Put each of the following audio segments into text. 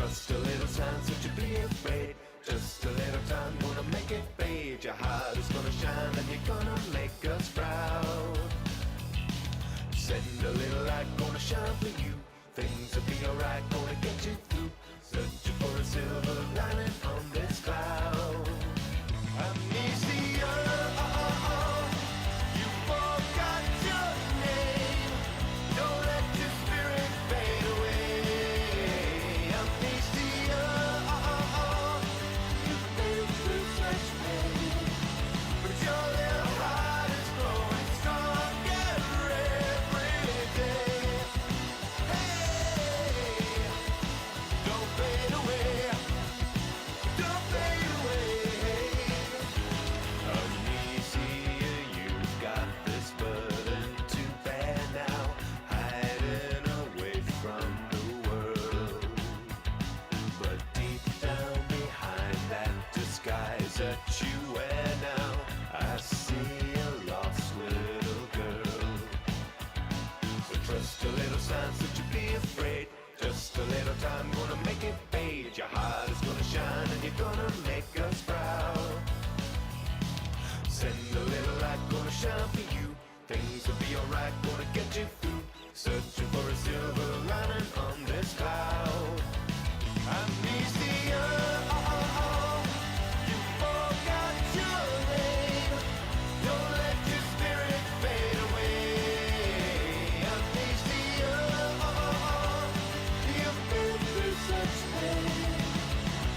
Trust a little time, so you be afraid. Just a little time, gonna make it fade. Your heart is gonna shine and you're gonna make us proud. Send a little light, gonna shine for you. Things will be alright, gonna get you through. Searching for a silver lining on this cloud. Amnesia, you forgot your name. Don't let your spirit fade away. Amnesia, you've been through such pain, but your little heart is growing stronger every day. Hey, don't fade away. Don't fade away. Amnesia, you've got this burden to bear now, hiding away from the world. But deep down behind that disguise that you wear now, I see a lost little girl. So trust a little sign, so you be afraid. Just a little time, gonna make it fade. Your heart is gonna shine and you're gonna make us proud. Send a little light, gonna shine for you. Things will be alright, gonna get you through. Searching for a silver lining on this cloud. Amnesia, you forgot your name. Don't let your spirit fade away. Amnesia, you've been through such pain,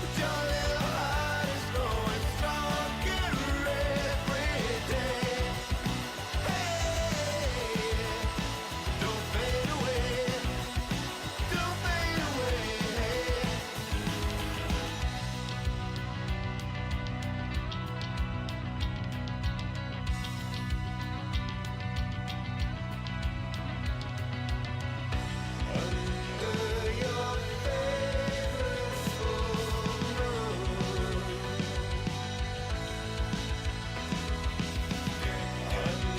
but your little heart is growing stronger every day. Hey, don't fade away. Don't fade away. Under your favorite full moon. Under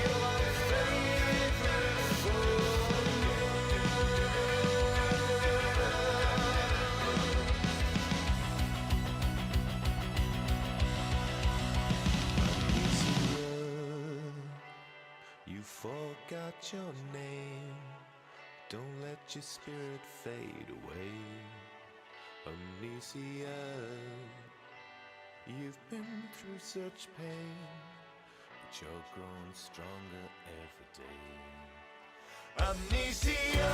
your favorite full moon. You forgot your name. Don't let your spirit fade away. Amnesia, you've been through such pain, but you're growing stronger every day. Amnesia,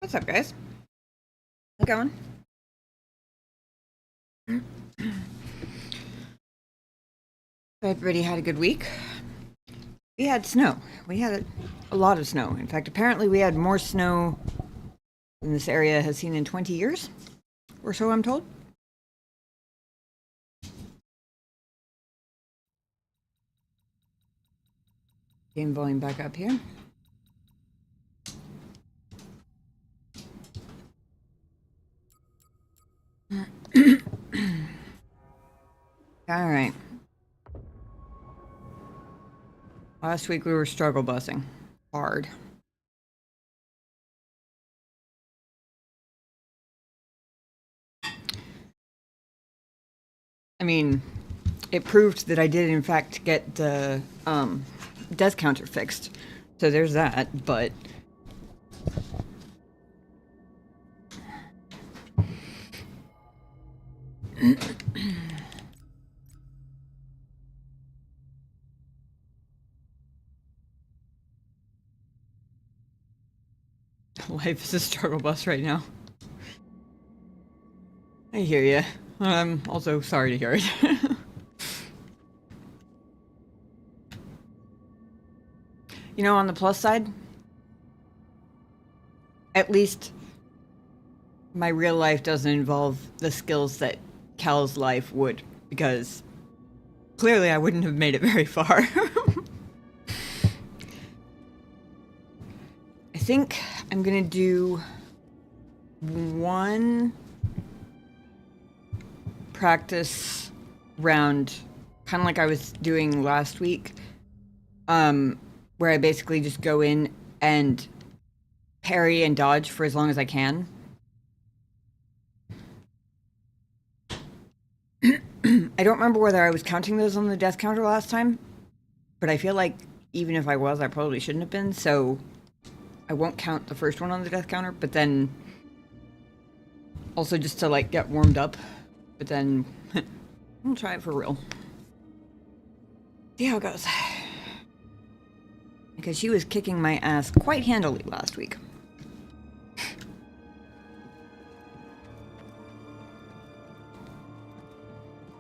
What's up, guys? How's it going? Everybody had a good week. We had snow. We had a lot of snow. In fact, apparently we had more snow than this area has seen in 20 years, or so I'm told. Game volume back up here. All right. Last week we were struggle busing hard. I mean, it proved that I did in fact get the death counter fixed. So there's that, but life is a struggle bus right now. I hear you. I'm also sorry to hear it. You know, on the plus side, at least my real life doesn't involve the skills that Cal's life would, because clearly I wouldn't have made it very far. I think I'm gonna do one practice round, kind of like I was doing last week, where I basically just go in and parry and dodge for as long as I can. I don't remember whether I was counting those on the death counter last time, but I feel like even if I was, I probably shouldn't have been, so I won't count the first one on the death counter, but then also just to like get warmed up, but then I'll try it for real. See how it goes. Because she was kicking my ass quite handily last week.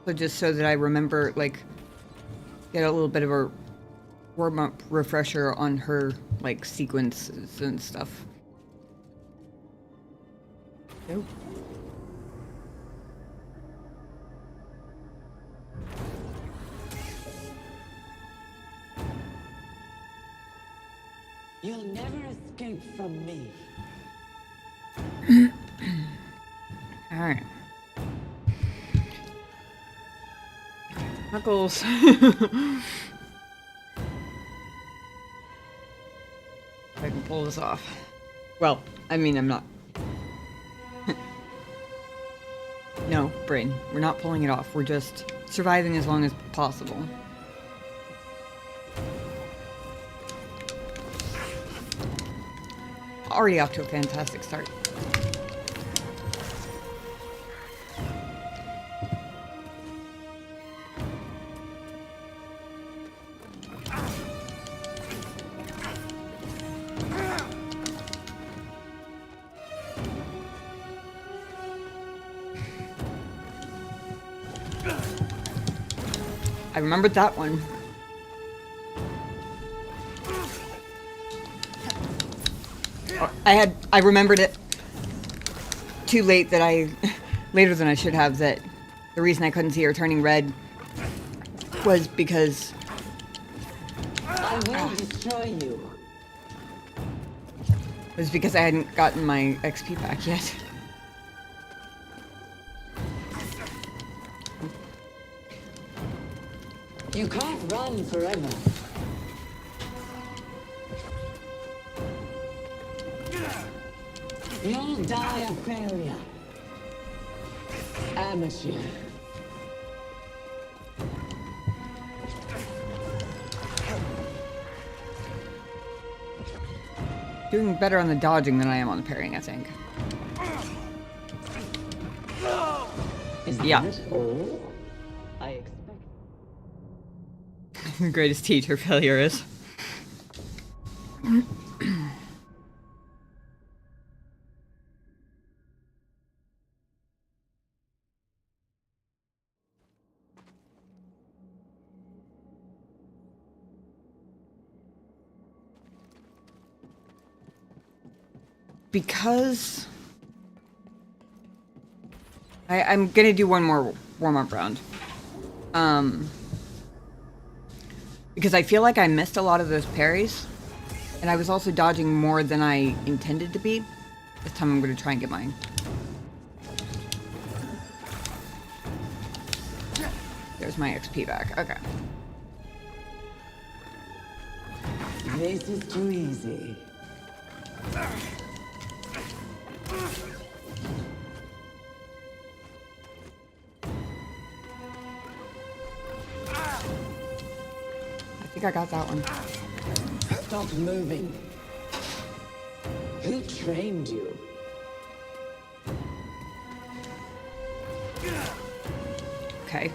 So just so that I remember, like, get a little bit of a warm-up refresher on her, like, sequences and stuff. Nope. You'll never escape from me. Alright. Knuckles. If I can pull this off. Well, I mean, I'm not. No, Brain. We're not pulling it off. We're just surviving as long as possible. Already off to a fantastic start. I remembered that one. I remembered it too late that later than I should have, that the reason I couldn't see her turning red was because I will destroy you. I hadn't gotten my XP back yet. You can't run forever. You'll die a failure. Amateur. Doing better on the dodging than I am on the parrying, I think. Is Yeah. that all? I expect. The greatest teacher failure is. because I'm gonna do one more warm-up round. Because I feel like I missed a lot of those parries, and I was also dodging more than I intended to be. This time I'm gonna try and get mine. There's my XP back. Okay. This is too easy. I think I got that one. Stop moving. Who trained you? Okay.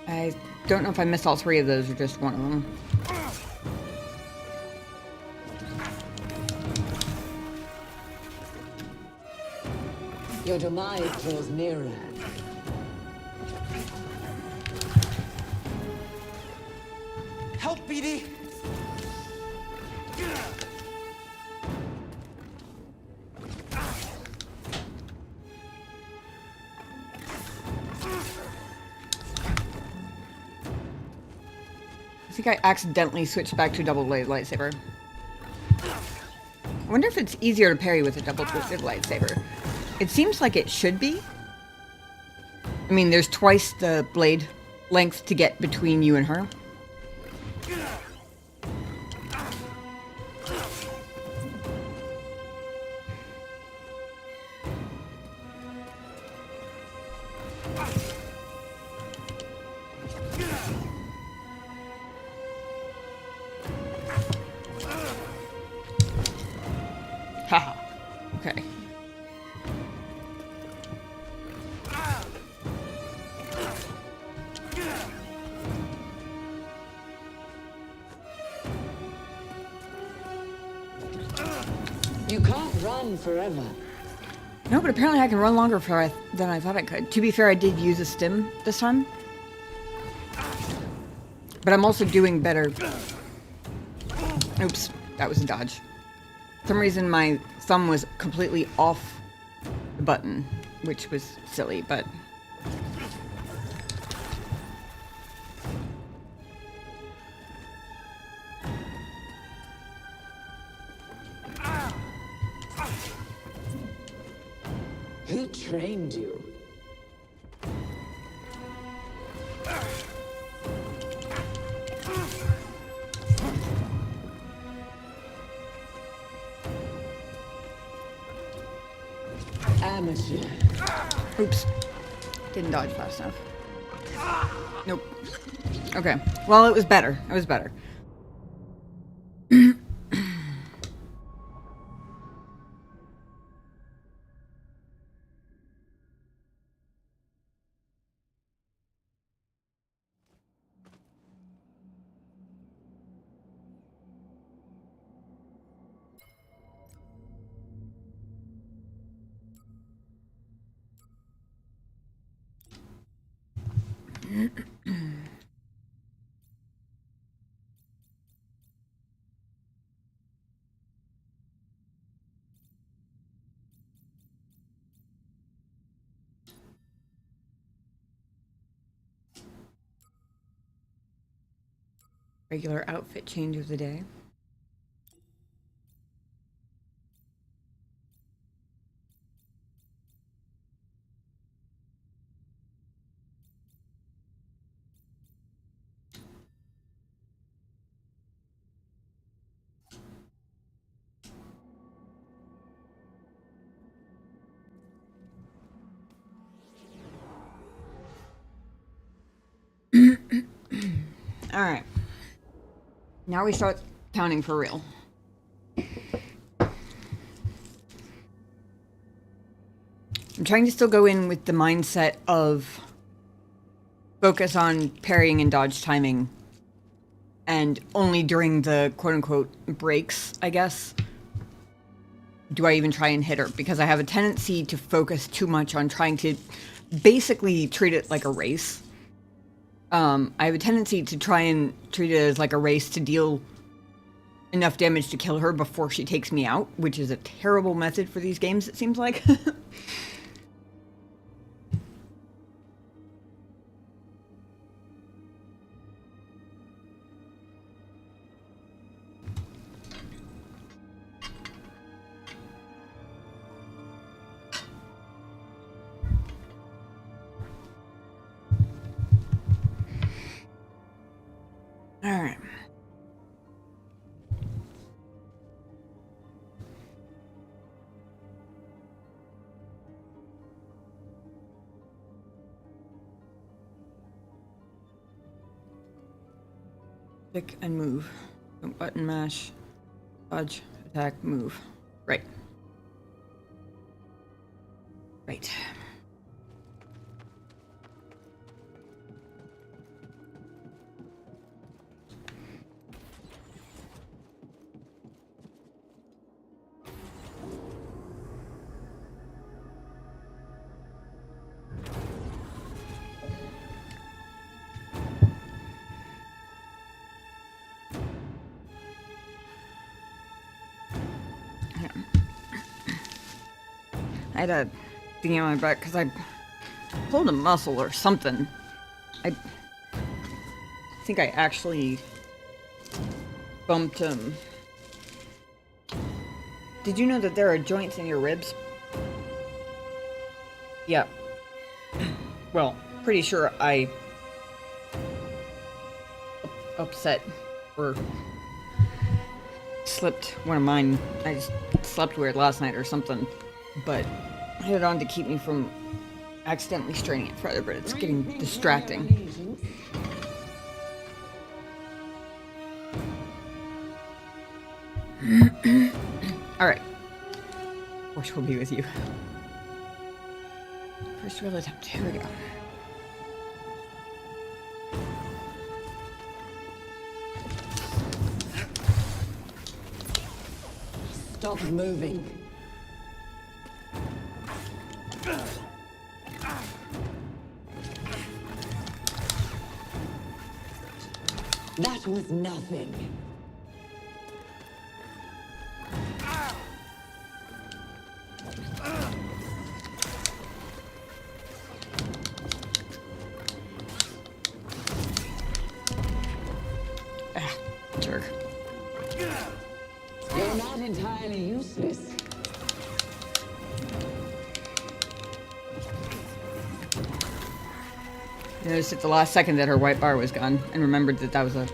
I don't know if I missed all three of those or just one of them. Your demise draws nearer. Help, BD! I think I accidentally switched back to a double-bladed lightsaber. I wonder if it's easier to parry with a double-bladed lightsaber. It seems like it should be. I mean, there's twice the blade length to get between you and her. Haha. Okay. You can't run forever. No, but apparently I can run longer than I thought I could. To be fair, I did use a stim this time. But I'm also doing better. Oops, that was a dodge. For some reason my thumb was completely off the button, which was silly, but... Who trained you? Amateur. Oops. Didn't dodge fast enough. Nope. Okay. Well, it was better. It was better. Regular outfit change of the day. All right. Now we start counting for real. I'm trying to still go in with the mindset of focus on parrying and dodge timing, and only during the quote-unquote breaks, I guess, do I even try and hit her, because I have a tendency to focus too much on trying to basically treat it like a race. I have a tendency to try and treat it as like a race to deal enough damage to kill her before she takes me out, which is a terrible method for these games, it seems like. All right. Click and move. Button mash. Dodge. Attack. Move. Right. Right. I had a thing on my back because I pulled a muscle or something. I think I actually bumped him. Did you know that there are joints in your ribs? Yeah. Well, pretty sure I upset or slipped one of mine. I just slept weird last night or something. But I had it on to keep me from accidentally straining it further, but it's getting distracting. Alright. Force will be with you. First real attempt. Here we go. Stop moving. That was nothing. Ah, jerk. You're not entirely useless. I noticed at the last second that her white bar was gone and remembered that that was a...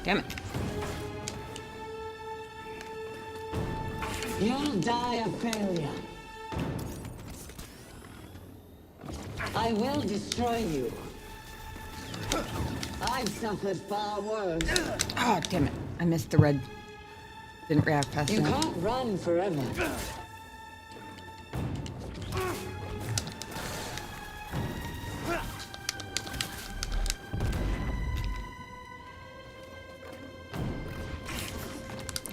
Damn it. You'll die a failure. I will destroy you. I've suffered far worse. Oh, damn it. I missed the red. Didn't react fast You enough. can't run forever.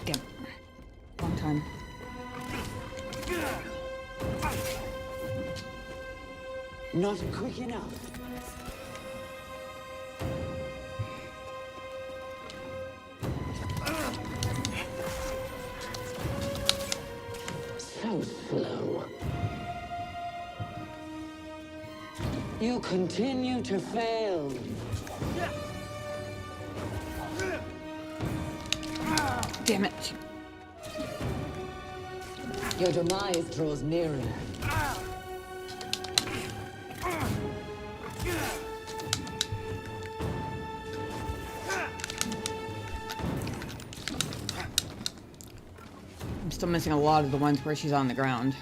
Damn it. Long time. Not quick enough. So slow. You continue to fail. Damn it. Your demise draws nearer. I'm still missing a lot of the ones where she's on the ground.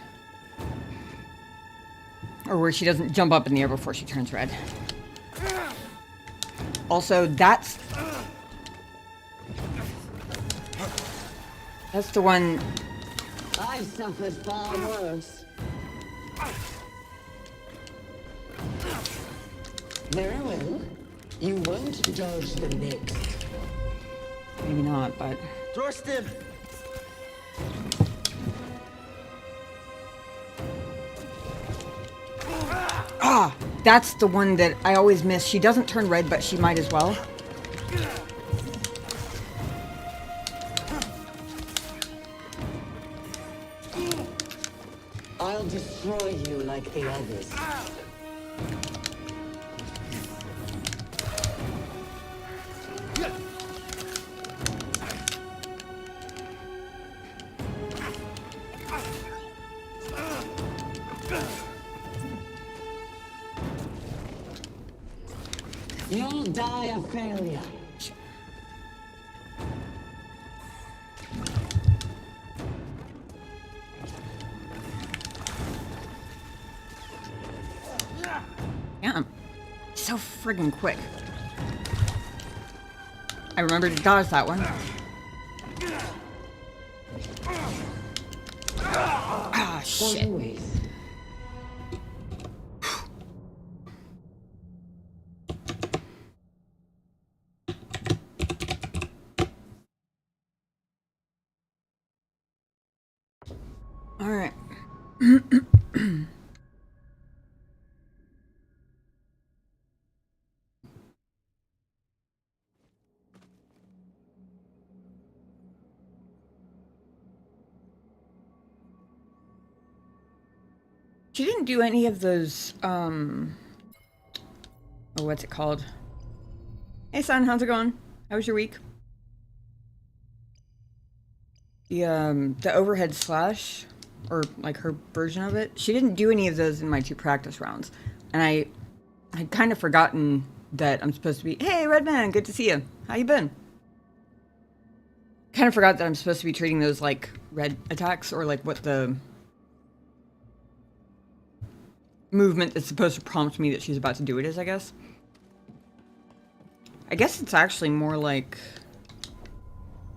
Or where she doesn't jump up in the air before she turns red. Also, that's the one... I've suffered far worse. Very well. You won't dodge the next. Maybe not, but... Thrust him! Ah! That's the one that I always miss. She doesn't turn red, but she might as well. I'll destroy you like the others. You'll die a failure. Yeah, so friggin' quick. I remember to dodge that one. Ah, shit. Always. All right. She didn't do any of those, oh, what's it called? Hey, son, how's it going? How was your week? The overhead slash, or like her version of it, she didn't do any of those in my 2 practice rounds. And I had kind of forgotten that I'm supposed to be, hey, Redman, good to see you. How you been? Kind of forgot that I'm supposed to be treating those like red attacks, or like what the movement that's supposed to prompt me that she's about to do it is, I guess. I guess it's actually more like...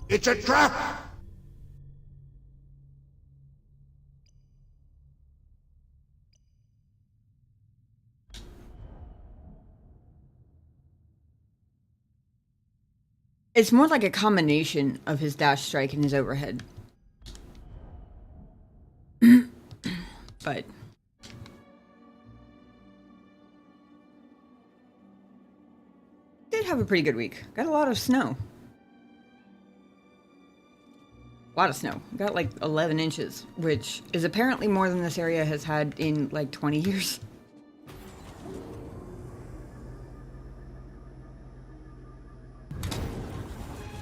It's a trap! It's more like a combination of his dash strike and his overhead. But... did have a pretty good week. Got a lot of snow. A lot of snow. Got like 11 inches, which is apparently more than this area has had in like 20 years.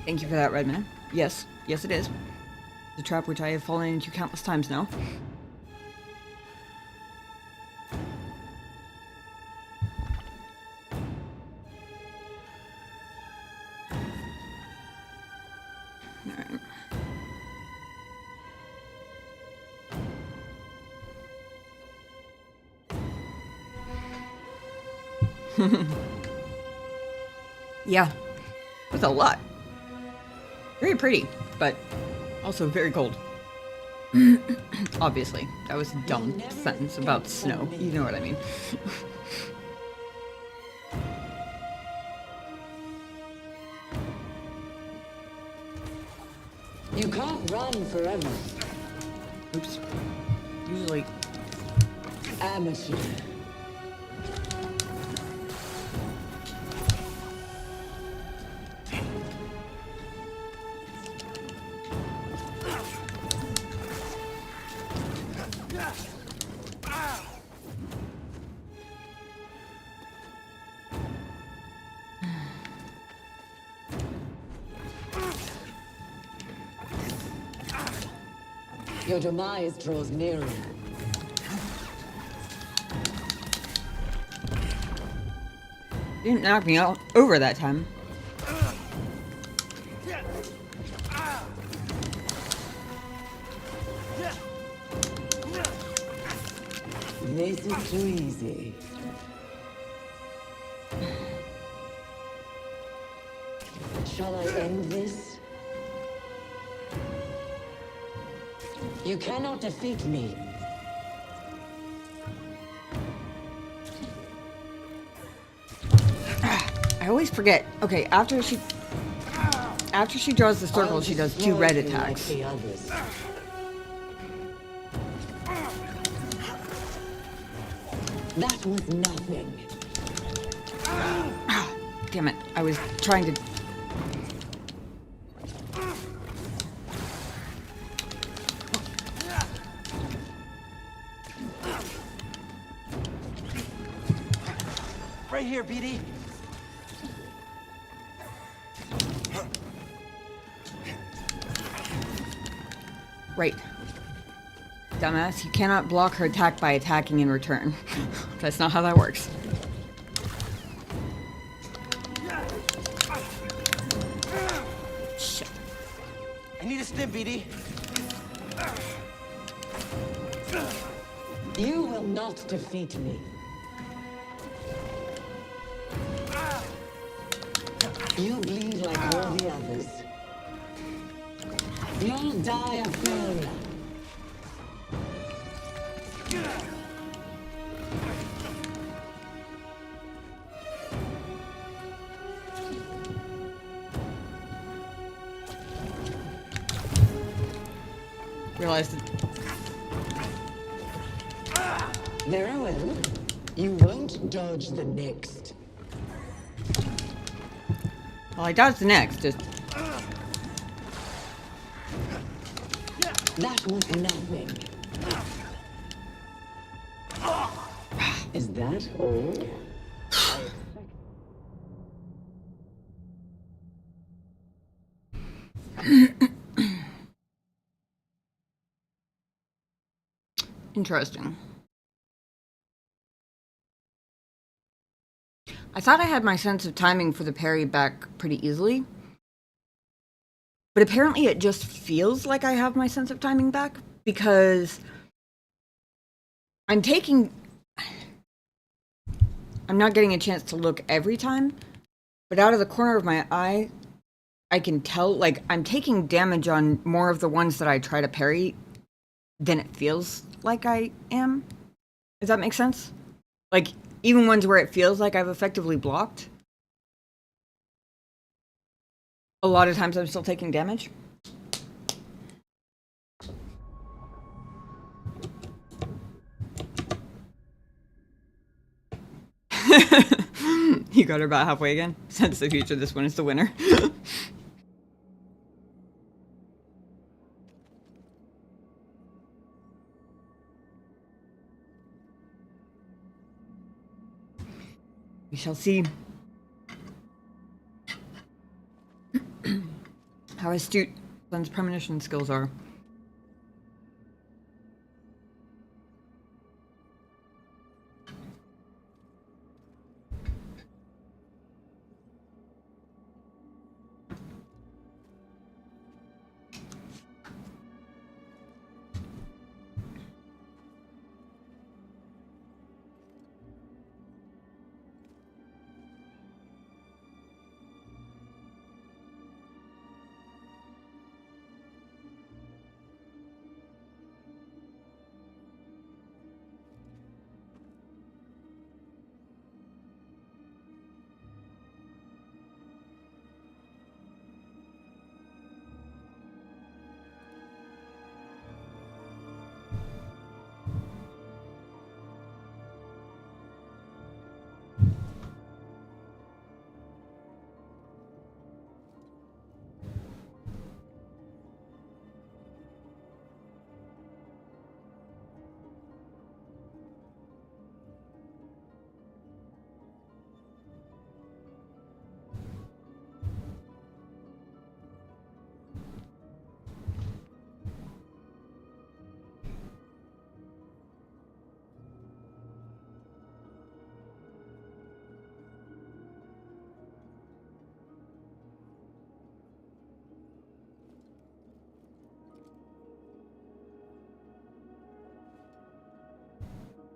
Thank you for that, Redman. Yes, yes it is. The trap which I have fallen into countless times now. Alright. Yeah, that's a lot. Very pretty, but also very cold. Obviously, that was a dumb sentence about snow. You know what I mean. You can't run forever. Oops. Usually... Amateur. Your demise draws nearer. didn't knock me out over that time. This is too easy. Shall I end this? You cannot defeat me. I I always forget. Okay, after she draws the circle, I'll she does 2 destroy red you like attacks. the others. That was nothing. Damn it! I was trying to. Right here, BD. Right. Dumbass, you cannot block her attack by attacking in return. That's not how that works. Shit. I need a stim, BD. You will not defeat me. You bleed like all the others. You'll die a failure. Realized that. Very well. You won't dodge the next. Well, I dodged the next. Just That was nothing. Is that all? interesting. I thought I had my sense of timing for the parry back pretty easily. But apparently it just feels like I have my sense of timing back because I'm not getting a chance to look every time, but out of the corner of my eye, I can tell, like, I'm taking damage on more of the ones that I try to parry than it feels like I am. Does that make sense? Like, even ones where it feels like I've effectively blocked, a lot of times I'm still taking damage. You got her about halfway again? Sense the future, this one is the winner. We shall see how astute Sun's premonition skills are.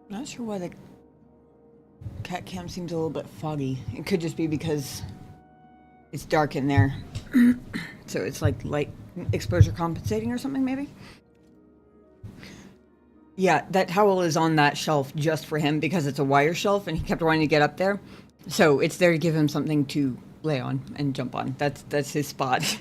Not sure why the cat cam seems a little bit foggy. It could just be because it's dark in there. So it's like light exposure compensating or something, maybe? Yeah, that towel is on that shelf just for him because it's a wire shelf and he kept wanting to get up there. So it's there to give him something to lay on and jump on. That's his spot.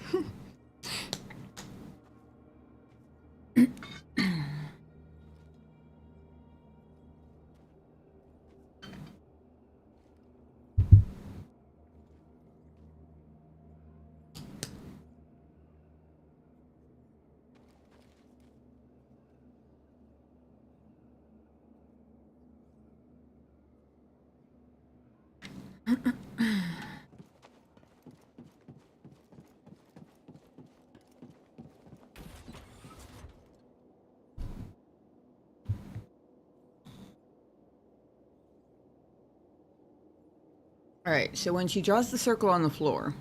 Alright, so when she draws the circle on the floor,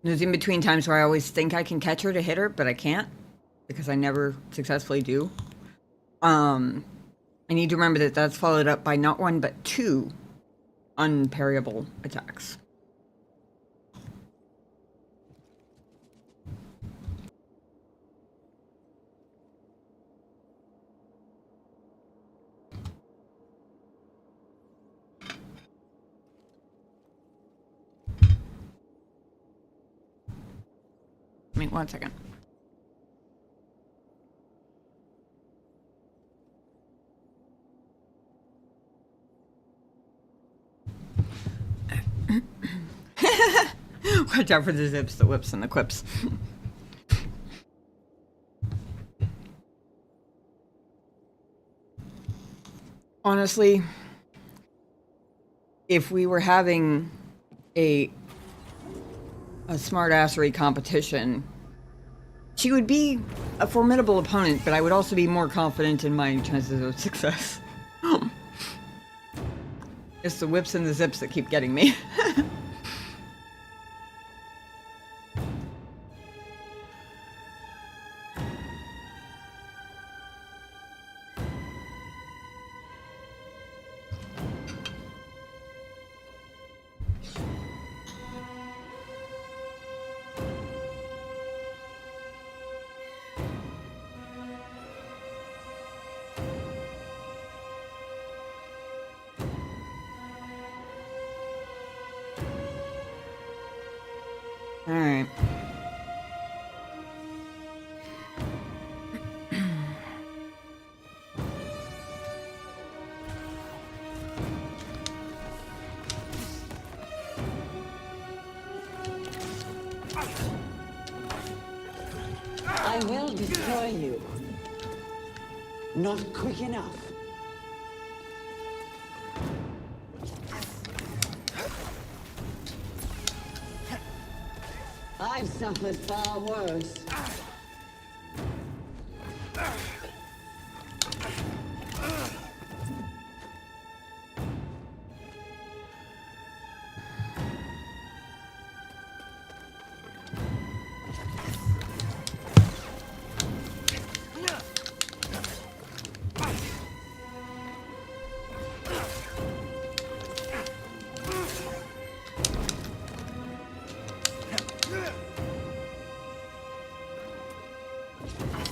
there's in between times where I always think I can catch her to hit her, but I can't, because I never successfully do. I need to remember that that's followed up by not one, but two unparryable attacks. Wait 1 second. Watch out for the zips, the whips, and the quips. Honestly, if we were having a smartassery competition, she would be a formidable opponent, but I would also be more confident in my chances of success. It's the whips and the zips that keep getting me. Alright. I will destroy you. Not quick enough. I've suffered far worse.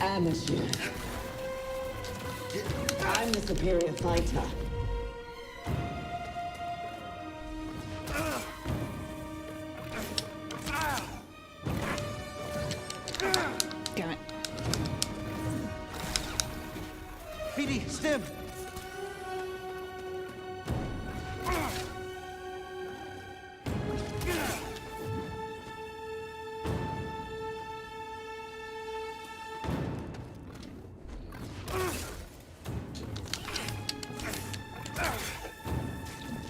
Amateur. I'm the superior fighter. Damn it. BD, stim!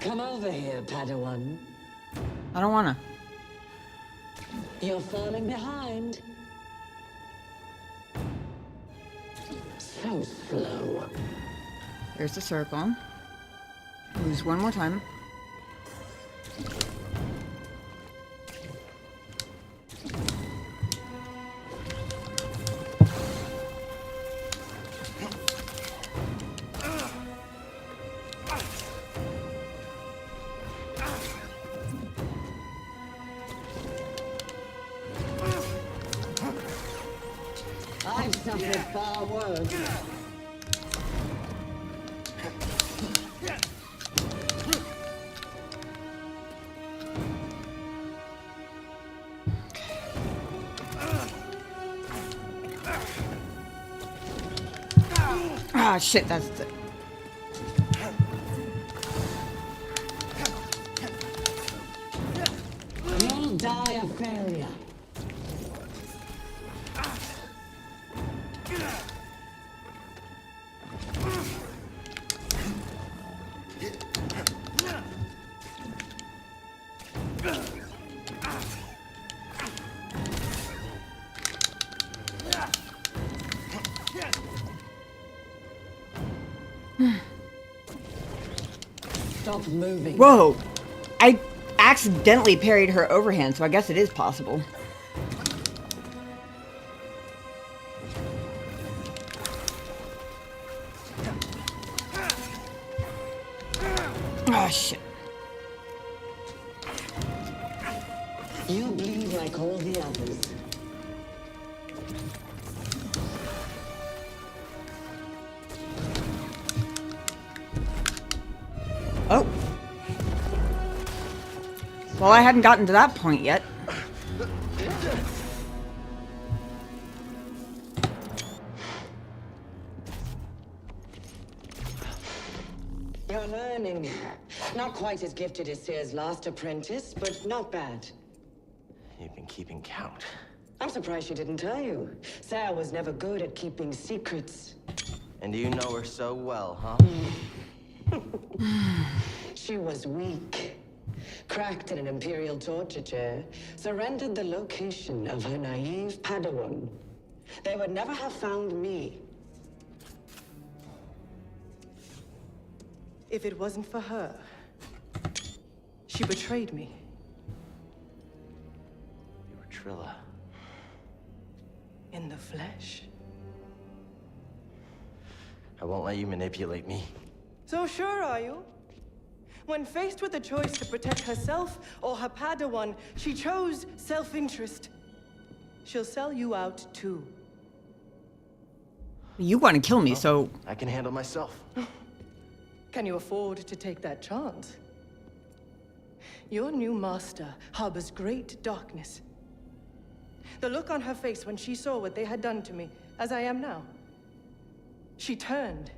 Come over here, Padawan. I don't wanna. You're falling behind. So slow. There's the circle. Lose one more time. I've suffered far worse. Ah, shit, that's the... You'll die a failure. Stop moving. Whoa! I accidentally parried her overhand, so I guess it is possible. Oh, shit. You bleed like all the others. Oh. Well, I hadn't gotten to that point yet. You're learning. Not quite as gifted as Seer's last apprentice, but not bad. You've been keeping count. I'm surprised she didn't tell you. Sarah was never good at keeping secrets. And you know her so well, huh? She was weak. Cracked in an Imperial torture chair, surrendered the location of her naive Padawan. They would never have found me. If it wasn't for her, she betrayed me. You were Trilla. In the flesh. I won't let you manipulate me. So sure are you? When faced with the choice to protect herself or her Padawan, she chose self-interest. She'll sell you out too. You want to kill me, so... I can handle myself. Can you afford to take that chance? Your new master harbors great darkness. The look on her face when she saw what they had done to me, as I am now. She turned,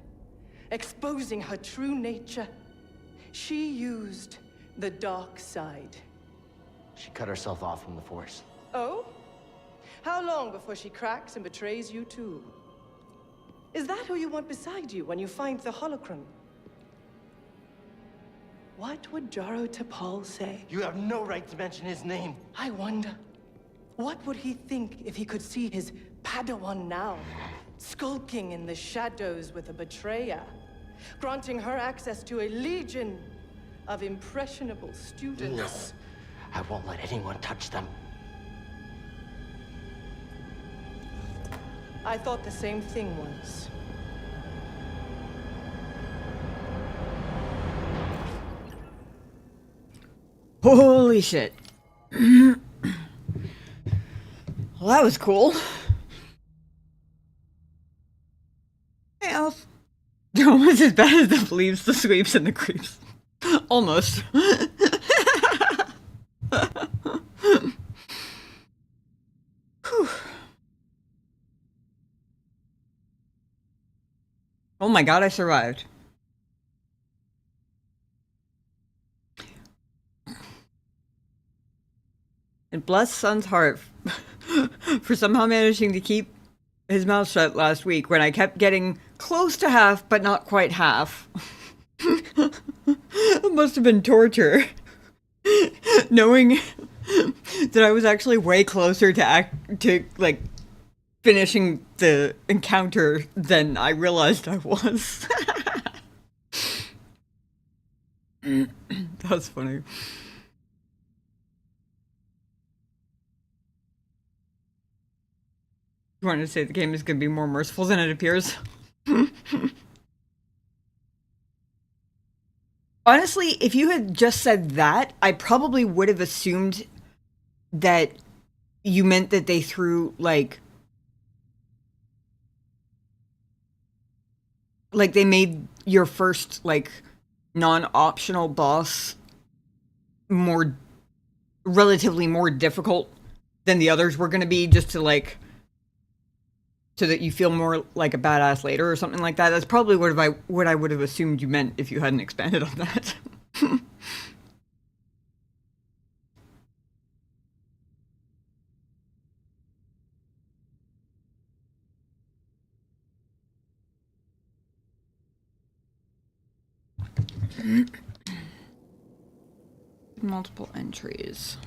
exposing her true nature. She used the dark side. She cut herself off from the Force. Oh? How long before she cracks and betrays you too? Is that who you want beside you when you find the holocron? What would Jaro Tapal say? You have no right to mention his name. I wonder, what would he think if he could see his Padawan now, skulking in the shadows with a betrayer, granting her access to a legion of impressionable students? No, I won't let anyone touch them. I thought the same thing once. Holy shit. Well, that was cool. Hey, Elf. You're almost as bad as the bleeps, the sweeps, and the creeps. Almost. Whew. Oh my god, I survived. And bless Son's heart for somehow managing to keep his mouth shut last week when I kept getting close to half, but not quite half. It must have been torture. Knowing that I was actually way closer to like finishing the encounter than I realized I was. That's funny. You wanted to say the game is going to be more merciful than it appears? Honestly, if you had just said that, I probably would have assumed that you meant that they threw, like they made your first, like, non-optional boss relatively more difficult than the others were going to be, just to so that you feel more like a badass later or something like that. That's probably what I would have assumed you meant if you hadn't expanded on that. Multiple entries.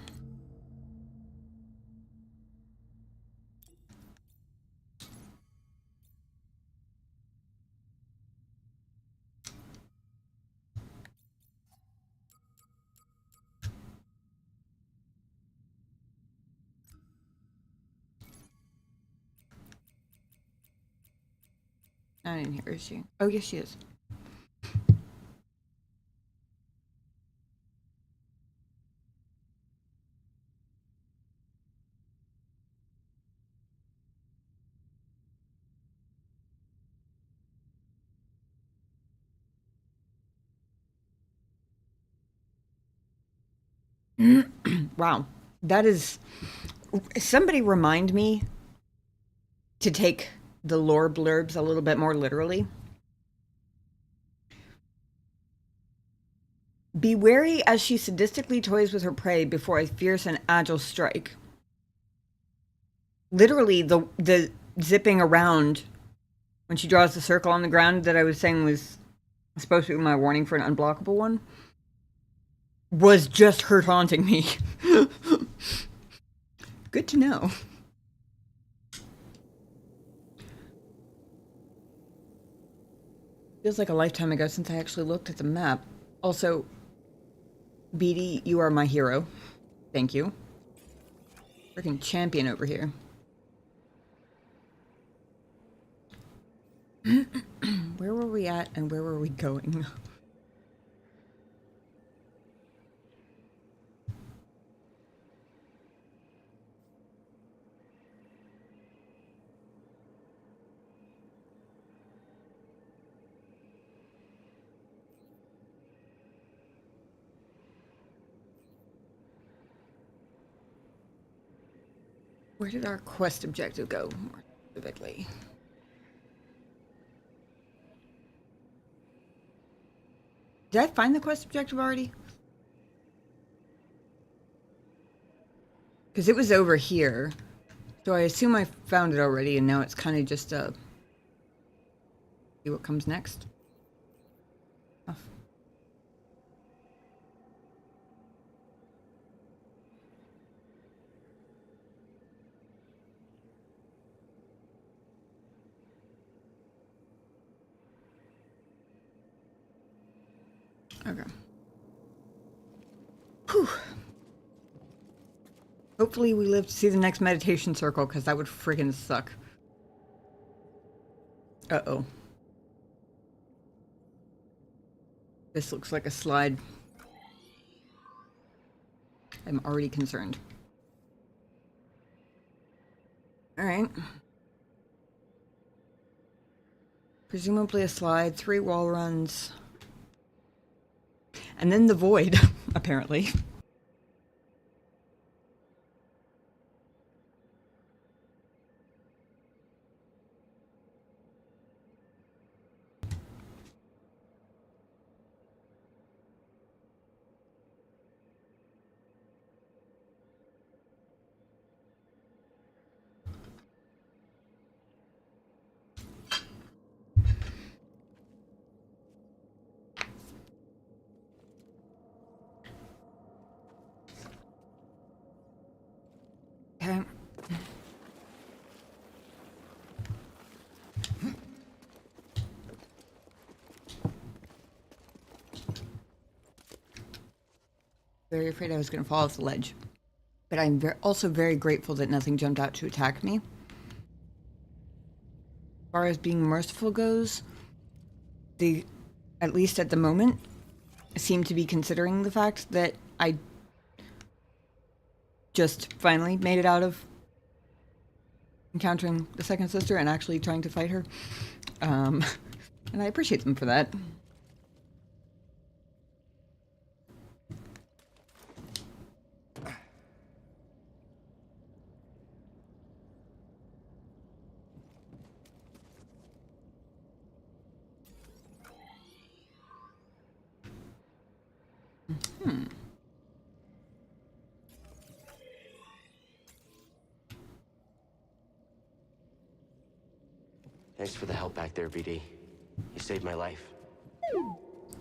Not in here, is she? Oh, yes, she is. Wow. That is... Somebody remind me to take the lore blurbs a little bit more literally. Be wary as she sadistically toys with her prey before a fierce and agile strike. Literally, the zipping around when she draws the circle on the ground that I was saying was supposed to be my warning for an unblockable one was just her taunting me. Good to know. Feels like a lifetime ago since I actually looked at the map. Also, Beatty, you are my hero. Thank you. Freaking champion over here. Where were we at and where were we going? Where did our quest objective go, more specifically? Did I find the quest objective already? Because it was over here. So I assume I found it already, and now it's kind of just see what comes next. Oh. Okay. Whew. Hopefully we live to see the next meditation circle, because that would friggin' suck. Uh-oh. This looks like a slide. I'm already concerned. Alright. Presumably a slide, 3 wall runs. And then the void, apparently. Okay. Very afraid I was going to fall off the ledge. But I'm also very grateful that nothing jumped out to attack me. As far as being merciful goes, they, at least at the moment, seem to be considering the fact that I just finally made it out of encountering the second sister and actually trying to fight her. And I appreciate them for that. Thanks for the help back there, BD. You saved my life.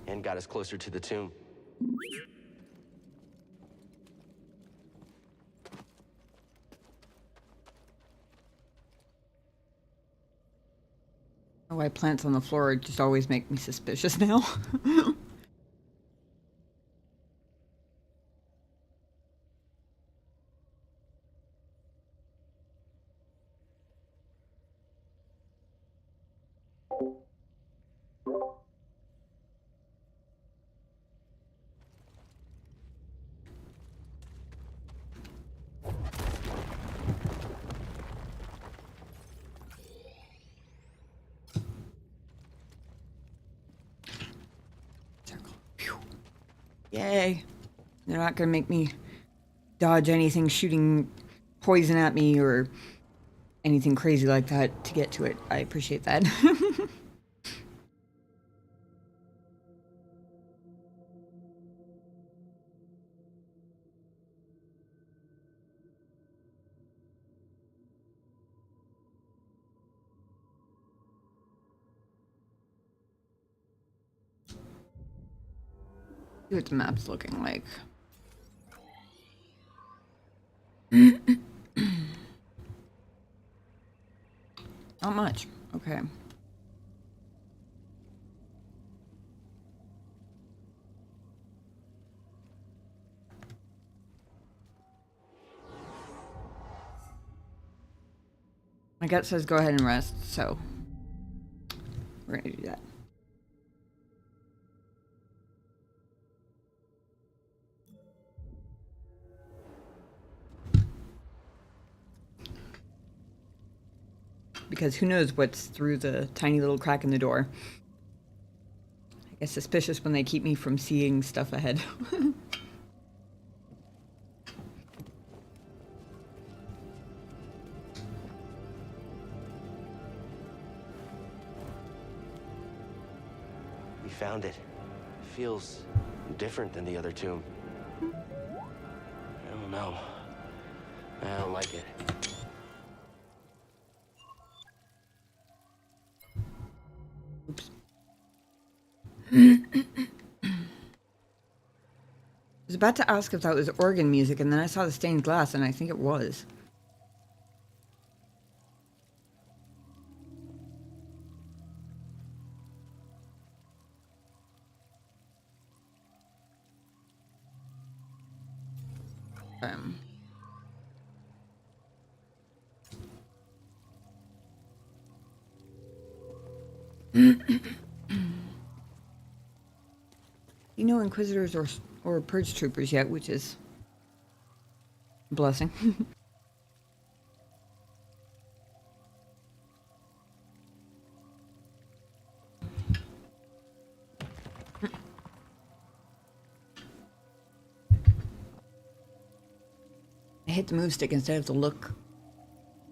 And got us closer to the tomb. Oh, why plants on the floor just always make me suspicious now. Circle. Phew. Yay. They're not going to make me dodge anything shooting poison at me or anything crazy like that to get to it. I appreciate that. See what the map's looking like. Not much. Okay. My gut says go ahead and rest, so we're gonna do that. Because who knows what's through the tiny little crack in the door. I get suspicious when they keep me from seeing stuff ahead. We found it. Feels different than the other tomb. I don't know. I don't like it. Oops. I was about to ask if that was organ music, and then I saw the stained glass, and I think it was. You know, Inquisitors or Purge Troopers yet, which is a blessing. I hit the move stick instead of the look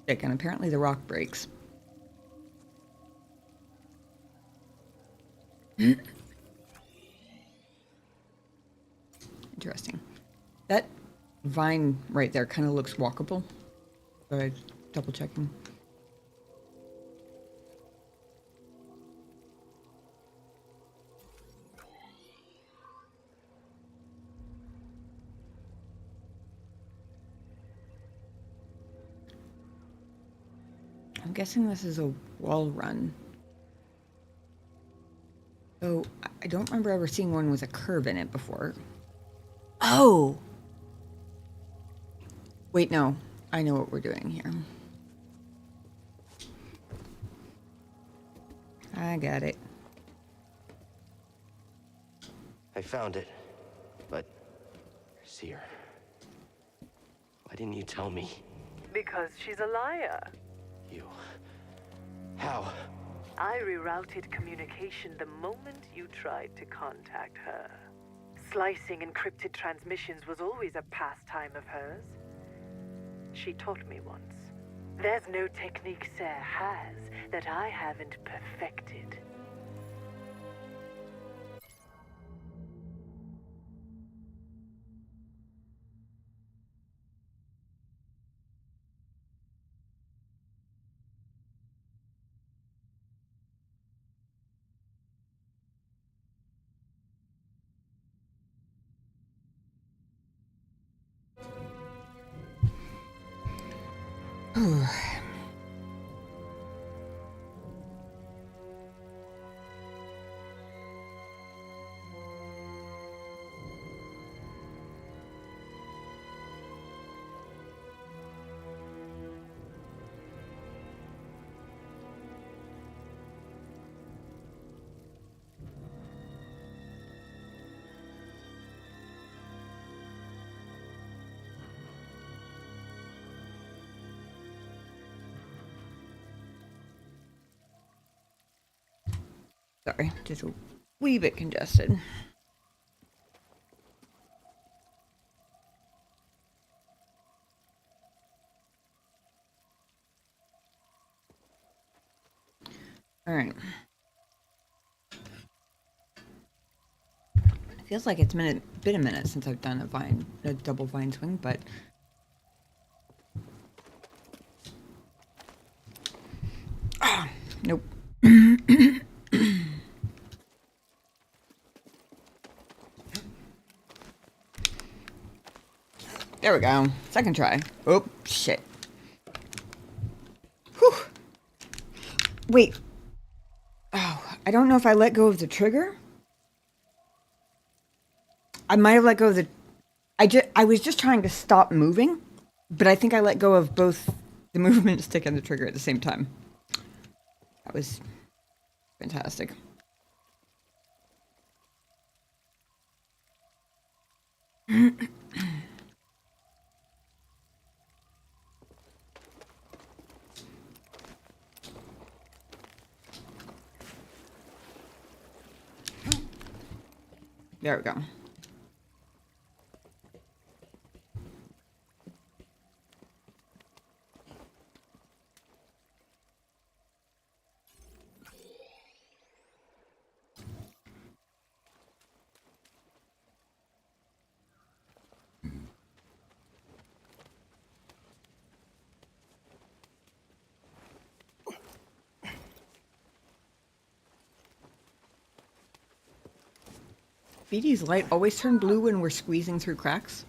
stick, and apparently the rock breaks. Interesting. That vine right there kind of looks walkable. So I'm double checking. I'm guessing this is a wall run. So I don't remember ever seeing one with a curve in it before. Oh! Wait, no. I know what we're doing here. I got it. I found it, but see her. Why didn't you tell me? Because she's a liar. You. How? I rerouted communication the moment you tried to contact her. Slicing encrypted transmissions was always a pastime of hers. She taught me once. There's no technique Sarah has that I haven't perfected. Sorry, just a wee bit congested. All right. It feels like it's been a minute since I've done a double vine swing, but nope. There we go. Second try. Oh, shit. Whew. Wait. Oh, I don't know if I let go of the trigger. I might have let go of the... I was just trying to stop moving, but I think I let go of both the movement stick and the trigger at the same time. That was fantastic. There we go. BD's light always turn blue when we're squeezing through cracks.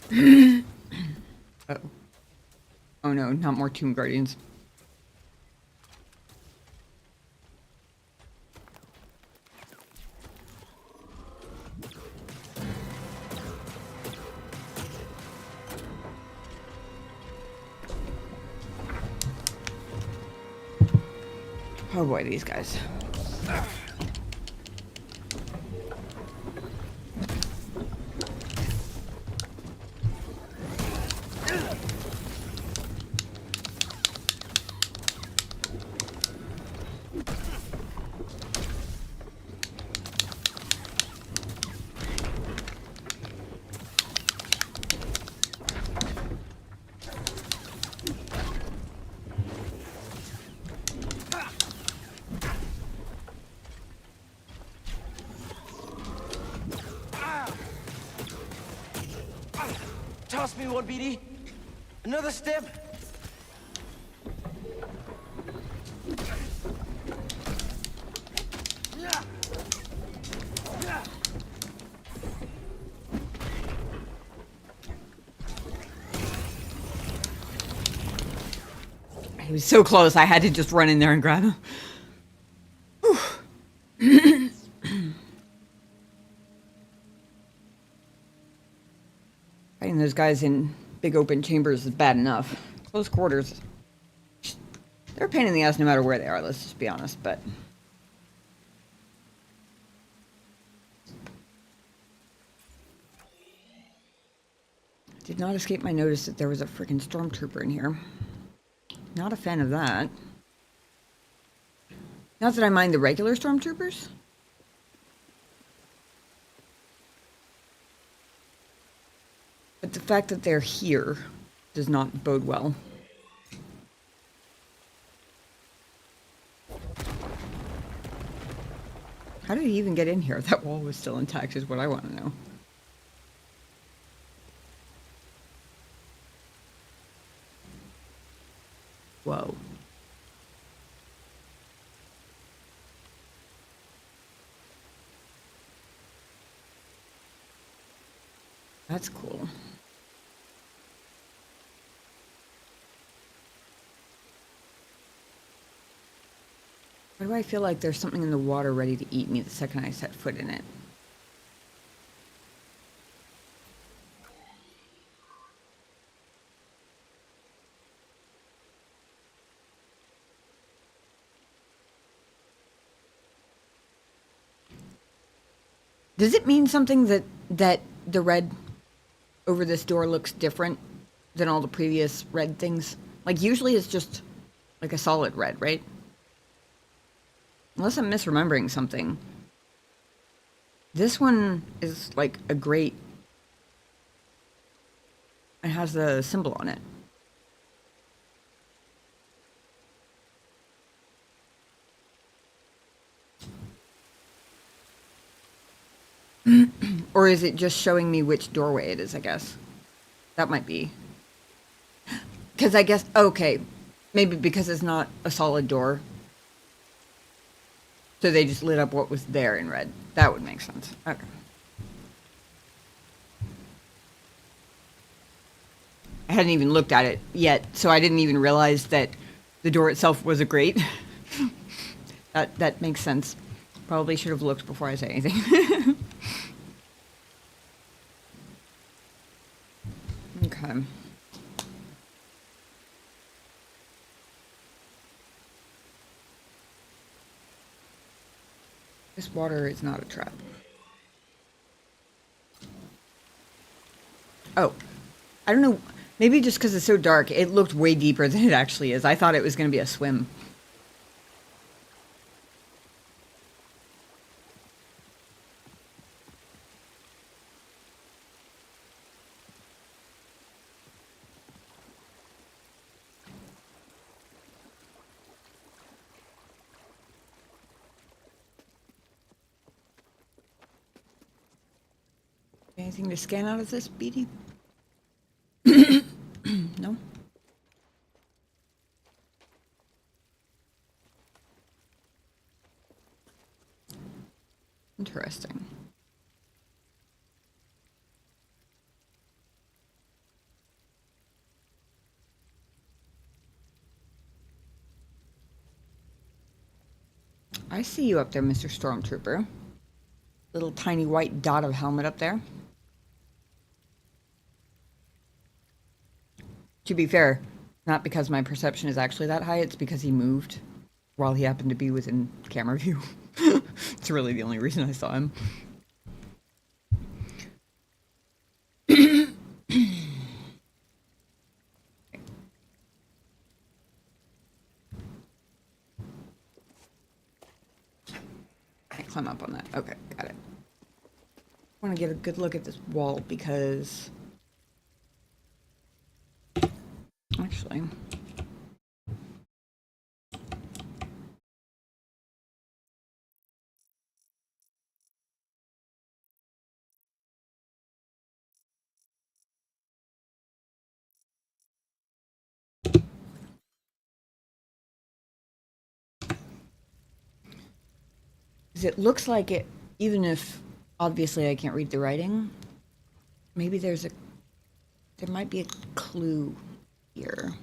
Uh-oh. Oh no, not more Tomb Guardians. Oh boy, these guys. Toss me one, BD. Another step. He was so close, I had to just run in there and grab him. Fighting those guys in big open chambers is bad enough. Close quarters, they're a pain in the ass no matter where they are, let's just be honest, but... Did not escape my notice that there was a freaking stormtrooper in here. Not a fan of that. Not that I mind the regular stormtroopers. But the fact that they're here does not bode well. How did he even get in here? That wall was still intact is what I want to know. Whoa. That's cool. Why do I feel like there's something in the water ready to eat me the second I set foot in it? Does it mean something that the red over this door looks different than all the previous red things? Like, usually it's just like a solid red, right? Unless I'm misremembering something. This one is like a great... It has a symbol on it. Or is it just showing me which doorway it is, I guess? That might be. Because I guess... Okay. Maybe because it's not a solid door. So they just lit up what was there in red. That would make sense. Okay. I hadn't even looked at it yet, so I didn't even realize that the door itself was a grate. That makes sense. Probably should have looked before I say anything. Okay. This water is not a trap. Oh, I don't know. Maybe just because it's so dark, it looked way deeper than it actually is. I thought it was going to be a swim. Anything to scan out of this, Beatty? No? Interesting. I see you up there, Mr. Stormtrooper. Little tiny white dot of helmet up there. To be fair, not because my perception is actually that high, it's because he moved while he happened to be within camera view. It's really the only reason I saw him. I climb up on that. Okay, got it. I want to get a good look at this wall because... Actually... It looks like it, even if obviously I can't read the writing, maybe there might be a clue here.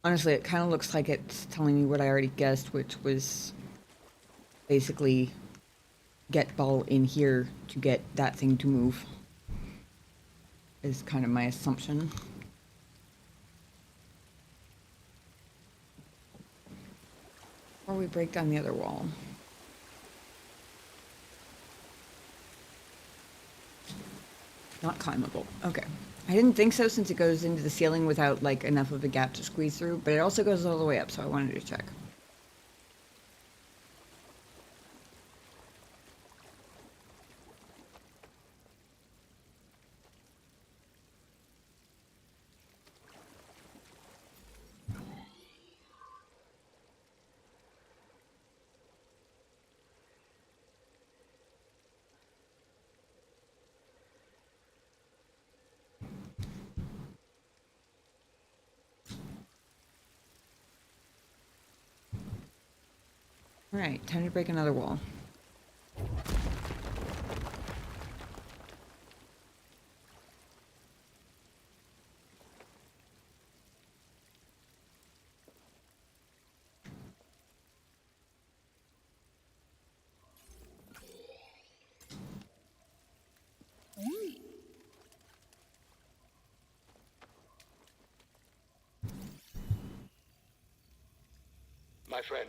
Honestly, it kind of looks like it's telling me what I already guessed, which was basically get ball in here to get that thing to move. Is kind of my assumption. Or we break down the other wall. Not climbable. Okay. I didn't think so since it goes into the ceiling without like enough of a gap to squeeze through, but it also goes all the way up, so I wanted to check. Alright, time to break another wall. My friend,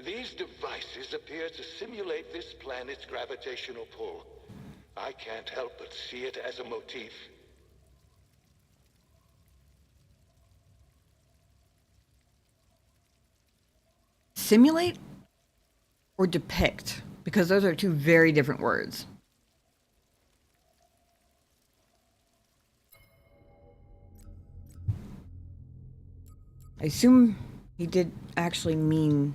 these devices appear to simulate this planet's gravitational pull. I can't help but see it as a motif. Simulate or depict? Because those are two very different words. I assume he did actually mean...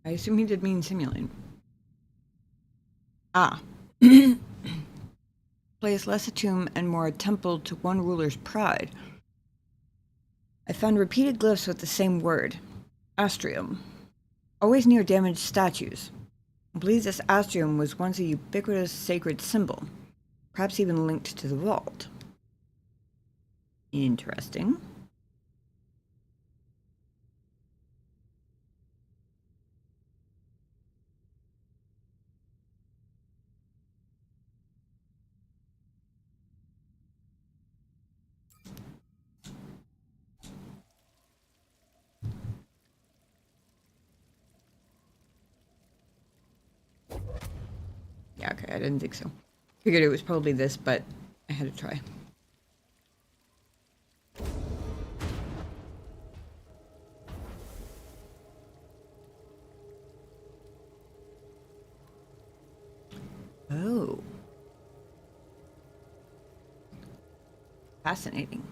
I assume he did mean simulate. Ah. Place less a tomb and more a temple to one ruler's pride. I found repeated glyphs with the same word. Astrium. Always near damaged statues. I believe this astrium was once a ubiquitous sacred symbol. Perhaps even linked to the vault. Interesting. Yeah, okay, I didn't think so. Figured it was probably this, but I had to try. Oh. Fascinating.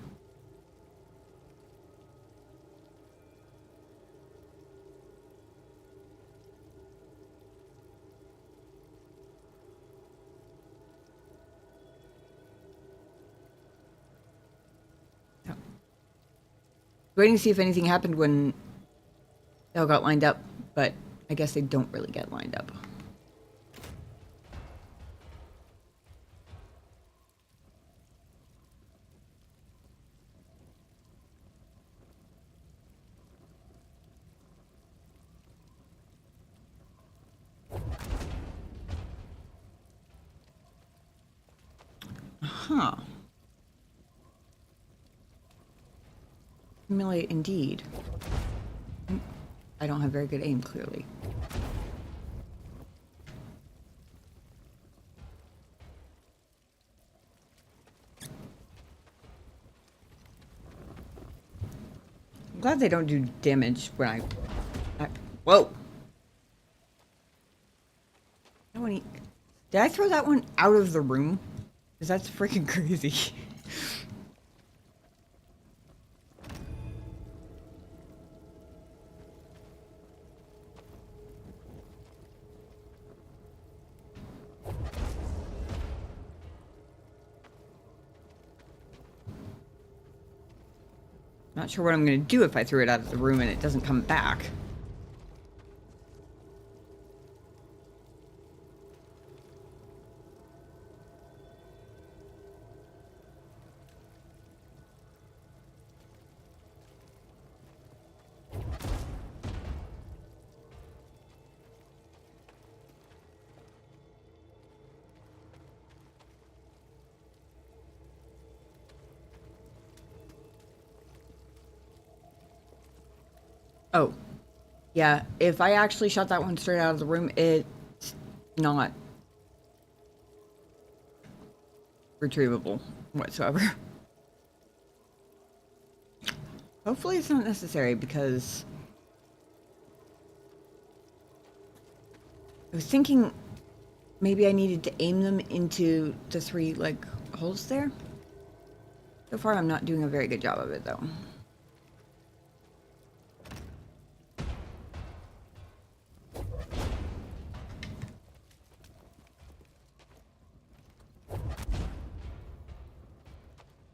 Waiting to see if anything happened when they all got lined up, but I guess they don't really get lined up. Huh. Simulate indeed. I don't have very good aim, clearly. I'm glad they don't do damage when I whoa! That one, did I throw that one out of the room? Because that's freaking crazy. Not sure what I'm going to do if I threw it out of the room and it doesn't come back. Oh, yeah, if I actually shot that one straight out of the room, it's not retrievable whatsoever. Hopefully it's not necessary, because I was thinking maybe I needed to aim them into the 3, like, holes there. So far I'm not doing a very good job of it, though.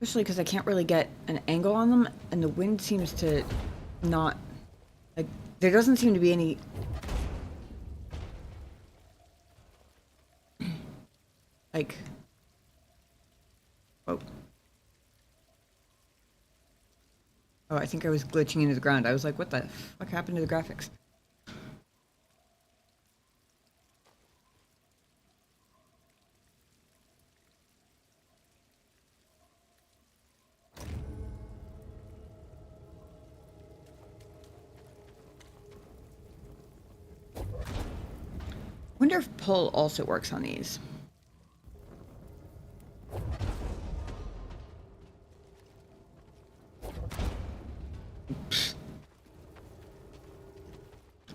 Especially because I can't really get an angle on them, and the wind seems to not... Like, there doesn't seem to be any... Like... Oh. Oh, I think I was glitching into the ground. I was like, what the fuck happened to the graphics? Wonder if pull also works on these.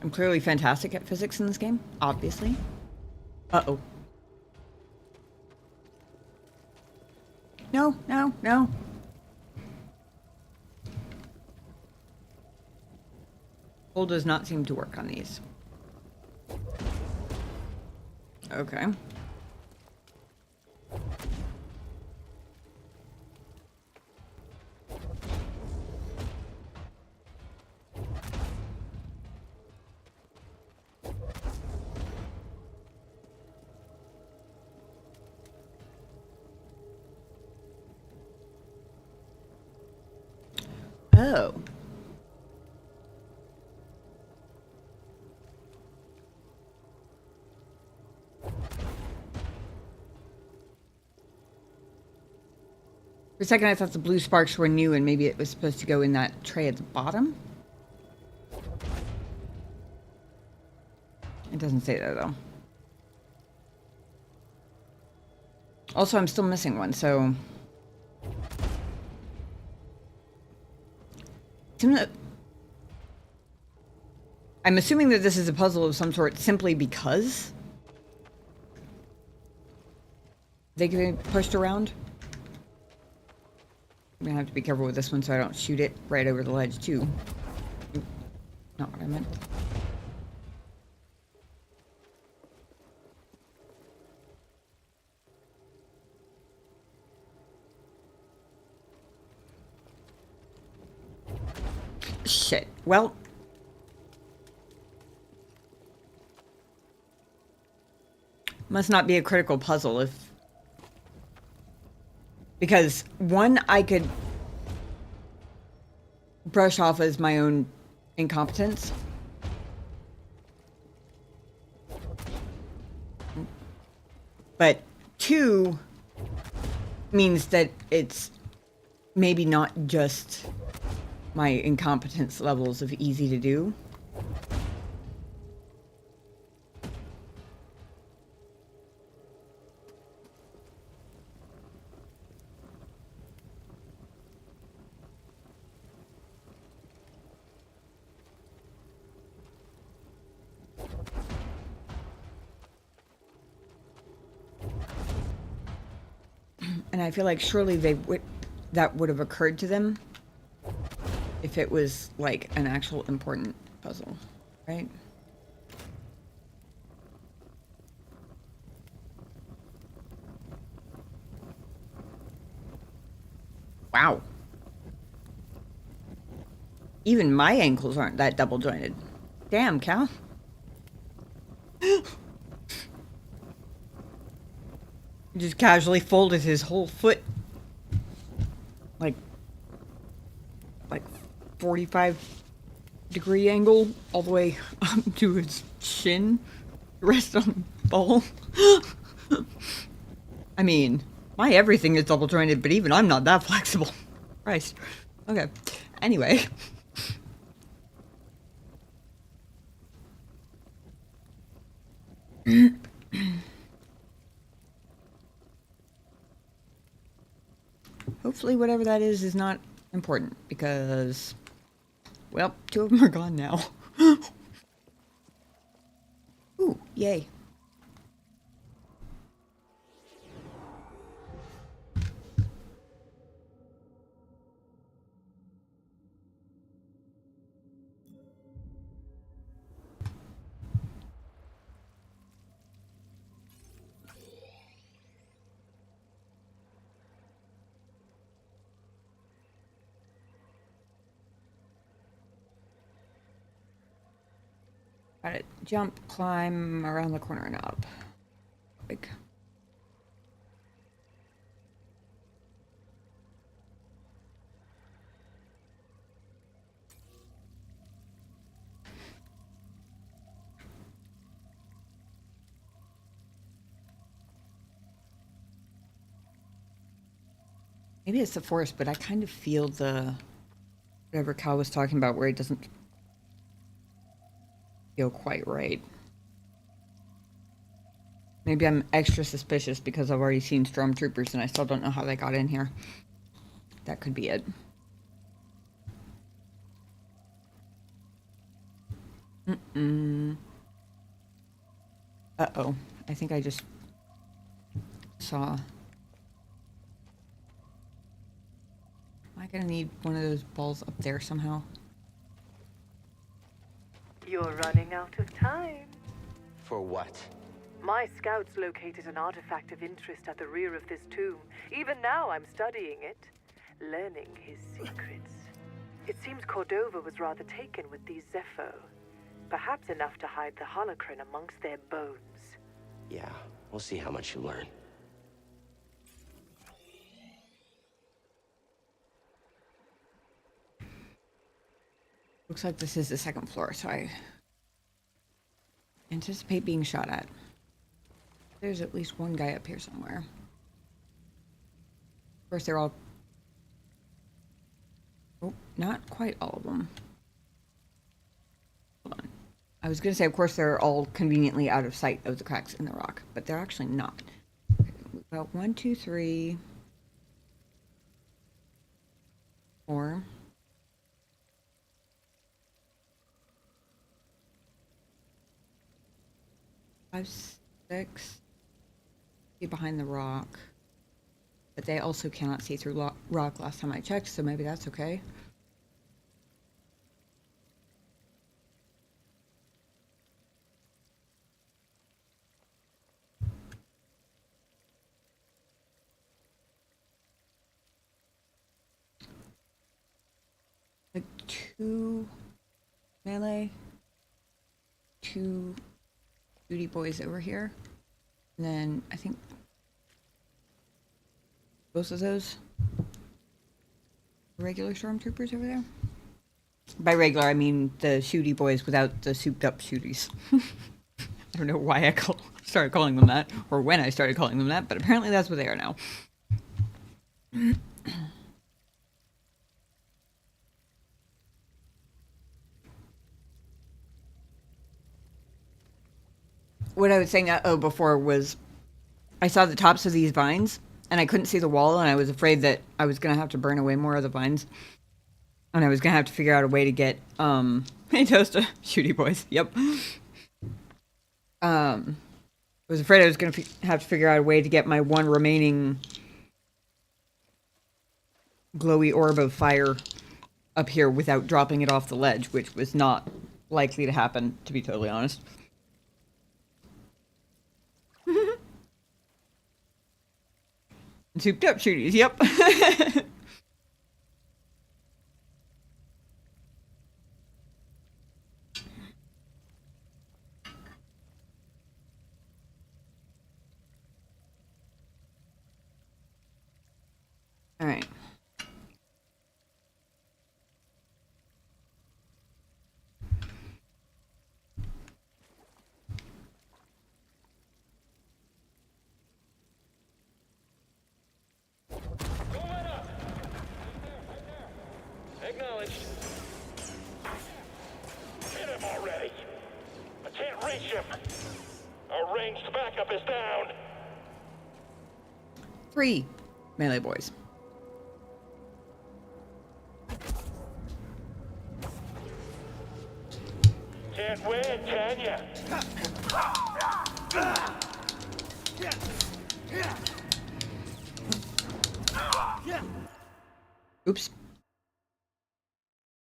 I'm clearly fantastic at physics in this game, obviously. Uh-oh. No, no, no. Pull does not seem to work on these. Okay. Oh. For a second, I thought the blue sparks were new and maybe it was supposed to go in that tray at the bottom. It doesn't say that, though. Also, I'm still missing one, so... I'm assuming that this is a puzzle of some sort simply because they can be pushed around. I'm gonna have to be careful with this one so I don't shoot it right over the ledge, too. Oop, not what I meant. Shit. Well... Must not be a critical puzzle if... Because, one, I could brush off as my own incompetence. But, two, means that it's maybe not just my incompetence levels of easy to do. And I feel like surely that would have occurred to them if it was like an actual important puzzle, right? Wow. Even my ankles aren't that double jointed. Damn, Cal. Just casually folded his whole foot like 45-degree angle all the way up to his shin, rest on the ball. I mean, my everything is double jointed, but even I'm not that flexible. Christ. Okay. Anyway. Hopefully whatever that is not important, because, well, 2 of them are gone now. Ooh, yay. Got it. Jump, climb around the corner and up. Like. Maybe it's the forest, but I kind of feel the whatever Cal was talking about where it doesn't feel quite right. Maybe I'm extra suspicious because I've already seen stormtroopers and I still don't know how they got in here. That could be it. Uh-oh. I think I just saw... Am I gonna need one of those balls up there somehow? You're running out of time. For what? My scouts located an artifact of interest at the rear of this tomb. Even now I'm studying it, learning his secrets. It seems Cordova was rather taken with these Zepho. Perhaps enough to hide the holocron amongst their bones. Yeah, we'll see how much you learn. Looks like this is the second floor, so I anticipate being shot at. There's at least one guy up here somewhere. Of course, they're all... Oh, not quite all of them. Hold on. I was going to say, of course, they're all conveniently out of sight of the cracks in the rock, but they're actually not. About 1, 2, 3, 4. Five, 6. See behind the rock. But they also cannot see through rock last time I checked, so maybe that's okay. Like 2 melee, 2 duty boys over here, and then I think both of those regular stormtroopers over there. By regular, I mean the shooty boys without the souped up shooties. I don't know why I started calling them that, or when I started calling them that, but apparently that's what they are now. What I was saying before was I saw the tops of these vines and I couldn't see the wall, and I was afraid that I was going to have to burn away more of the vines. And I was going to have to figure out a way to get, hey Toaster, shooty boys, yep. I was afraid I was going to have to figure out a way to get my one remaining glowy orb of fire up here without dropping it off the ledge, which was not likely to happen, to be totally honest. Souped up shooties, yep. All right. Acknowledged. Hit him already. I can't reach him. Our ranged backup is down. 3 melee boys. Can't win, can ya? Oops.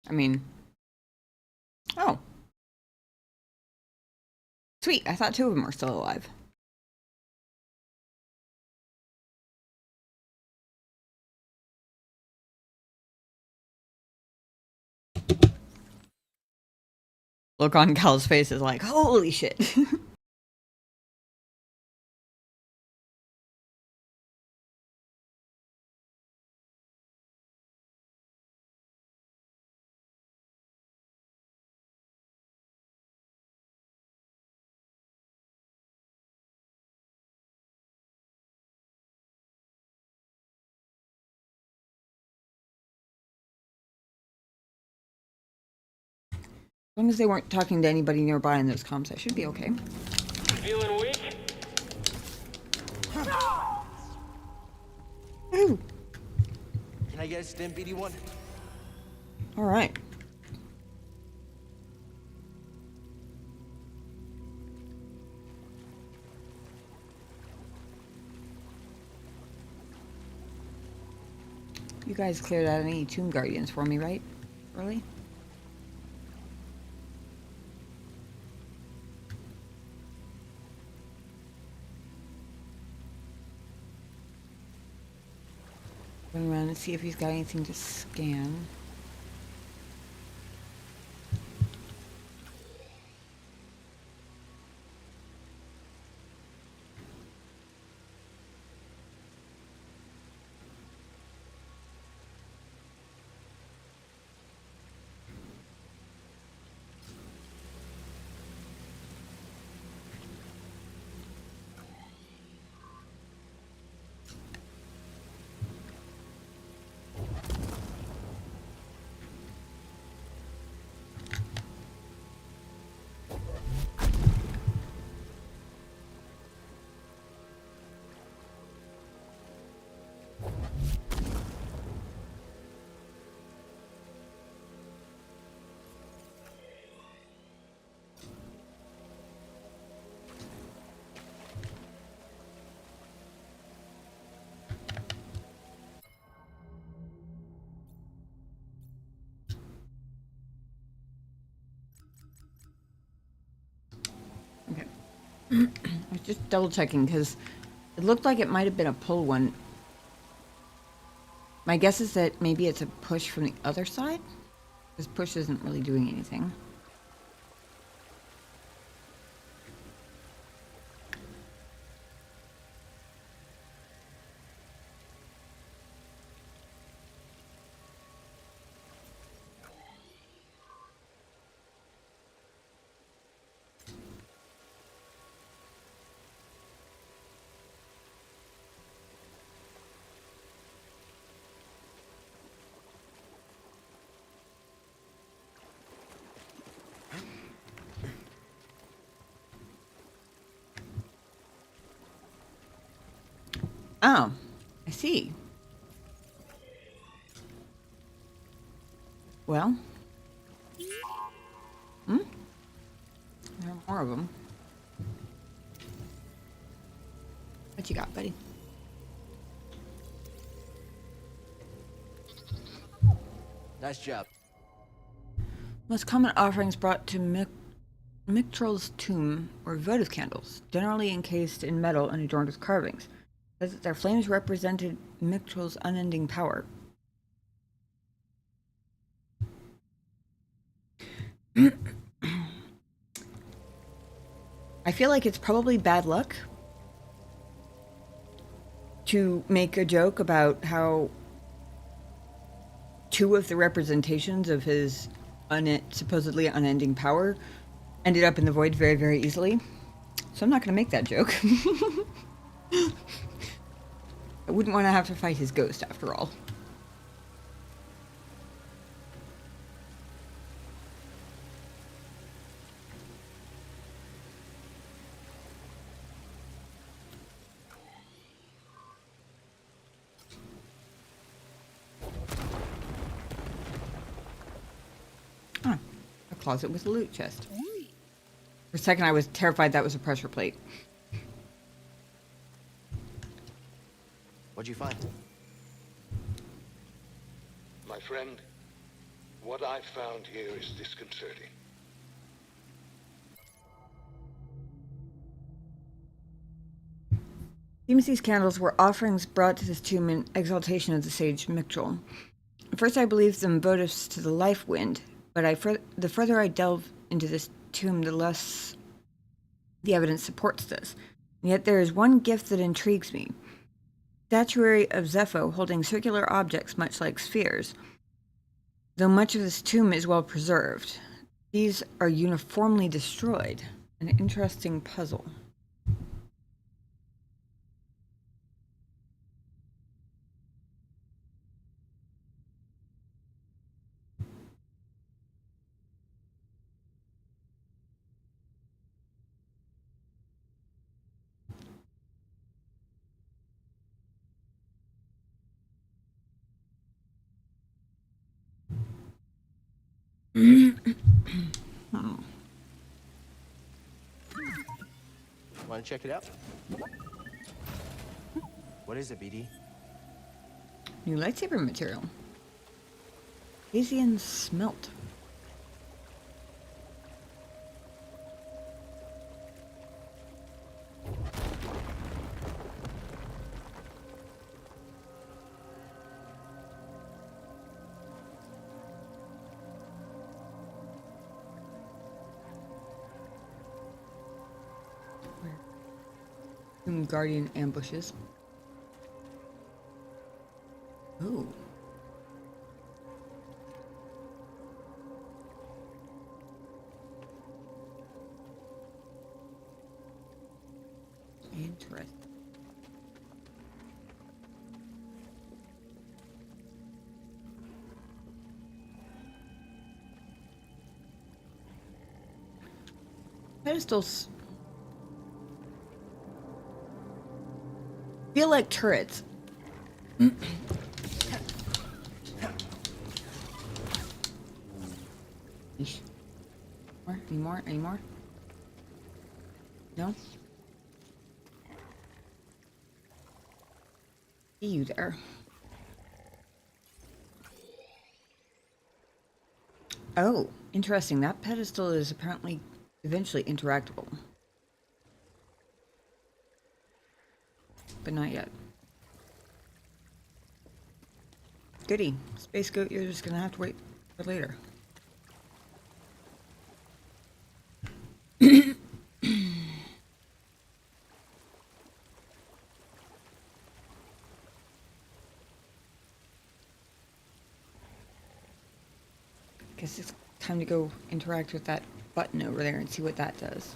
I mean... Oh. Sweet, I thought 2 of them were still alive. look on Cal's face is like, holy shit. As long as they weren't talking to anybody nearby in those comms, I should be okay. Feeling weak? Ooh. Can I get a stim, BD1? All right. You guys cleared out any Tomb Guardians for me, right? Really? Run around and see if he's got anything to scan. I was just double checking because it looked like it might have been a pull one. My guess is that maybe it's a push from the other side. This push isn't really doing anything. Oh, I see. Well. There are more of them. What you got, buddy? Nice job. Most common offerings brought to Mictrol's tomb were votive candles, generally encased in metal and adorned with carvings. Says that their flames represented Mictrol's unending power. I feel like it's probably bad luck to make a joke about how two of the representations of his supposedly unending power ended up in the void very, very easily. So I'm not going to make that joke. I wouldn't want to have to fight his ghost after all. Ah, a closet with a loot chest. For a second I was terrified that was a pressure plate. What'd you find? My friend, what I found here is disconcerting. Seems these candles were offerings brought to this tomb in exaltation of the sage Mictrol. At first I believed them votives to the life wind, but the further I delved into this tomb, the less the evidence supports this. And yet there is one gift that intrigues me. Statuary of Zepho holding circular objects much like spheres. Though much of this tomb is well preserved, these are uniformly destroyed. An interesting puzzle. Oh. Want to check it out? What is it, BD? New lightsaber material. Asian smelt. Guardian ambushes. Ooh. Interesting. Pedestals feel like turrets. Yeesh. More? Any more? Any more? No? See you there. Oh, interesting. That pedestal is apparently eventually interactable. But not yet. Goody. Space Goat, you're just gonna have to wait for later. Guess it's time to go interact with that button over there and see what that does.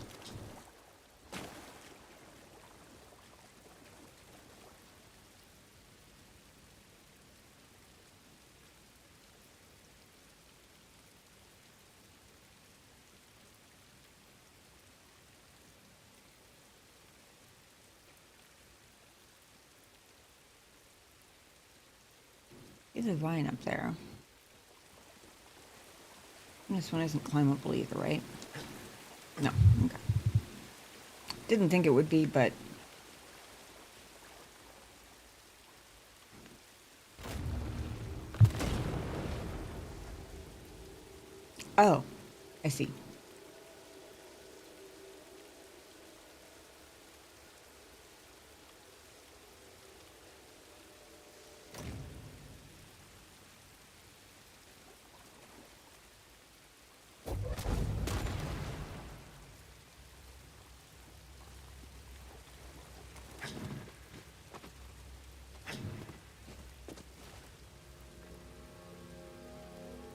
There's a vine up there. This one isn't climbable either, right? No. Okay. Didn't think it would be, but... Oh, I see.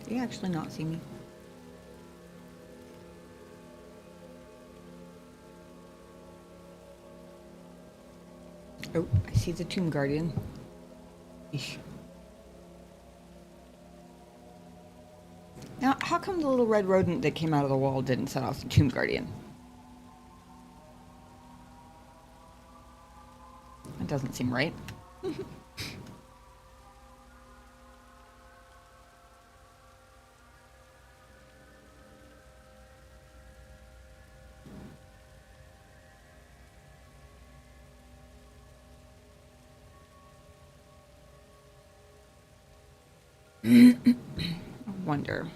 Did you actually not see me? Oh, I see the Tomb Guardian. Eesh. Now, how come the little red rodent that came out of the wall didn't set off the Tomb Guardian? That doesn't seem right. I wonder.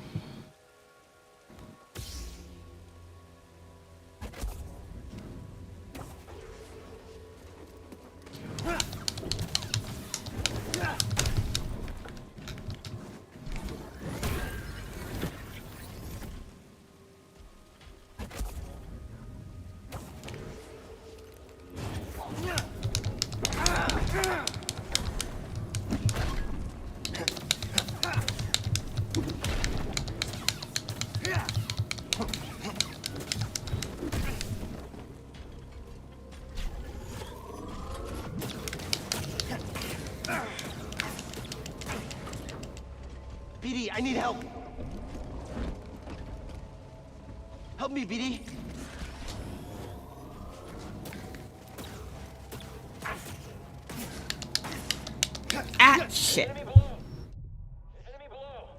I need help. Help me, BD. Ah, shit. Enemy below. Enemy below.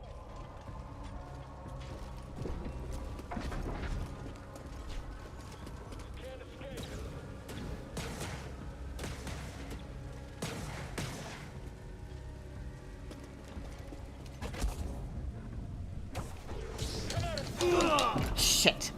Can't escape. Shit.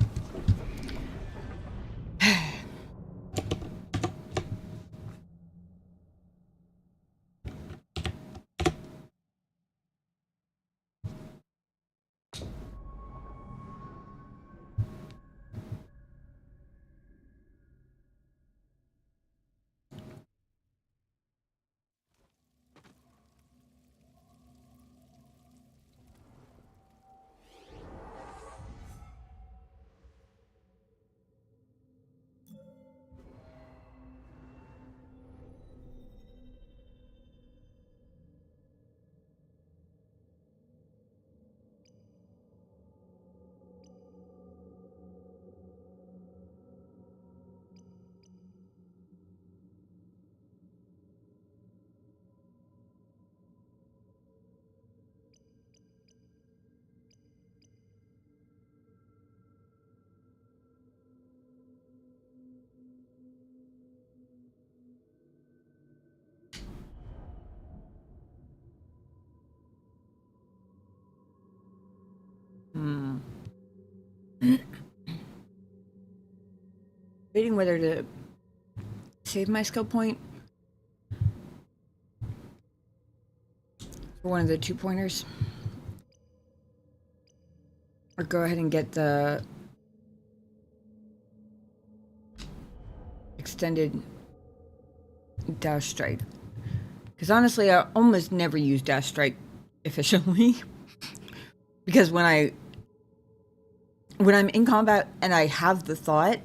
Debating whether to save my skill point for one of the 2-pointers. Or go ahead and get the extended dash strike. Because honestly, I almost never use dash strike efficiently. Because when I'm in combat and I have the thought,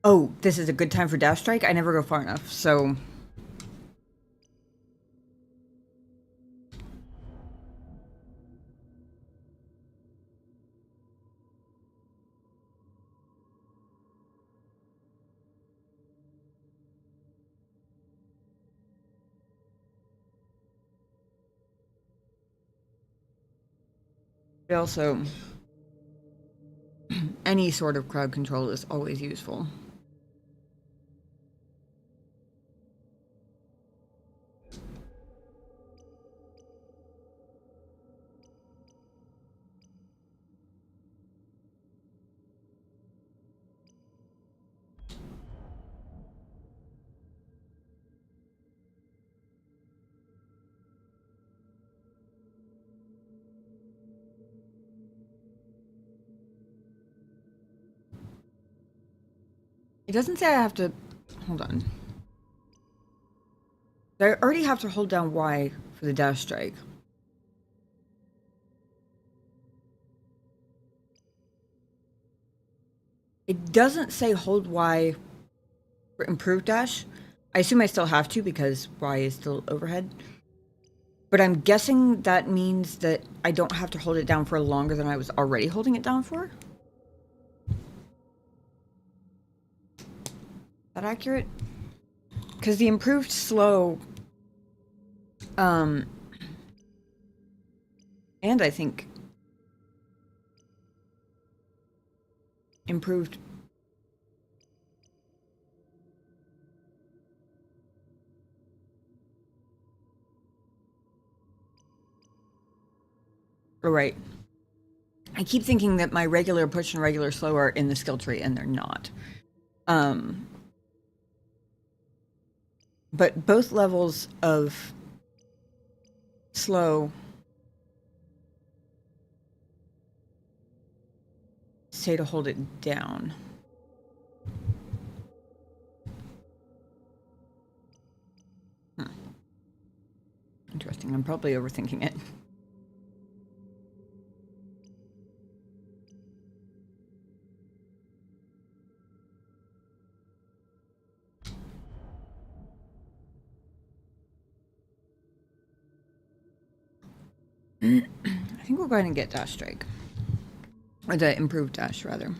oh, this is a good time for dash strike, I never go far enough. So but also any sort of crowd control is always useful. It doesn't say I have to... Hold on. I already have to hold down Y for the dash strike. It doesn't say hold Y for improved dash. I assume I still have to because Y is still overhead. But I'm guessing that means that I don't have to hold it down for longer than I was already holding it down for. Is that accurate? Because the improved slow, and I think improved right. I keep thinking that my regular push and regular slow are in the skill tree, and they're not. But both levels of slow say to hold it down. Interesting. I'm probably overthinking it. I think think we'll go ahead and get Dash Strike. Or the improved Dash, rather.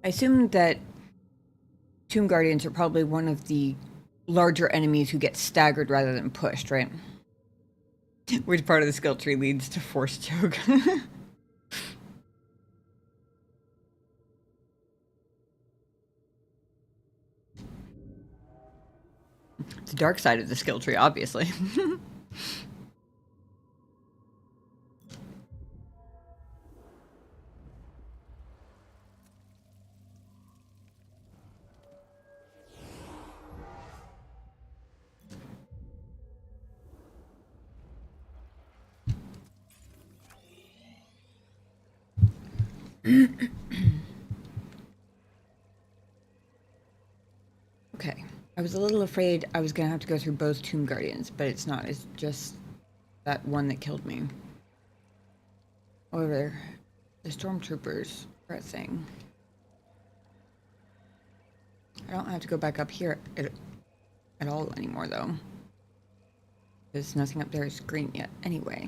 I assume that Tomb Guardians are probably one of the larger enemies who get staggered rather than pushed, right? Which part of the skill tree leads to Force Choke? It's the dark side of the skill tree, obviously. Okay. I was a little afraid I was gonna have to go through both Tomb Guardians, but it's not. It's just that one that killed me. However, the stormtroopers are a thing. I don't have to go back up here at all anymore, though. There's nothing up there is green yet, anyway.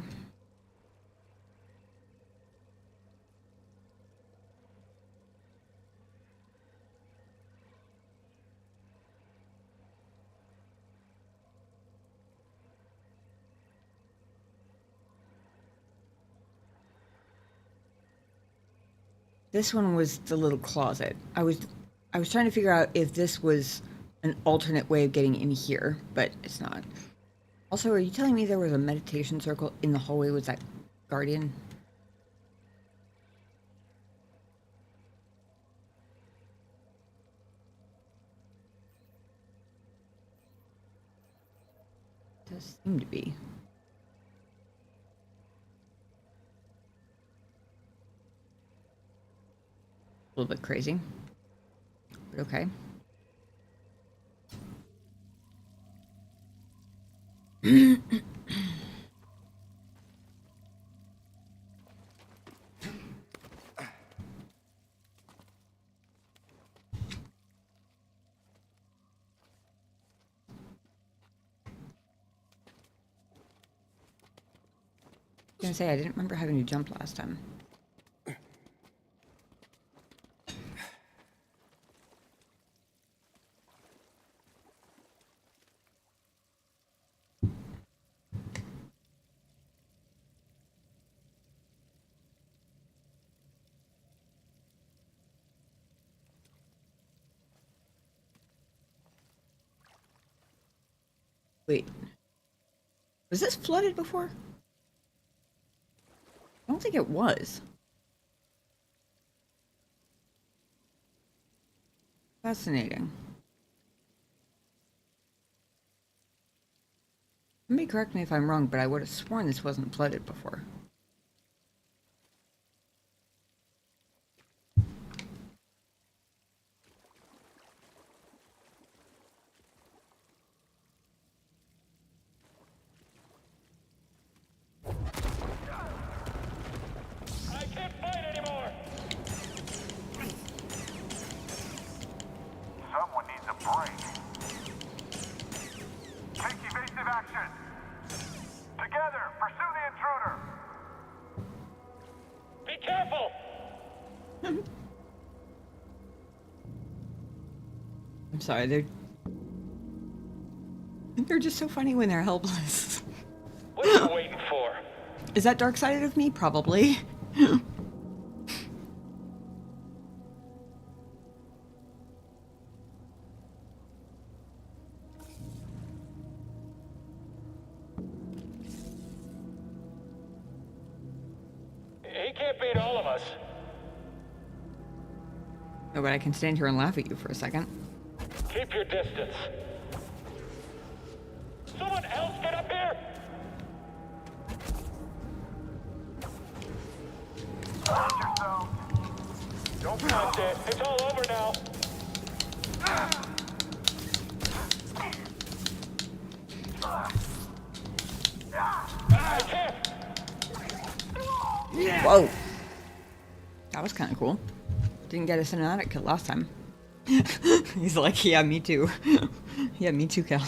This one was the little closet. I was trying to figure out if this was an alternate way of getting in here, but it's not. Also, are you telling me there was a meditation circle in the hallway with that guardian? Does seem to be. A little bit crazy, but okay. I was gonna say, I didn't remember having to jump last time. Wait. Was this flooded before? I don't think it was. Fascinating. Somebody correct me if I'm wrong, but I would have sworn this wasn't flooded before. I can't fight anymore! Someone needs a break. Take evasive action! Together, pursue the intruder! Be careful! I'm sorry, they're just so funny when they're helpless. What are you waiting for? Is that dark-sided of me? Probably. He can't beat all of us. No, but I can stand here and laugh at you for a second. Keep your distance. Someone else get up here! Watch yourself! Don't punch it. It's all over now. Whoa. That was kind of cool. Didn't get a cinematic kill last time. He's like, yeah, me too. Yeah, me too, Cal.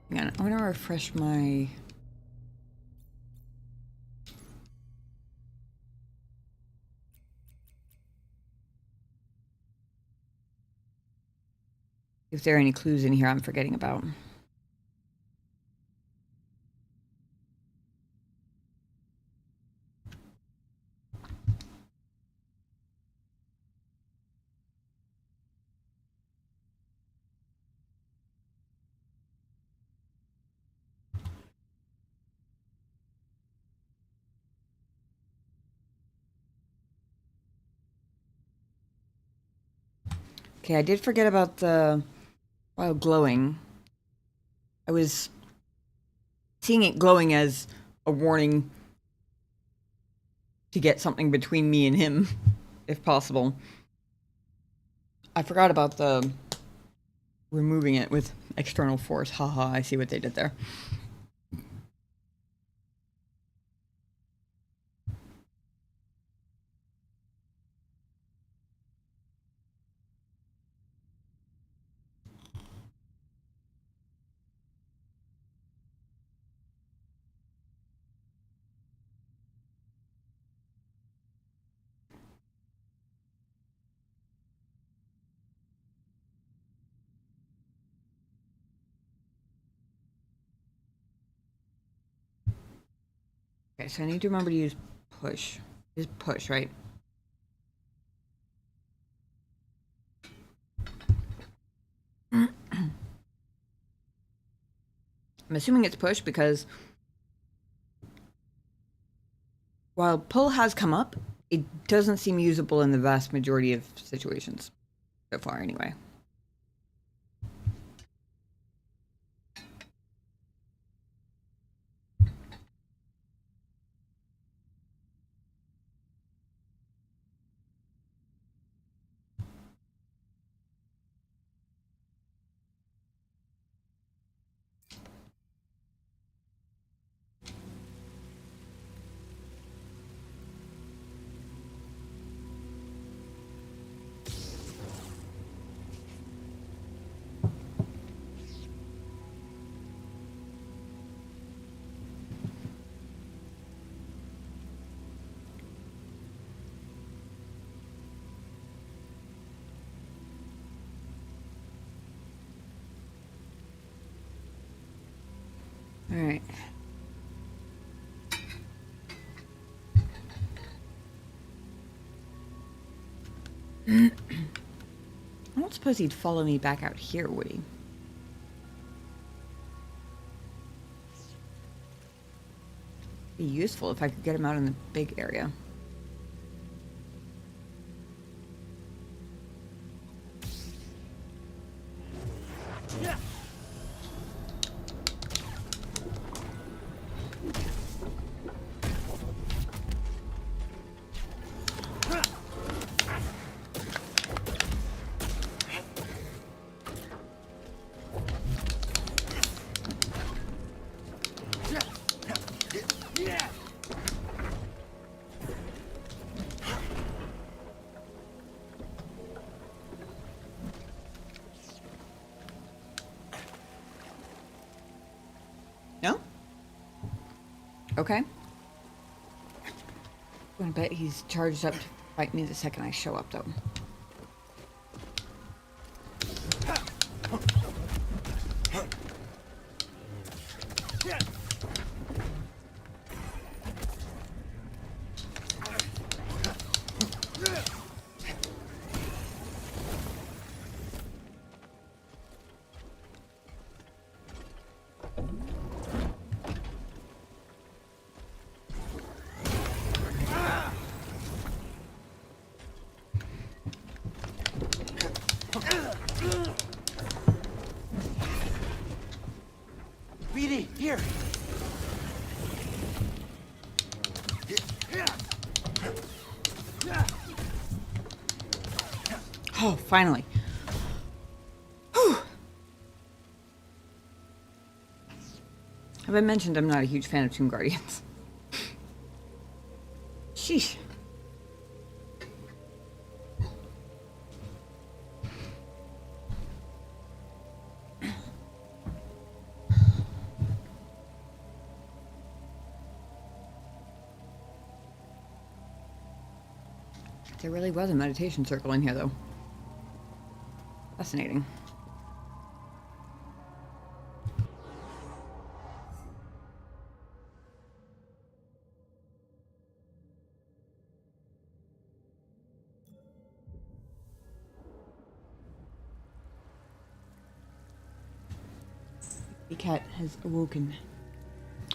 Hang on, I want to refresh my... If there are any clues in here I'm forgetting about. Okay, I did forget about the... While glowing, I was seeing it glowing as a warning to get something between me and him, if possible. I forgot about the removing it with external force. Haha, I see what they did there. Okay, so I need to remember to use push. Use push, right? I'm assuming it's push because while pull has come up, it doesn't seem usable in the vast majority of situations. So far, anyway. All right. I don't suppose he'd follow me back out here, would he? Be useful if I could get him out in the big area. No? Okay. I'm gonna bet he's charged up to fight me the second I show up, though. BD, here. Oh, finally. Whew. Have I mentioned I'm not a huge fan of Tomb Guardians? Sheesh. There really was a meditation circle in here, though. Fascinating. The cat has awoken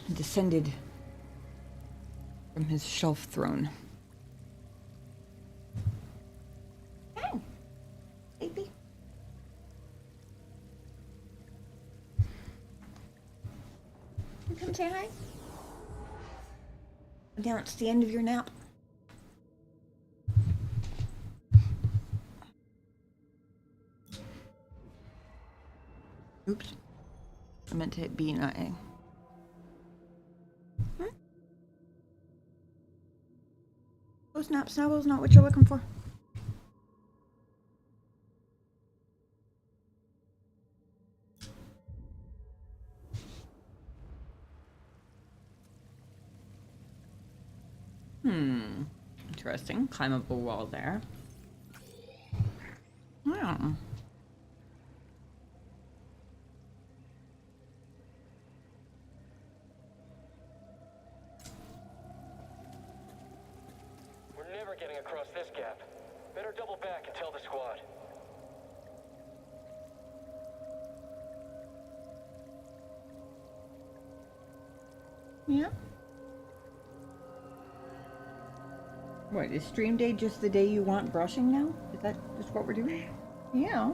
and descended from his shelf throne. Oh, baby. You come say hi? Now it's the end of your nap. Oops. I meant to hit B, not A. Oh snap, Snuggle's not what you're looking for. Interesting. Climbable wall there. Wow. We're never getting across this gap. Better double back and tell the squad. Yeah. What, is stream day just the day you want brushing now? Is that just what we're doing? Yeah.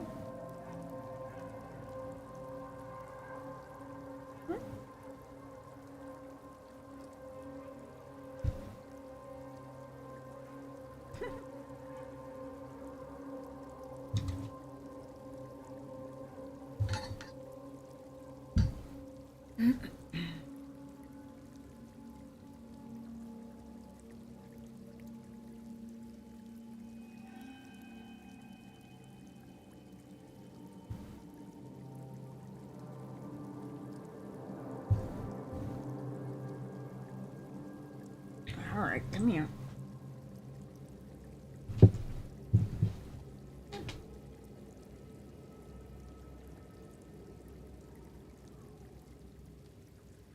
All right, come here.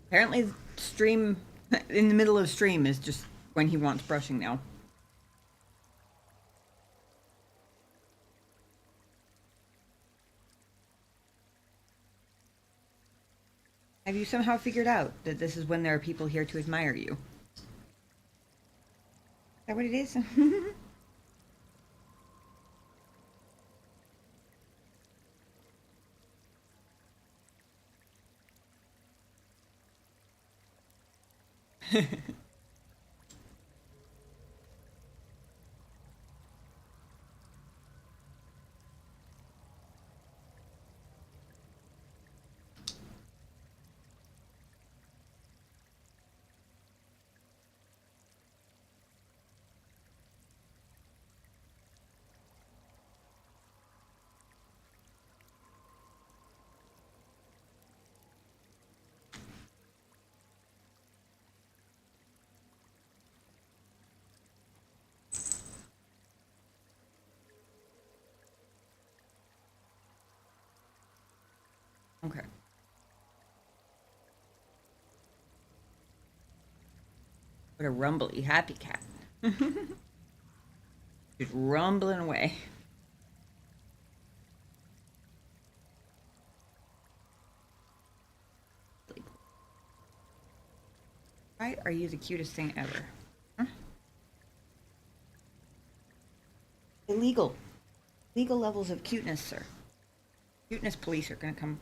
Apparently, stream in the middle of stream is just when he wants brushing now. Have you somehow figured out that this is when there are people here to admire you? Is that what it is? Okay. What a rumbly happy cat. Just rumbling away. Why are you the cutest thing ever? Huh? Illegal. Legal levels of cuteness, sir. Cuteness police are gonna come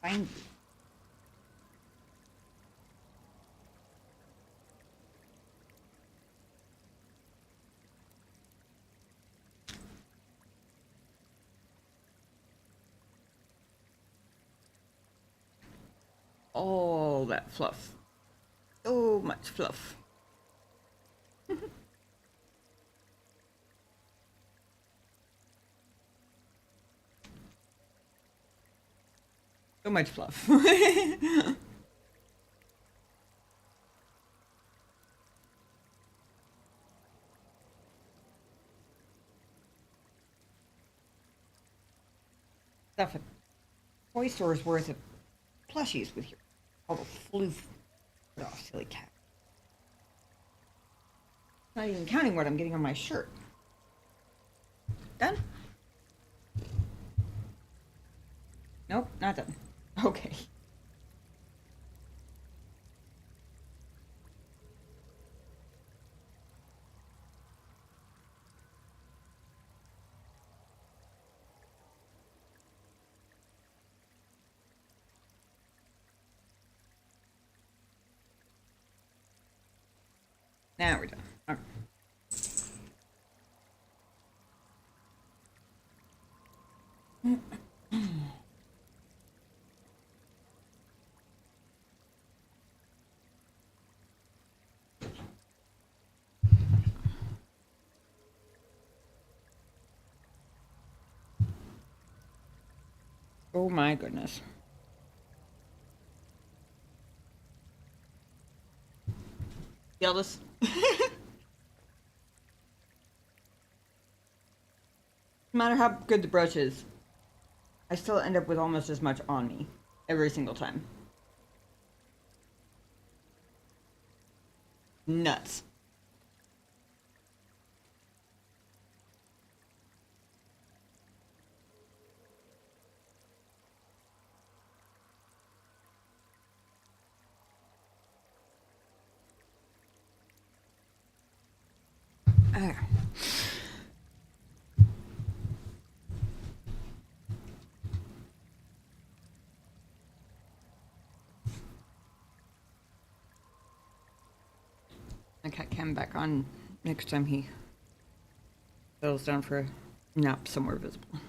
find you. all that fluff. So much fluff. So much fluff. Stuff at toy stores worth of plushies with your all the floof. Oh, silly cat. Not even counting what I'm getting on my shirt. Done? Nope, not done. Okay. Now we're done. Okay. Oh my goodness. Jealous. No matter how good the brush is, I still end up with almost as much on me every single time. Nuts. Ah. I cat cam back on next time he settles down for a nap somewhere visible.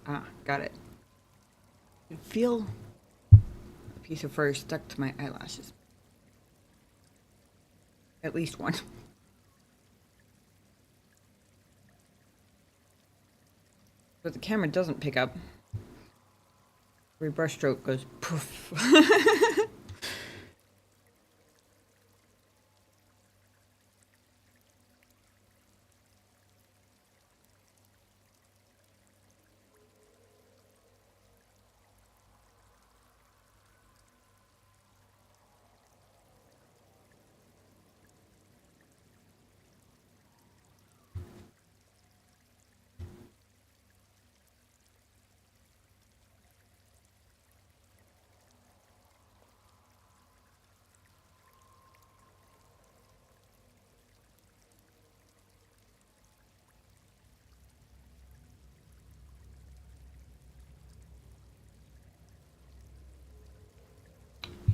Ah, got it. I feel a piece of fur stuck to my eyelashes. At least one. But the camera doesn't pick up. Every brush stroke goes poof.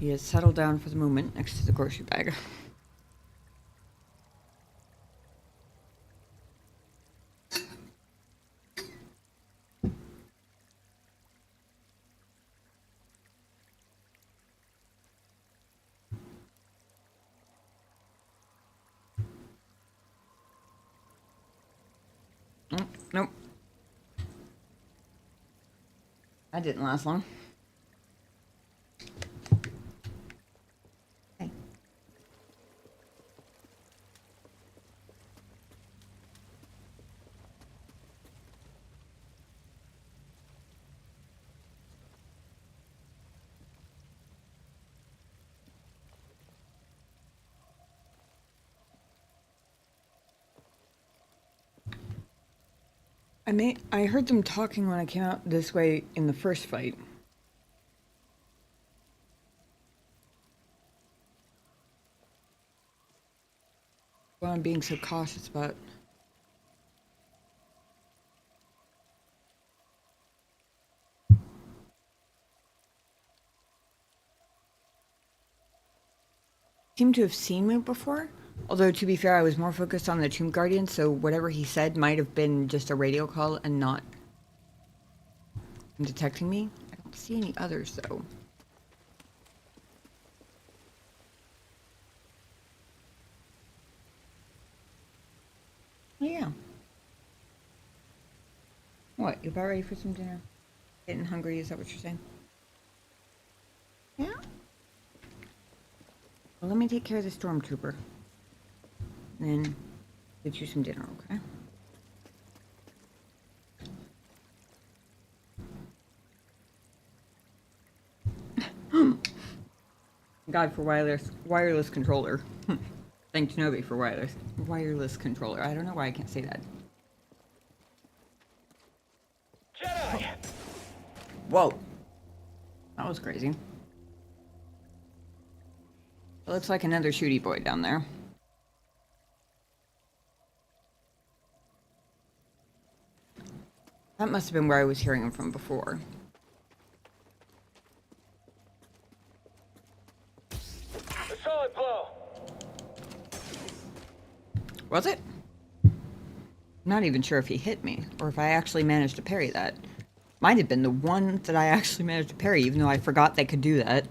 He has settled down for the moment next to the grocery bag. Oh, nope. That didn't last long. Okay. I heard them talking when I came out this way in the first fight. What I'm being so cautious about. Seem to have seen me before, Although, to be fair, I was more focused on the Tomb Guardian, so whatever he said might have been just a radio call and not detecting me. I don't see any others, though. Oh, yeah. What, you about ready for some dinner? Getting hungry, is that what you're saying? Yeah? Well, let me take care of the stormtrooper. Then get you some dinner, okay? God for wireless controller. Thanks Novi for wireless controller. I don't know why I can't say that. Jedi! Whoa. That was crazy. It looks like another shooty boy down there. That must have been where I was hearing him from before. A solid blow. Was it? Not even sure if he hit me, or if I actually managed to parry that. Might have been the one that I actually managed to parry, even though I forgot they could do that.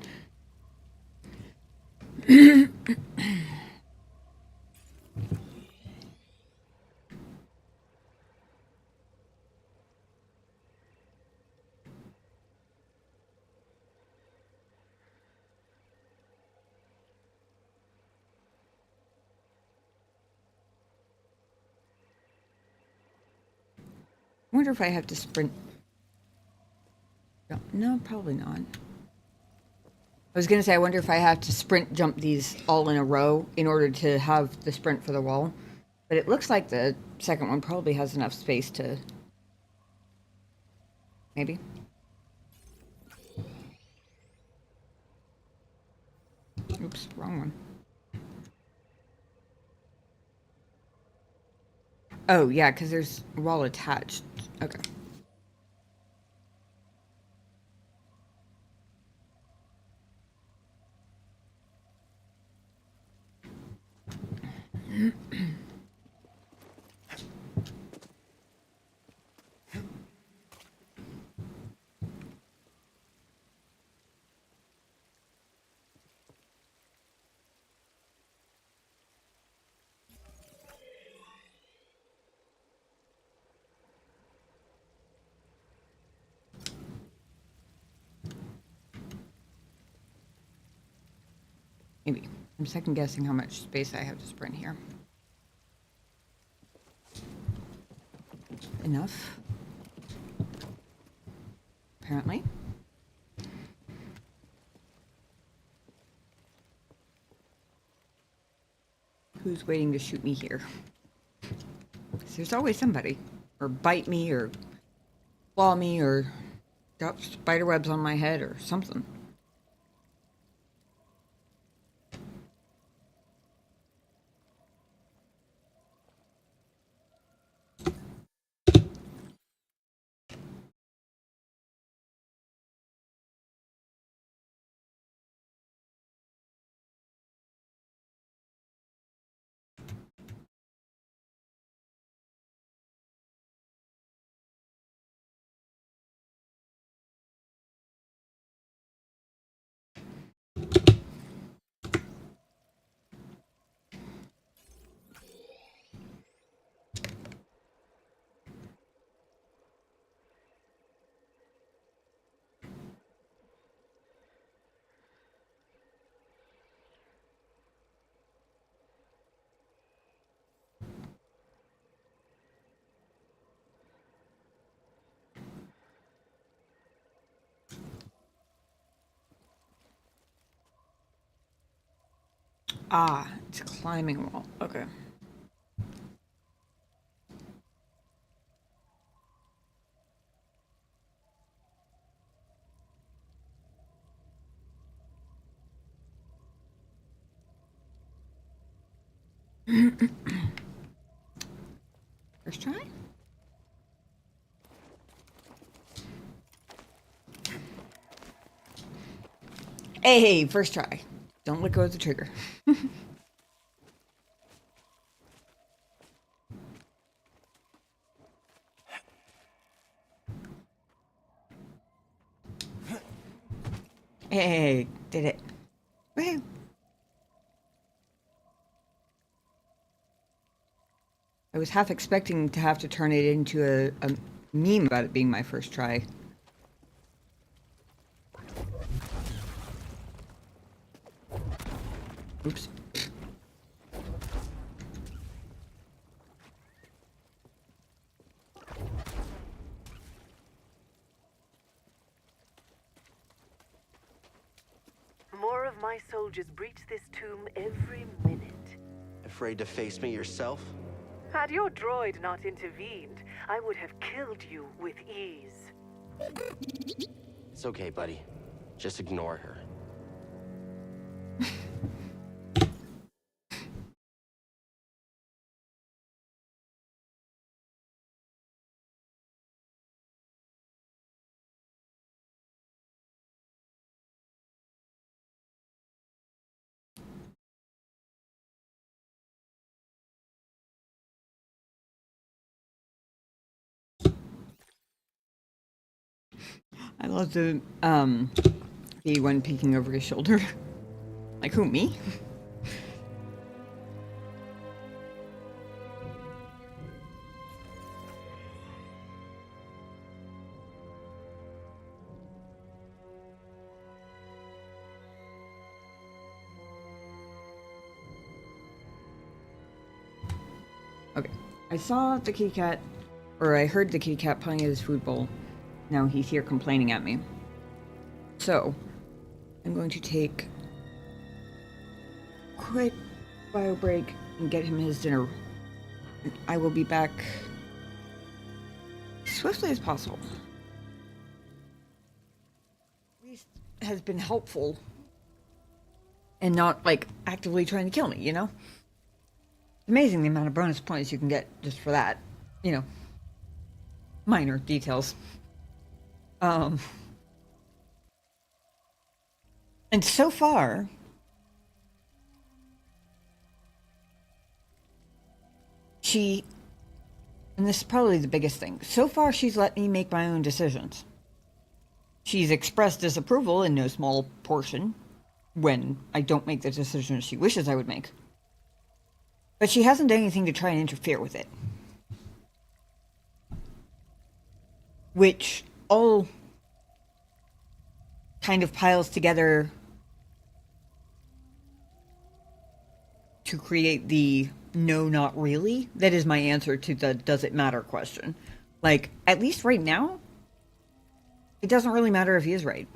I wonder if I have to sprint. No, probably not. I was going to say, I wonder if I have to sprint jump these all in a row in order to have the sprint for the wall. But it looks like the second one probably has enough space to... Maybe. Oops, wrong one. Oh, yeah, because there's a wall attached. Okay. Maybe. I'm second guessing how much space I have to sprint here. Enough. Apparently. Who's waiting to shoot me here? 'Cause there's always somebody. Or bite me, or claw me, or drop spider webs on my head, or something. Ah, it's a climbing wall. Okay. First try? Hey, first try. Don't let go of the trigger. Hey, did it. Woo. I was half expecting to have to turn it into a meme about it being my first try. Oops. More of my soldiers breach this tomb every minute. Afraid to face me yourself? Had your droid not intervened, I would have killed you with ease. It's okay, buddy. Just ignore her. I love the one peeking over his shoulder. Like, who, me? Okay. I saw the kitty cat, or I heard the kitty cat playing at his food bowl. Now he's here complaining at me. So, I'm going to take a quick bio break and get him his dinner. And I will be back as swiftly as possible. At least has been helpful and not, like, actively trying to kill me, you know? Amazing the amount of bonus points you can get just for that. You know, minor details. And so far, and this is probably the biggest thing, so far she's let me make my own decisions. She's expressed disapproval in no small portion when I don't make the decisions she wishes I would make. But she hasn't done anything to try and interfere with it. Which all kind of piles together to create the no, not really. That is my answer to the does it matter question. Like, at least right now, it doesn't really matter if he is right.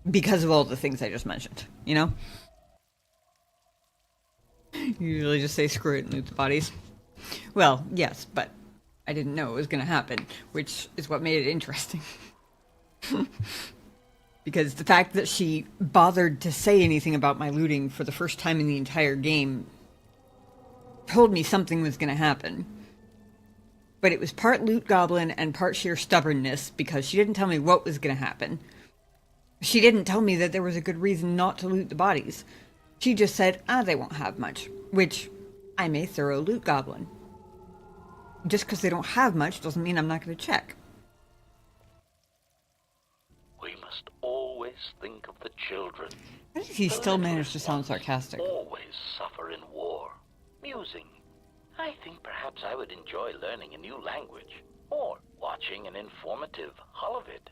Because of all the things I just mentioned, you know? You usually just say screw it and loot the bodies. Well, yes, but I didn't know it was going to happen, which is what made it interesting. Because the fact that she bothered to say anything about my looting for the first time in the entire game told me something was going to happen. But it was part loot goblin and part sheer stubbornness, because she didn't tell me what was going to happen. She didn't tell me that there was a good reason not to loot the bodies. She just said, they won't have much, which I'm a thorough loot goblin. Just because they don't have much doesn't mean I'm not going to check. We must always think of the children. How does he still manage to sound sarcastic? Always suffer in war. Musing. I think perhaps I would enjoy learning a new language, or watching an informative holovid.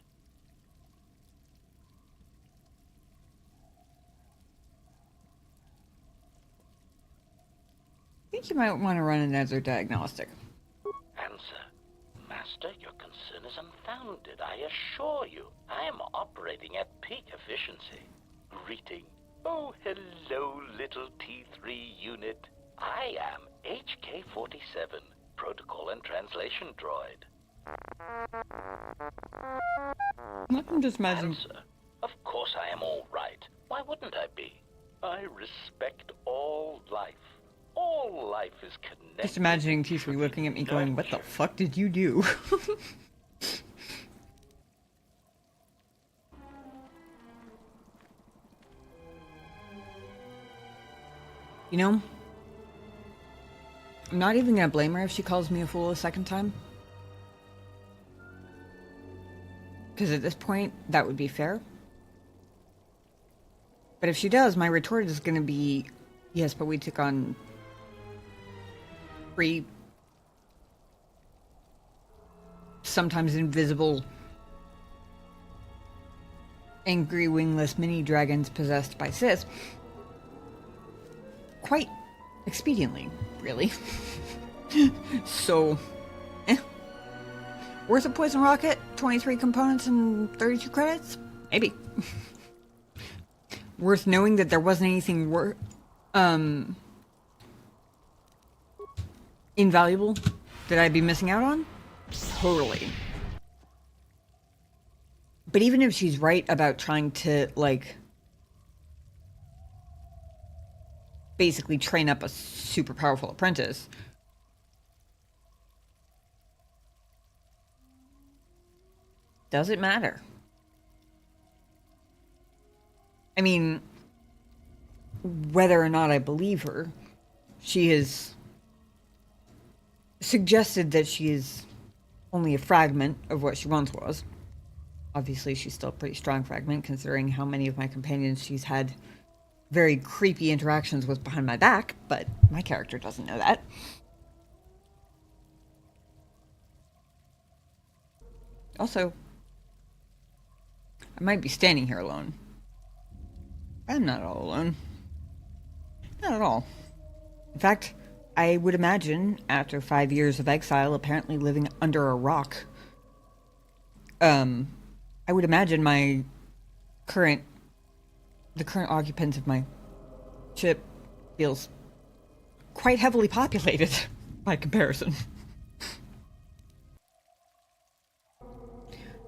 I think you might want to run another diagnostic. Answer. Master, your concern is unfounded, I assure you. I am operating at peak efficiency. Greeting. Oh, hello, little T3 unit. I am HK-47, Protocol and Translation Droid. I'm just imagining. Answer. Of course I am all right. Why wouldn't I be? I respect all life. All life is connected. Just imagining T3 looking at me going, what the fuck did you do? You know, I'm not even gonna blame her if she calls me a fool a second time. Because at this point, that would be fair. But if she does, my retort is going to be, yes, but we took on 3 sometimes invisible angry wingless mini dragons possessed by Sith. Quite expediently, really. So, worth a poison rocket, 23 components and 32 credits? Maybe. Worth knowing that there wasn't anything invaluable that I'd be missing out on? Totally. But even if she's right about trying to, like, basically train up a super powerful apprentice, does it matter? I mean, whether or not I believe her, she has suggested that she is only a fragment of what she once was. Obviously, she's still a pretty strong fragment, considering how many of my companions she's had very creepy interactions with behind my back, but my character doesn't know that. Also, I might be standing here alone. I'm not all alone. Not at all. In fact, I would imagine, after 5 years of exile, apparently living under a rock, I would imagine the current occupants of my ship feels quite heavily populated by comparison.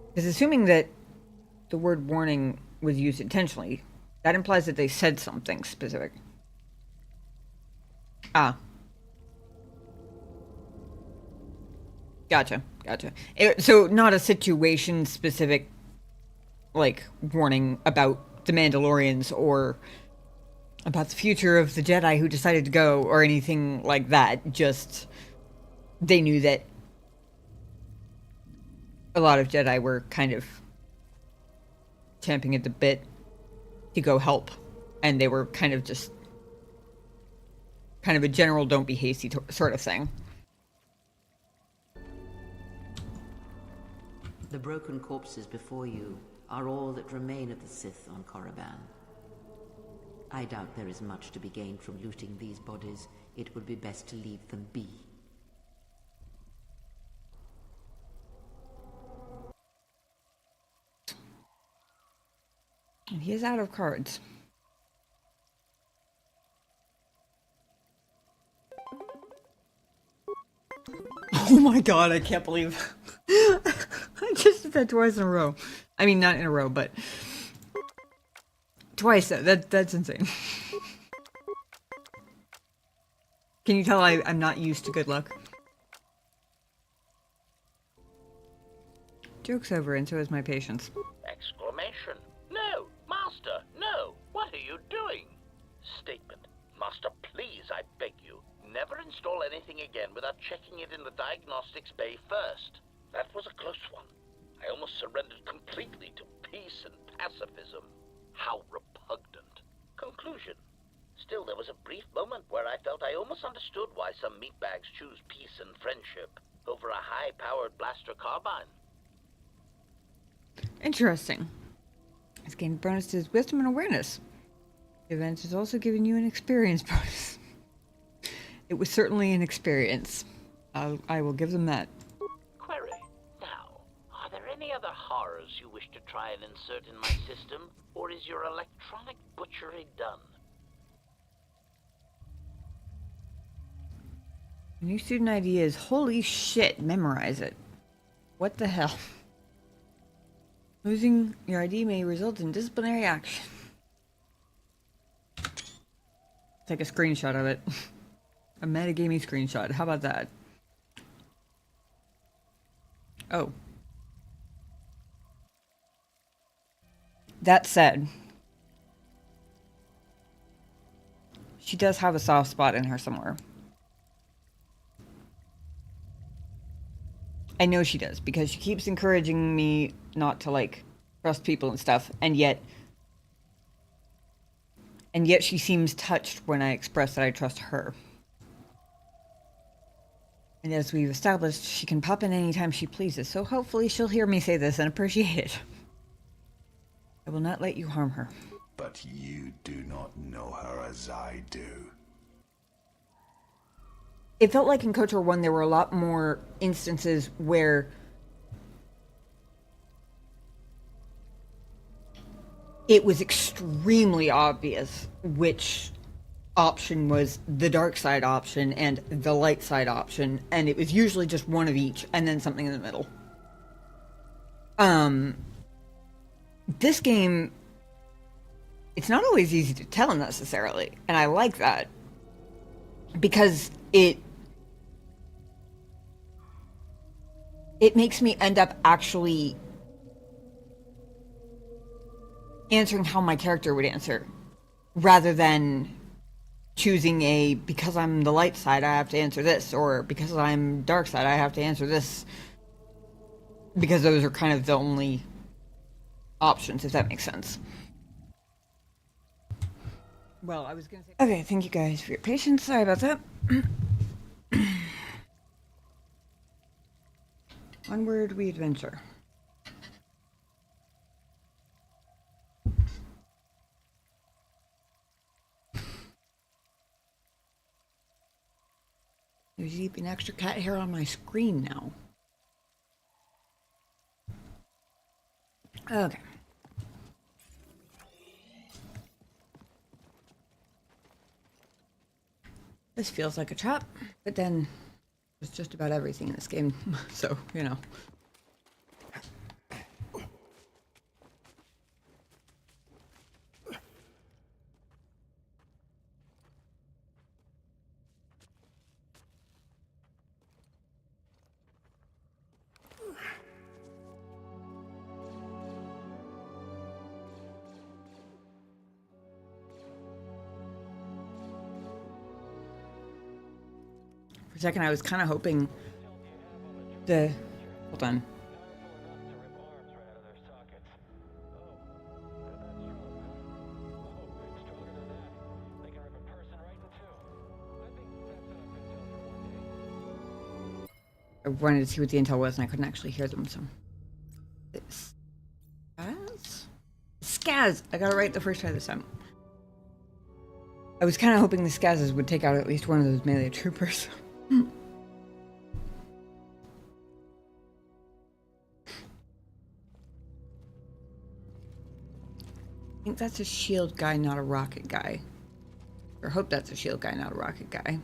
Because assuming that the word warning was used intentionally, that implies that they said something specific. Ah. Gotcha. So not a situation-specific, like, warning about the Mandalorians or about the future of the Jedi who decided to go or anything like that. Just, they knew that a lot of Jedi were kind of champing at the bit to go help. And they were kind of just, kind of a general don't be hasty sort of thing. The broken corpses before you are all that remain of the Sith on Korriban. I doubt there is much to be gained from looting these bodies. It would be best to leave them be. And he is out of cards. Oh my god, I can't believe I just did that twice in a row. I mean, not in a row, but twice. That's insane. Can you tell I'm not used to good luck? Joke's over, and so is my patience. Exclamation. No, Master, no. What are you doing? Statement. Master, please, I beg you. Never install anything again without checking it in the diagnostics bay first. That was a close one. I almost surrendered completely to peace and pacifism. How repugnant. Conclusion. Still, there was a brief moment where I felt I almost understood why some meatbags choose peace and friendship over a high-powered blaster carbine. Interesting. It's gained bonus to his wisdom and awareness. The event has also given you an experience bonus. It was certainly an experience. I will give them that. Query. Now, are there any other horrors you wish to try and insert in my system, or is your electronic butchery done? New student ID is holy shit, memorize it. What the hell? Losing your ID may result in disciplinary action. Take a screenshot of it. A metagaming screenshot. How about that? Oh. That said, she does have a soft spot in her somewhere. I know she does, because she keeps encouraging me not to, like, trust people and stuff, and yet And yet she seems touched when I express that I trust her. And as we've established, she can pop in anytime she pleases, so hopefully she'll hear me say this and appreciate it. I will not let you harm her. But you do not know her as I do. It felt like in KOTOR 1 there were a lot more instances where it was extremely obvious which option was the dark side option and the light side option, and it was usually just one of each and then something in the middle. This game, it's not always easy to tell necessarily, and I like that because it makes me end up actually answering how my character would answer rather than choosing a, because I'm the light side I have to answer this, or because I'm dark side I have to answer this, because those are kind of the only options, if that makes sense. Well, I was gonna say, okay, thank you guys for your patience. Sorry about that. Onward we adventure. There's even extra cat hair on my screen now. Okay. This feels like a trap, but then it's just about everything in this game, so, you know. For a second, I was kind of hoping the... Hold on. I wanted to see what the intel was, and I couldn't actually hear them, so... Scaz? Scaz! I got it right the first try this time. I was kind of hoping the Scazes would take out at least one of those melee troopers. I think that's a shield guy, not a rocket guy. Or hope that's a shield guy, not a rocket guy.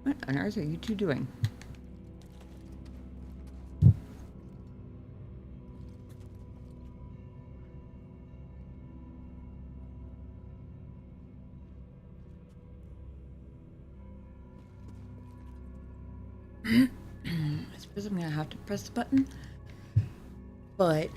What on earth are you two doing? I suppose I'm gonna have to press the button, but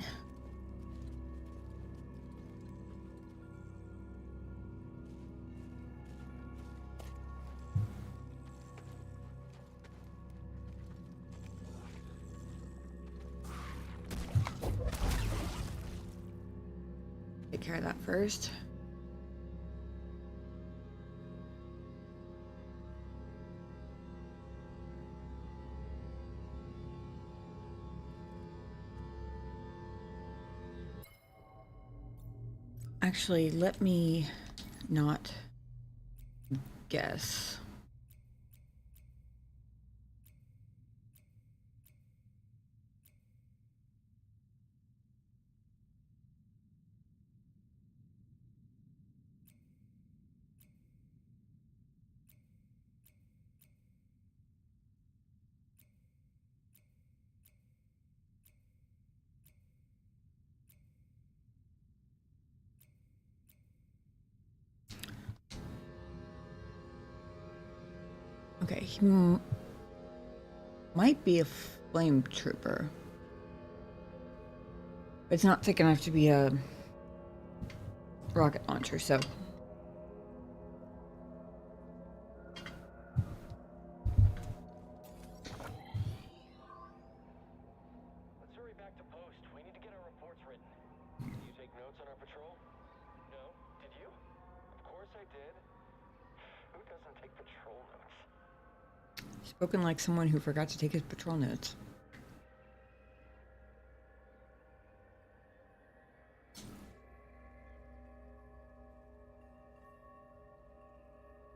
take care of that first. Actually, let me not guess. Okay, he might be a flame trooper. But it's not thick enough to be a rocket launcher, so... I did. Who doesn't take patrol notes? Spoken like someone who forgot to take his patrol notes.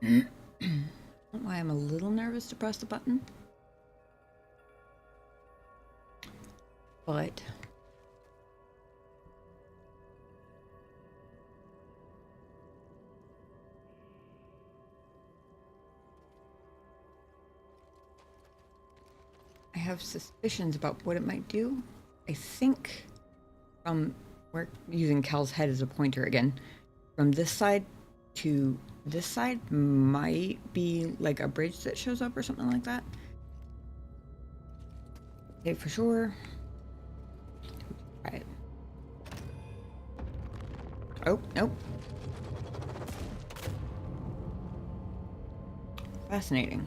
I don't know why I'm a little nervous to press the button. But I have suspicions about what it might do. I think we're using Cal's head as a pointer again. From this side to this side might be like a bridge that shows up or something like that. Okay, for sure. Try it. Oh, nope. Fascinating.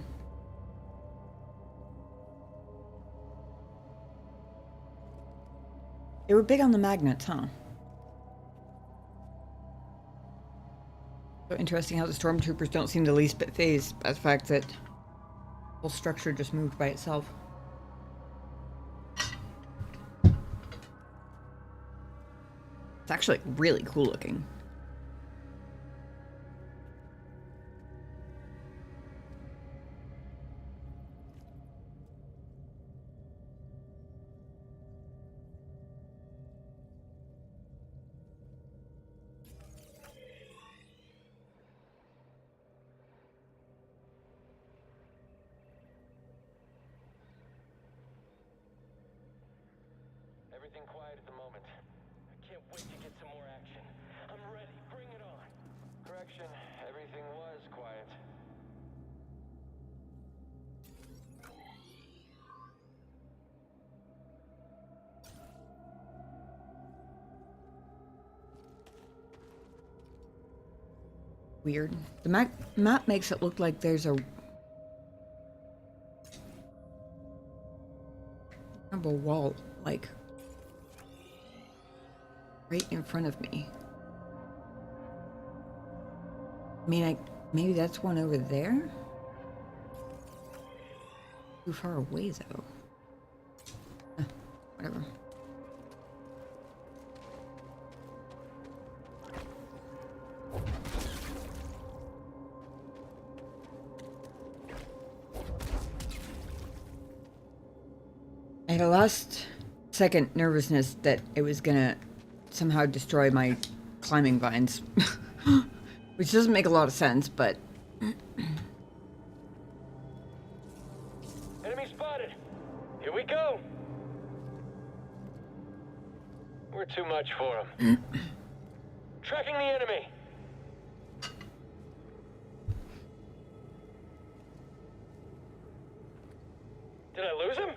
They were big on the magnets, huh? So interesting how the stormtroopers don't seem the least bit phased by the fact that the whole structure just moved by itself. It's actually really cool looking. Everything quiet at the moment. I can't wait to get some more action. I'm ready. Bring it on. Correction. Everything was quiet. Weird. The map makes it look like there's a wall, like, right in front of me. I mean, maybe that's one over there? Too far away, though. Whatever. I had a last second nervousness that it was gonna somehow destroy my climbing vines. Which doesn't make a lot of sense, but... Enemy spotted. Here we go. We're too much for him. Tracking the enemy. Did I lose him?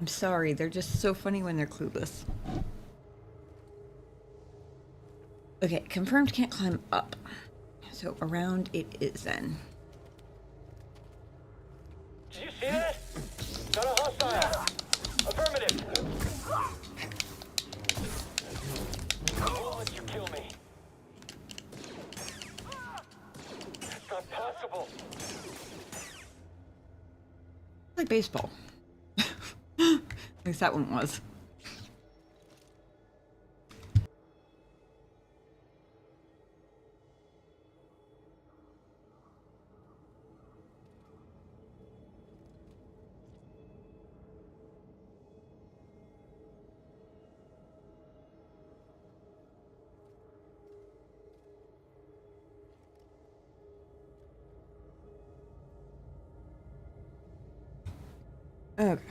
I'm sorry, they're just so funny when they're clueless. Okay, confirmed can't climb up. So around it is then. Did you see that? Got a hostile. Affirmative. I won't let you kill me. It's not possible. Like baseball. At least that one was. Okay.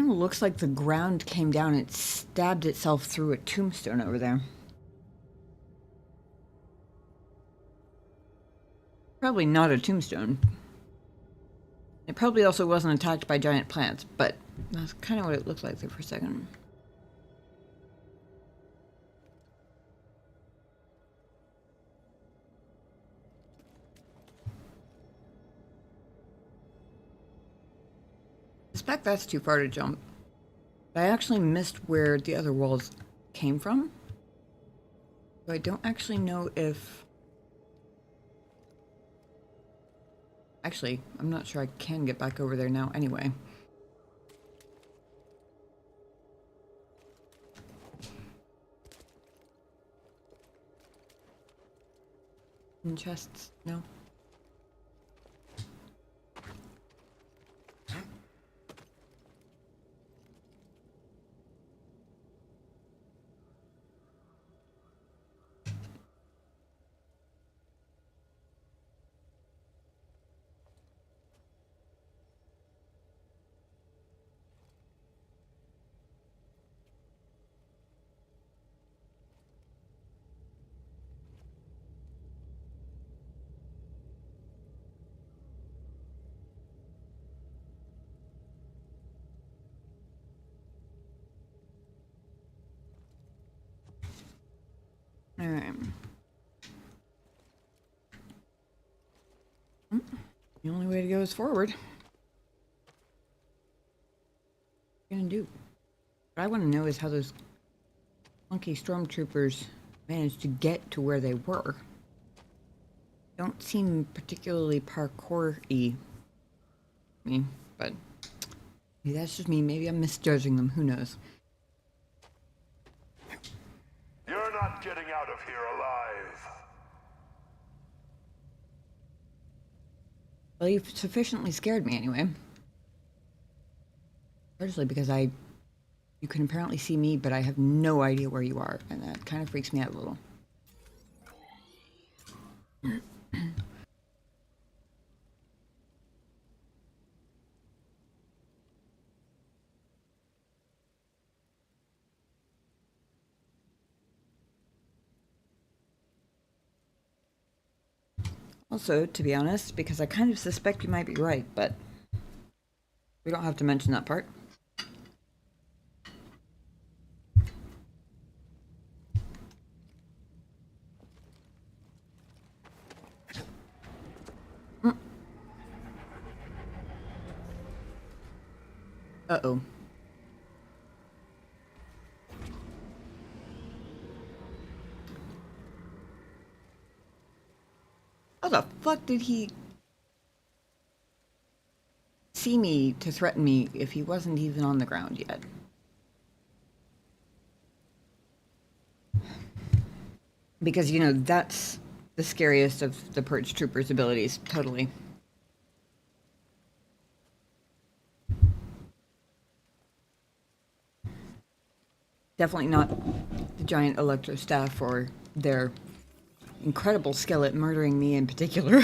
kind of looks like the ground came down and it stabbed itself through a tombstone over there. Probably not a tombstone. It probably also wasn't attacked by giant plants, but that's kind of what it looked like there for a second. I suspect that's too far to jump. But I actually missed where the other walls came from. So I don't actually know if... Actually, I'm not sure I can get back over there now anyway. In chests? No. Alright. The only way to go is forward. What are you gonna do? What I want to know is how those funky stormtroopers managed to get to where they were. Don't seem particularly parkour-y. Me, but maybe that's just me. Maybe I'm misjudging them. Who knows? You're not getting out of here alive. Well, you've sufficiently scared me anyway. Largely because you can apparently see me, but I have no idea where you are, and that kind of freaks me out a little. Also, to be honest, because I kind of suspect you might be right, but we don't have to mention that part. Uh-oh. How the fuck did he see me to threaten me if he wasn't even on the ground yet? Because, you know, that's the scariest of the Purge Trooper's abilities, totally. Definitely not the giant electro staff or their incredible skill at murdering me in particular.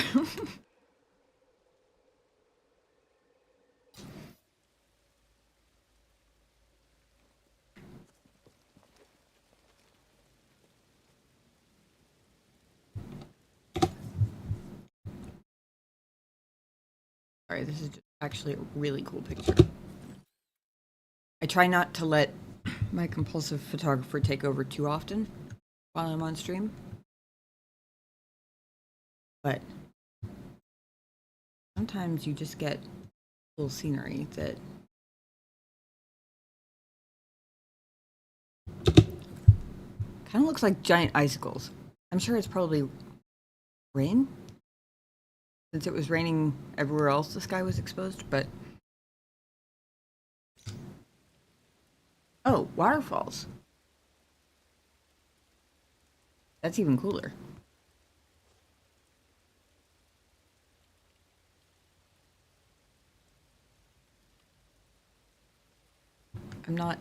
Sorry, this is just actually a really cool picture. I try not to let my compulsive photographer take over too often while I'm on stream. But sometimes you just get cool scenery that kind of looks like giant icicles. I'm sure it's probably rain, since it was raining everywhere else the sky was exposed, but... Oh, waterfalls. That's even cooler. I'm not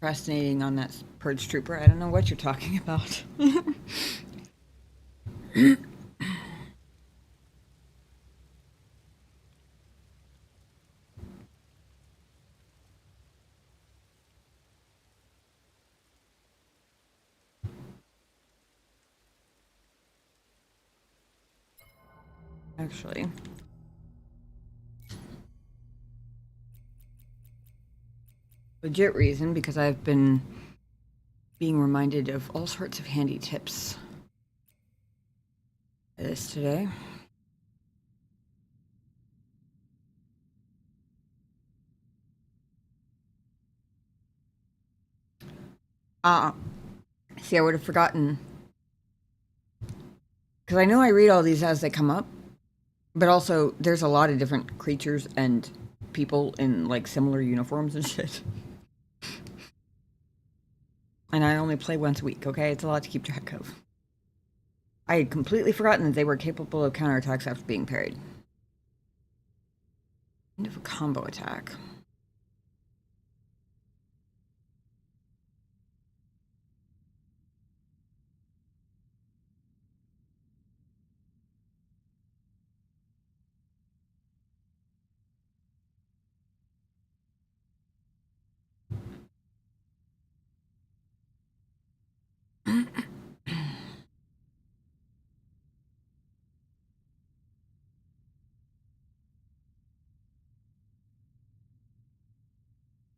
procrastinating on that Purge Trooper. I don't know what you're talking about. Actually. Legit reason, because I've been being reminded of all sorts of handy tips this today. See, I would have forgotten. Because I know I read all these as they come up, but also there's a lot of different creatures and people in like similar uniforms and shit. And I only play once a week, okay? It's a lot to keep track of. I had completely forgotten that they were capable of counterattacks after being parried. End of a combo attack.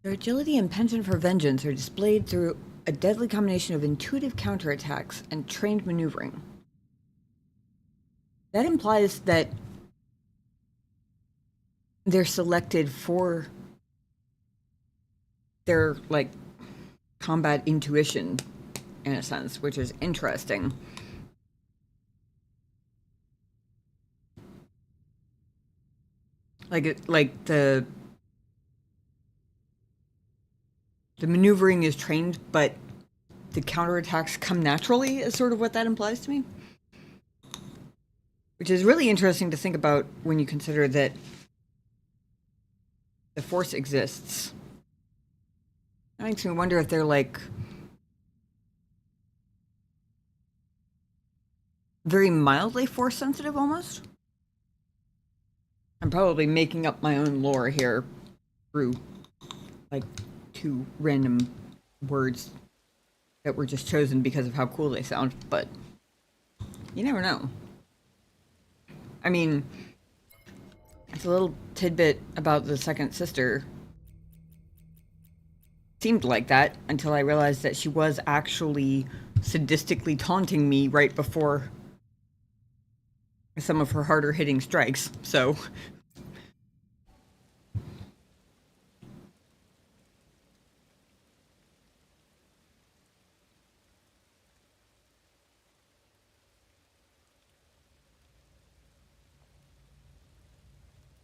Their agility and penchant for vengeance are displayed through a deadly combination of intuitive counterattacks and trained maneuvering. That implies that they're selected for their, like, combat intuition, in a sense, which is interesting. Like the maneuvering is trained, but the counterattacks come naturally, is sort of what that implies to me. Which is really interesting to think about when you consider that the Force exists. That makes me wonder if they're like very mildly Force sensitive almost. I'm probably making up my own lore here through like 2 random words that were just chosen because of how cool they sound, but you never know. I mean, it's a little tidbit about the second sister. Seemed like that until I realized that she was actually sadistically taunting me right before some of her harder hitting strikes, so...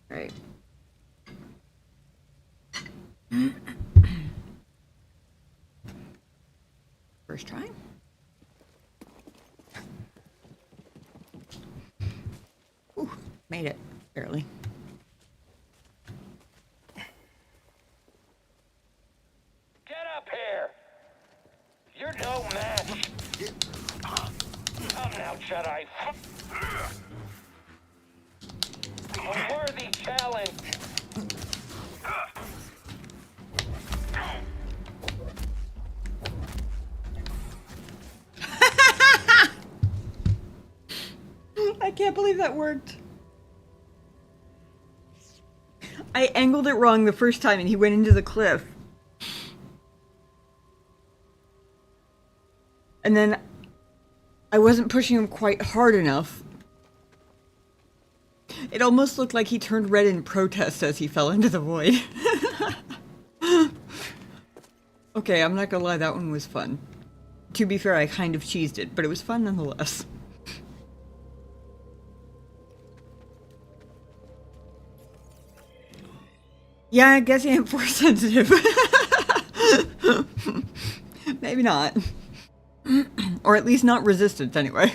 Right. First try. Ooh, made it, barely. Get up here! You're no match! Come now, Jedi. A worthy challenge! I can't believe that worked. I angled it wrong the first time and he went into the cliff. And then I wasn't pushing him quite hard enough. It almost looked like he turned red in protest as he fell into the void. Okay, I'm not gonna lie, that one was fun. To be fair, I kind of cheesed it, but it was fun nonetheless. Yeah, I guess I am Force sensitive. Maybe not. Or at least not resistance, anyway.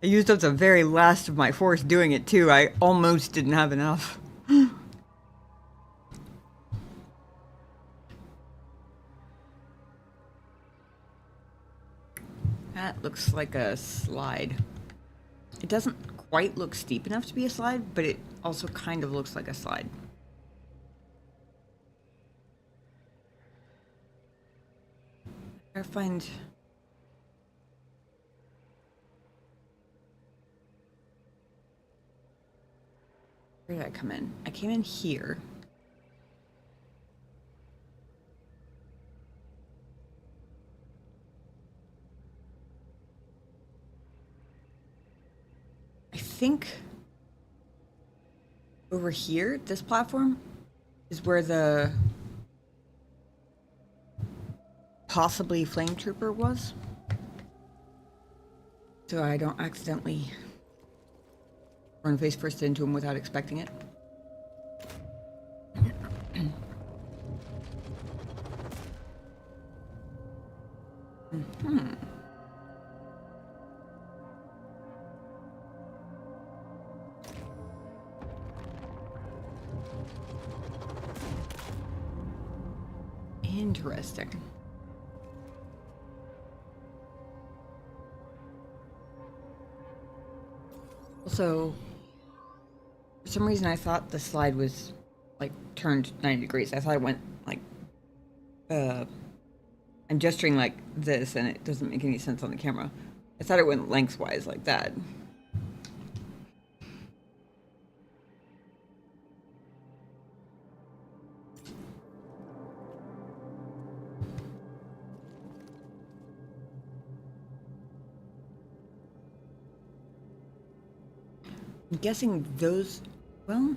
I used up the very last of my Force doing it, too. I almost didn't have enough. That looks like a slide. It doesn't quite look steep enough to be a slide, but it also kind of looks like a slide. I find... Where did I come in? I came in here. I think over here, this platform, is where the possibly flame trooper was. So I don't accidentally run face first into him without expecting it. Mm-hmm. Interesting. Also, for some reason I thought the slide was like turned 90 degrees. I thought it went like I'm gesturing like this and it doesn't make any sense on the camera. I thought it went lengthwise like that. I'm guessing those, well,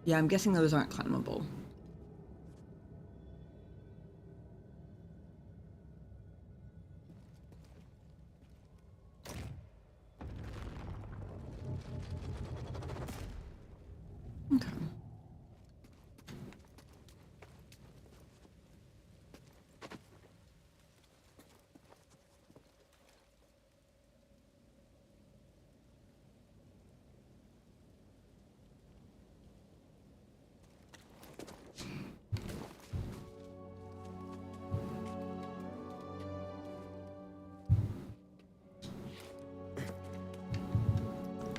yeah, I'm guessing those aren't climbable. Okay.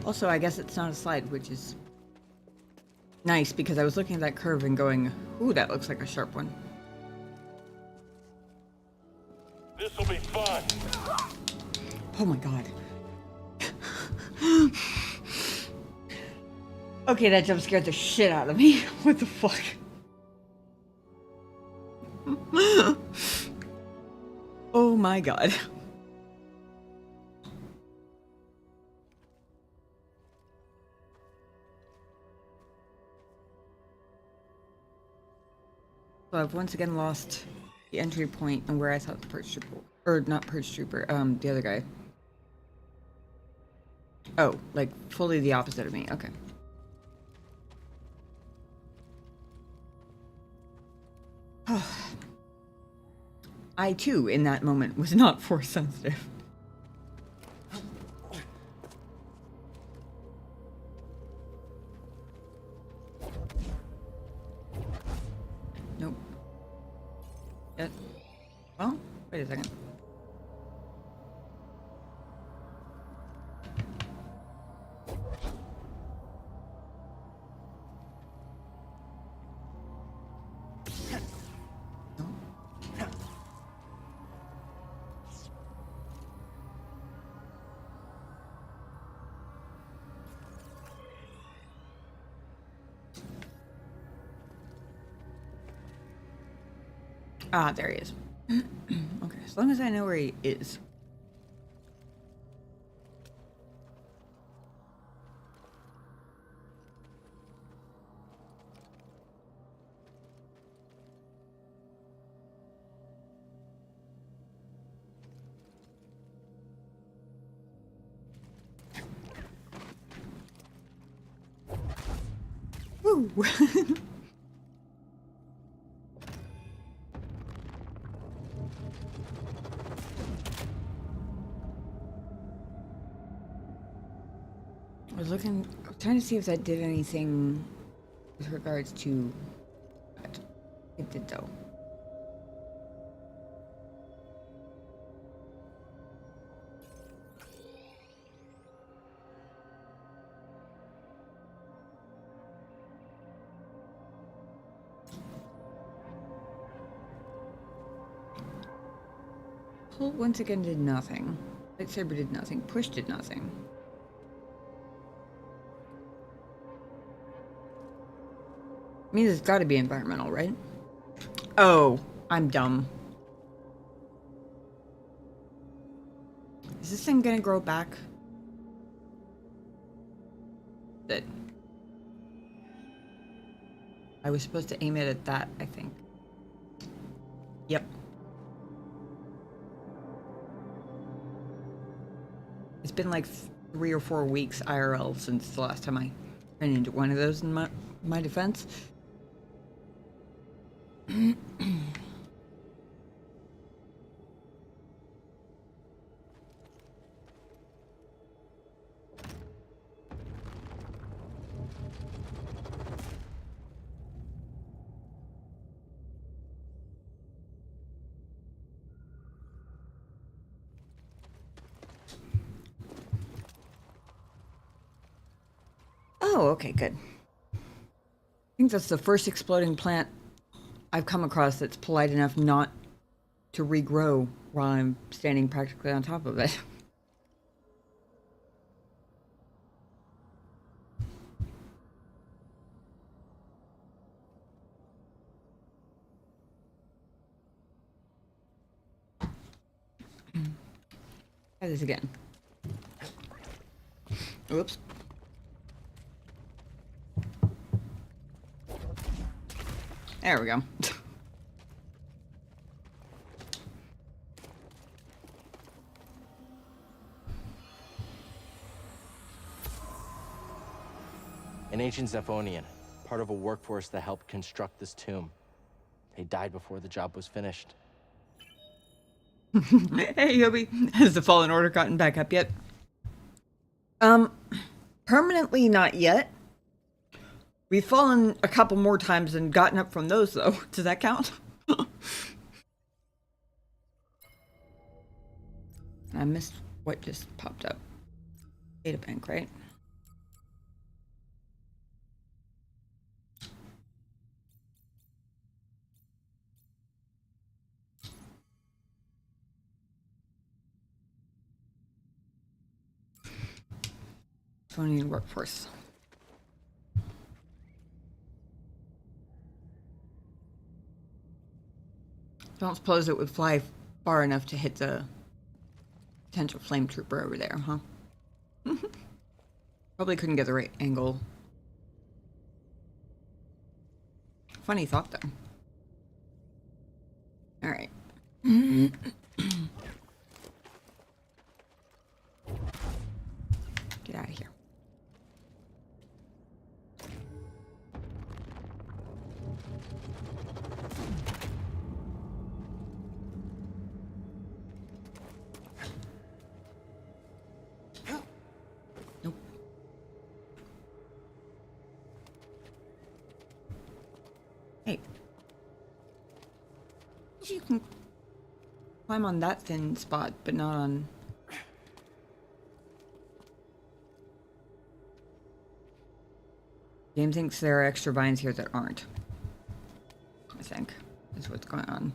Also, I guess it's not a slide, which is nice because I was looking at that curve and going, ooh, that looks like a sharp one. This'll be fun. Oh my god. Okay, that jump scared the shit out of me. What the fuck? Oh my god. So I've once again lost the entry point and where I thought the purge trooper, or not purge trooper, the other guy. Oh, like fully the opposite of me. Okay. I too, in that moment, was not force sensitive. Nope. Well, wait a second. Ah, there he is. Okay, as long as I know where he is. Woo! I was trying to see if that did anything with regards to that. It did though. Pull once again did nothing. Lightsaber did nothing. Push did nothing. means it's got to be environmental, right? Oh, I'm dumb. Is this thing gonna grow back? That I was supposed to aim it at that, I think. Yep. It's been like 3 or 4 weeks IRL since the last time I ran into one of those in my defense. Oh, okay, good. I think that's the first exploding plant I've come across that's polite enough not to regrow while I'm standing practically on top of it. Try this again. Oops. There we go. An ancient Zephonian, part of a workforce that helped construct this tomb. They died before the job was finished. Hey, Yobi. Has the Fallen Order gotten back up yet? Permanently not yet. We've fallen a couple more times and gotten up from those, though. Does that count? I missed what just popped up. Data bank, right? Sony workforce. Don't suppose it would fly far enough to hit the potential flame trooper over there, huh? Probably couldn't get the right angle. Funny thought, though. All right. Get out of here. Nope. Hey. You can climb on that thin spot, but not on... Game thinks there are extra vines here that aren't. I think is what's going on.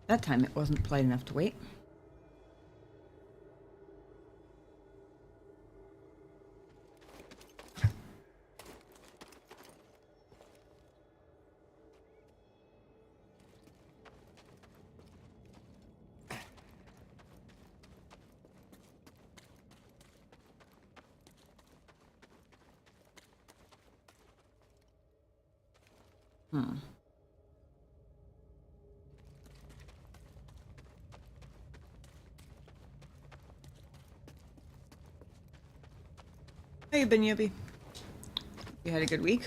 That time it wasn't polite enough to wait. How you been, Yubi? You had a good week?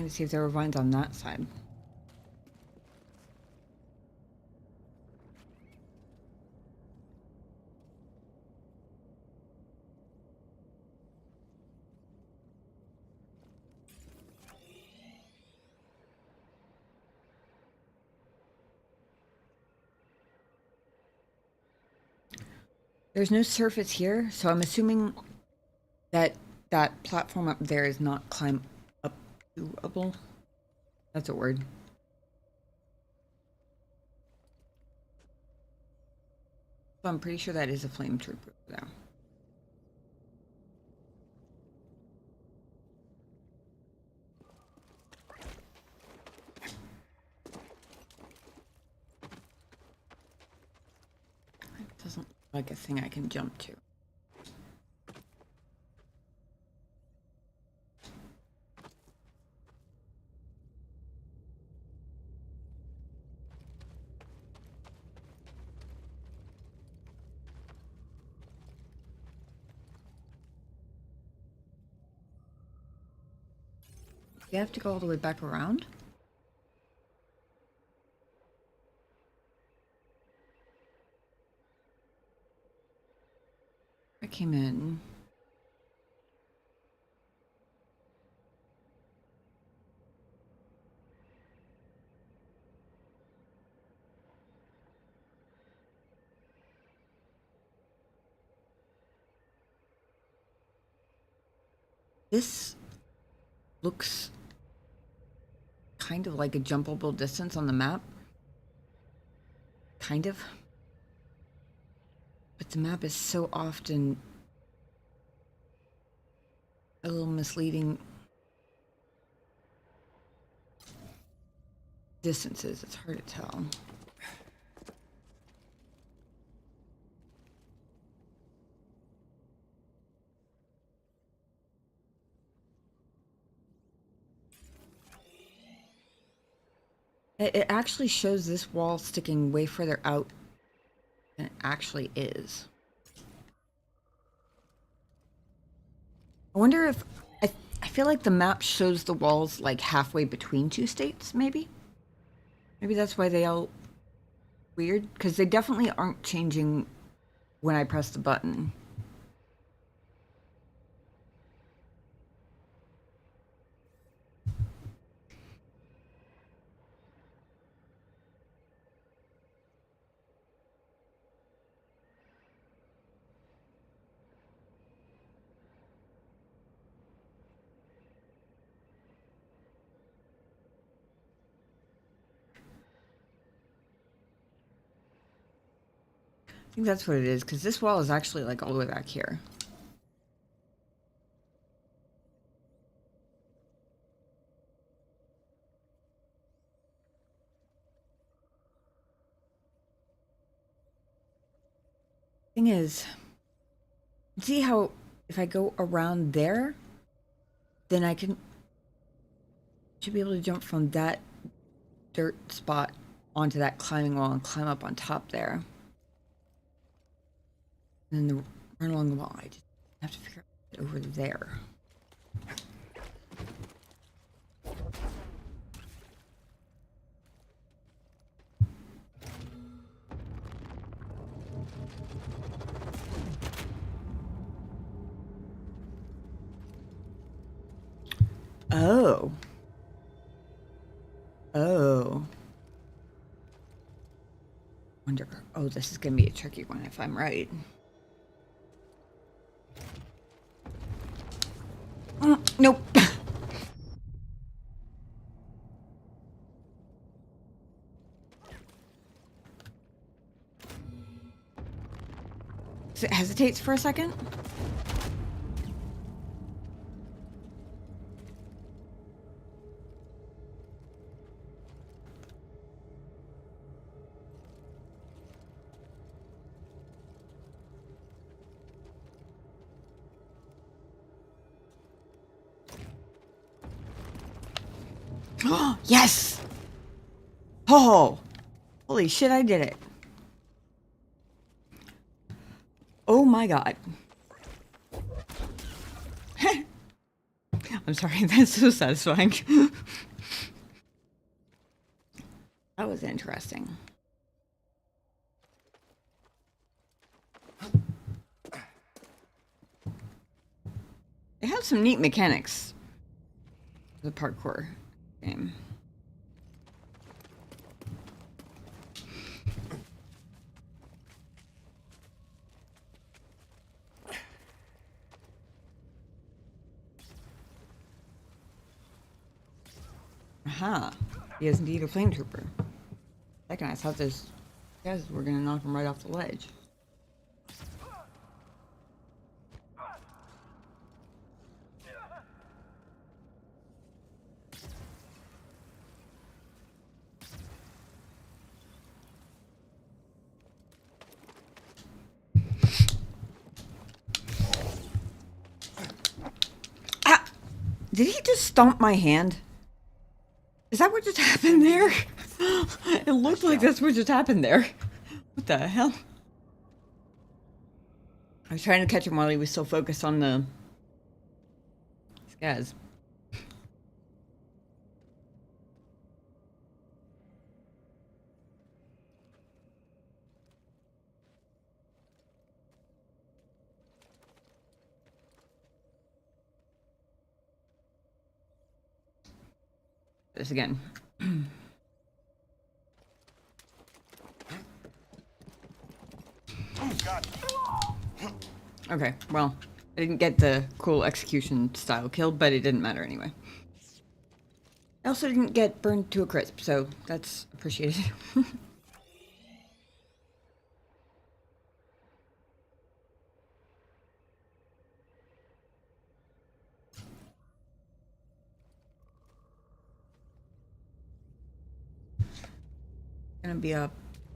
Trying to see if there were vines on that side. There's no surface here, so I'm assuming that that platform up there is not climb up doable. That's a word. So I'm pretty sure that is a flame trooper though. It doesn't look like a thing I can jump to. You have to go all the way back around? I came in. This looks kind of like a jumpable distance on the map. Kind of. But the map is so often a little misleading. Distances, it's hard to tell. It actually shows this wall sticking way further out than it actually is. I wonder if... I feel like the map shows the walls like halfway between two states, maybe? Maybe that's why they all... Weird? Because they definitely aren't changing when I press the button. I think that's what it is, because this wall is actually like all the way back here. Thing is, see how if I go around there, then I should be able to jump from that dirt spot onto that climbing wall and climb up on top there. And then run along the wall. I just have to figure out it over there. Oh. Oh. Wonder. Oh, this is gonna be a tricky one if I'm right. Nope. So it hesitates for a second. Yes! Oh! Holy shit, I did it. Oh my god. I'm sorry, that's so satisfying. have some neat mechanics. The parkour game. Aha. He is indeed a flame trooper. Second, I thought those guys were gonna knock him right off the ledge. Ah! Did he just stomp my hand? Is that what just happened there? It looked like that's what just happened there. What the hell? I was trying to catch him while he was still focused on the scaz. This again. Okay, well, I didn't get the cool execution style kill, but it didn't matter anyway. I also didn't get burned to a crisp, so that's appreciated. Gonna be a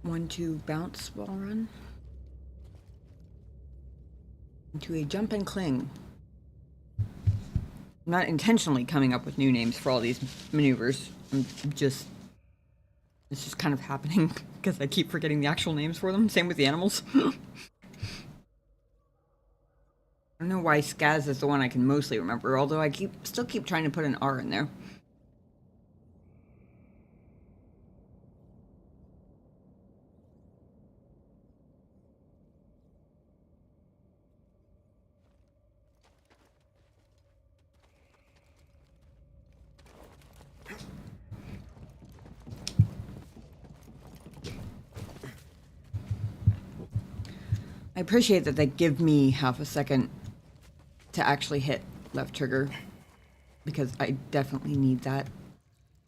1-2 bounce wall run. Into a jump and cling. I'm not intentionally coming up with new names for all these maneuvers. It's just kind of happening because I keep forgetting the actual names for them. Same with the animals. I don't know why Scaz is the one I can mostly remember, although I still keep trying to put an R in there. I appreciate that they give me half a second to actually hit left trigger, because I definitely need that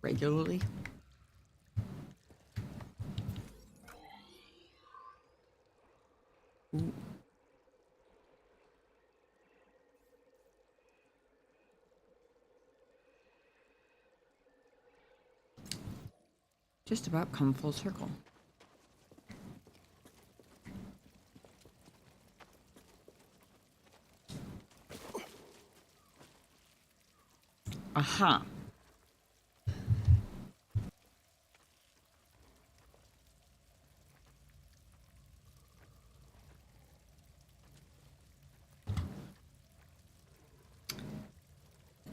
regularly. Ooh. Just about come full circle. Aha.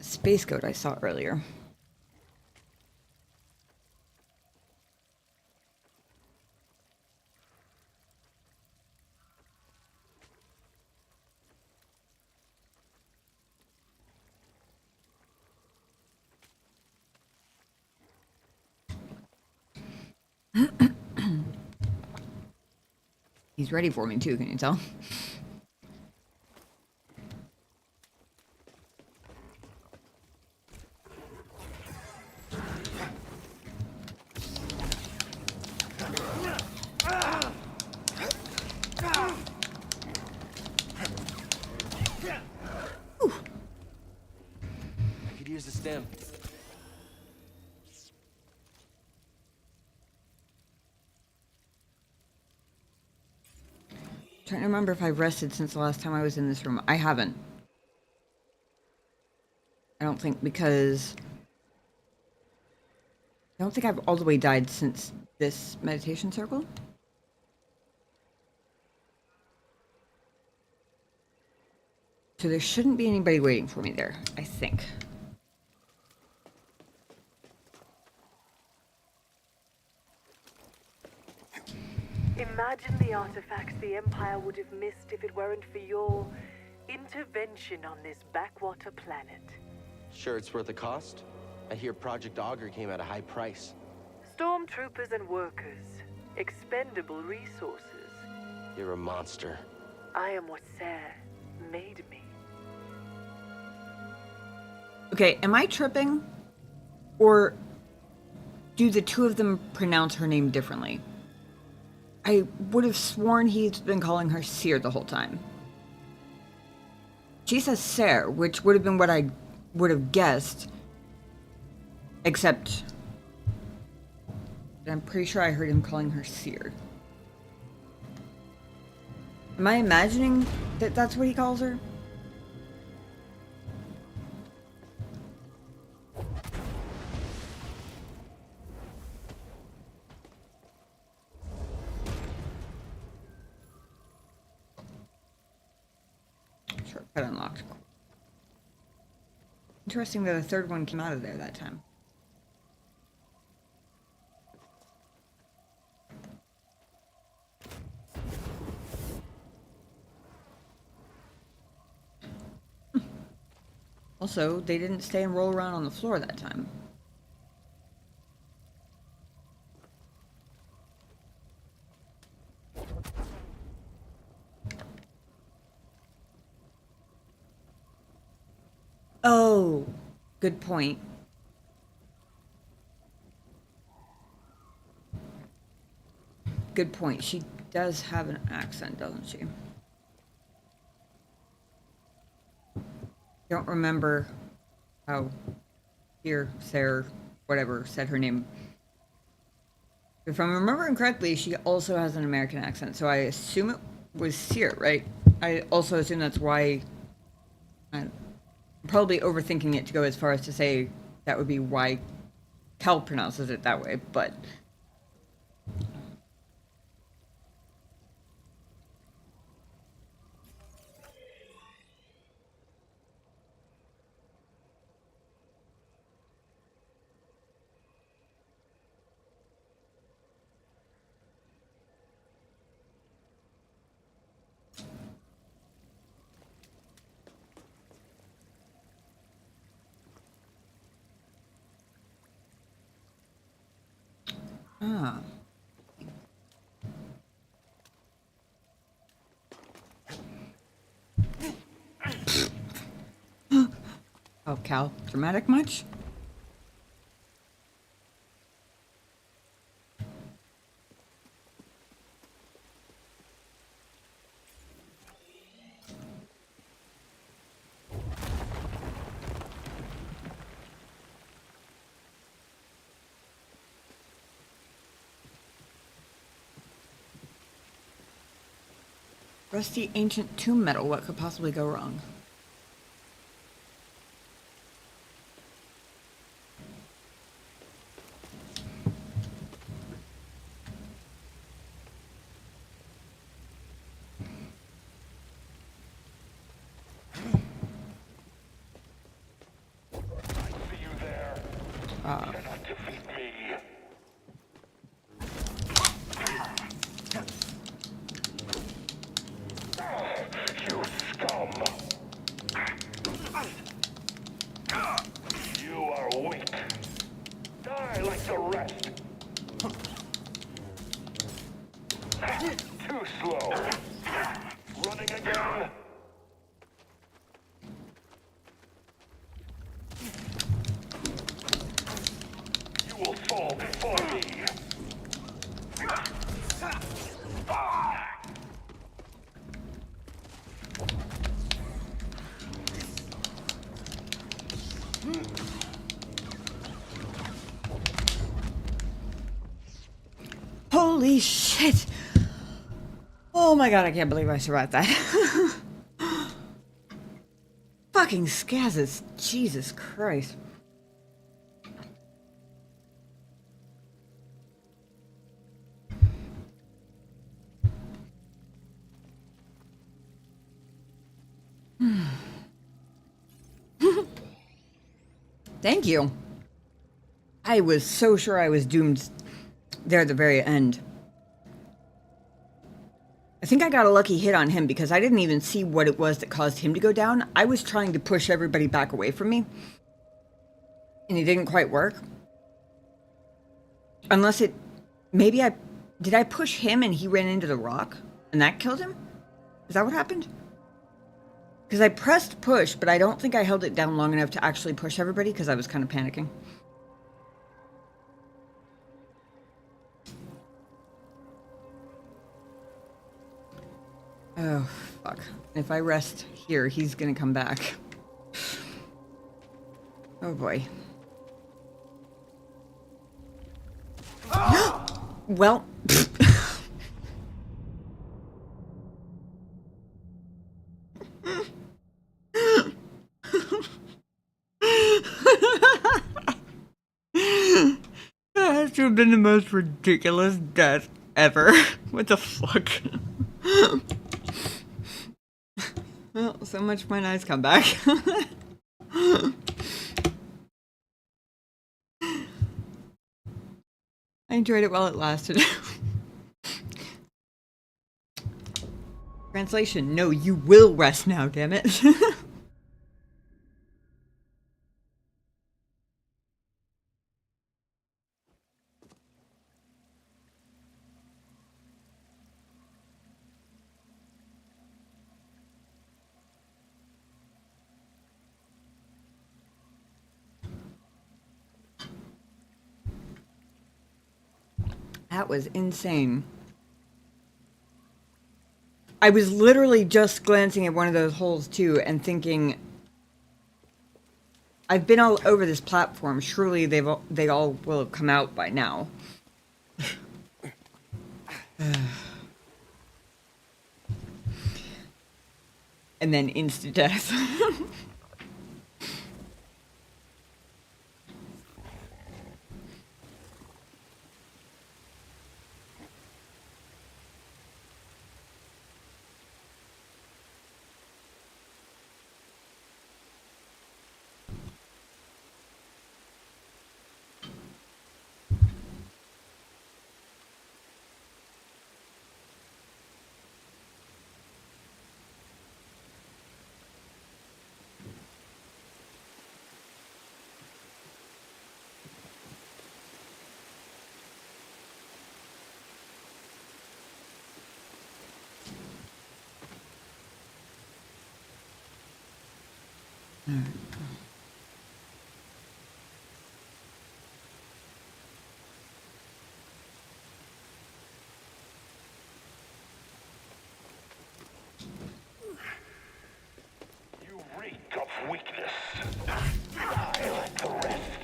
Space goat I saw earlier. He's ready for me too, can you tell? I could use the stem. Trying to remember if I've rested since the last time I was in this room. I haven't. I don't think, because I don't think I've all the way died since this meditation circle. So there shouldn't be anybody waiting for me there, I think. Imagine the artifacts the Empire would have missed if it weren't for your Intervention on this backwater planet. Sure it's worth the cost? I hear Project Augur came at a high price. Stormtroopers and workers. Expendable resources. You're a monster. I am what Sarah made me. Okay, am I tripping? Or do the two of them pronounce her name differently? I would have sworn he's been calling her Seer the whole time. She says Sarah, which would have been what I would have guessed. Except I'm pretty sure I heard him calling her Seer. Am I imagining that that's what he calls her? Shortcut unlocked. Interesting that a third one came out of there that time. Also, they didn't stay and roll around on the floor that time. Oh, good point. Good point. She does have an accent, doesn't she? Don't remember how Sarah, whatever, said her name. If I'm remembering correctly, she also has an American accent, so I assume it was Seer, right? I also assume that's why... I'm probably overthinking it to go as far as to say that would be why Cal pronounces it that way, but... Ah. Oh, Cal, dramatic much? Rusty ancient tomb metal, what could possibly go wrong? Holy shit! Oh my god, I can't believe I survived that. Fucking scazzes. Jesus Christ. Thank you. I was so sure I was doomed there at the very end. I think I got a lucky hit on him because I didn't even see what it was that caused him to go down. I was trying to push everybody back away from me. And it didn't quite work. Unless it... Maybe I... Did I push him and he ran into the rock? And that killed him? Is that what happened? Because I pressed push, but I don't think I held it down long enough to actually push everybody because I was kind of panicking. Oh, fuck. If I rest here, he's gonna come back. Oh boy. Well... That has to have been the most ridiculous death ever. What the fuck? Well, so much for my nice comeback. I enjoyed it while it lasted. Translation: no, you will rest now, damn it. That was insane. I was literally just glancing at one of those holes too and thinking, I've been all over this platform. Surely they all will have come out by now. And then instant death. You reek of weakness. I like the rest.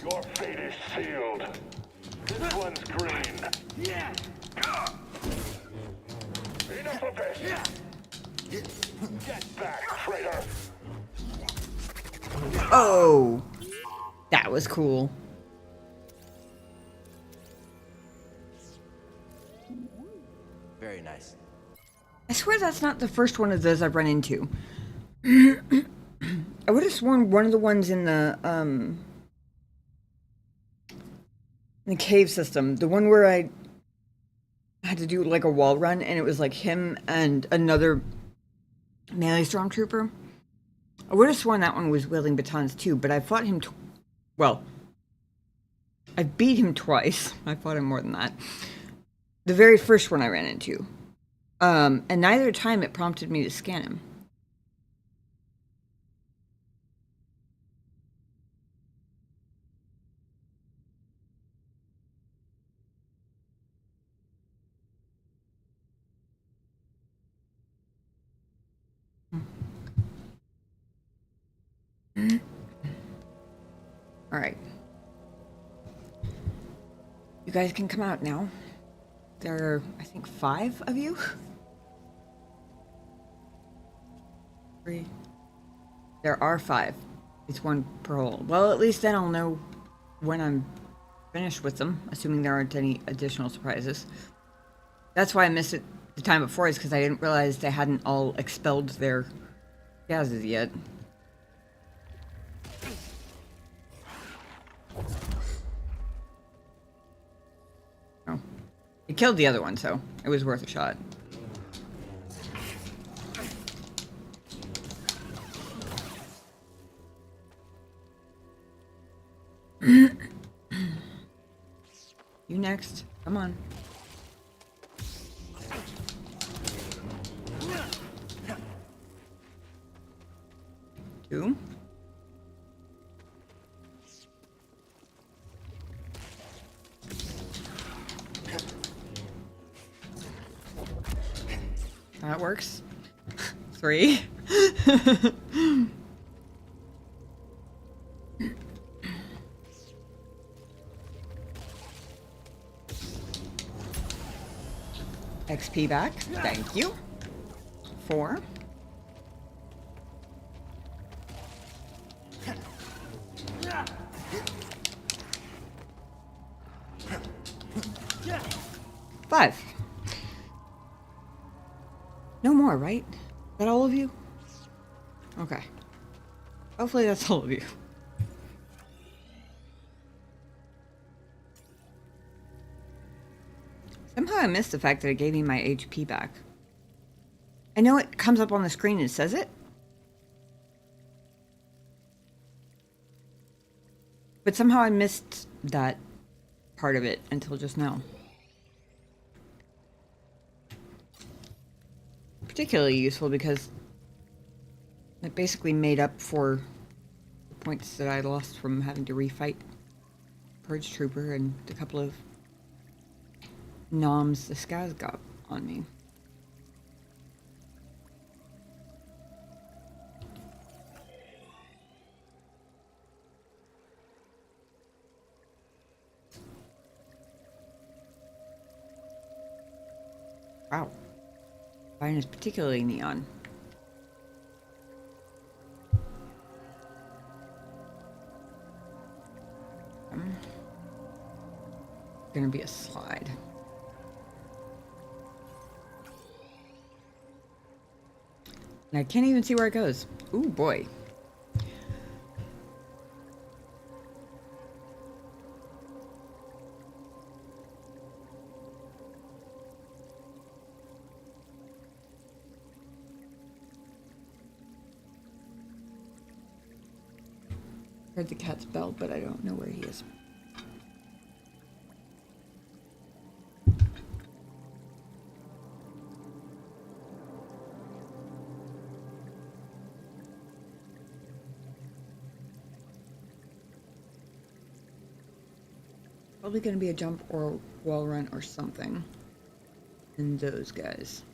Your fate is sealed. This one's green. Yeah. Enough of this. Get back, traitor. Oh, that was cool. Very nice. I swear that's not the first one of those I've run into. I would have sworn one of the ones in the cave system, the one where I had to do like a wall run, and it was like him and another melee stormtrooper. I would have sworn that one was wielding batons too, but I fought him. Well, I beat him twice. I fought him more than that. The very first one I ran into. And neither time it prompted me to scan him. All right. You guys can come out now. There are, I think, 5 of you. 3. There are 5. It's 1 per hole. Well, at least then I'll know when I'm finished with them, assuming there aren't any additional surprises. That's why I missed it the time before, is because I didn't realize they hadn't all expelled their gases yet. Oh. It killed the other one, so it was worth a shot. You next. Come on. Two. That works. Three. XP back. Thank you. 4. Five. No more, right? Is that all of you? Okay. Hopefully that's all of you. Somehow I missed the fact that it gave me my HP back. I know it comes up on the screen and says it. But somehow I missed that part of it until just now. Particularly useful because it basically made up for the points that I lost from having to refight Purge Trooper and the couple of noms the Skaz got on me. Wow. Mine is particularly neon. Gonna be a slide. And I can't even see where it goes. Ooh, boy. Heard the cat's bell, but I don't know where he is. Probably going to be a jump or a wall run or something. And those guys.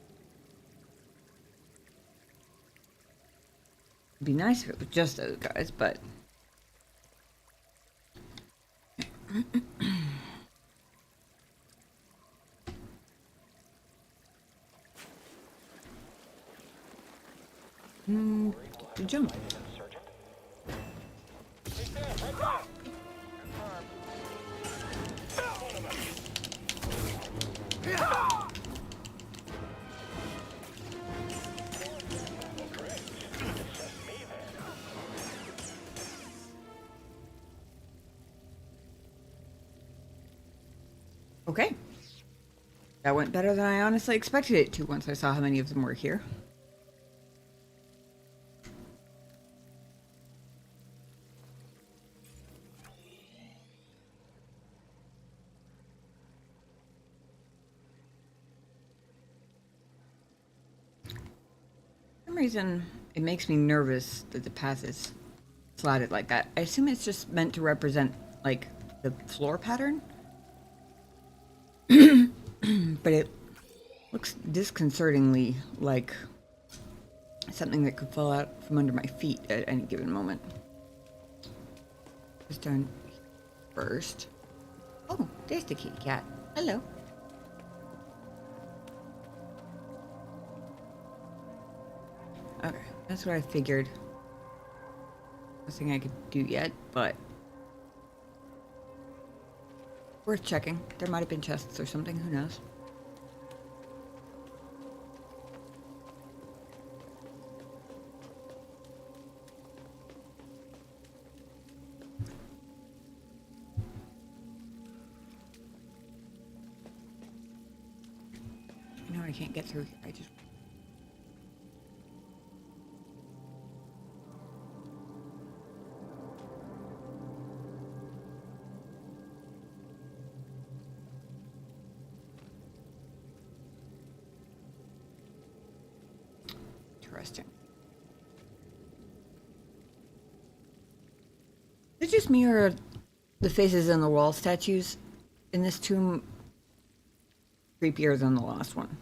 It'd be nice if it was just those guys, but... to jump. Okay. That went better than I honestly expected it to once I saw how many of them were here. For some reason, it makes me nervous that the path is slatted like that. I assume it's just meant to represent, like, the floor pattern? But it looks disconcertingly like something that could fall out from under my feet at any given moment. Just down first. Oh, there's the kitty cat. Hello. Okay, that's what I figured. Nothing I could do yet, but worth checking. There might have been chests or something, who knows? I can't get through. I just. Interesting. Is it just me or the faces in the wall statues in this tomb creepier than the last one?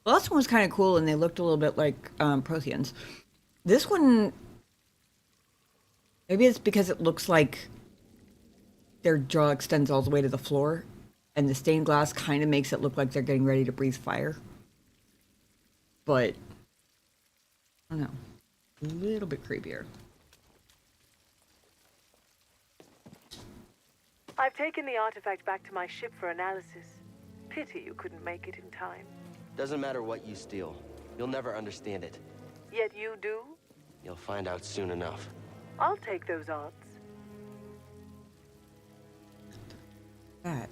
The last one was kind of cool and they looked a little bit like Protheans. This one, maybe it's because it looks like their jaw extends all the way to the floor and the stained glass kind of makes it look like they're getting ready to breathe fire. But, I don't know, a little bit creepier. I've taken the artifact back to my ship for analysis. Pity you couldn't make it in time. Doesn't matter what you steal. You'll never understand it. Yet you do? You'll find out soon enough. I'll take those odds. That.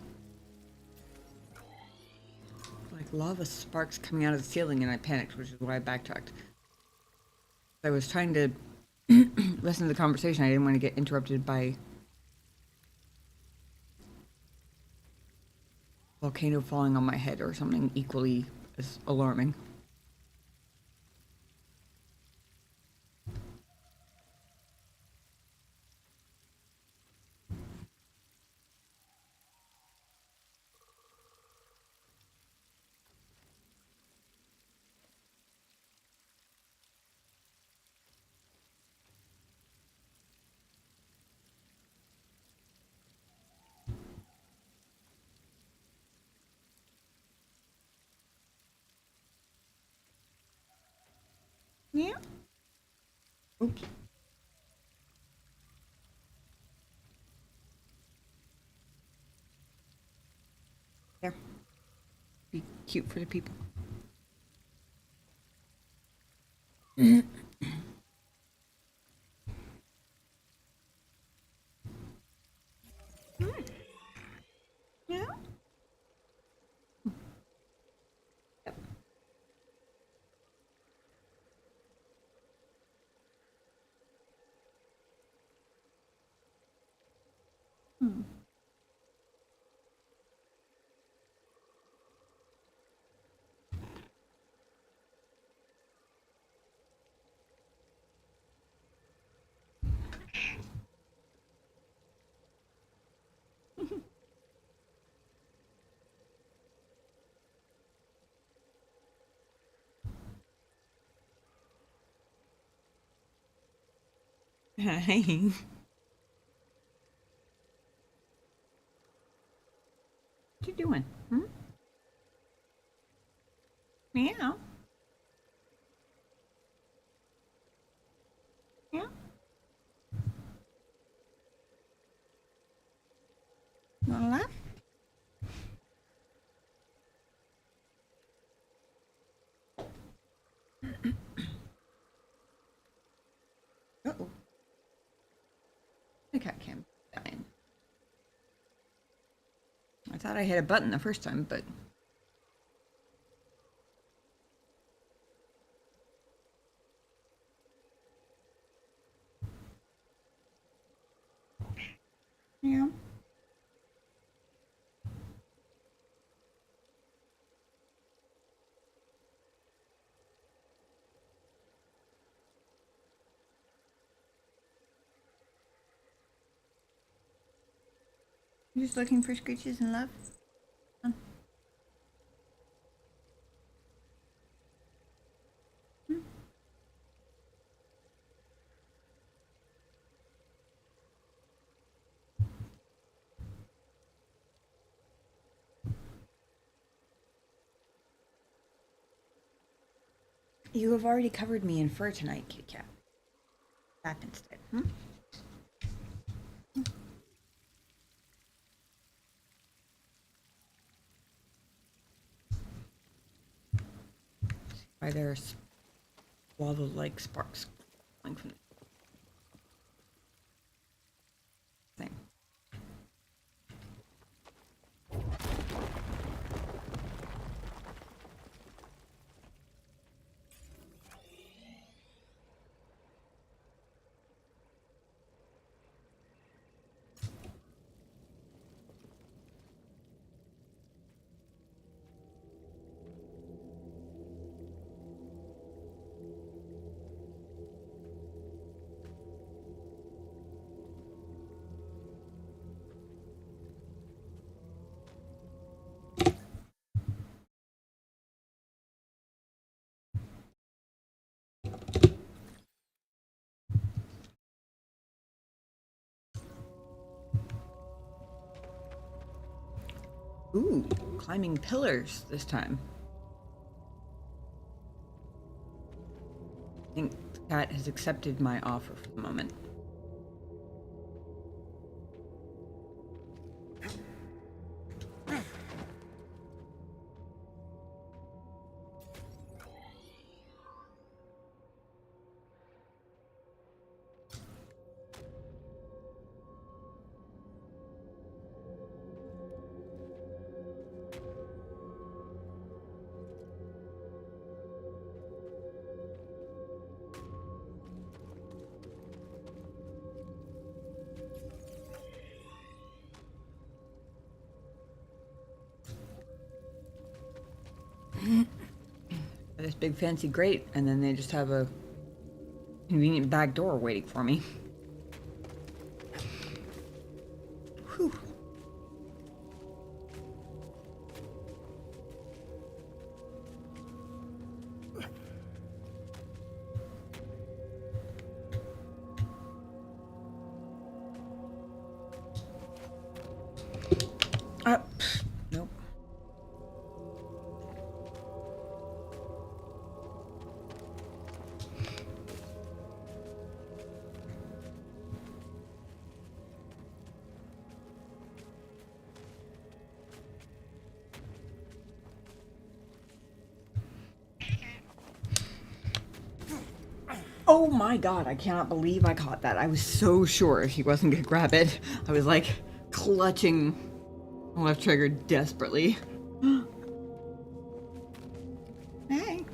Like lava sparks coming out of the ceiling and I panicked, which is why I backtracked. I was trying to listen to the conversation. I didn't want to get interrupted by volcano falling on my head or something equally as alarming. Yeah. Oops. There. Be cute for the people. Yeah. Yep. Hmm. Hey. What you doing? Hmm? Meow. Yeah. You wanna laugh? Uh-oh. The cat cam dying. I thought I hit a button the first time, but... Yeah. You just looking for screeches and love? Huh? Hmm? You have already covered me in fur tonight, Kit Kat. Back instead. Hmm? Why there's lava-like sparks flying from the thing. Ooh, climbing pillars this time. I think the cat has accepted my offer for the moment. This big fancy grate, and then they just have a convenient back door waiting for me. Whew. Nope. Oh my god, I cannot believe I caught that. I was so sure he wasn't gonna grab it. I was like clutching the left trigger desperately. Hey.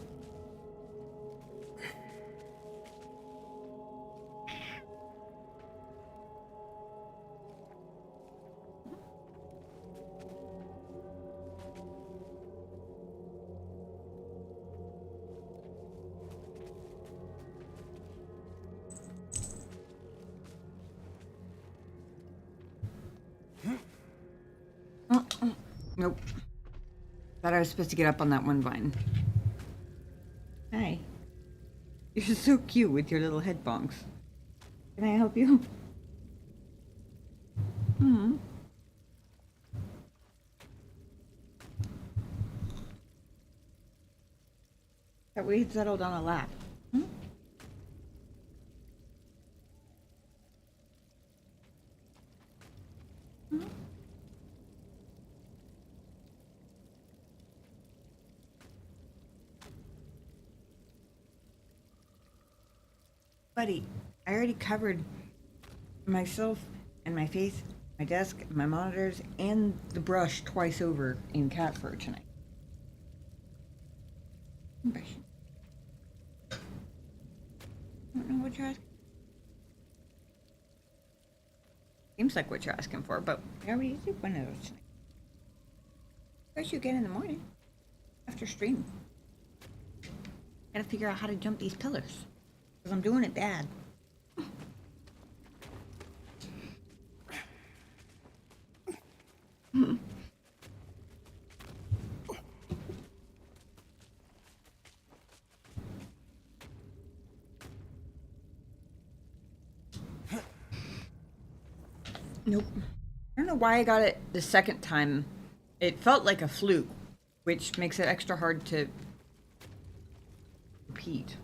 Nope. Thought I was supposed to get up on that one vine. Hi. You're so cute with your little head bonks. Can I help you? Hmm. That we settled on a lap. Hmm? Hmm? Buddy, I already covered myself and my face, my desk, my monitors, and the brush twice over in cat fur tonight. Brush. I don't know what you're asking. Seems like what you're asking for, but I already did one of those tonight. Brush you again in the morning after stream. Gotta figure out how to jump these pillars. Because I'm doing it bad. Nope. I don't know why I got it the second time. It felt like a fluke, which makes it extra hard to repeat.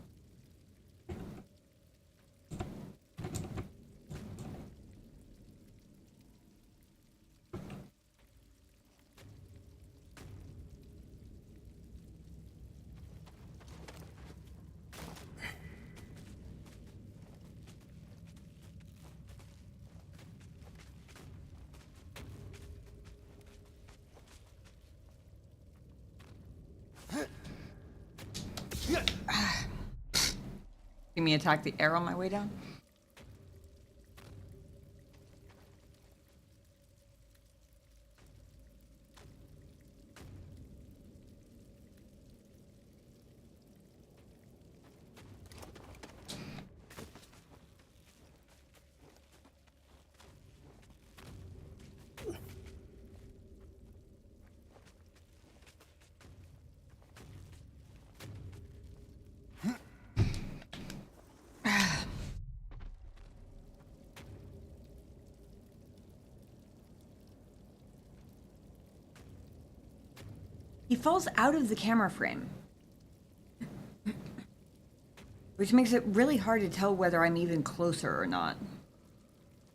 See me attack the air on my way down? He falls out of the camera frame. Which makes it really hard to tell whether I'm even closer or not.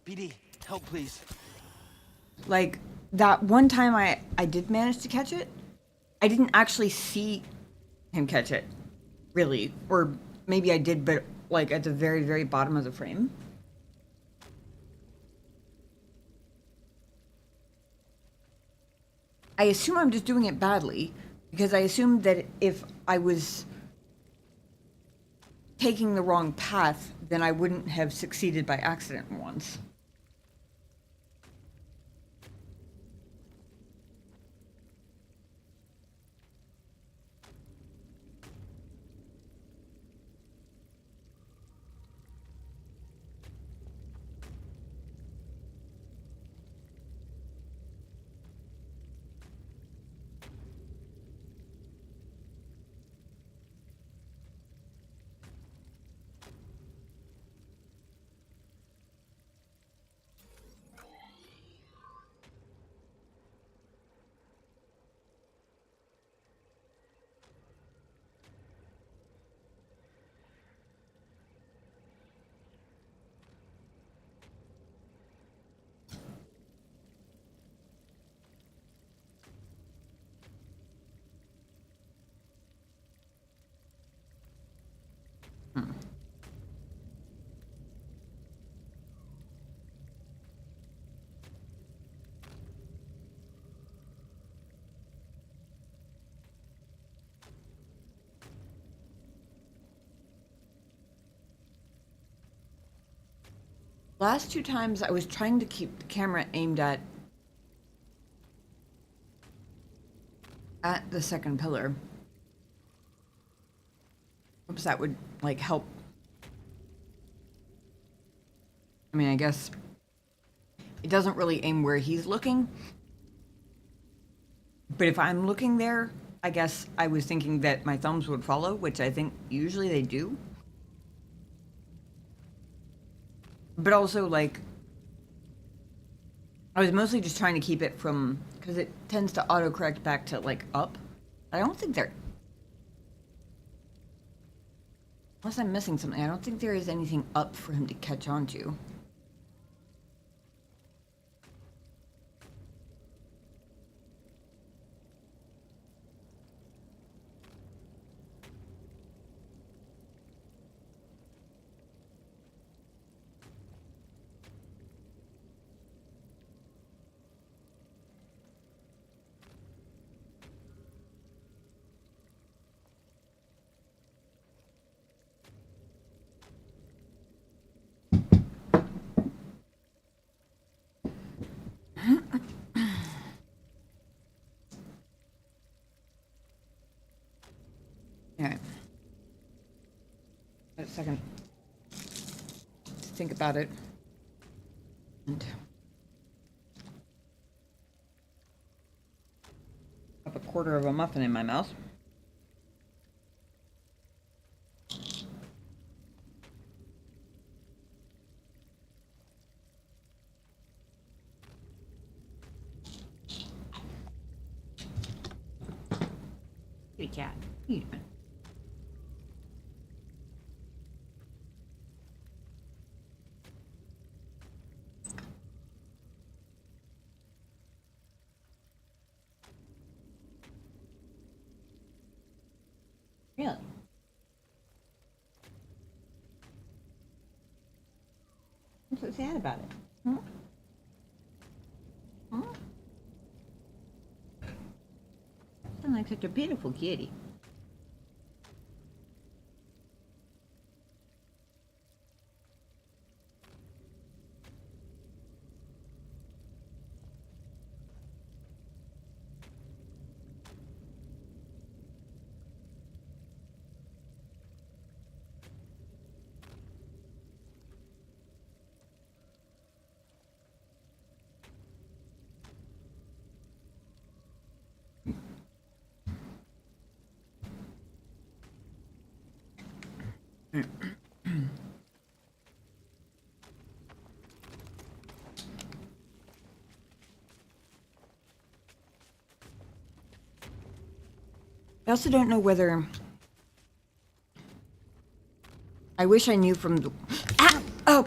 BD, help please. Like, that one time I did manage to catch it, I didn't actually see him catch it, really. Or maybe I did, but like at the very, very bottom of the frame. I assume I'm just doing it badly, because I assumed that if I was taking the wrong path, then I wouldn't have succeeded by accident once. Last two times I was trying to keep the camera aimed at the second pillar. Hopes that would like help. I mean, I guess it doesn't really aim where he's looking. But if I'm looking there, I guess I was thinking that my thumbs would follow, which I think usually they do. But also, like, I was mostly just trying to keep it from, because it tends to autocorrect back to, like, up. I don't think there, unless I'm missing something, I don't think there is anything up for him to catch on to. Alright. A second to think about it. And up a quarter of a muffin in my mouth. Kitty cat, what are you doing? Really? What's so sad about it? Huh? Huh? Sound like such a beautiful kitty. also don't know whether... I wish I knew from the... Ah! Oh!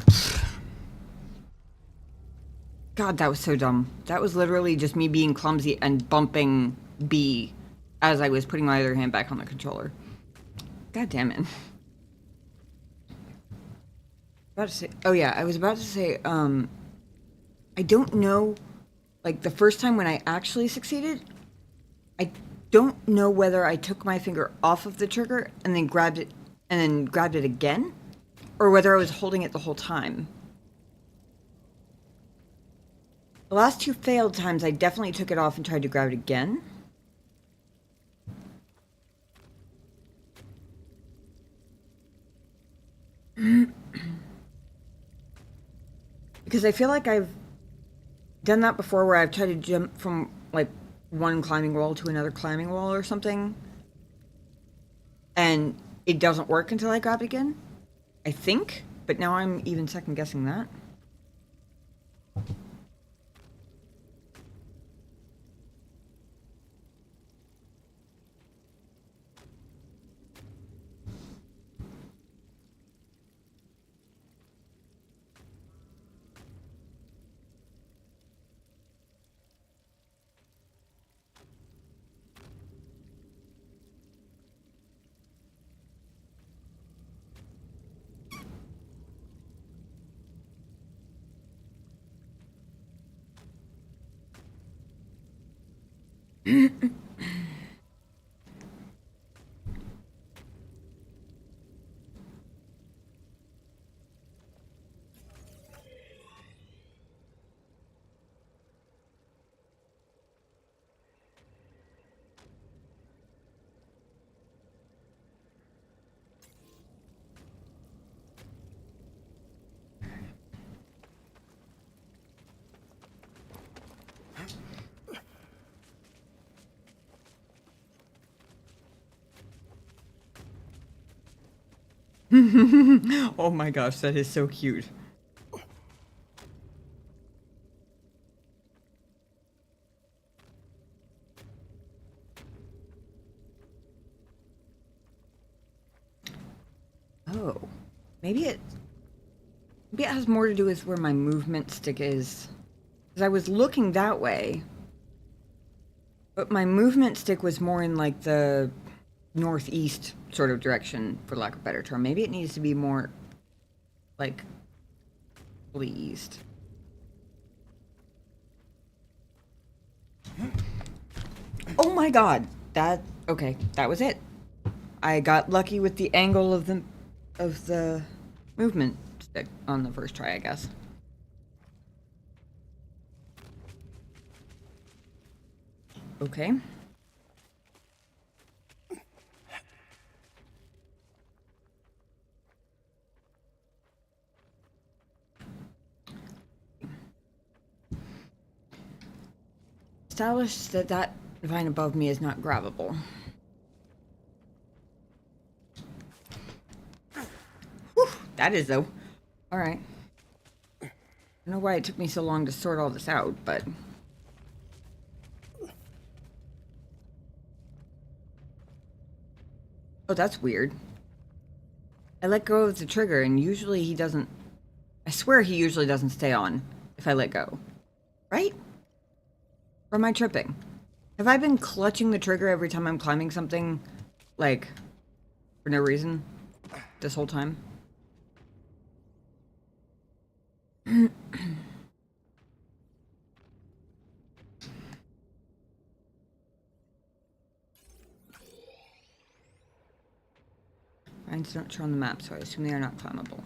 God, that was so dumb. That was literally just me being clumsy and bumping B as I was putting my other hand back on the controller. God damn it. About to say... Oh yeah, I was about to say, I don't know, like, the first time when I actually succeeded, I don't know whether I took my finger off of the trigger and then grabbed it again, or whether I was holding it the whole time. The last two failed times, I definitely took it off and tried to grab it again. Because I feel like I've done that before where I've tried to jump from, like, one climbing wall to another climbing wall or something. And it doesn't work until I grab it again. I think. But now I'm even second guessing that. Oh my gosh, that is so cute. Oh, maybe it has more to do with where my movement stick is. Because I was looking that way, but my movement stick was more in like the northeast sort of direction, for lack of a better term. Maybe it needs to be more like fully east. Oh my god, okay, that was it. I got lucky with the angle of the movement stick on the first try, I guess. Okay. Establish that vine above me is not grabbable. Whew, that is though. Alright. I don't know why it took me so long to sort all this out, but... Oh, that's weird. I let go of the trigger and usually he doesn't... I swear he usually doesn't stay on if I let go. Right? Or am I tripping? Have I been clutching the trigger every time I'm climbing something, like, for no reason this whole time? Vines don't show on the map, so I assume they are not climbable.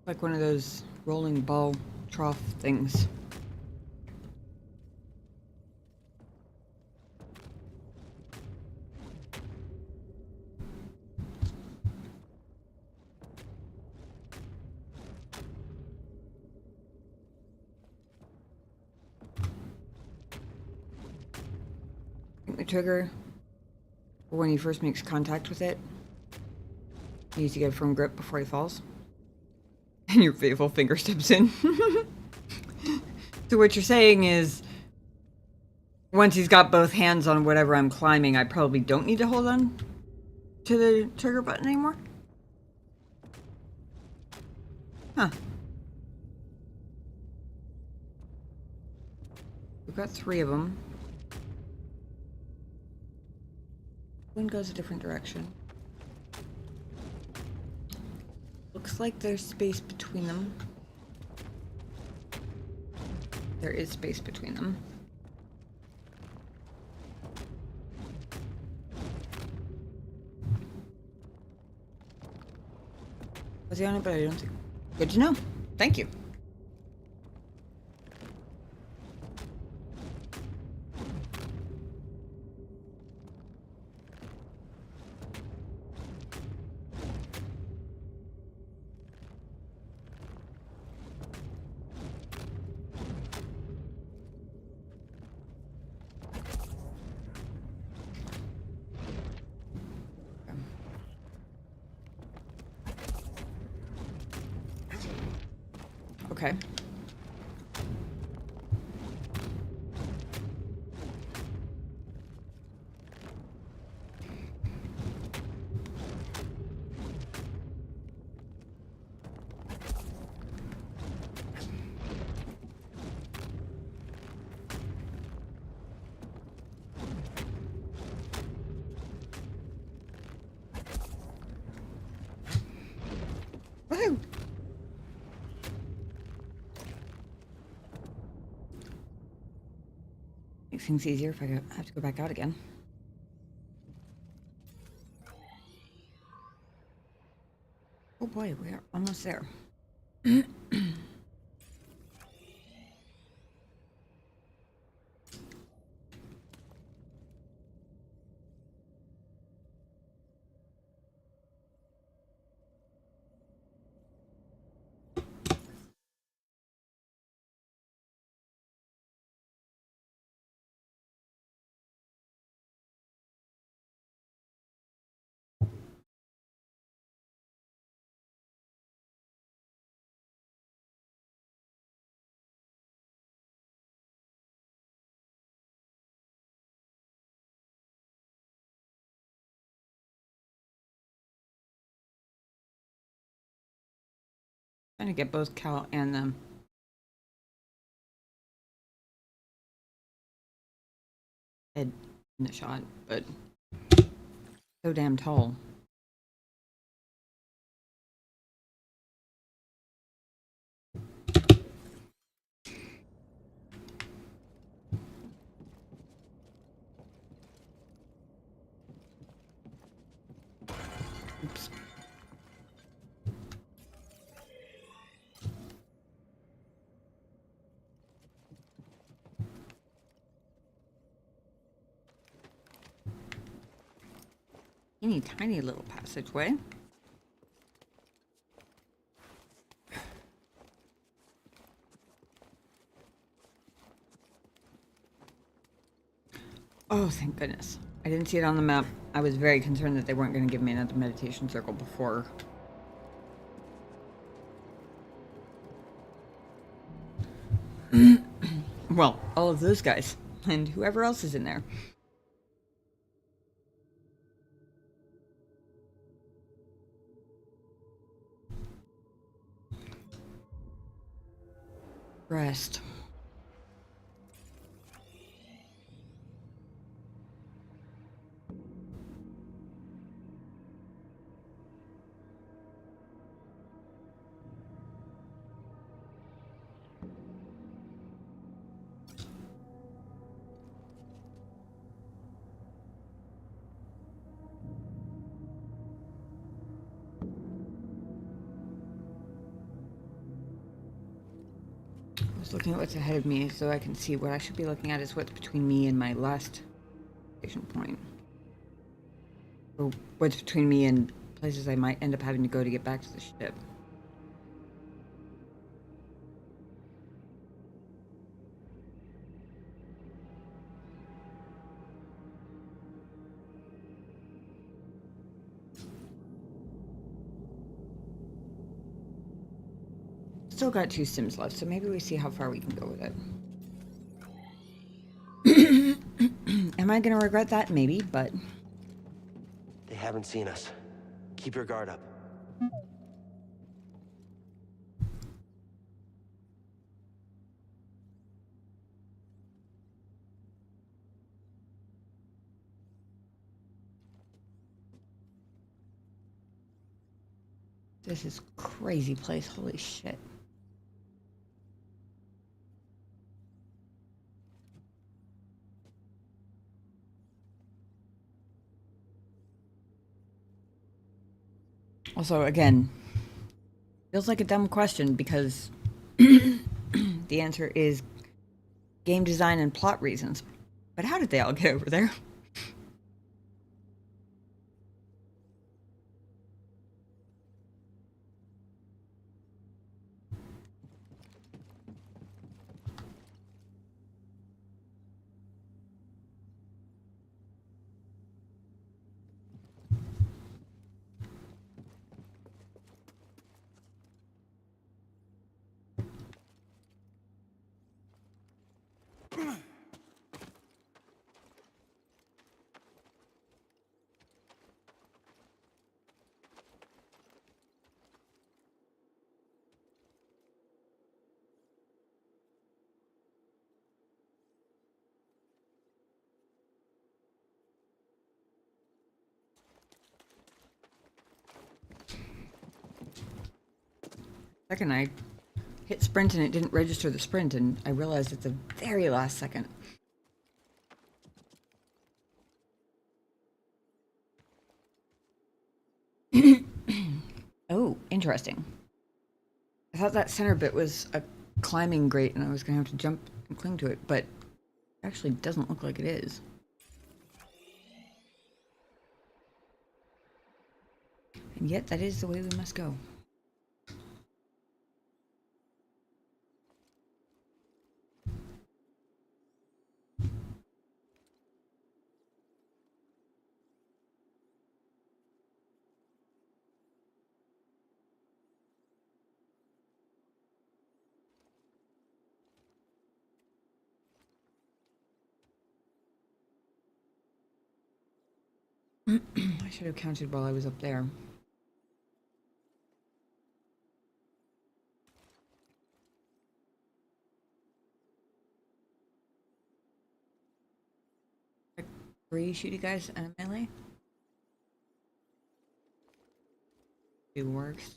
Like one of those rolling ball trough things. The trigger, when he first makes contact with it, he needs to get a firm grip before he falls. And your faithful finger steps in. So what you're saying is, once he's got both hands on whatever I'm climbing, I probably don't need to hold on to the trigger button anymore? Huh. We've got 3 of them. One goes a different direction. Looks like there's space between them. There is space between them. Was he on it? But I don't think. Good to know. Thank you. Okay. Woohoo! Makes things easier if I have to go back out again. Oh boy, we are almost there. Trying to get both Cal and them. Head in the shot, but so damn tall. Oops. Teeny tiny little passageway. Oh, thank goodness. I didn't see it on the map. I was very concerned that they weren't going to give me another meditation circle before. Well, all of those guys. And whoever else is in there. Rest. was looking at what's ahead of me so I can see what I should be looking at is what's between me and my last station point. Or what's between me and places I might end up having to go to get back to the ship. Still got 2 sims left, so maybe we see how far we can go with it. Am I gonna regret that? Maybe, but... They haven't seen us. Keep your guard up. This is crazy place, holy shit. Also, again, feels like a dumb question because the answer is game design and plot reasons. But how did they all get over there? Second, I hit sprint and it didn't register the sprint, and I realized at the very last second. Oh, interesting. I thought that center bit was a climbing grate and I was going to have to jump and cling to it, but it actually doesn't look like it is. And yet, that is the way we must go. I should have counted while I was up there. Like 3 shooty guys and a melee? It works.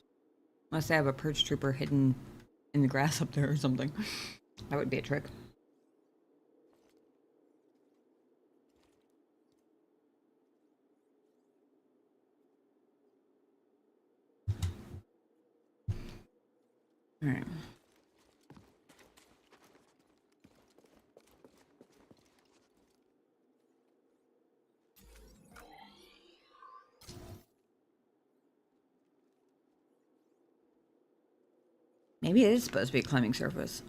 Unless they have a perch trooper hidden in the grass up there or something. That would be a trick. Alright. Maybe it is supposed to be a climbing surface.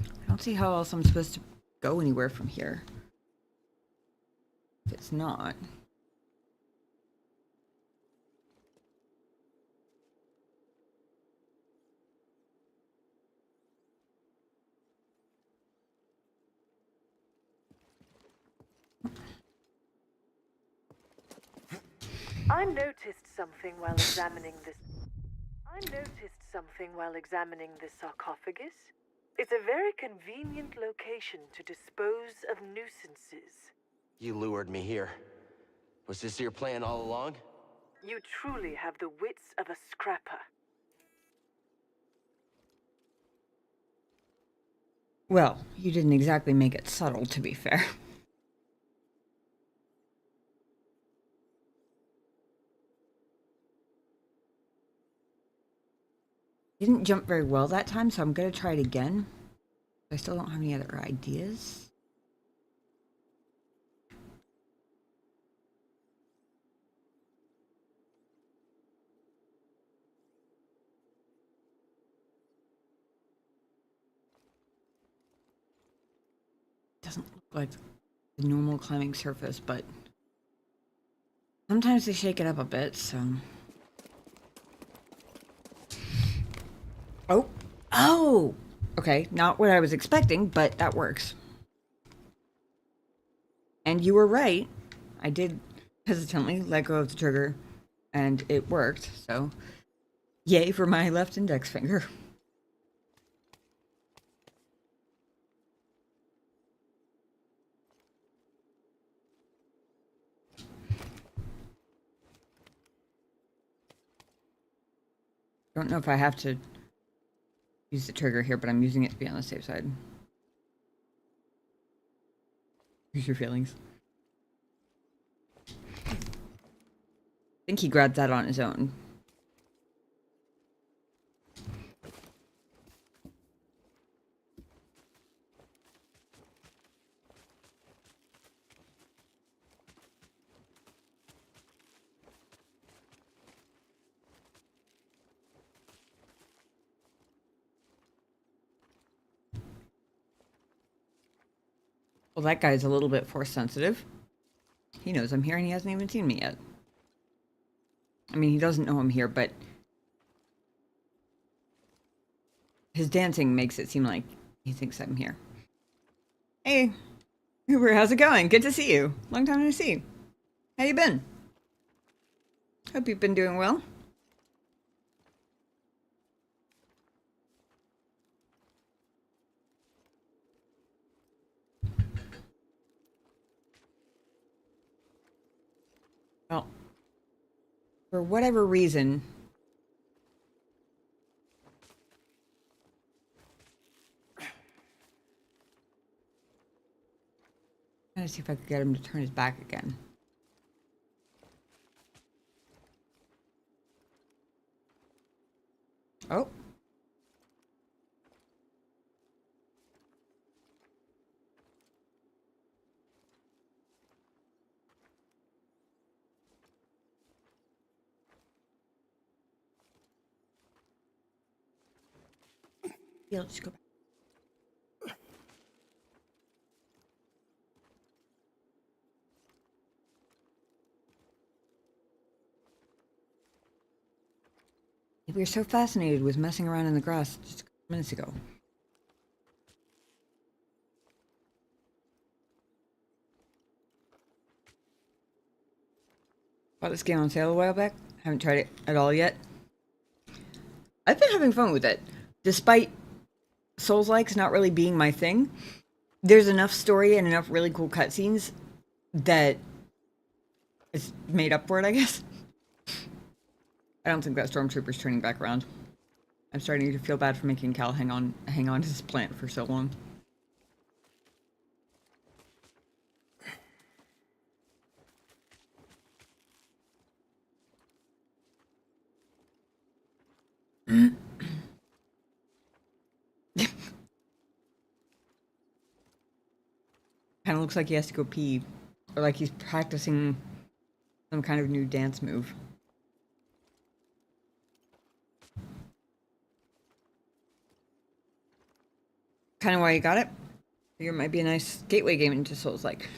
I don't see how else I'm supposed to go anywhere from here. If it's not. I noticed something while examining this sarcophagus. It's a very convenient location to dispose of nuisances. You lured me here. Was this your plan all along? You truly have the wits of a scrapper. Well, you didn't exactly make it subtle, to be fair. Didn't jump very well that time, so I'm gonna try it again. I still don't have any other ideas. Doesn't look like the normal climbing surface, but sometimes they shake it up a bit, so. Oh! Oh! Okay, not what I was expecting, but that works. And you were right. I did hesitantly let go of the trigger, and it worked, so yay for my left index finger. Don't know if I have to use the trigger here, but I'm using it to be on the safe side. Use your feelings. I think he grabbed that on his own. Well, that guy's a little bit force sensitive. He knows I'm here and he hasn't even seen me yet. I mean, he doesn't know I'm here, but his dancing makes it seem like he thinks I'm here. Hey, Uber, how's it going? Good to see you. Long time no see. How you been? Hope you've been doing well. Well, for whatever reason, I'm trying to see if I could get him to turn his back again. Oh. Yeah, let's go back. We were so fascinated with messing around in the grass just a couple minutes ago. Bought this game on sale a while back. Haven't tried it at all yet. I've been having fun with it. Despite Souls-likes not really being my thing, there's enough story and enough really cool cutscenes that it's made up for it, I guess. I don't think that stormtrooper's turning back around. I'm starting to feel bad for making Cal hang on to this plant for so long. Kind of looks like he has to go pee, or like he's practicing some kind of new dance move. Kind of why you got it. It might be a nice gateway game into Souls-like.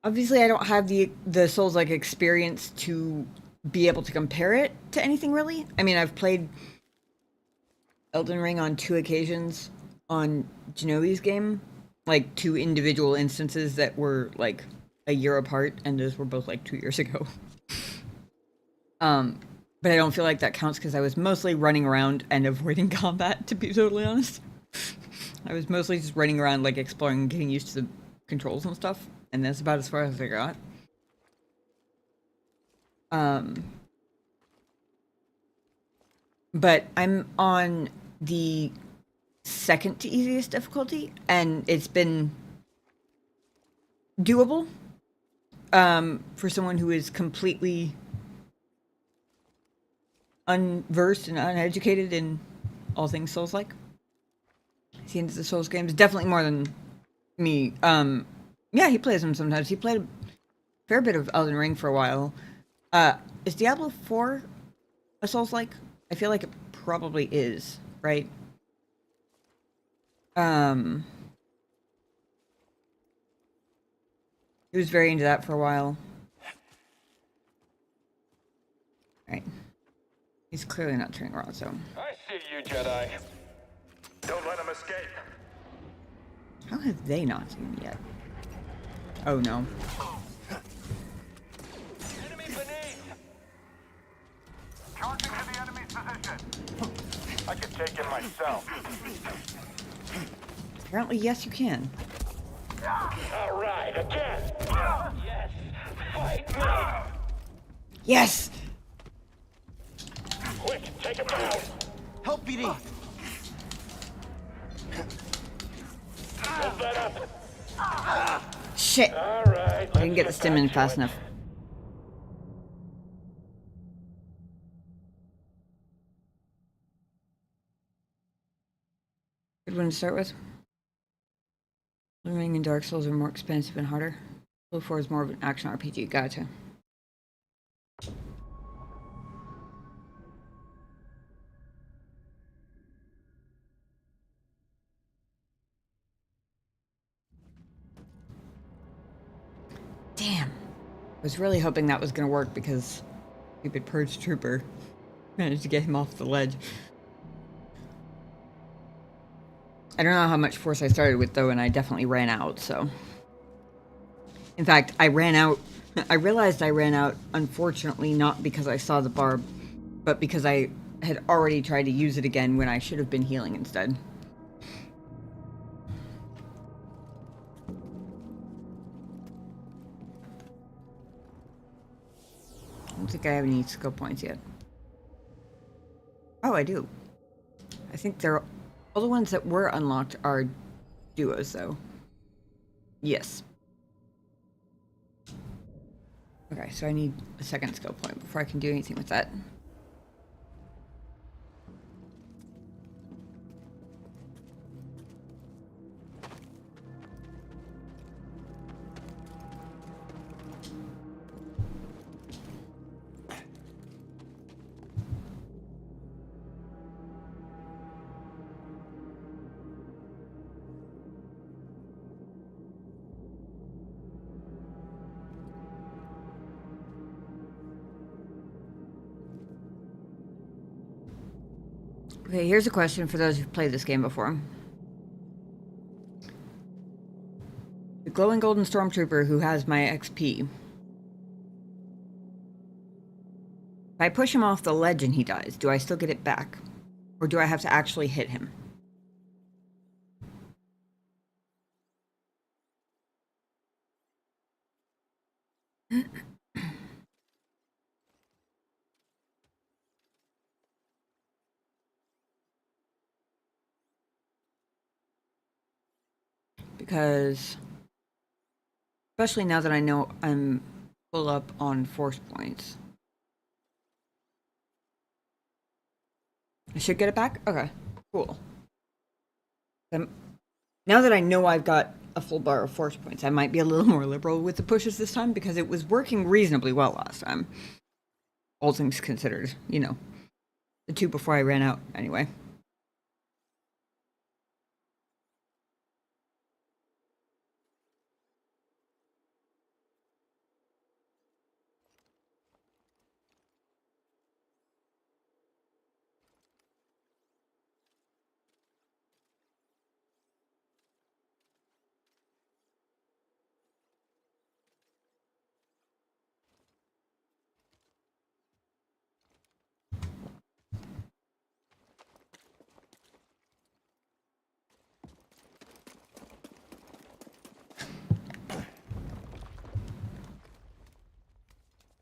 Obviously, I don't have the Souls-like experience to be able to compare it to anything really. I mean, I've played Elden Ring on 2 occasions on Genovi's game, like 2 individual instances that were like a year apart, and those were both like 2 years ago. But I don't feel like that counts because I was mostly running around and avoiding combat, to be totally honest. I was mostly just running around, like, exploring and getting used to the controls and stuff, and that's about as far as I got. But I'm on the second to easiest difficulty, and it's been doable for someone who is completely unversed and uneducated in all things Souls-like. He's into the Souls games, definitely more than me. Yeah, he plays them sometimes. He played a fair bit of Elden Ring for a while. Is Diablo 4 a Souls-like? I feel like it probably is, right? He was very into that for a while. Right. He's clearly not turning around, so. I see you, Jedi. Don't let him escape. How have they not seen me yet? Oh no. Enemy beneath! Charging to the enemy's position. I can take him myself. Apparently, yes, you can. All right, again. Yes, fight me. Yes! Quick, take him down. Help, BD! Hold that up. Shit! All right. I didn't get the stim in fast enough. Good one to start with. Living in Dark Souls are more expensive and harder. Blue 4 is more of an action RPG. Gotcha. Damn. I was really hoping that was going to work because stupid Purge Trooper managed to get him off the ledge. I don't know how much force I started with, though, and I definitely ran out, so. In fact, I ran out. I realized I ran out, unfortunately, not because I saw the barb, but because I had already tried to use it again when I should have been healing instead. I don't think I have any skill points yet. Oh, I do. I think they're all the ones that were unlocked are duos, though. Yes. Okay, so I need a second skill point before I can do anything with that. Okay, here's a question for those who've played this game before. The glowing golden stormtrooper who has my XP. If I push him off the ledge and he dies, do I still get it back? Or do I have to actually hit him? Because, especially now that I know I'm full up on force points. I should get it back? Okay, cool. Now that I know I've got a full bar of force points, I might be a little more liberal with the pushes this time because it was working reasonably well last time. All things considered, you know. The two before I ran out, anyway.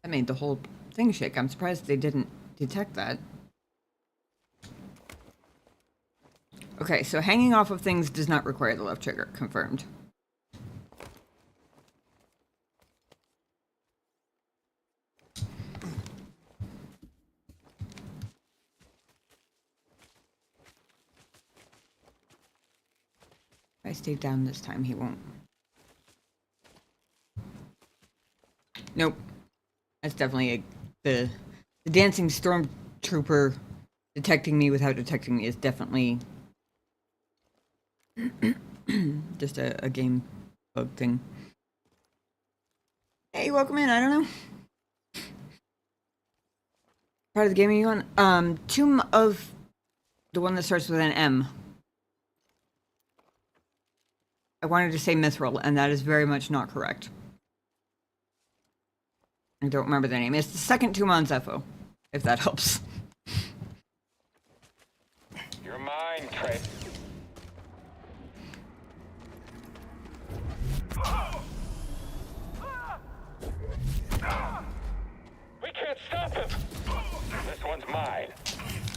That made the whole thing shake. I'm surprised they didn't detect that. Okay, so hanging off of things does not require the left trigger. Confirmed. I stay down this time, he won't. Nope. That's definitely the dancing stormtrooper detecting me without detecting me is definitely just a game bug thing. Hey, welcome in. I don't know. Part of the game are you on? Tomb of the one that starts with an M. I wanted to say Mithril, and that is very much not correct. I don't remember the name. It's the second tomb on Zepho, if that helps. You're mine, Trey. We can't stop him! This one's mine.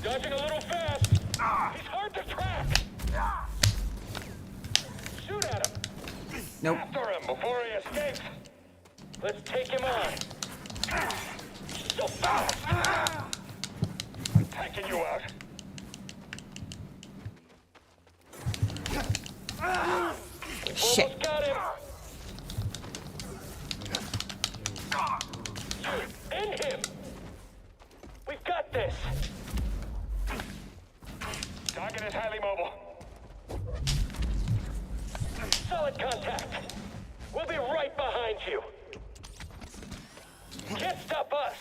Dodging a little fast! He's hard to track! Shoot at him! Nope. After him before he escapes. Let's take him on! So fast! I'm taking you out. Shit. Almost got him! End him! We've got this! Target is highly mobile. Solid contact! We'll be right behind you! Can't stop us!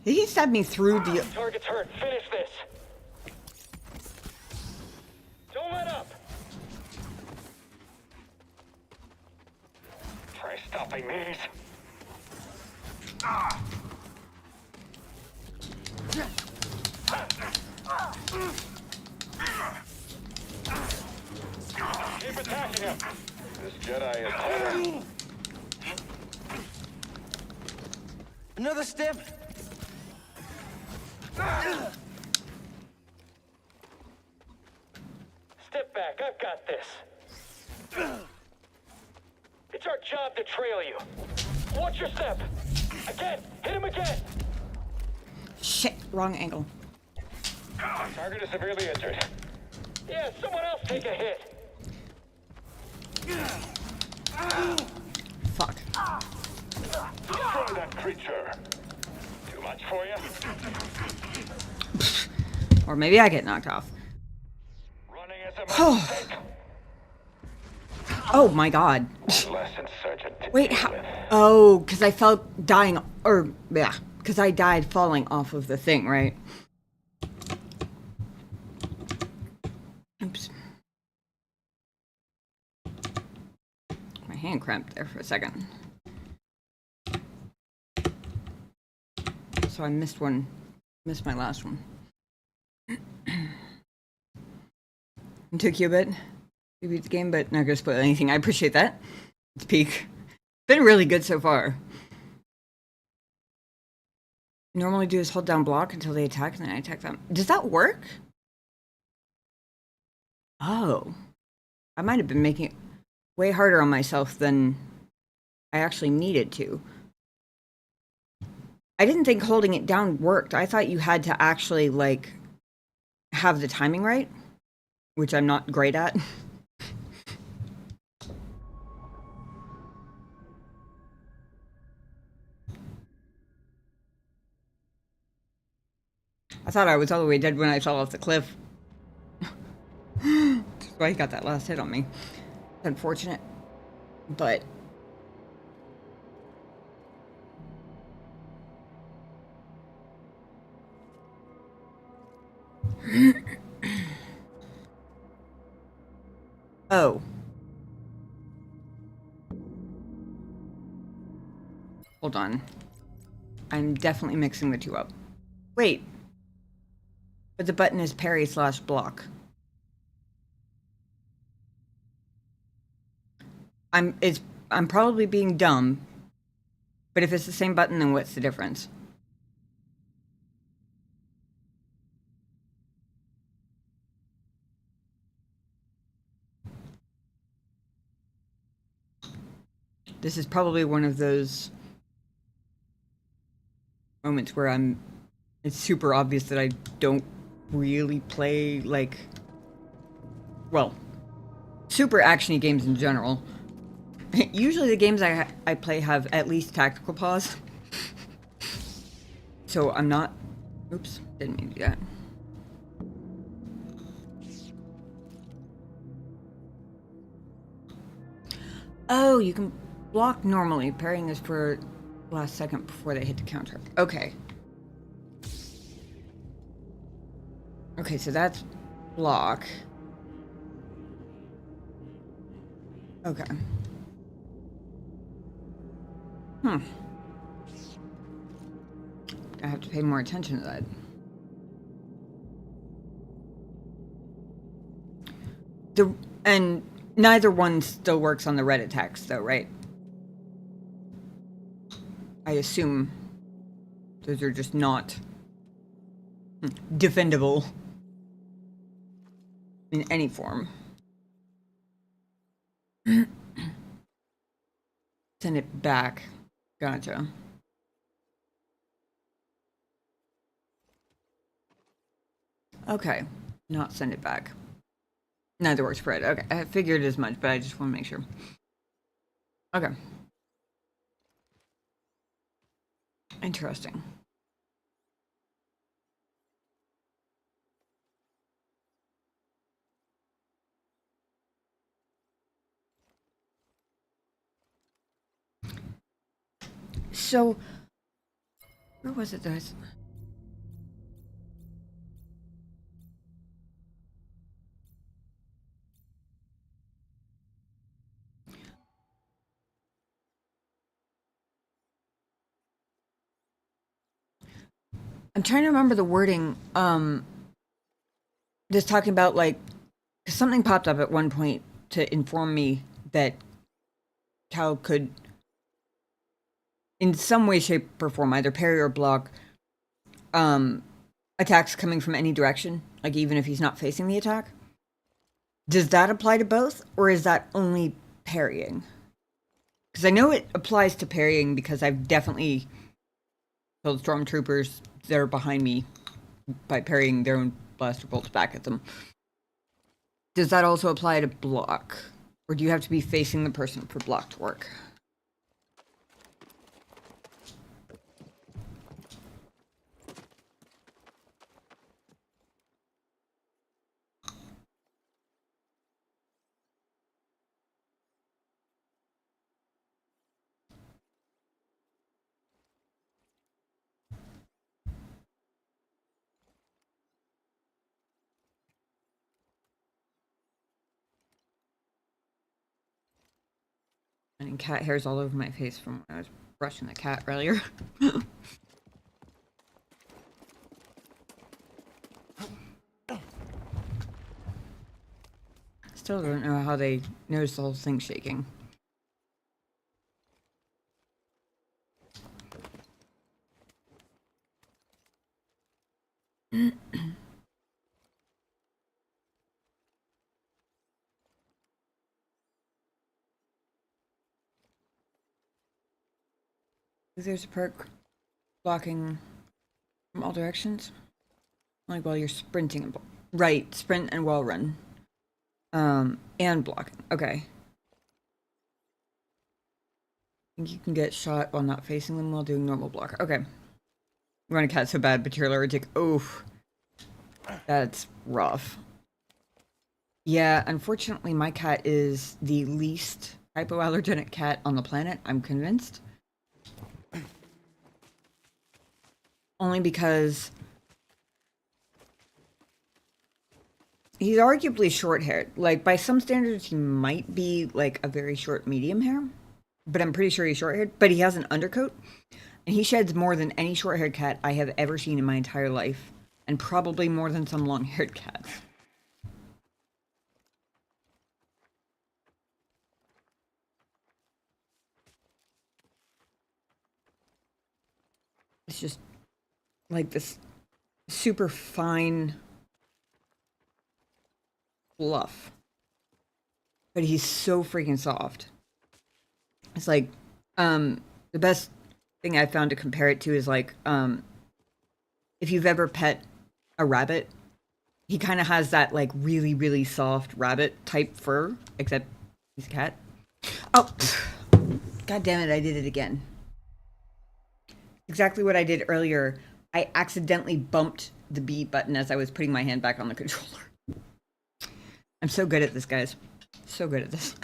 He stabbed me through the... Target's hurt. Finish this! Don't let up! Try stopping these. Keep attacking him! This Jedi is better. Another step. Step back, I've got this. It's our job to trail you. Watch your step. Again, hit him again. Shit, wrong angle. Target is severely injured. Yeah, someone else take a hit. Fuck. Destroy that creature. Too much for you? Or maybe I get knocked off. Running is a mistake. Oh my god. Less insurgent to Wait, deal how? with. Oh, because I felt dying, or yeah, because I died falling off of the thing, right? Oops. My hand cramped there for a second. So I missed one, missed my last one. It took you a bit to beat the game, but not gonna spoil anything. I appreciate that. It's peak. Been really good so far. Normally do is hold down block until they attack, and then I attack them. Does that work? Oh. I might have been making it way harder on myself than I actually needed to. I didn't think holding it down worked. I thought you had to actually, like, have the timing right, which I'm not great at. I thought I was all the way dead when I fell off the cliff. That's why he got that last hit on me. It's unfortunate, but... Oh. Hold on. I'm definitely mixing the two up. Wait. But the button is parry / block. I'm probably being dumb, but if it's the same button, then what's the difference? This is probably one of those moments where it's super obvious that I don't really play, like, well, super actiony games in general. Usually the games I play have at least tactical pause. So I'm not... Oops, didn't mean to do that. Oh, you can block normally. Parrying is for the last second before they hit the counter. Okay. Okay, so that's block. Okay. I have to pay more attention to that. And neither one still works on the red attacks, though, right? I assume those are just not defendable in any form. Send it back. Gotcha. Okay. Not send it back. Neither works for it. Okay. I figured as much, but I just want to make sure. Okay. Interesting. So, where was it that I'm trying to remember the wording. Just talking about, like, something popped up at one point to inform me that Cal could, in some way, shape, or form, either parry or block attacks coming from any direction, like even if he's not facing the attack. Does that apply to both, or is that only parrying? Because I know it applies to parrying because I've definitely killed stormtroopers that are behind me by parrying their own blaster bolts back at them. Does that also apply to block? Or do you have to be facing the person for block to work? And cat hairs all over my face from when I was brushing the cat earlier. Still don't know how they noticed the whole thing shaking. There's a perk blocking from all directions, like while you're sprinting and right, sprint and wall run, and blocking. Okay, you can get shot while not facing them while doing normal block. Okay, you want a cat so bad, but you're allergic. Oof, that's rough. Yeah, unfortunately, my cat is the least hypoallergenic cat on the planet. I'm convinced. Only because he's arguably short-haired. Like, by some standards, he might be, like, a very short medium hair. But I'm pretty sure he's short-haired. But he has an undercoat. And he sheds more than any short-haired cat I have ever seen in my entire life. And probably more than some long-haired cats. It's just like this super fine fluff. But he's so freaking soft. It's like, the best thing I found to compare it to is like, if you've ever pet a rabbit, He kind of has that like really, really soft rabbit type fur, except he's a cat. Oh, God damn it, I did it again. Exactly what I did earlier. I accidentally bumped the B button as I was putting my hand back on the controller. I'm so good at this, guys. So good at this.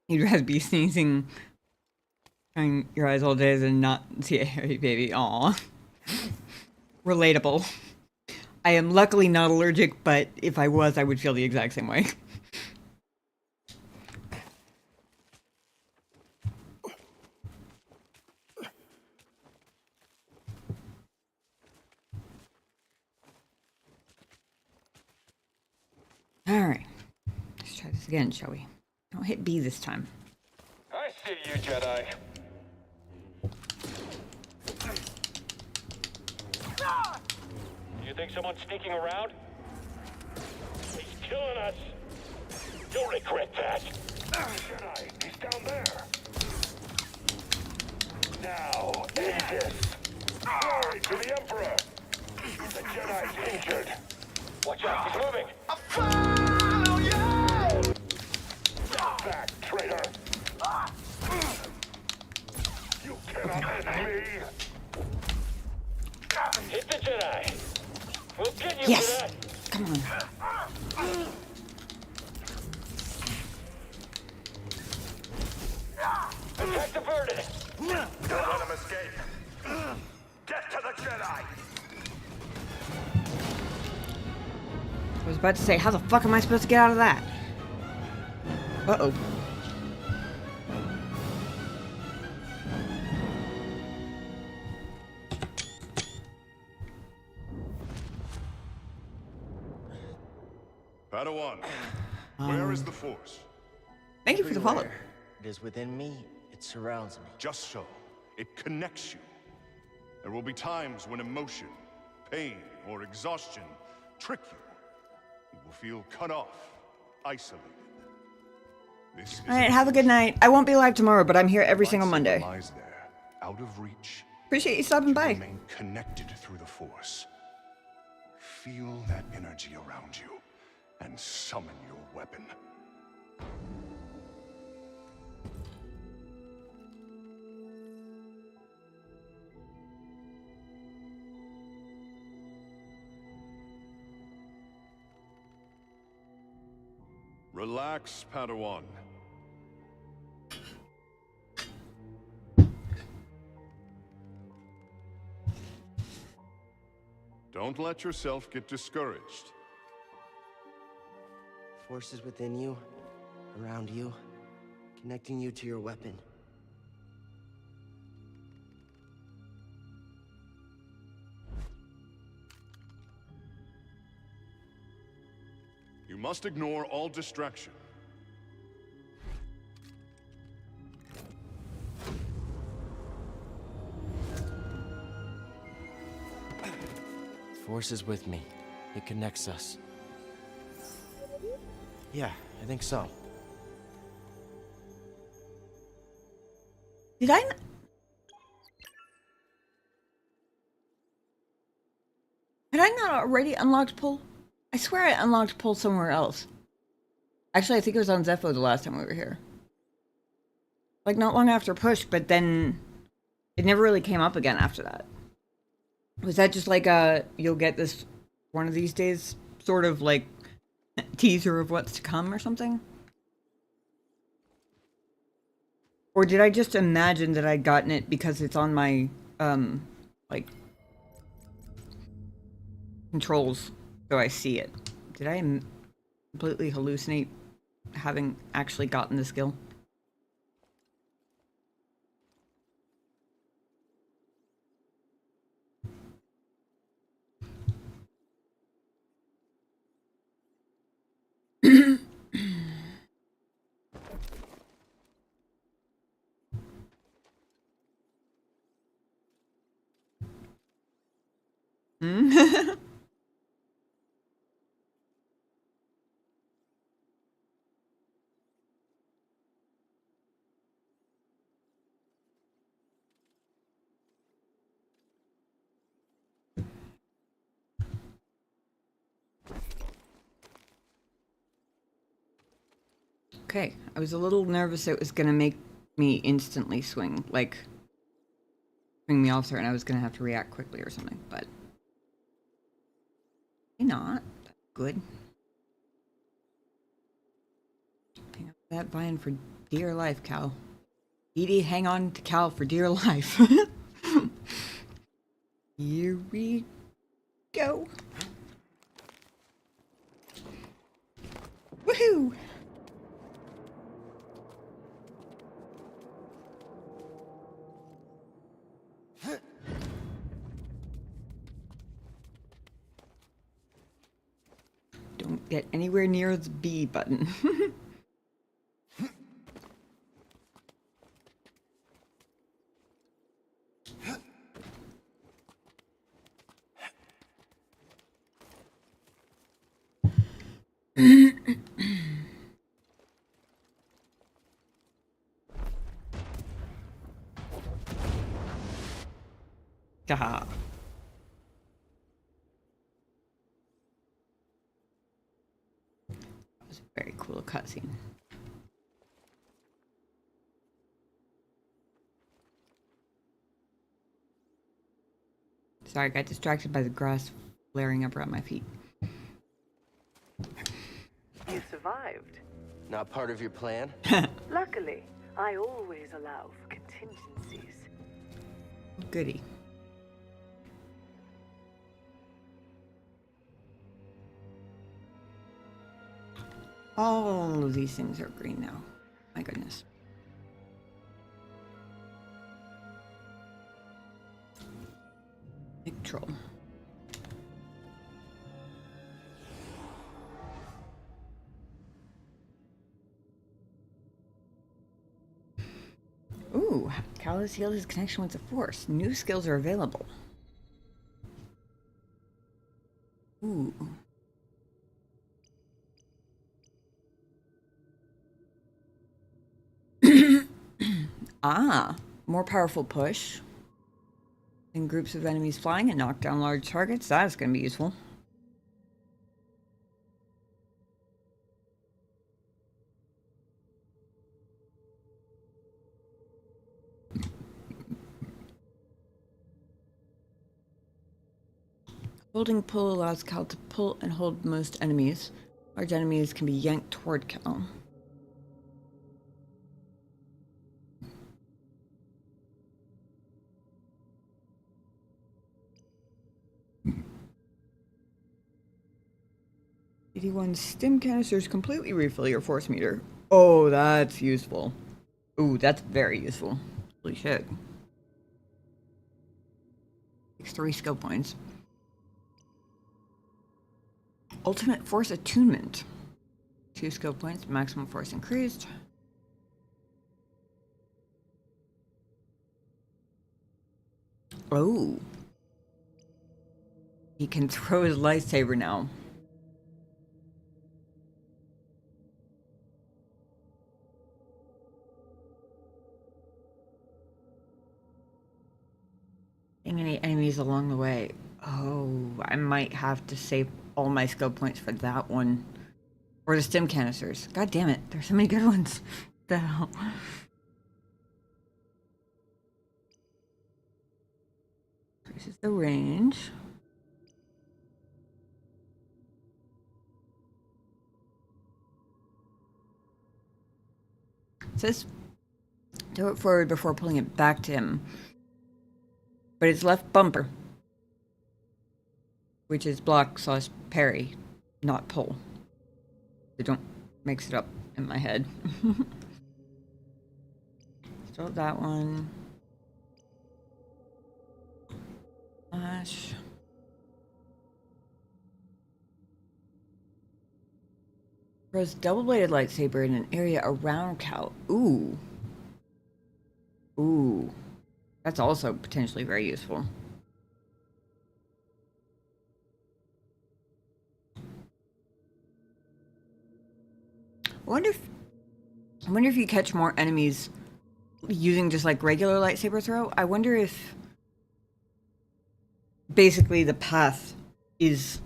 You'd rather be sneezing on your eyes all day than not see a hairy baby. Aw. Relatable. I am luckily not allergic, but if I was, I would feel the exact same way. Alright. Let's try this again, shall we? Don't hit B this time. I see you, Jedi. You think someone's sneaking around? He's killing us. You'll regret that. Jedi, he's down there. Now, end this. Glory to the Emperor. The Jedi's injured. Watch out, he's moving. Get back, traitor. You cannot end me. Hit the Jedi. We'll get you Yes. for that. Come on. Attack diverted. Don't let him escape. Get to the Jedi. I was about to say, how the fuck am I supposed to get out of that? Uh-oh. Padawan, where is the Force? Thank you for the follow. Everywhere it is within me, it surrounds me. Just so. It connects you. There will be times when emotion, pain, or exhaustion trick you. You will feel cut off, isolated. This is Alright, have a good night. I won't be live tomorrow, but I'm here every single Monday. lies there, out of reach. Appreciate you stopping by. Remain connected through the Force. Feel that energy around you and summon your weapon. Relax, Padawan. Don't let yourself get discouraged. Forces within you, around you, connecting you to your weapon. You must ignore all distraction. Force is with me. It connects us. Yeah, I think so. Did I Had I not already unlocked pull? I swear I unlocked pull somewhere else. Actually, I think it was on Zepho the last time we were here. Like, not long after push, but then it never really came up again after that. Was that just like you'll get this one of these days sort of like teaser of what's to come or something? Or did I just imagine that I'd gotten it because it's on my like controls, so I see it? Did I completely hallucinate having actually gotten the skill? Okay, I was a little nervous it was going to make me instantly swing, like swing me off there, and I was going to have to react quickly or something, but maybe not. That's good. Hang on to that vine for dear life, Cal. Edie, hang on to Cal for dear life. Here we go. Woohoo! Don't get anywhere near the B button. Haha. That was a very cool cutscene. Sorry, I got distracted by the grass flaring up around my feet. You survived. Not part of your plan? Luckily, I always allow for contingencies. Goody. All of these things are green now. My goodness. Big troll. Ooh, Cal has healed his connection with the Force. New skills are available. Ooh. Ah, more powerful push. In groups of enemies flying and knock down large targets. That's going to be useful. Holding pull allows Cal to pull and hold most enemies. Large enemies can be yanked toward Cal. '81 stim canisters completely refill your force meter. Oh, that's useful. Ooh, that's very useful. Holy shit. Takes 3 skill points. Ultimate force attunement. 2 skill points, maximum force increased. Oh. He can throw his lightsaber now. Any enemies along the way. Oh, I might have to save all my skill points for that one. Or the stim canisters. God damn it, there's so many good ones. What the hell? This is the range. It says throw it forward before pulling it back to him. But it's left bumper, which is block / parry, not pull. So don't mix it up in my head. Still that one. Slash. Throws double-bladed lightsaber in an area around Cal. Ooh. Ooh. That's also potentially very useful. I wonder if you catch more enemies using just like regular lightsaber throw. I wonder if basically the path is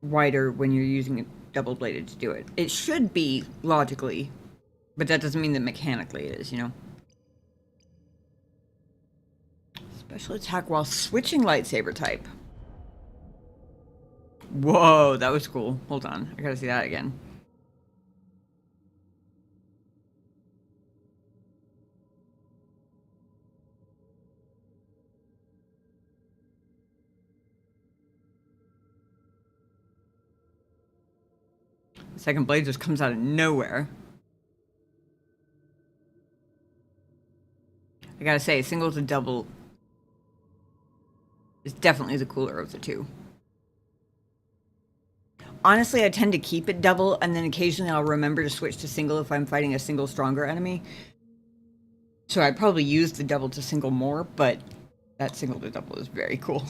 wider when you're using it double bladed to do it. It should be logically, but that doesn't mean that mechanically it is, you know? Special attack while switching lightsaber type. Whoa, that was cool. Hold on, I gotta see that again. The second blade just comes out of nowhere. I gotta say, single to double is definitely the cooler of the two. Honestly, I tend to keep it double, and then occasionally I'll remember to switch to single if I'm fighting a single stronger enemy. So I'd probably use the double to single more, but that single to double is very cool.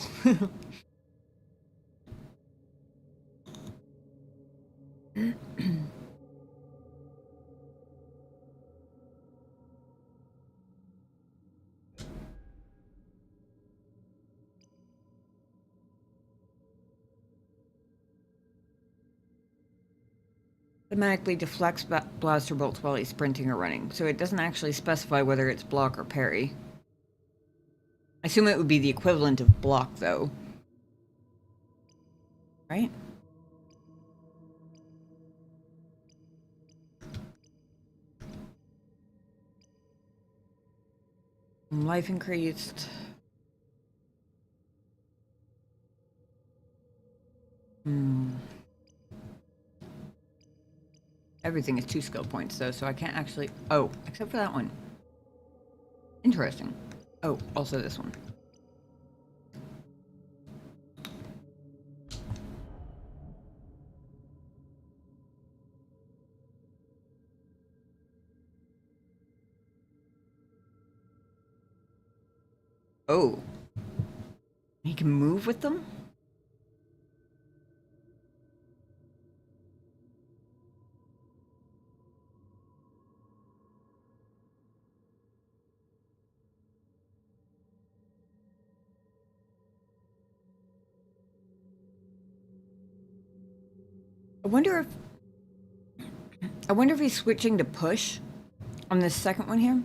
Automatically deflects blaster bolts while he's sprinting or running, so it doesn't actually specify whether it's block or parry. I assume it would be the equivalent of block, though. Right? Life increased. Everything is 2 skill points, though, so I can't actually... Oh, except for that one. Interesting. Oh, also this one. Oh. He can move with them? I wonder if he's switching to push on this second one here.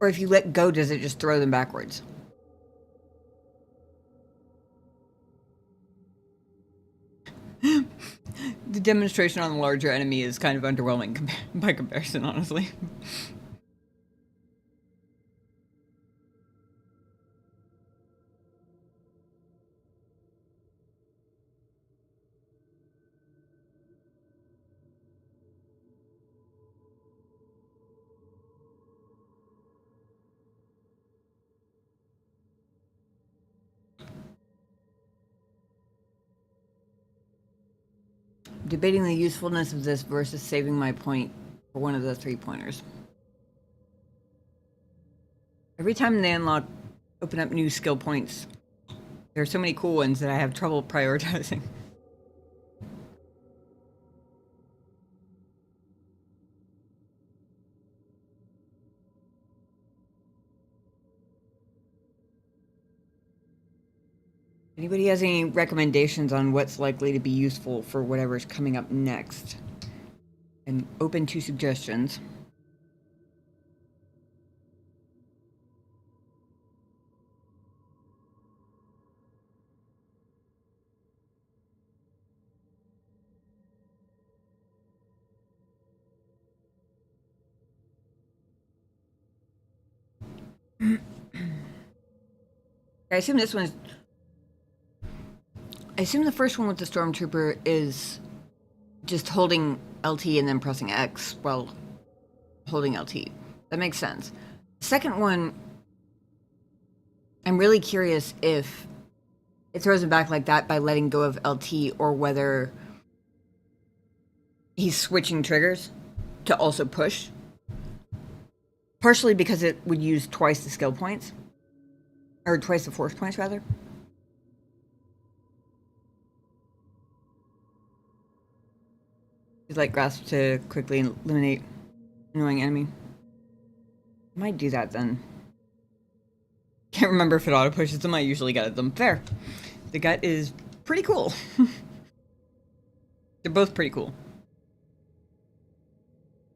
Or if you let go, does it just throw them backwards? The demonstration on the larger enemy is kind of underwhelming by comparison, honestly. Debating the usefulness of this versus saving my point for one of the 3-pointers. Every time they open up new skill points, there are so many cool ones that I have trouble prioritizing. Anybody has any recommendations on what's likely to be useful for whatever's coming up next? And open to suggestions. I assume this one's... I assume the first one with the Stormtrooper is just holding LT and then pressing X while holding LT. That makes sense. Second one, I'm really curious if it throws him back like that by letting go of LT or whether he's switching triggers to also push. Partially because it would use twice the skill points. Or twice the force points, rather. like grasp to quickly eliminate annoying enemy. Might do that then. Can't remember if it auto pushes them. I usually get them. Fair. The gut is pretty cool. They're both pretty cool.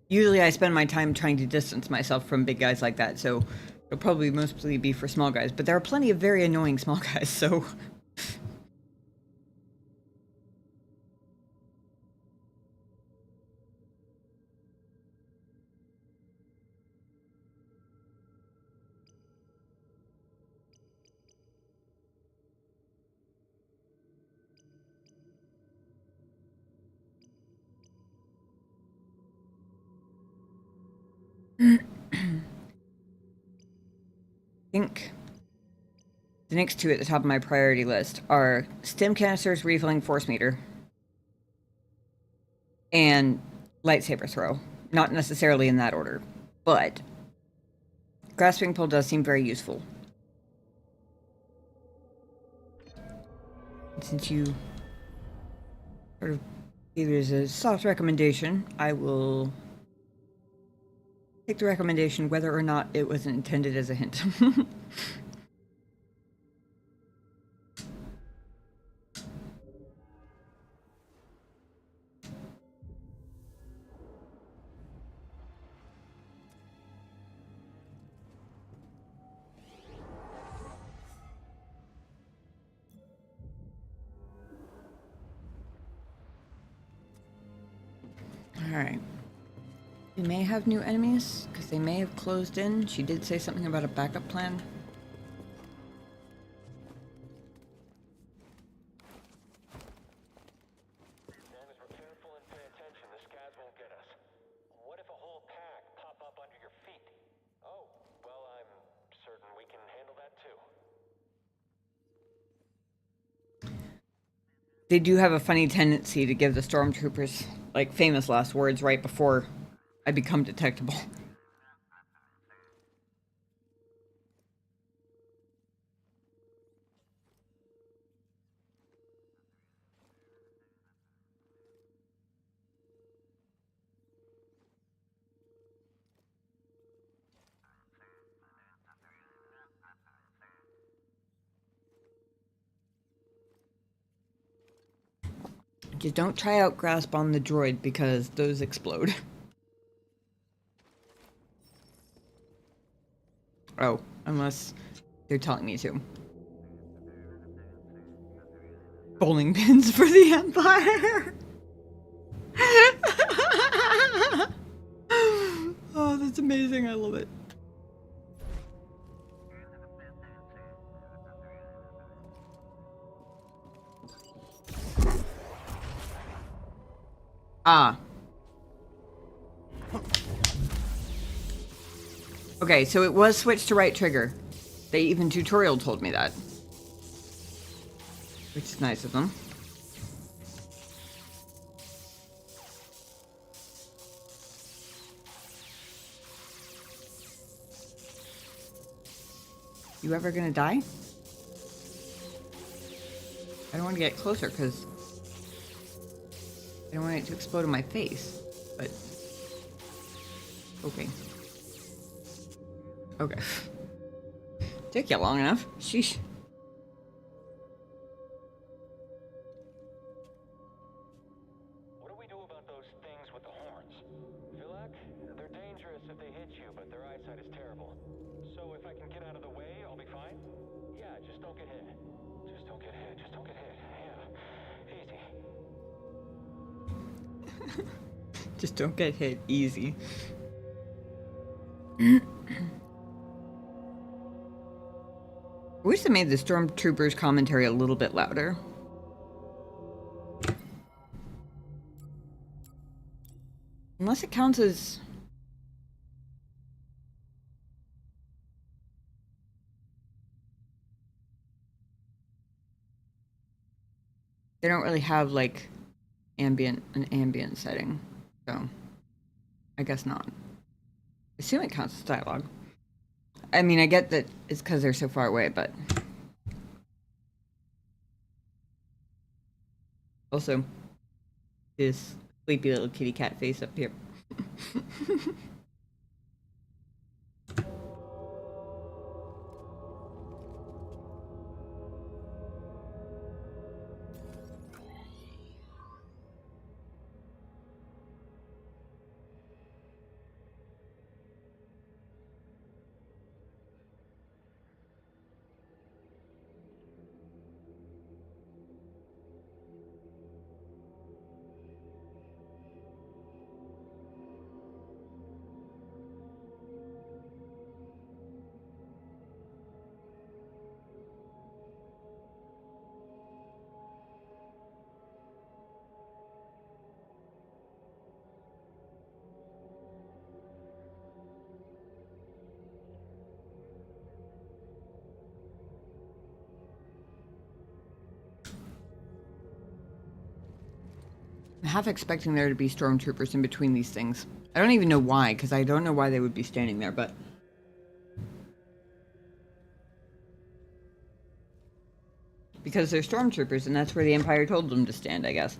Usually I spend my time trying to distance myself from big guys like that, so it'll probably mostly be for small guys. But there are plenty of very annoying small guys, so... I think the next two at the top of my priority list are stim canisters refilling force meter and lightsaber throw. Not necessarily in that order, but grasping pull does seem very useful. And since you sort of gave it as a soft recommendation, I will take the recommendation whether or not it was intended as a hint. Alright. We may have new enemies, because they may have closed in. She did say something about a backup plan. As long as we're careful and pay attention, the scabs won't get us. What if a whole pack pop up under your feet? Oh, well, I'm certain we can handle that too. They do have a funny tendency to give the stormtroopers, like, famous last words right before I become detectable. Just don't try out grasp on the droid because those explode. Oh, unless they're telling me to. Bowling pins for the Empire! Oh, that's amazing. I love it. Ah. Okay, so it was switched to right trigger. They even tutorial told me that. Which is nice of them. You ever gonna die? I don't want to get closer because I don't want it to explode in my face, but okay. Okay. Took you long enough. Sheesh. What do we do about those things with the horns? Vilak, they're dangerous if they hit you, but their eyesight is terrible. So if I can get out of the way, I'll be fine? Yeah, just don't get hit. Just don't get hit. Just don't get hit. Yeah. Easy. Just don't get hit. Easy. I wish they made the Stormtroopers commentary a little bit louder. Unless it counts as... They don't really have, like, an ambient setting, so I guess not. I assume it counts as dialogue. I mean, I get that it's because they're so far away, but... Also, this Sleepy little kitty cat face up here. I'm half expecting there to be stormtroopers in between these things. I don't even know why, because I don't know why they would be standing there, but... Because they're stormtroopers, and that's where the Empire told them to stand, I guess.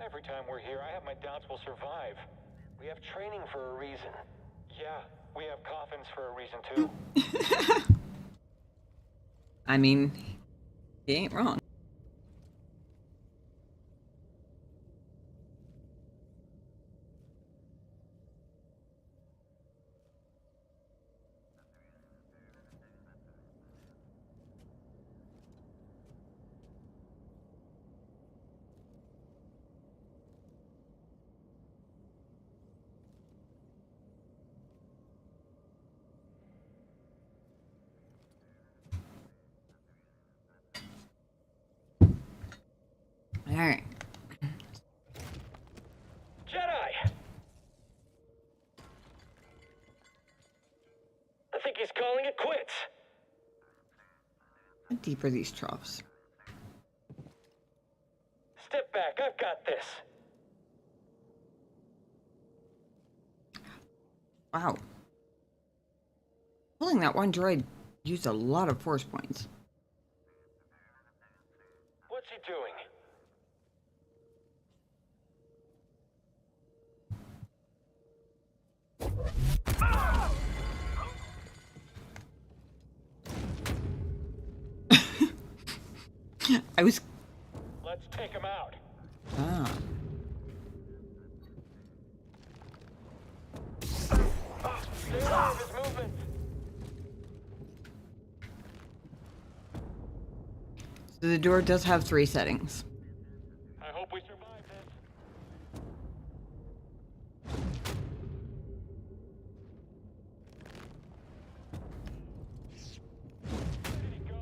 Every time we're here, I have my doubts we'll survive. We have training for a reason. Yeah, we have coffins for a reason too. I mean, he ain't wrong. Alright. Jedi! I think he's calling it quits. How deep are these troughs? Step back, I've got this. Wow. Pulling that one droid used a lot of force points. What's he doing? I was... Let's take him out. Ah. Stay aware of his movements. So the door does have 3 settings. I hope we survive this. Where did he go?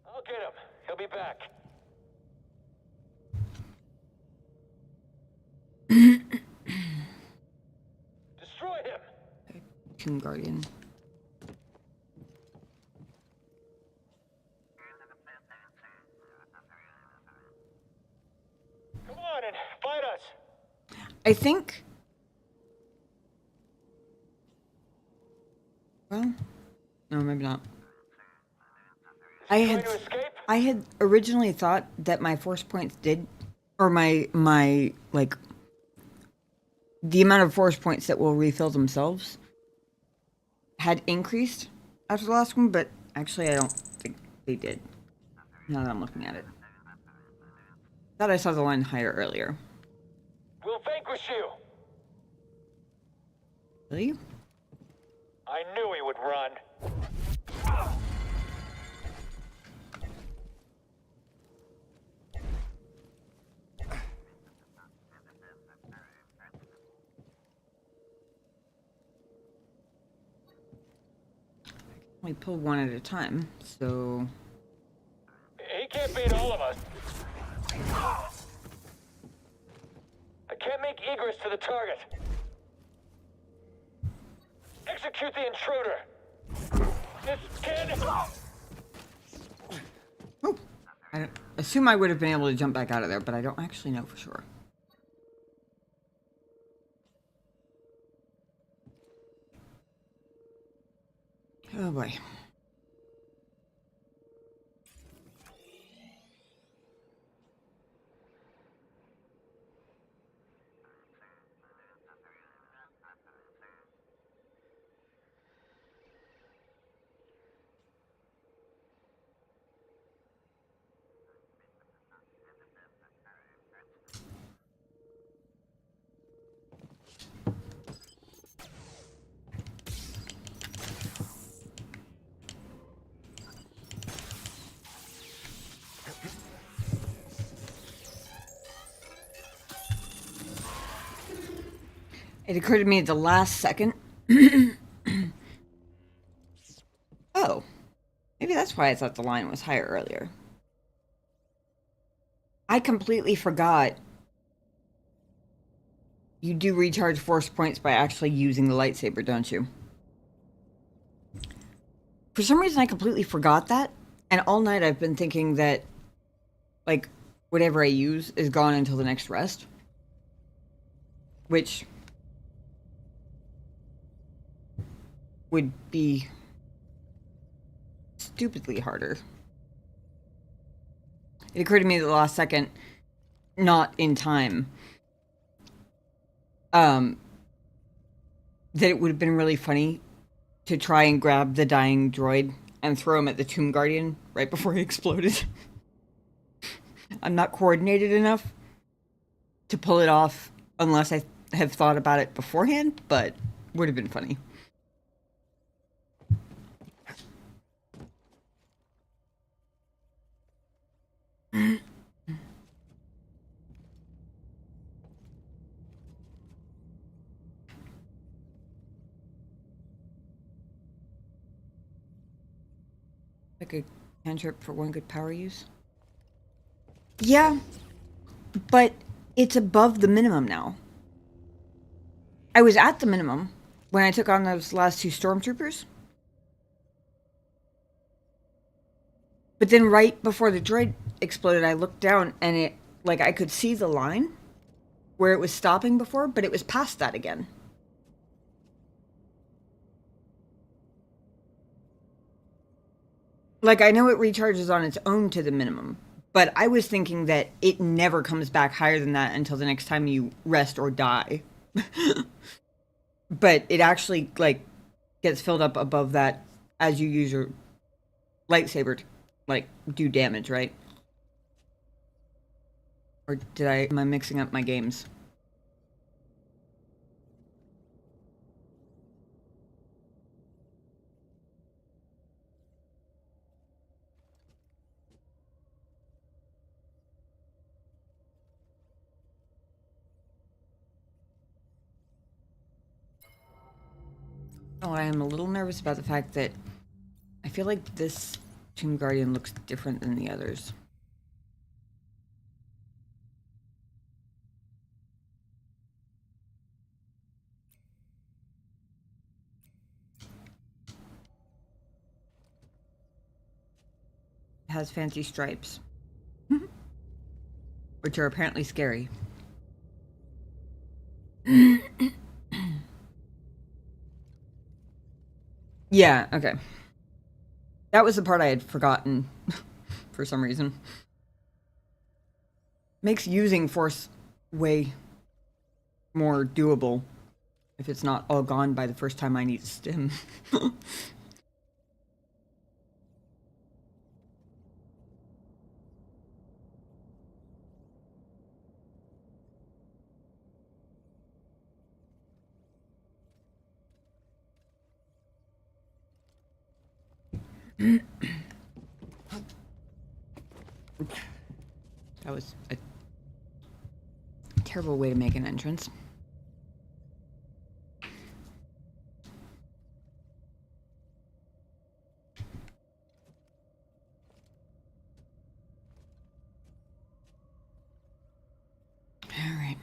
I'll get him. He'll be back. Destroy him. Tomb Guardian. Come on and fight us. I think... Well... No, maybe not. Trying to escape? I had originally thought that my force points did... Or my like... The amount of force points that will refill themselves had increased after the last one, but actually I don't think they did. Now that I'm looking at it. Thought I saw the line higher earlier. We'll vanquish you. Really? I knew he would run. We pull one at a time, so... He can't beat all of us. the target. Execute the intruder. This kid... Oh, I assume I would have been able to jump back out of there, but I don't actually know for sure. Oh boy. It occurred to me at the last second. Oh, maybe that's why I thought the line was higher earlier. I completely forgot you do recharge force points by actually using the lightsaber, don't you? For some reason, I completely forgot that, and all night I've been thinking that, like, whatever I use is gone until the next rest. Which would be stupidly harder. It occurred to me at the last second, not in time, that it would have been really funny to try and grab the dying droid and throw him at the Tomb Guardian right before he exploded. I'm not coordinated enough to pull it off unless I have thought about it beforehand, but would have been funny. Like a cantrip for one good power use? Yeah, but it's above the minimum now. I was at the minimum when I took on those last two stormtroopers. But then right before the droid exploded, I looked down and it, like, I could see the line where it was stopping before, but it was past that again. Like, I know it recharges on its own to the minimum, but I was thinking that it never comes back higher than that until the next time you rest or die. But it actually, like, gets filled up above that as you use your lightsaber to, like, do damage, right? Or am I mixing up my games? Oh, I am a little nervous about the fact that I feel like this Tomb Guardian looks different than the others. It has fancy stripes. Which are apparently scary. Yeah, okay. That was the part I had forgotten for some reason. Makes using force way more doable if it's not all gone by the first time I need a stim. That was a terrible way to make an entrance. All right.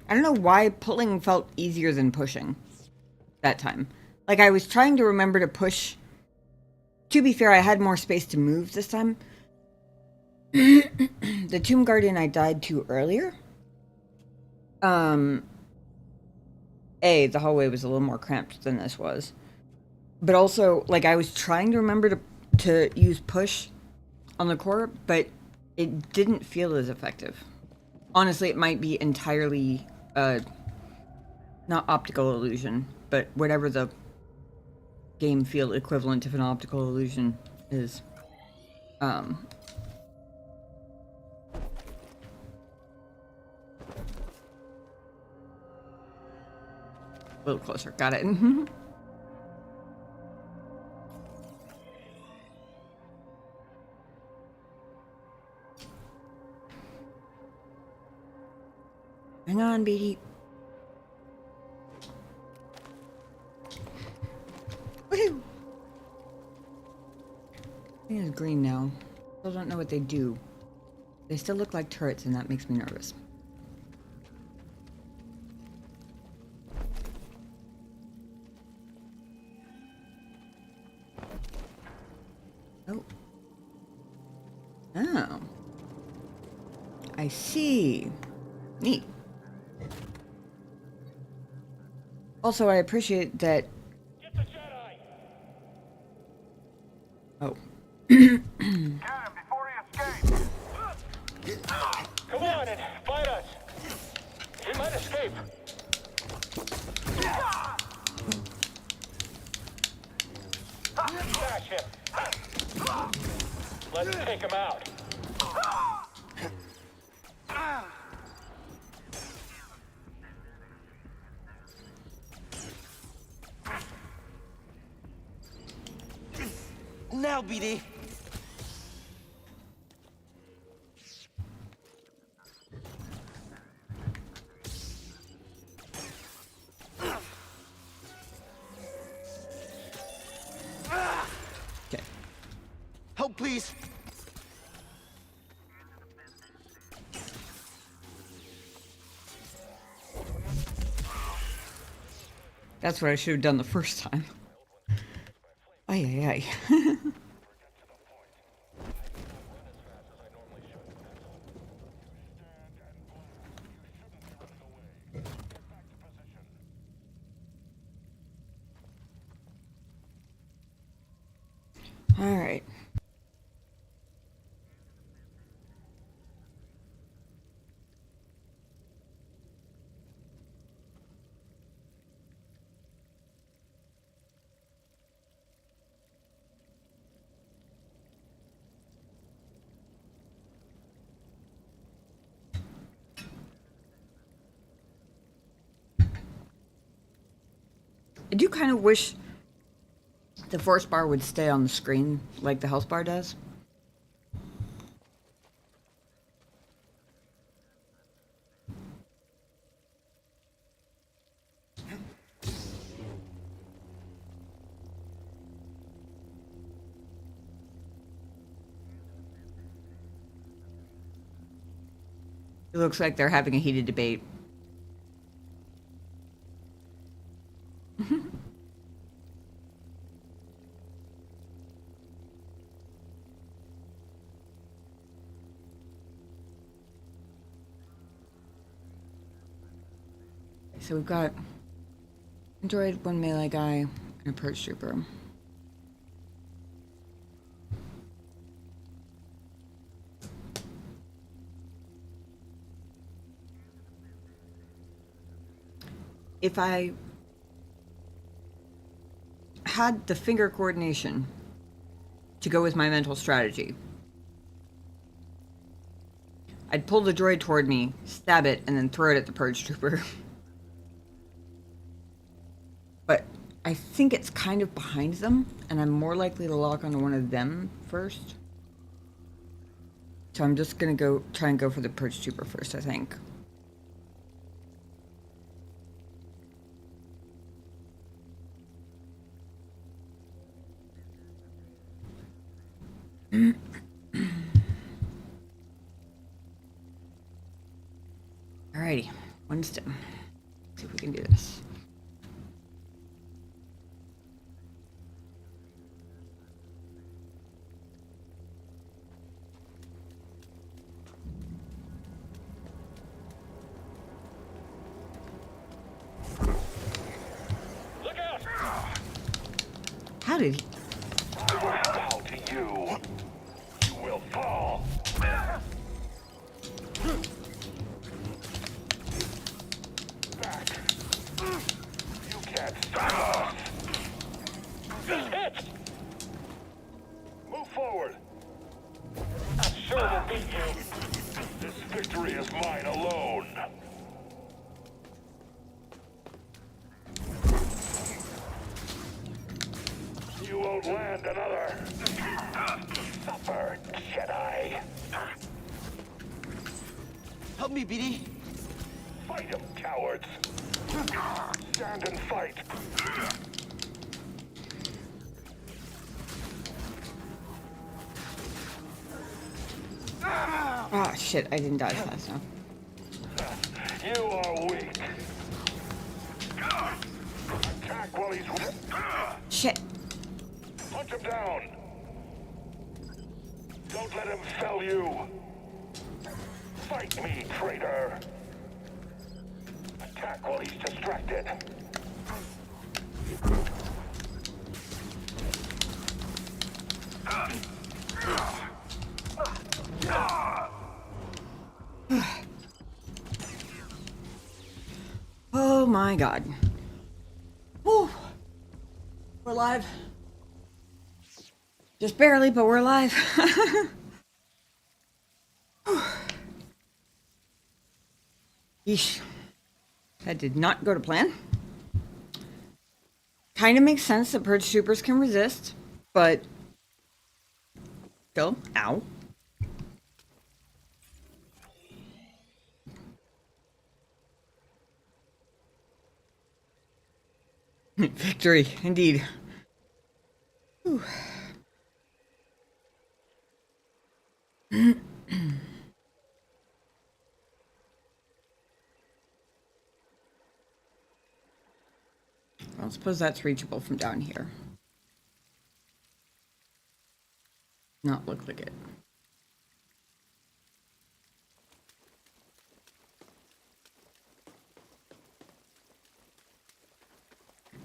I don't know why pulling felt easier than pushing that time. Like, I was trying to remember to push. To be fair, I had more space to move this time. The Tomb Guardian I died to earlier. The hallway was a little more cramped than this was. But also, like, I was trying to remember to use push on the core, but it didn't feel as effective. Honestly, it might be entirely, not optical illusion, but whatever the game feel equivalent of an optical illusion is. A little closer, got it. Hang on, BD. Woohoo! I think it's green now. Still don't know what they do. They still look like turrets, and that makes me nervous. Oh. Oh. I see. Neat. Also, I appreciate that. Get the Jedi! Oh. Get him before he escapes! Come on and fight us! He might escape! Smash him! Let's take him out! Now, BD. Okay. Help, please. That's what I should have done the first time. Ay, ay, ay. All right. I do kind of wish the force bar would stay on the screen like the health bar does. It looks like they're having a heated debate. So we've got a droid, one melee guy, and a purge trooper. If I had the finger coordination to go with my mental strategy, I'd pull the droid toward me, stab it, and then throw it at the purge trooper. But I think it's kind of behind them, and I'm more likely to lock onto one of them first. So I'm just gonna try and go for the purge trooper first, I think. Alrighty, I'm still. See if we can do this. Look out! How did he? I will bow to you. You will fall. Back. You can't stop us. Just hit! Move forward. I'm sure we'll beat you. This victory is mine alone. You won't land another. Suffer, Jedi. Help me, BD. Fight him, cowards. Stand and fight. Oh shit! I didn't die fast enough. You are weak. Attack while he's... Shit! Punch him down. Don't let him fell you. Fight me, traitor. Attack while he's distracted. Oh my god. Whew. We're alive. Just barely, but we're alive. Yeesh. That did not go to plan. Kind of makes sense that purge troopers can resist, but still, ow. Victory, indeed. Whew. I suppose that's reachable from down here. Not look like it.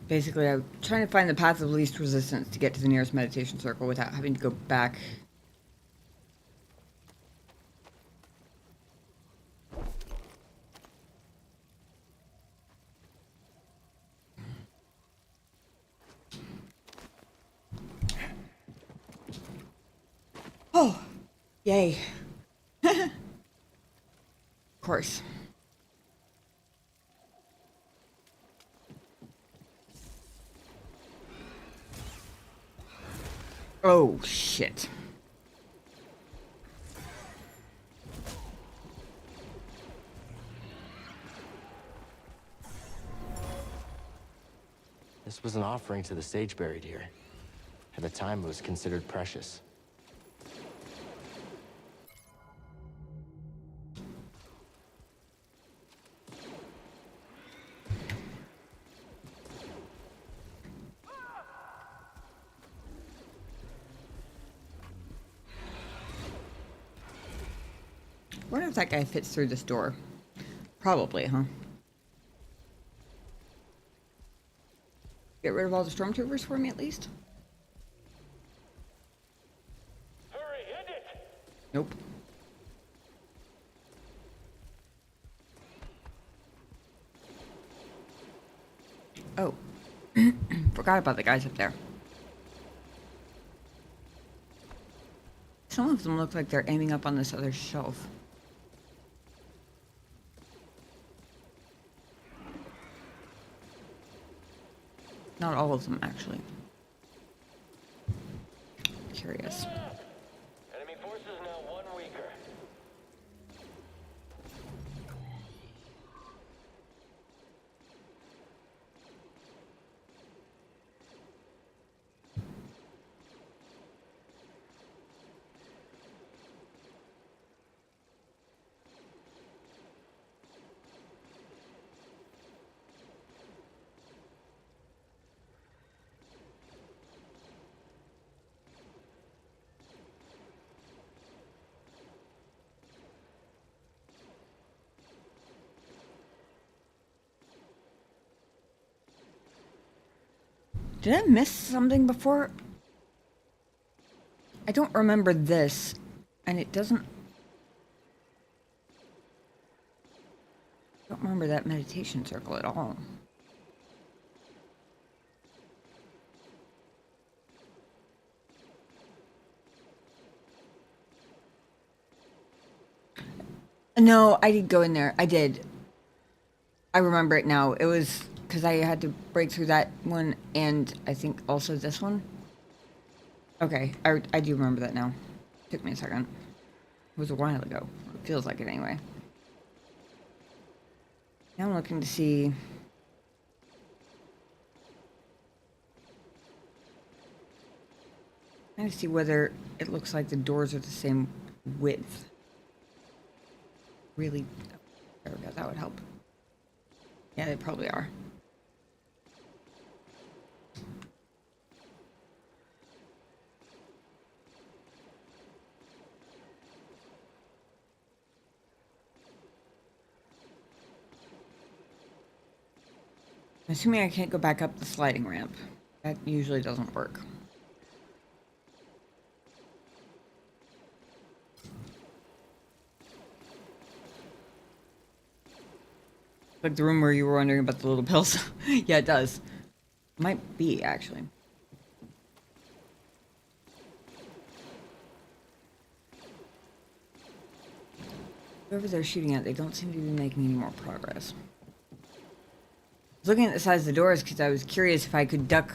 Basically, I'm trying to find the path of least resistance to get to the nearest meditation circle without having to go back. Oh, yay. Of course. Oh, shit. This was an offering to the sage buried here. At the time, it was considered precious. I wonder if that guy fits through this door. Probably, huh? Get rid of all the stormtroopers for me, at least? Hurry, hit it! Nope. Oh. Forgot about the guys up there. Some of them look like they're aiming up on this other shelf. Not all of them, actually. Curious. Enemy forces now one weaker. Did I miss something before? I don't remember this, and it doesn't... I don't remember that meditation circle at all. No, I did go in there. I did. I remember it now. It was because I had to break through that one, and I think also this one. Okay, I do remember that now. Took me a second. It was a while ago. It feels like it anyway. Now I'm looking to see... trying to see whether it looks like the doors are the same width. Really? There we go, that would help. Yeah, they probably are. I'm assuming I can't go back up the sliding ramp. That usually doesn't work. Like the room where you were wondering about the little pills. Yeah, it does. Might be, actually. Whoever they're shooting at, they don't seem to be making any more progress. I was looking at the size of the doors because I was curious if I could duck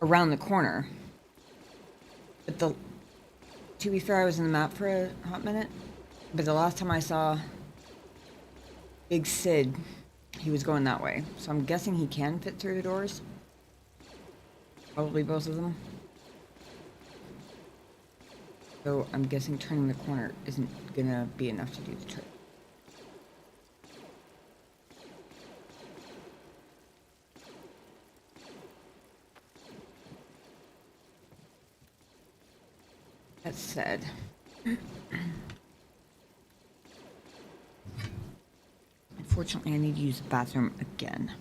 around the corner. But to be fair, I was in the map for a hot minute. But the last time I saw Big Sid, he was going that way. So I'm guessing he can fit through the doors. Probably both of them. So I'm guessing turning the corner isn't gonna be enough to do the trick. That said, unfortunately I need to use the bathroom again.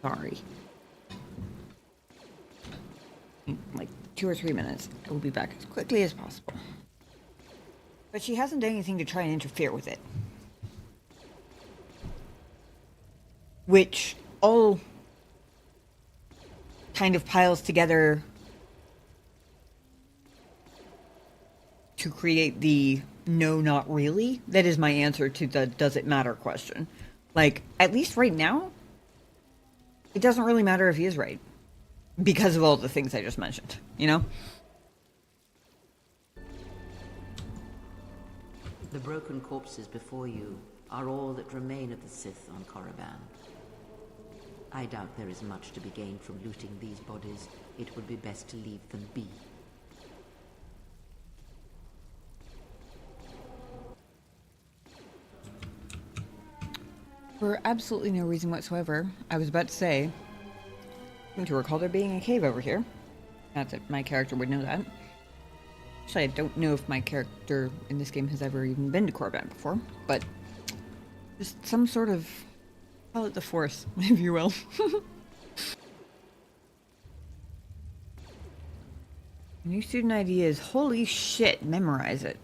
Sorry. In like 2 or 3 minutes, I will be back as quickly as possible. But she hasn't done anything to try and interfere with it. Which all kind of piles together to create the no, not really. That is my answer to the does it matter question. Like, at least right now, it doesn't really matter if he is right. Because of all the things I just mentioned, you know? The broken corpses before you are all that remain of the Sith on Korriban. I doubt there is much to be gained from looting these bodies. It would be best to leave them be. For absolutely no reason whatsoever. I was about to say, I seem to recall there being a cave over here. Not that my character would know that. Actually, I don't know if my character in this game has ever even been to Korriban before, but just some sort of, call it the Force, if you will. New student ID is, holy shit, memorize it.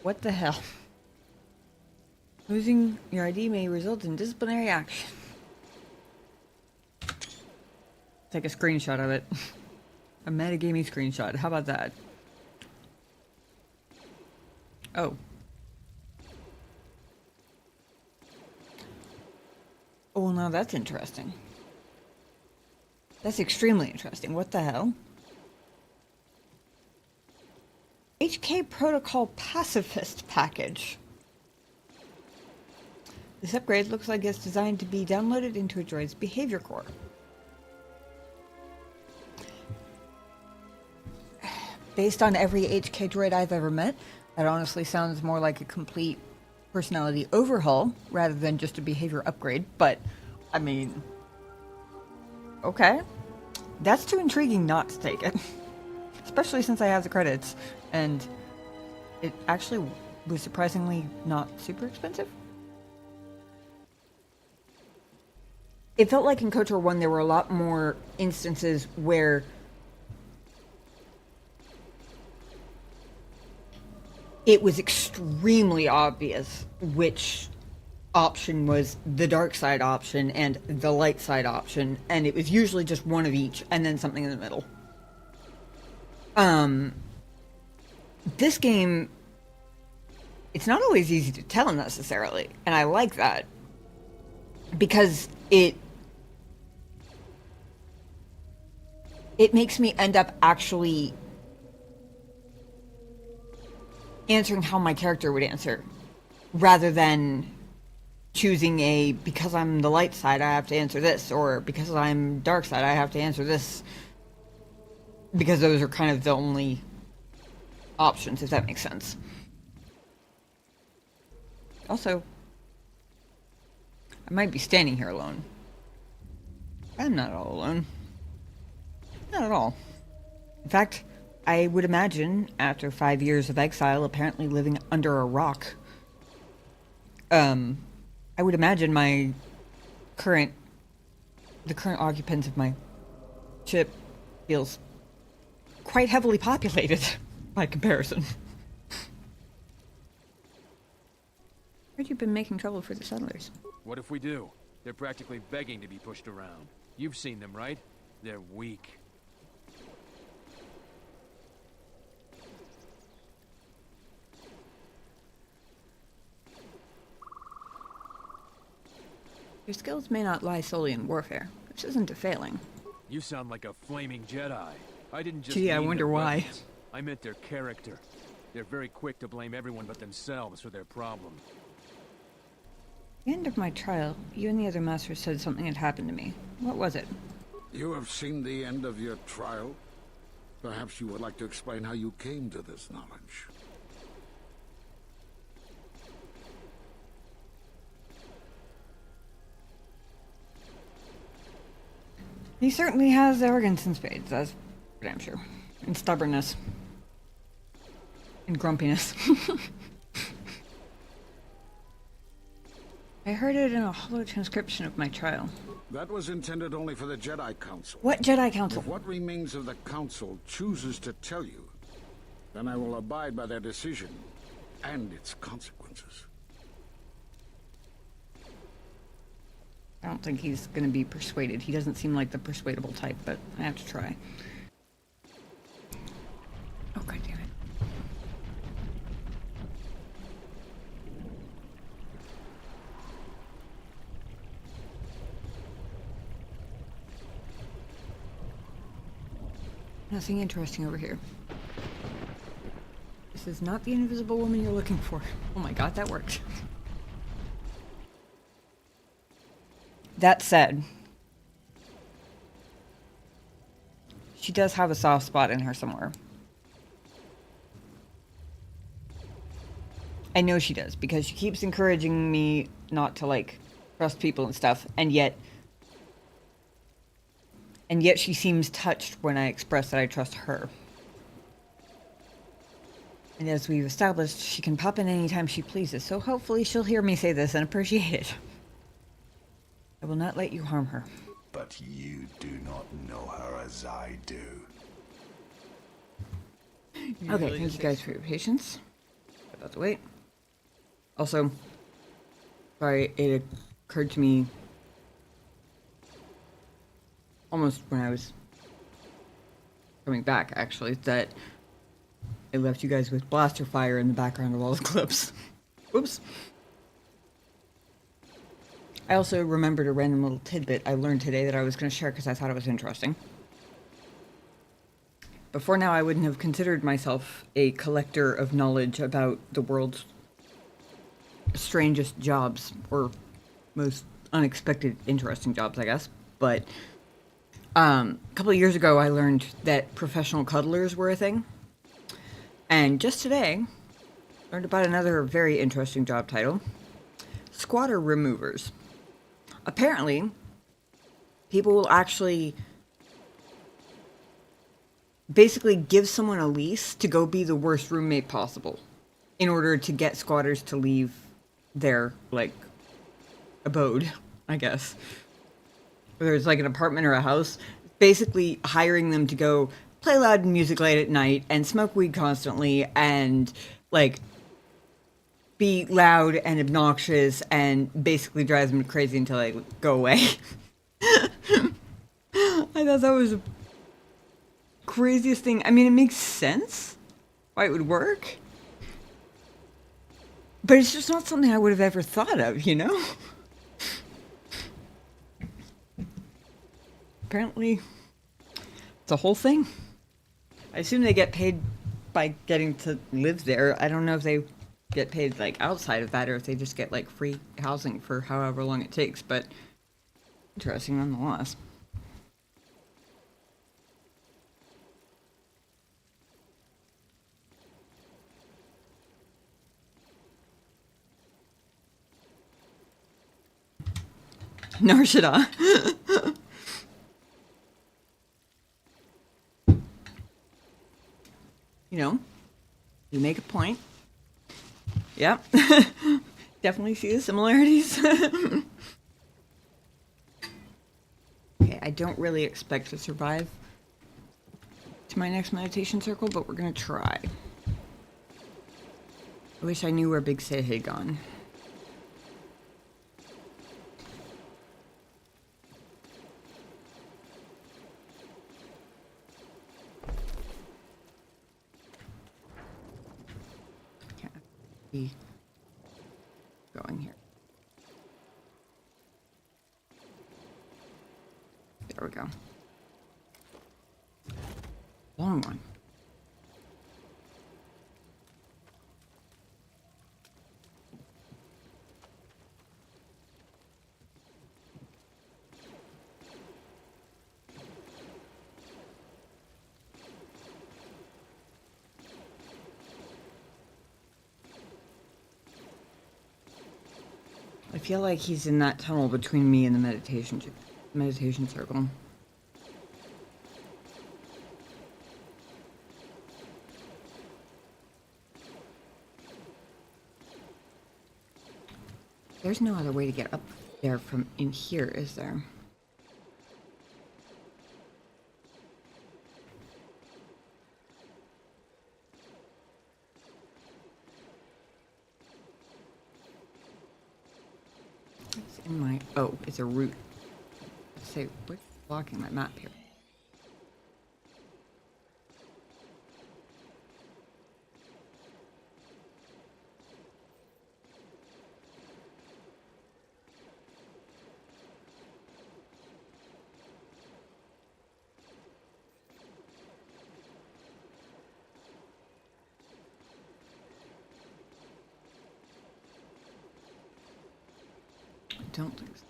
What the hell? Losing your ID may result in disciplinary action. Take a screenshot of it. A metagaming screenshot. How about that? Oh. Oh, well, now that's interesting. That's extremely interesting. What the hell? HK Protocol Pacifist Package. This upgrade looks like it's designed to be downloaded into a droid's behavior core. Based on every HK droid I've ever met, that honestly sounds more like a complete personality overhaul rather than just a behavior upgrade, but, I mean, okay. That's too intriguing not to take it. Especially since I have the credits, and it actually was surprisingly not super expensive. it felt like in KOTOR 1 there were a lot more instances where it was extremely obvious which option was the dark side option and the light side option, and it was usually just one of each and then something in the middle. This game, it's not always easy to tell necessarily, and I like that because it makes me end up actually answering how my character would answer, rather than choosing a, because I'm the light side, I have to answer this, or because I'm dark side, I have to answer this, because those are kind of the only options, if that makes sense. Also, I might be standing here alone. I'm not all alone. Not at all. In fact, I would imagine, after 5 years of exile, apparently living under a rock, I would imagine the current occupants of my ship feels quite heavily populated by comparison. Heard you've been making trouble for the settlers. What if we do? They're practically begging to be pushed around. You've seen them, right? They're weak. Your skills may not lie solely in warfare. This isn't a failing. You sound like a flaming Jedi. I didn't just Gee, I mean wonder their why. weapons. I meant their character. They're very quick to blame everyone but themselves for their problem. At the end of my trial, you and the other masters said something had happened to me. What was it? You have seen the end of your trial? Perhaps you would like to explain how you came to this knowledge. He certainly has arrogance in spades, that's for damn sure. And stubbornness. And grumpiness. I heard it in a hollow transcription of my trial. That was intended only for the Jedi Council. What Jedi Council? If what remains of the Council chooses to tell you, then I will abide by their decision and its consequences. I don't think he's going to be persuaded. He doesn't seem like the persuadable type, but I have to try. Oh, god damn it. Nothing interesting over here. This is not the invisible woman you're looking for. Oh my god, that worked. That said, she does have a soft spot in her somewhere. I know she does, because she keeps encouraging me not to, like, trust people and stuff, and yet she seems touched when I express that I trust her. And as we've established, she can pop in anytime she pleases, so hopefully she'll hear me say this and appreciate it. I will not let you harm her. But you do not know her as I do. Okay, thank you guys for your patience. About to wait. Also, sorry, it occurred to me almost when I was coming back, actually, that I left you guys with blaster fire in the background of all the clips. Whoops. I also remembered a random little tidbit I learned today that I was going to share because I thought it was interesting. Before now, I wouldn't have considered myself a collector of knowledge about the world's strangest jobs, or most unexpected, interesting jobs, I guess. But a couple of years ago, I learned that professional cuddlers were a thing. And just today, I learned about another very interesting job title. Squatter removers. Apparently, people will actually basically give someone a lease to go be the worst roommate possible in order to get squatters to leave their, like, abode, I guess. whether it's like an apartment or a house, basically hiring them to go play loud music late at night and smoke weed constantly and like be loud and obnoxious and basically drives them crazy until they go away. I thought that was the craziest thing. I mean, it makes sense why it would work, but it's just not something I would have ever thought of, you know? Apparently, it's a whole thing. I assume they get paid by getting to live there. I don't know if they get paid like outside of that or if they just get like free housing for however long it takes, but interesting nonetheless. Narshada. You know, you make a point. Yep. Definitely see the similarities. Okay, I don't really expect to survive to my next meditation circle, but we're gonna try. I wish I knew where Big Sid had gone. Be going here. There we go. Long one. I feel like he's in that tunnel between me and the meditation circle. There's no other way to get up there from in here, is there? It's in my... Oh, it's a route. Let's say, what's blocking my map here? I don't think so.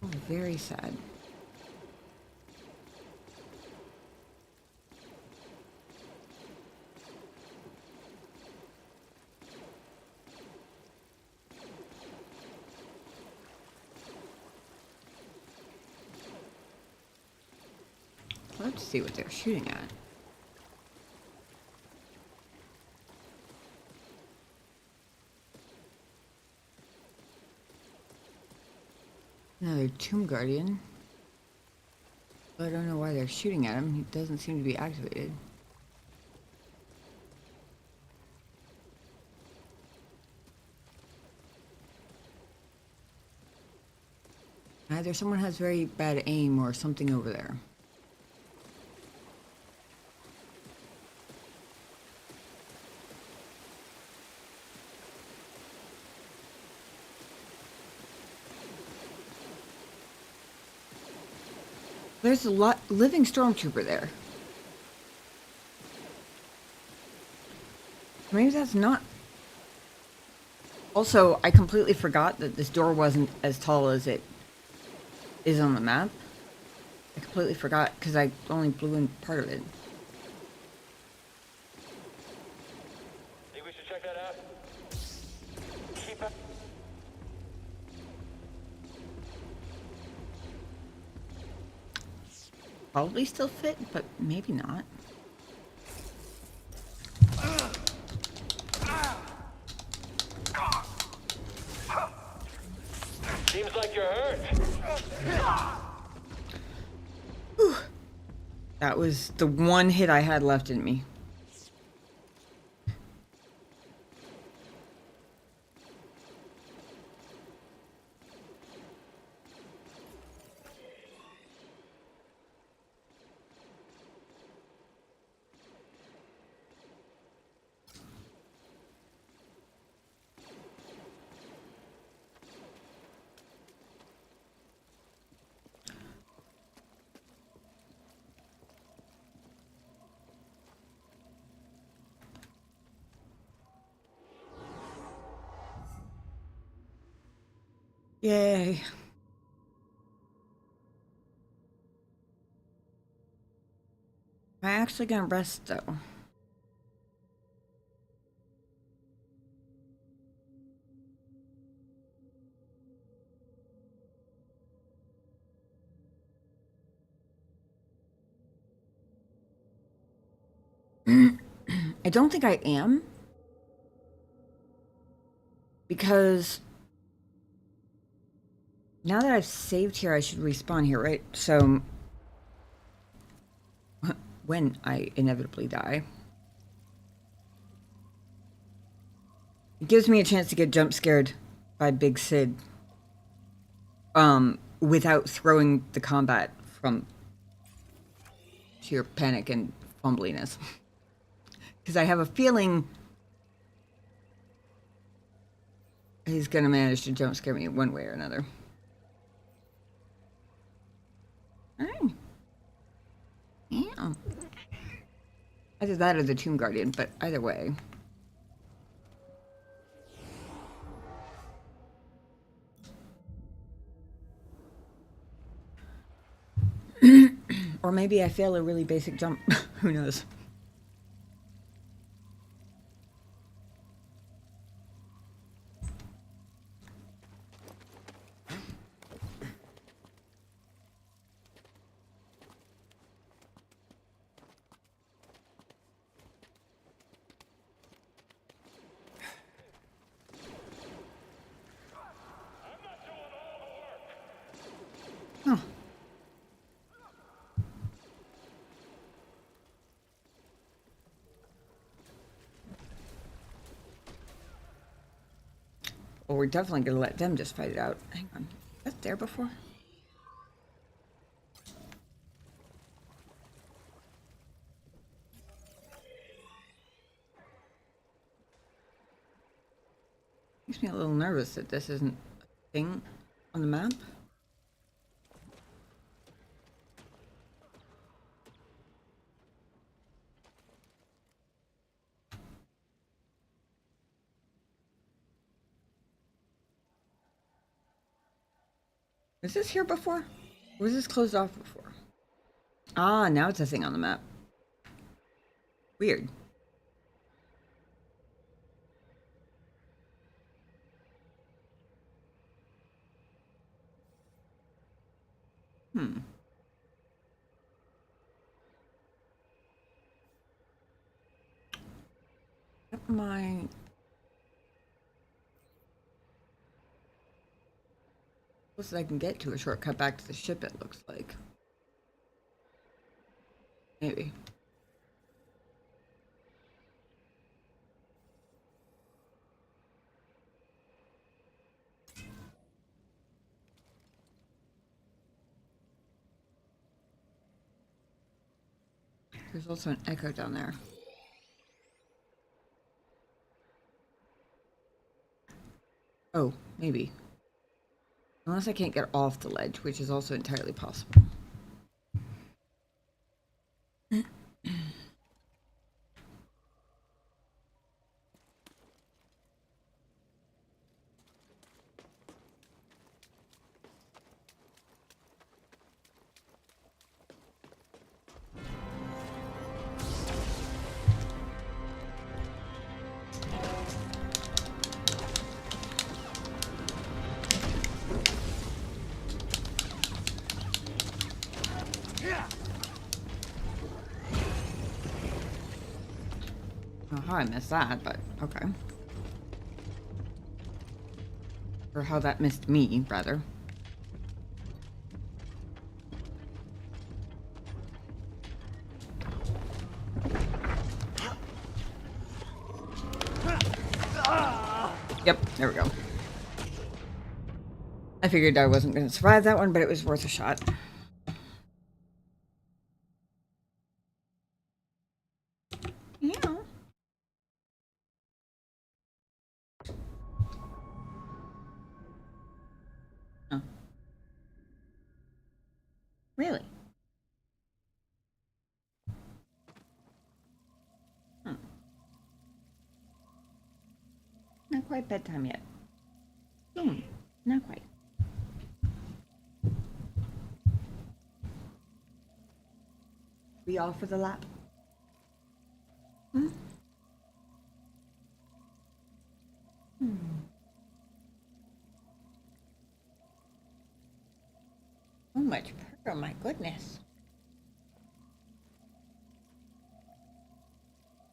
Oh, very sad. Let's see what they're shooting at. Another Tomb Guardian. I don't know why they're shooting at him. He doesn't seem to be activated. Either someone has very bad aim or something over there. There's a living stormtrooper there. Maybe that's not... Also, I completely forgot that this door wasn't as tall as it is on the map. I completely forgot because I only blew in part of it. Think we should check that out? Keep up. Probably still fit, but maybe not. Whew. That was the one hit I had left in me. Yay. Am I actually gonna rest though? I don't think I am. Because now that I've saved here, I should respawn here, right? So when I inevitably die, it gives me a chance to get jump scared by Big Sid without throwing the combat from sheer panic and fumbliness. Because I have a feeling he's gonna manage to jump scare me one way or another. Oh. Yeah. Either that or the Tomb Guardian, but either way. Or maybe I fail a really basic jump. Who knows? Oh. Well, we're definitely gonna let them just fight it out. Hang on. Was that there before? Makes me a little nervous that this isn't a thing on the map. Was this here before? Or was this closed off before? Ah, now it's a thing on the map. Weird. Hmm. My closest I can get to a shortcut back to the ship, it looks like. Maybe. There's also an echo down there. Oh, maybe. Unless I can't get off the ledge, which is also entirely possible. Oh, I missed that, but okay. Or how that missed me, rather. Yep, there we go. I figured I wasn't going to survive that one, but it was worth a shot. Yeah. Oh. Really? Hmm. Not quite bedtime yet. Not quite. We all for the lap? Hmm? So much purr, my goodness.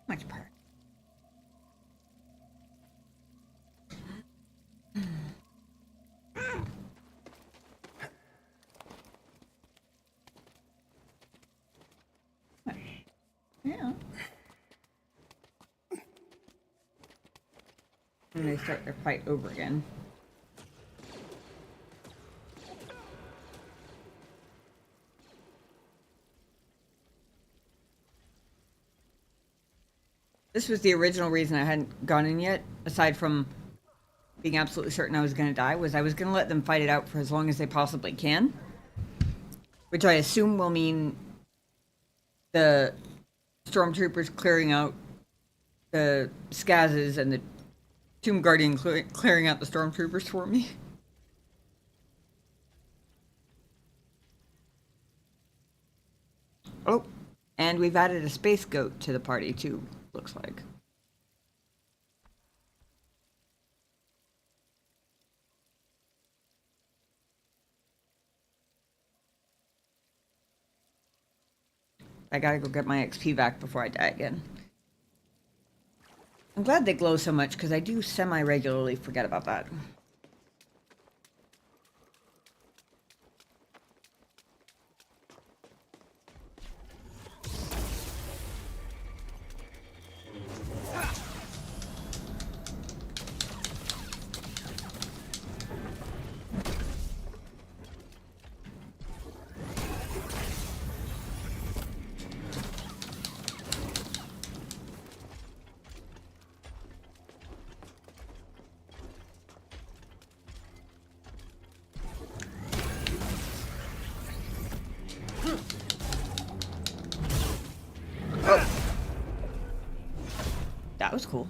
Much purr. Yeah. And they start their fight over again. This was the original reason I hadn't gone in yet, aside from being absolutely certain I was going to die, was I was going to let them fight it out for as long as they possibly can. Which I assume will mean the stormtroopers clearing out the Skazes and the Tomb Guardian clearing out the stormtroopers for me. Oh, and we've added a space goat to the party too, looks like. I gotta go get my XP back before I die again. I'm glad they glow so much, because I do semi-regularly forget about that. That was cool.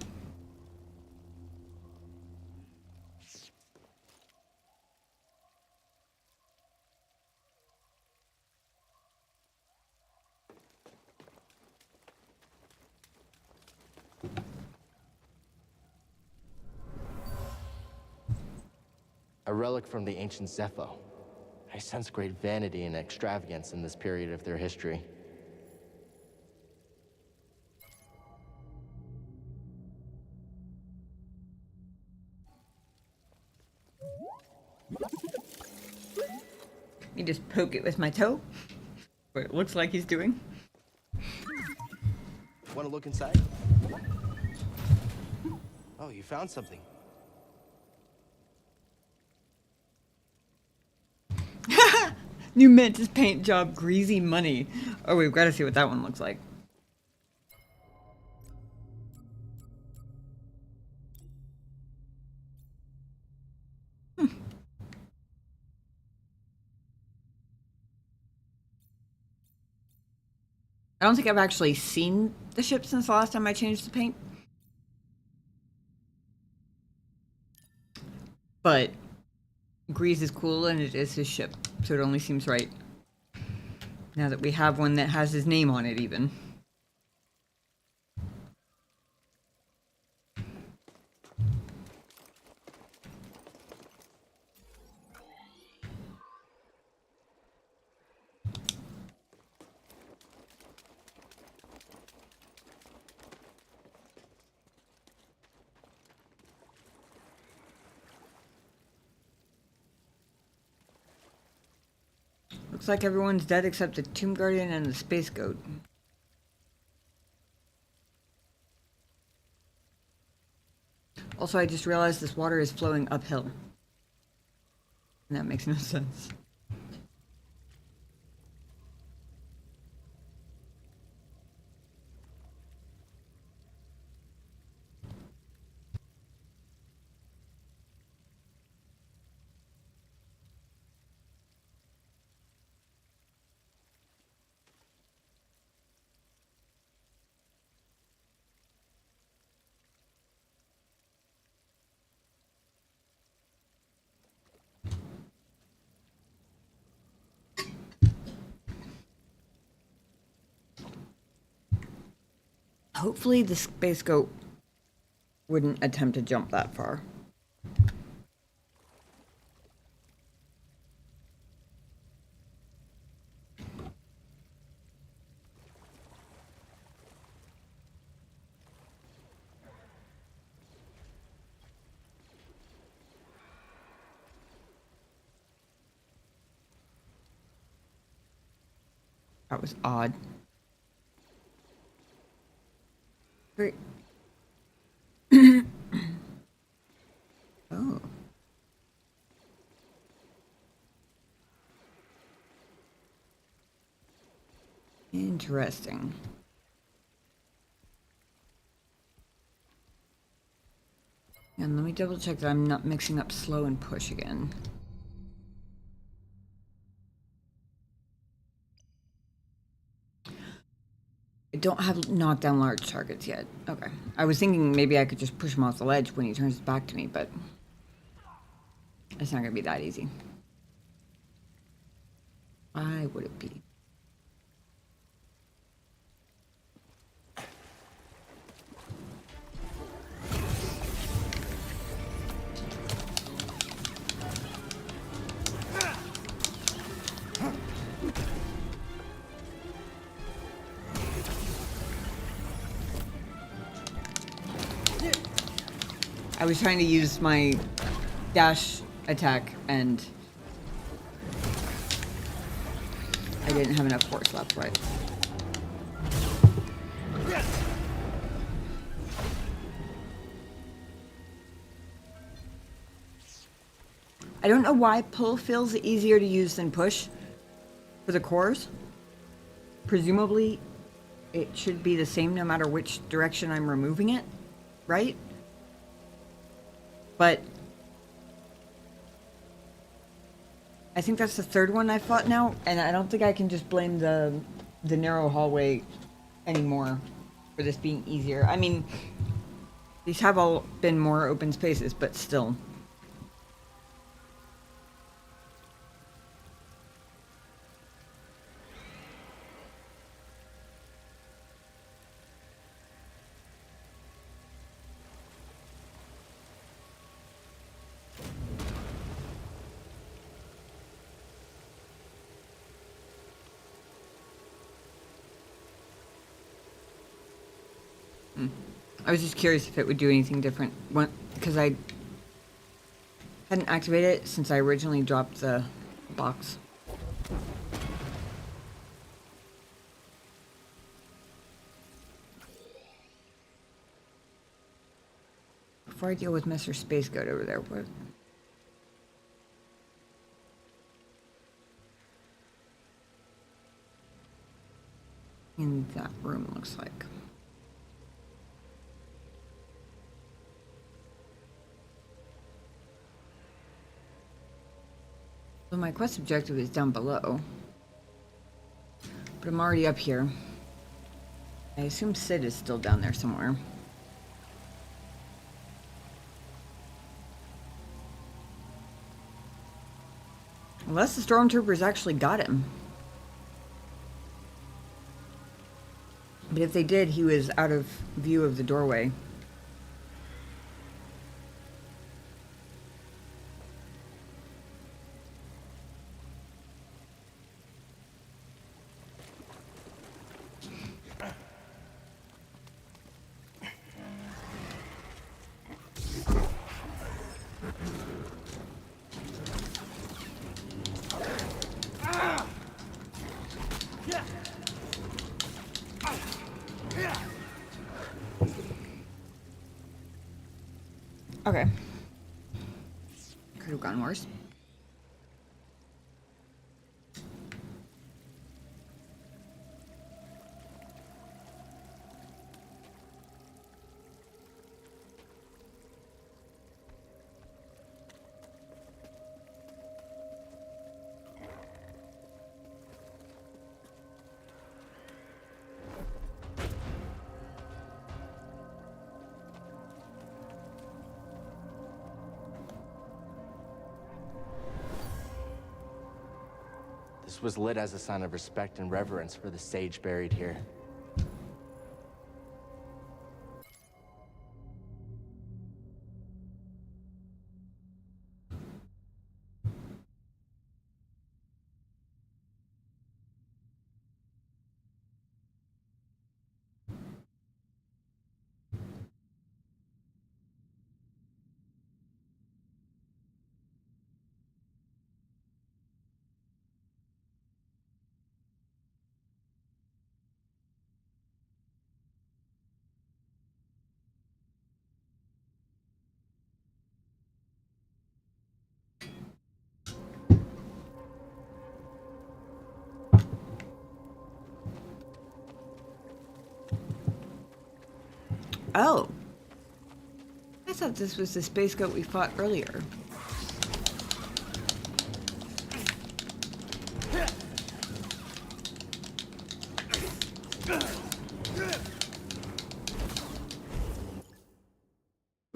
A relic from the ancient Zepho. I sense great vanity and extravagance in this period of their history. You just poke it with my toe. What it looks like he's doing. Want to look inside? Oh, you found something. New Mantis paint job, greasy money. Oh, we've got to see what that one looks like. I don't think I've actually seen the ship since the last time I changed the paint. But Grease is cool and it is his ship, so it only seems right. Now that we have one that has his name on it even. Looks like everyone's dead except the Tomb Guardian and the Space Goat. Also, I just realized this water is flowing uphill. And that makes no sense. Hopefully the space goat wouldn't attempt to jump that far. That was odd. Great. Oh. Interesting. And let me double check that I'm not mixing up slow and push again. I don't have knockdown large targets yet. Okay. I was thinking maybe I could just push him off the ledge when he turns his back to me, but it's not gonna be that easy. Why would it be? I was trying to use my dash attack and I didn't have enough force left, right? I don't know why pull feels easier to use than push for the cores. Presumably it should be the same no matter which direction I'm removing it, right? But I think that's the third one I fought now, and I don't think I can just blame the narrow hallway anymore for this being easier. I mean, these have all been more open spaces, but still. I was just curious if it would do anything different, because I hadn't activated it since I originally dropped the box. Before I deal with Mr. Space Goat over there, what? In that room looks like. So my quest objective is down below, but I'm already up here. I assume Sid is still down there somewhere. Unless the stormtroopers actually got him. But if they did, he was out of view of the doorway. Okay. Could have gone worse. This was lit as a sign of respect and reverence for the sage buried here. Oh. I thought this was the space goat we fought earlier.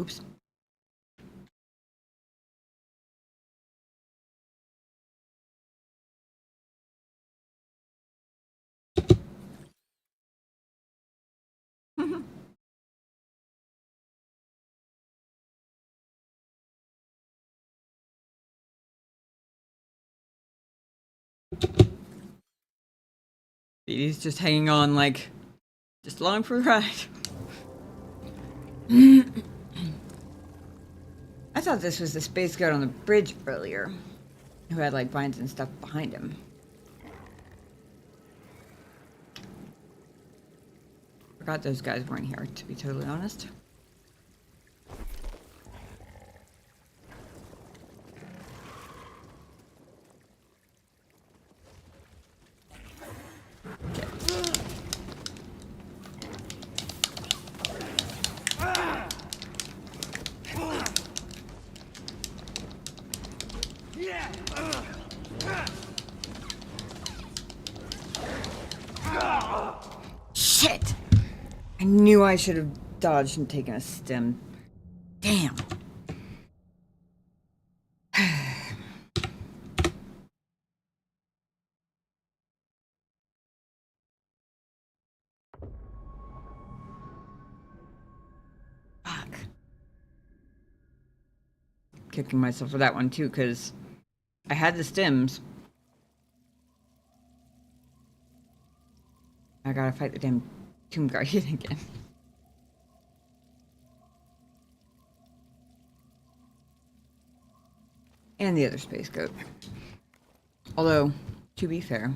Oops. He's just hanging on, like, just along for the ride. I thought this was the space goat on the bridge earlier, who had, like, vines and stuff behind him. Forgot those guys weren't here, to be totally honest. Shit! I knew I should have dodged and taken a stim. Damn. Fuck. Kicking myself for that one too, because I had the stims. I gotta fight the damn Tomb Guardian again. And the other space goat. Although, to be fair,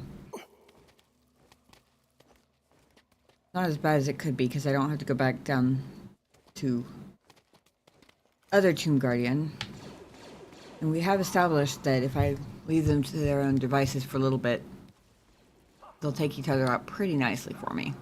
not as bad as it could be because I don't have to go back down to other Tomb Guardian. And we have established that if I leave them to their own devices for a little bit, they'll take each other out pretty nicely for me.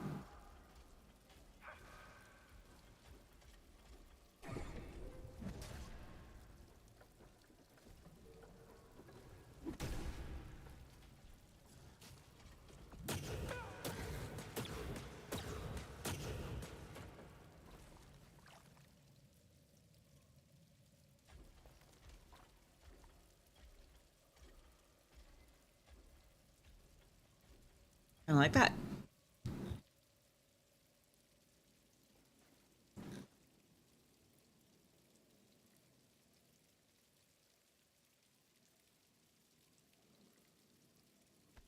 And like that.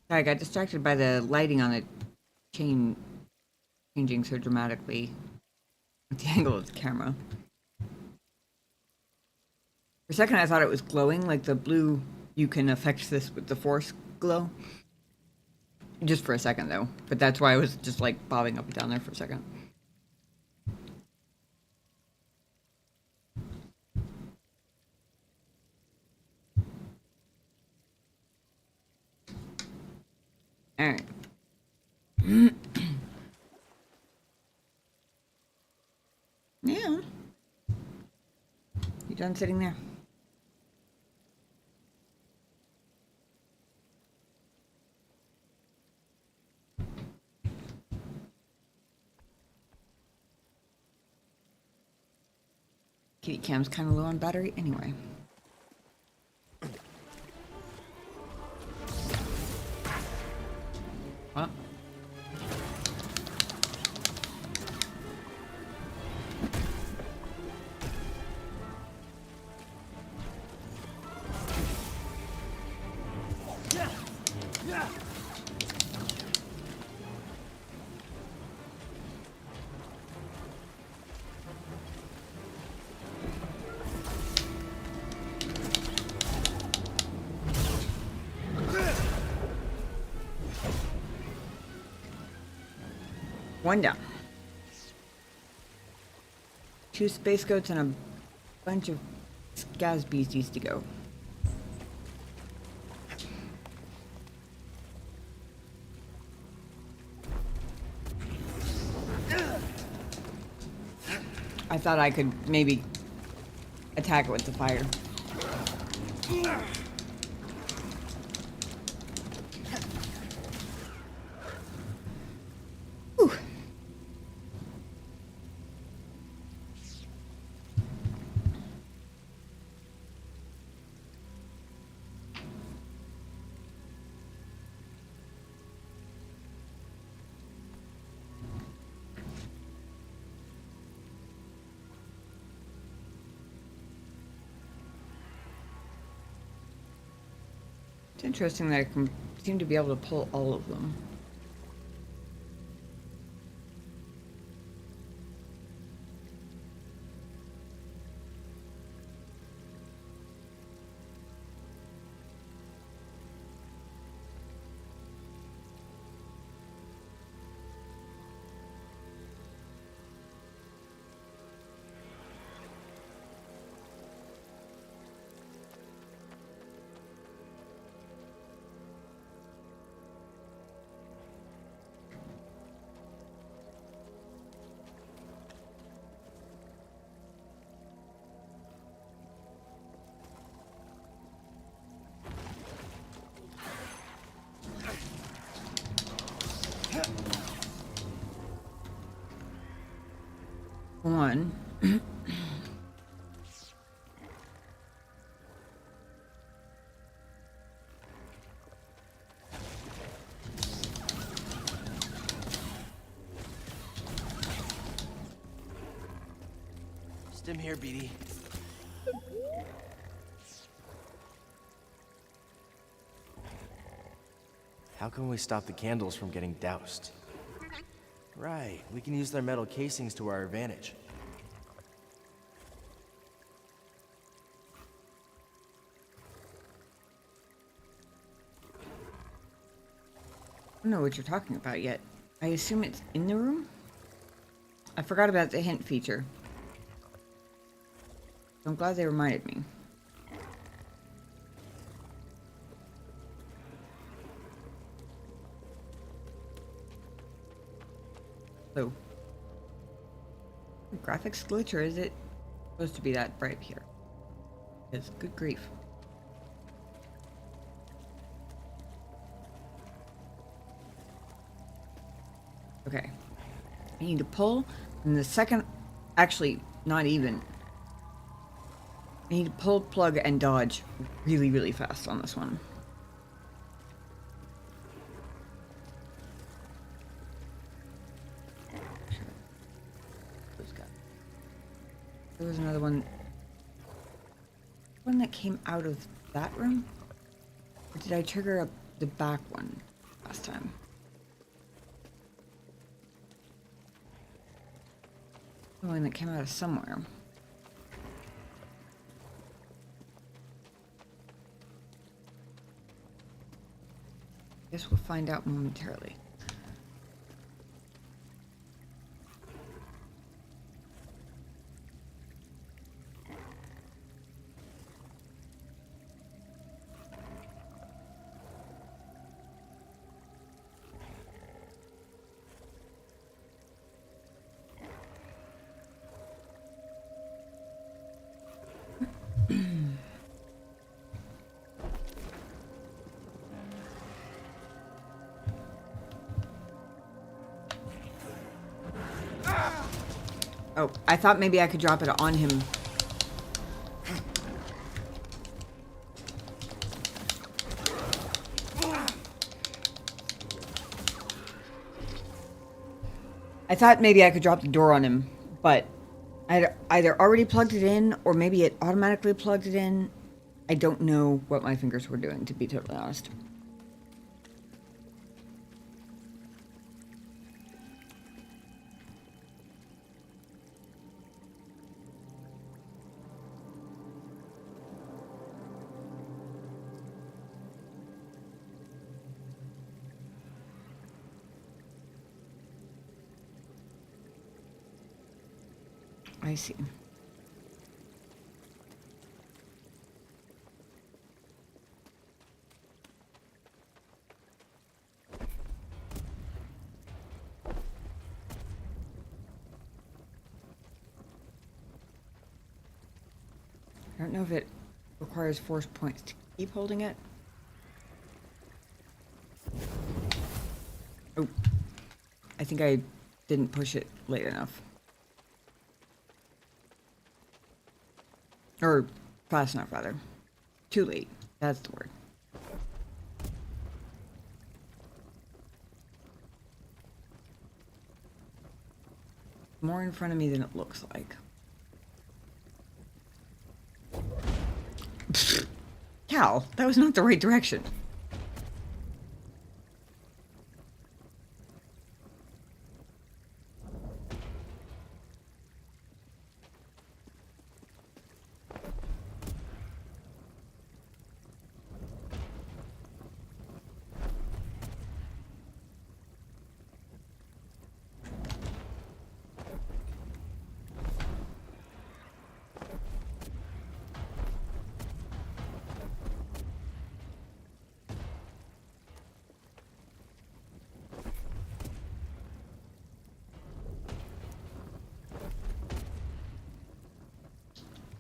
I got distracted by the lighting on the chain changing so dramatically with the angle of the camera. For a second I thought it was glowing, like the blue, you can affect this with the force glow. Just for a second though, but that's why I was just like bobbing up and down there for a second. Alright. Yeah. You done sitting there? Kitty cam's kind of low on battery anyway. What? One down. 2 space goats and a bunch of scaz beasties to go. I thought I could maybe attack it with the fire. Whew. It's interesting that I can seem to be able to pull all of them. One. Stim here, BD. How can we stop the candles from getting doused? Right, we can use their metal casings to our advantage. I don't know what you're talking about yet. I assume it's in the room? I forgot about the hint feature. I'm glad they reminded me. So, graphics glitch, or is it supposed to be that bright here? Because good grief. Okay. I need to pull, and the second, actually, not even. I need to pull, plug, and dodge really, really fast on this one. There was another one. One that came out of that room? Or did I trigger up the back one last time? The one that came out of somewhere. Guess we'll find out momentarily. Oh, I thought maybe I could drop it on him. I thought maybe I could drop the door on him, but I either already plugged it in or maybe it automatically plugged it in. I don't know what my fingers were doing, to be totally honest. I see. I don't know if it requires force points to keep holding it. Oh, I think I didn't push it late enough. Or fast enough, rather. Too late. That's the word. More in front of me than it looks like. Cal, that was not the right direction.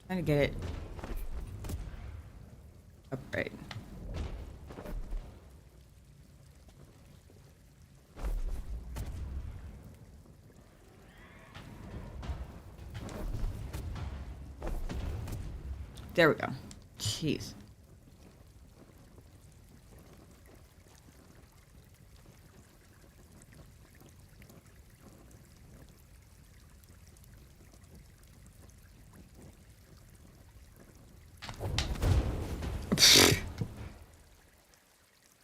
Trying to get it upright. There we go. Jeez.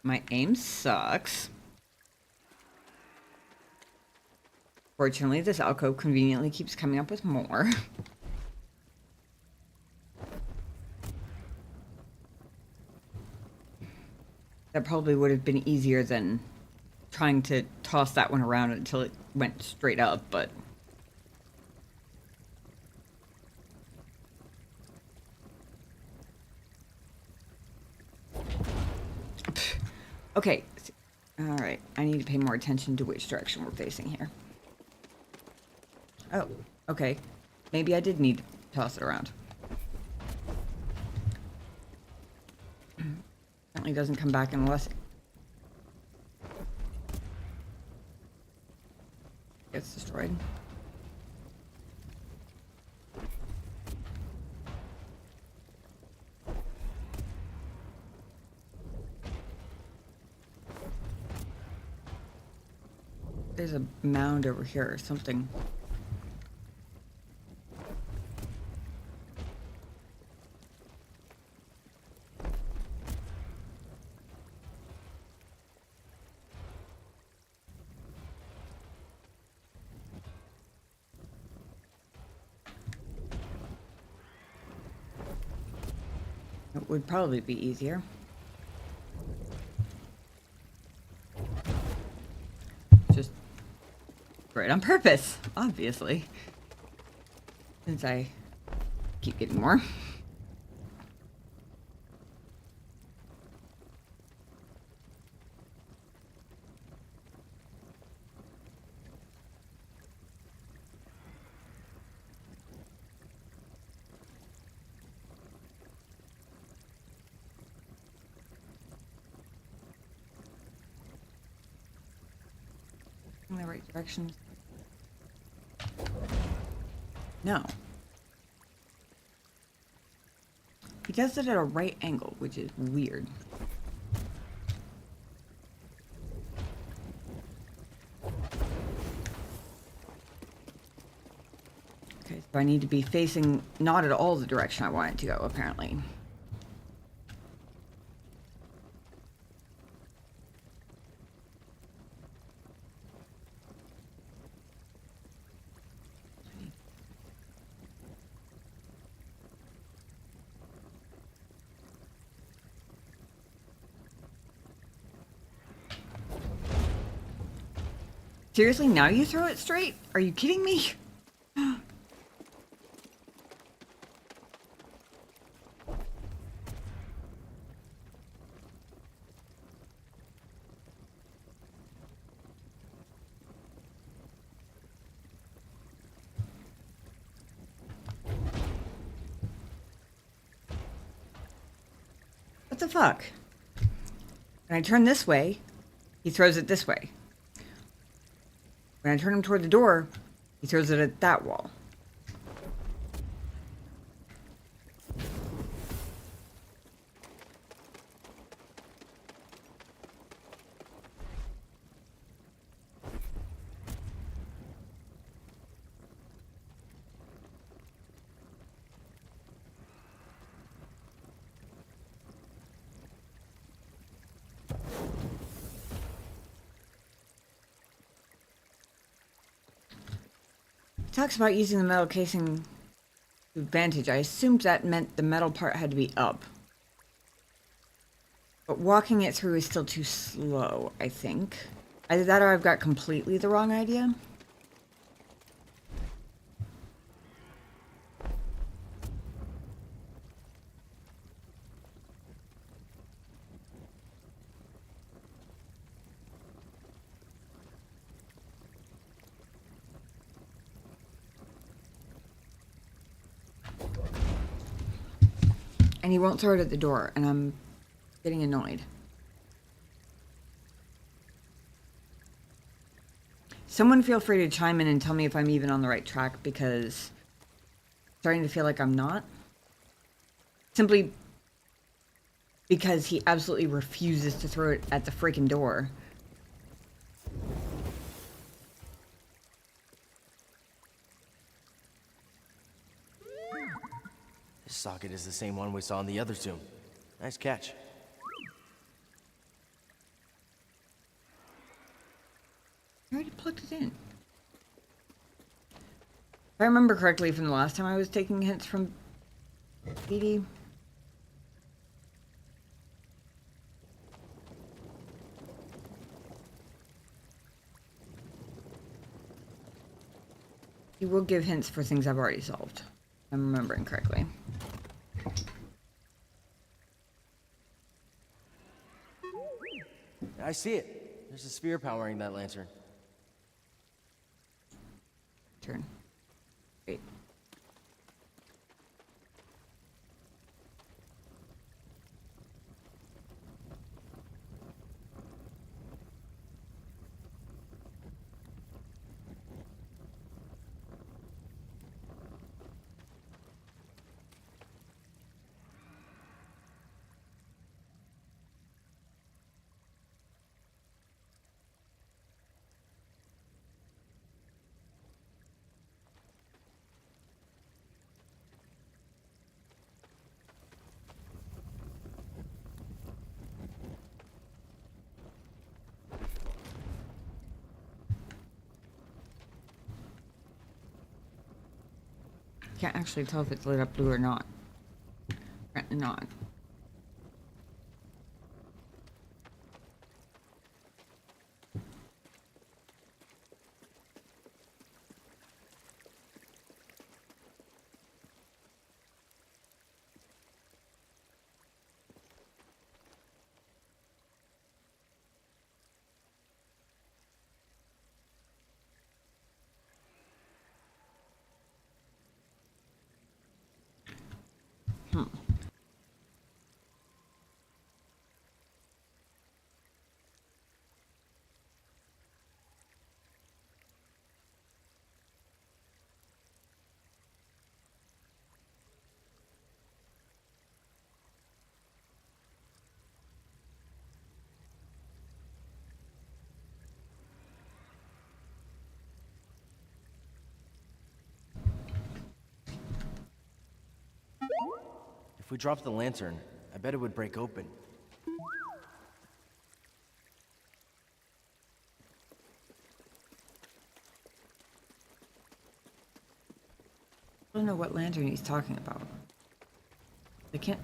My aim sucks. Fortunately, this alcove conveniently keeps coming up with more. That probably would have been easier than trying to toss that one around until it went straight up, but... Okay. Alright, I need to pay more attention to which direction we're facing here. Oh, okay. Maybe I did need to toss it around. Apparently doesn't come back unless it gets destroyed. There's a mound over here or something. It would probably be easier. Just right on purpose, obviously. Since I keep getting more. In the right direction. No. He does it at a right angle, which is weird. Okay, so I need to be facing not at all the direction I want it to go, apparently. Seriously, now you throw it straight? Are you kidding me? What the fuck? When I turn this way, he throws it this way. When I turn him toward the door, he throws it at that wall. Talks about using the metal casing to advantage. I assumed that meant the metal part had to be up. But walking it through is still too slow, I think. Either that or I've got completely the wrong idea. And he won't throw it at the door, and I'm getting annoyed. Someone feel free to chime in and tell me if I'm even on the right track, because I'm starting to feel like I'm not. Simply because he absolutely refuses to throw it at the freaking door. This socket is the same one we saw in the other tomb. Nice catch. I already plugged it in. If I remember correctly from the last time I was taking hints from BD. He will give hints for things I've already solved. I'm remembering correctly. I see it. There's a sphere powering that lantern. Turn. Wait. Can't actually tell if it's lit up blue or not. Apparently not. If we dropped the lantern, I bet it would break open. I don't know what lantern he's talking about. I can't...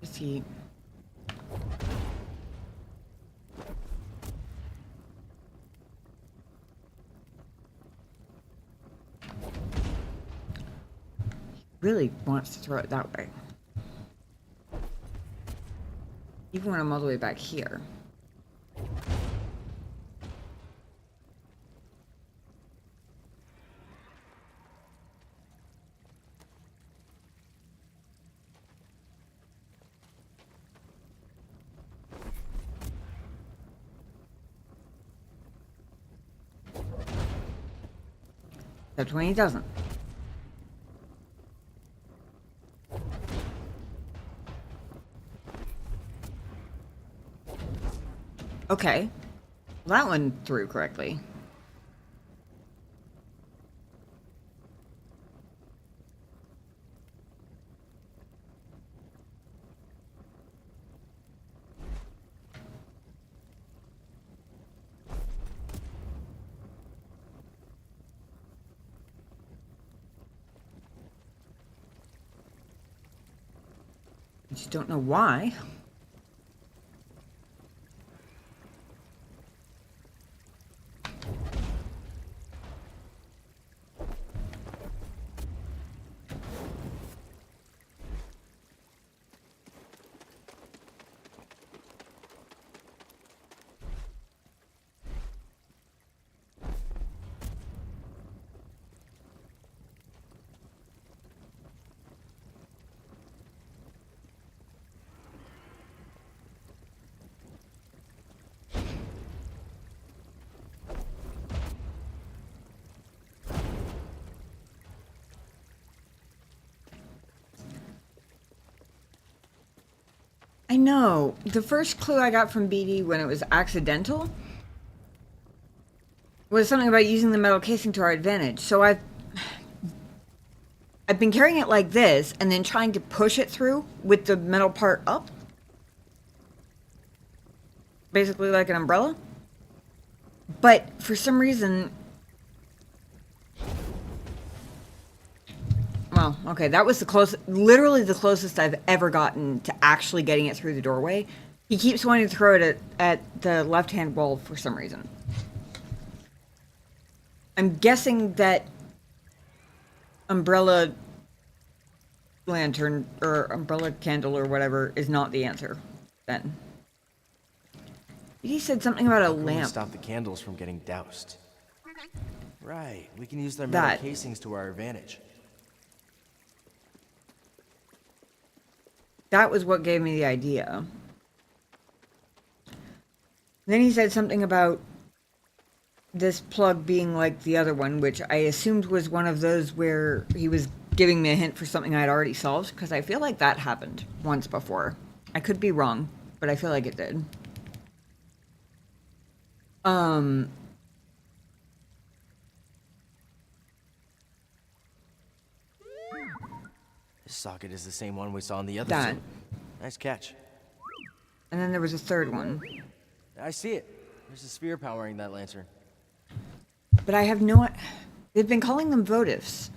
Is he... really wants to throw it that way. Even when I'm all the way back here. Except when he doesn't. Okay. That one threw correctly. I just don't know why. I know. The first clue I got from BD when it was accidental was something about using the metal casing to our advantage. So I've been carrying it like this and then trying to push it through with the metal part up. Basically like an umbrella. But for some reason... Well, okay, that was the closest, literally the closest I've ever gotten to actually getting it through the doorway. He keeps wanting to throw it at the left-hand wall for some reason. I'm guessing that umbrella lantern or umbrella candle or whatever is not the answer then. He said something about a lamp. Stop the candles from getting doused. Right, we can use their metal casings to our advantage. That was what gave me the idea. Then he said something about this plug being like the other one, which I assumed was one of those where he was giving me a hint for something I'd already solved, because I feel like that happened once before. I could be wrong, but I feel like it did. This socket is the same one we saw in the other two. Nice catch. And then there was a third one. I see it. There's a sphere powering that lantern. But I have no... They've been calling them votives.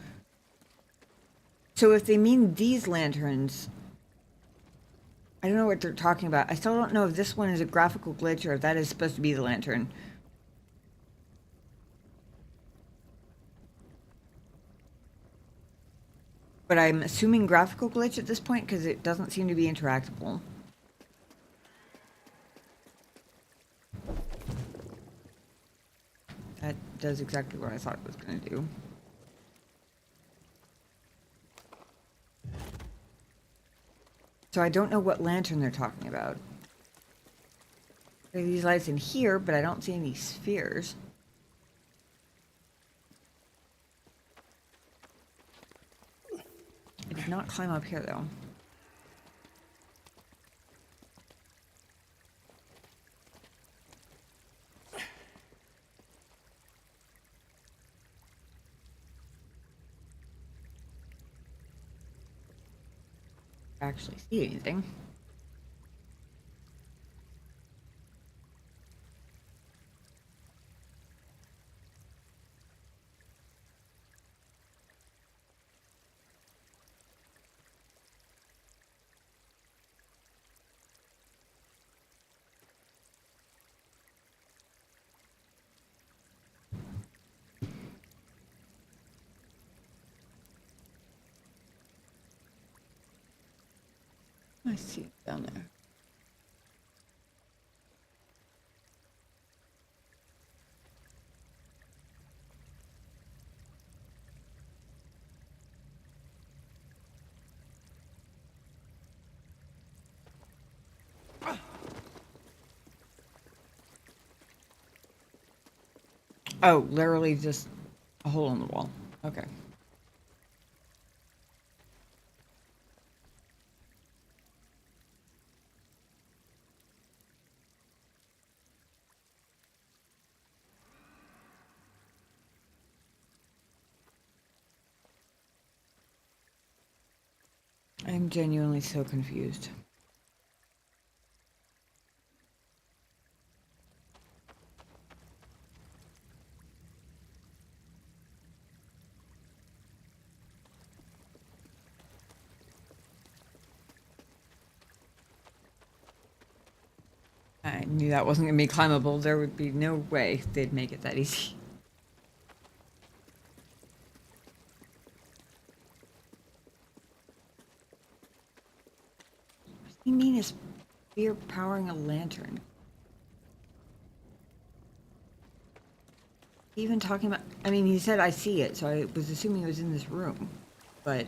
So if they mean these lanterns... I don't know what they're talking about. I still don't know if this one is a graphical glitch or if that is supposed to be the lantern. But I'm assuming graphical glitch at this point because it doesn't seem to be interactable. That does exactly what I thought it was going to do. So I don't know what lantern they're talking about. There are these lights in here, but I don't see any spheres. I did not climb up here, though. Actually see anything. I see it down there. Oh, literally just a hole in the wall. Okay. I'm genuinely so confused. I knew that wasn't going to be climbable. There would be no way they'd make it that easy. What do you mean is spear powering a lantern? Even talking about, I mean, he said I see it, so I was assuming it was in this room. But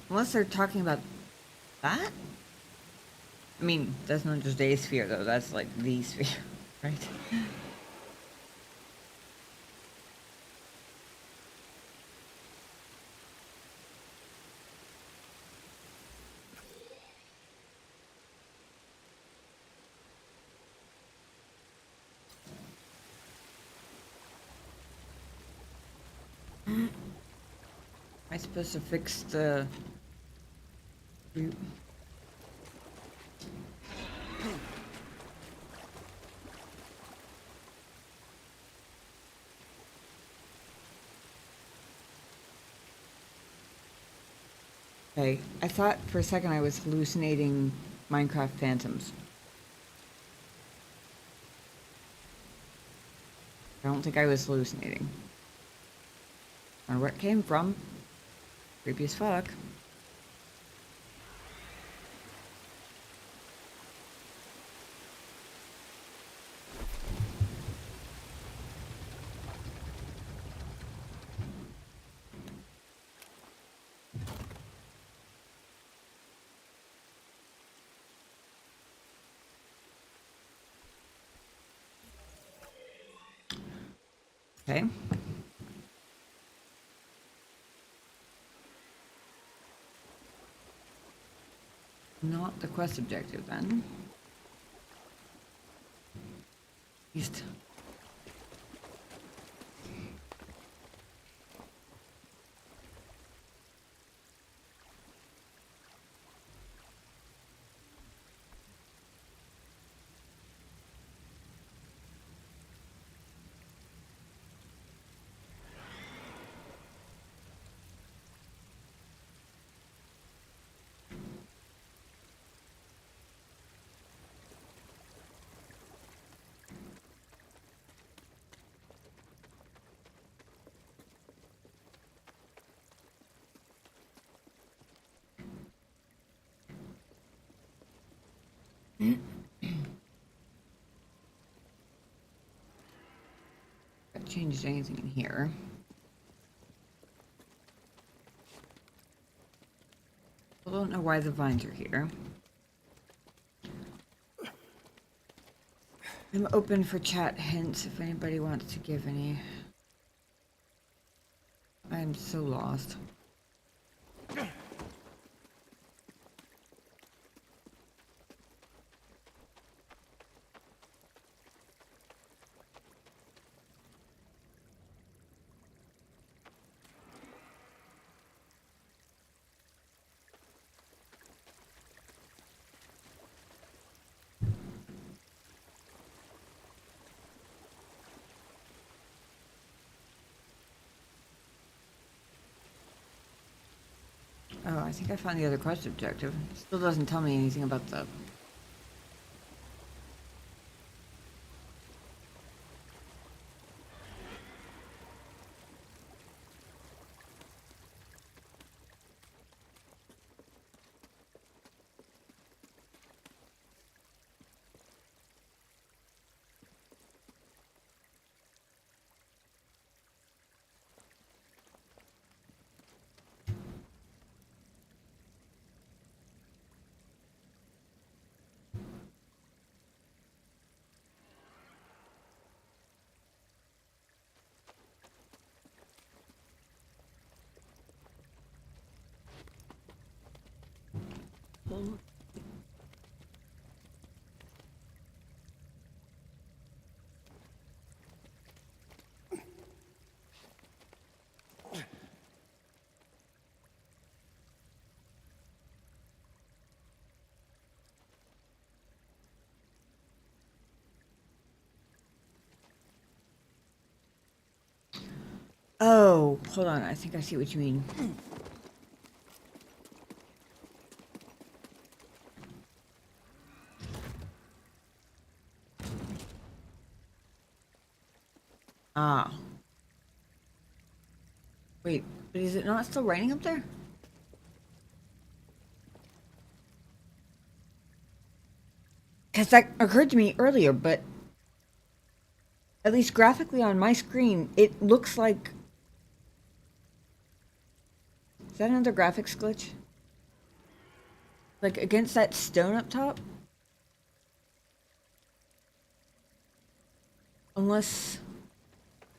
unless they're talking about that? I mean, that's not just a sphere, though. That's like the sphere, right? Am I supposed to fix the... Okay, I thought for a second I was hallucinating Minecraft phantoms. I don't think I was hallucinating. I don't know where it came from. Creepy as fuck. Okay. Not the quest objective then. East. That changes anything in here. I don't know why the vines are here. I'm open for chat hints if anybody wants to give any. I'm so lost. Oh, I think I found the other quest objective. It still doesn't tell me anything about the... Oh, hold on. I think I see what you mean. Ah. Wait, but is it not still raining up there? Because that occurred to me earlier, but at least graphically on my screen, it looks like... Is that another graphics glitch? Like against that stone up top? Unless...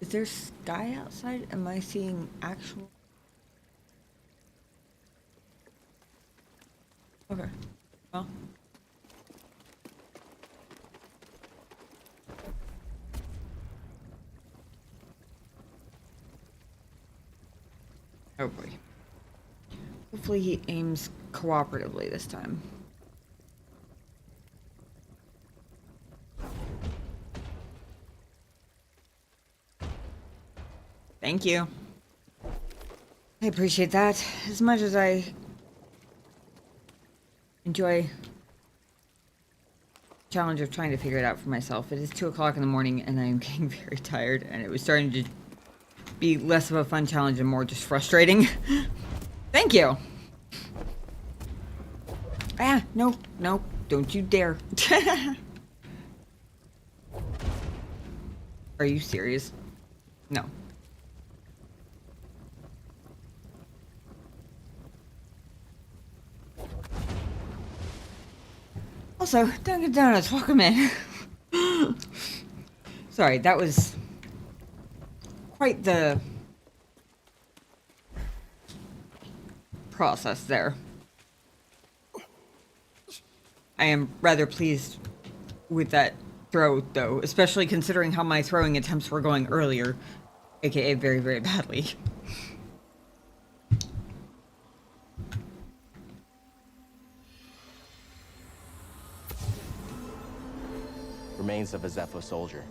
Is there sky outside? Am I seeing actual... Okay. Well... Oh boy. Hopefully he aims cooperatively this time. Thank you. I appreciate that. As much as I enjoy the challenge of trying to figure it out for myself, it is 2 o'clock in the morning and I am getting very tired, and it was starting to be less of a fun challenge and more just frustrating. Thank you. Ah, no, no, don't you dare. Are you serious? No. Also, Dunkin' Donuts, welcome in. Sorry, that was quite the process there. I am rather pleased with that throw, though, especially considering how my throwing attempts were going earlier, aka very, very badly. Remains of a Zepho soldier.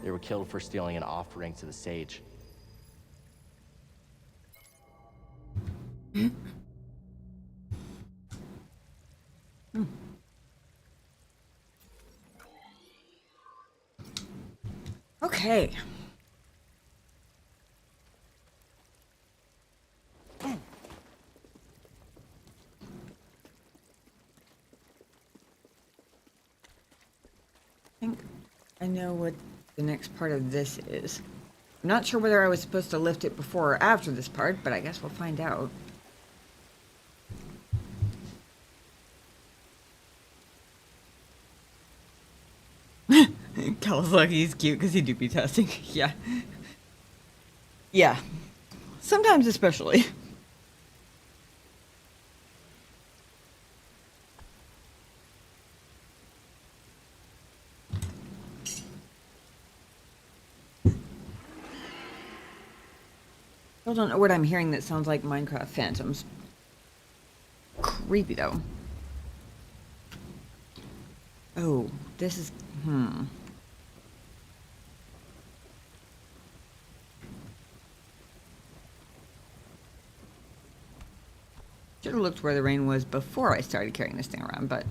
They were killed for stealing an offering to the sage. Okay. I know what the next part of this is. I'm not sure whether I was supposed to lift it before or after this part, but I guess we'll find out. Cal's lucky he's cute because he do be testing. Yeah. Yeah. Sometimes especially. Still don't know what I'm hearing that sounds like Minecraft phantoms. Creepy though. Oh, this is... Should have looked where the rain was before I started carrying this thing around, but...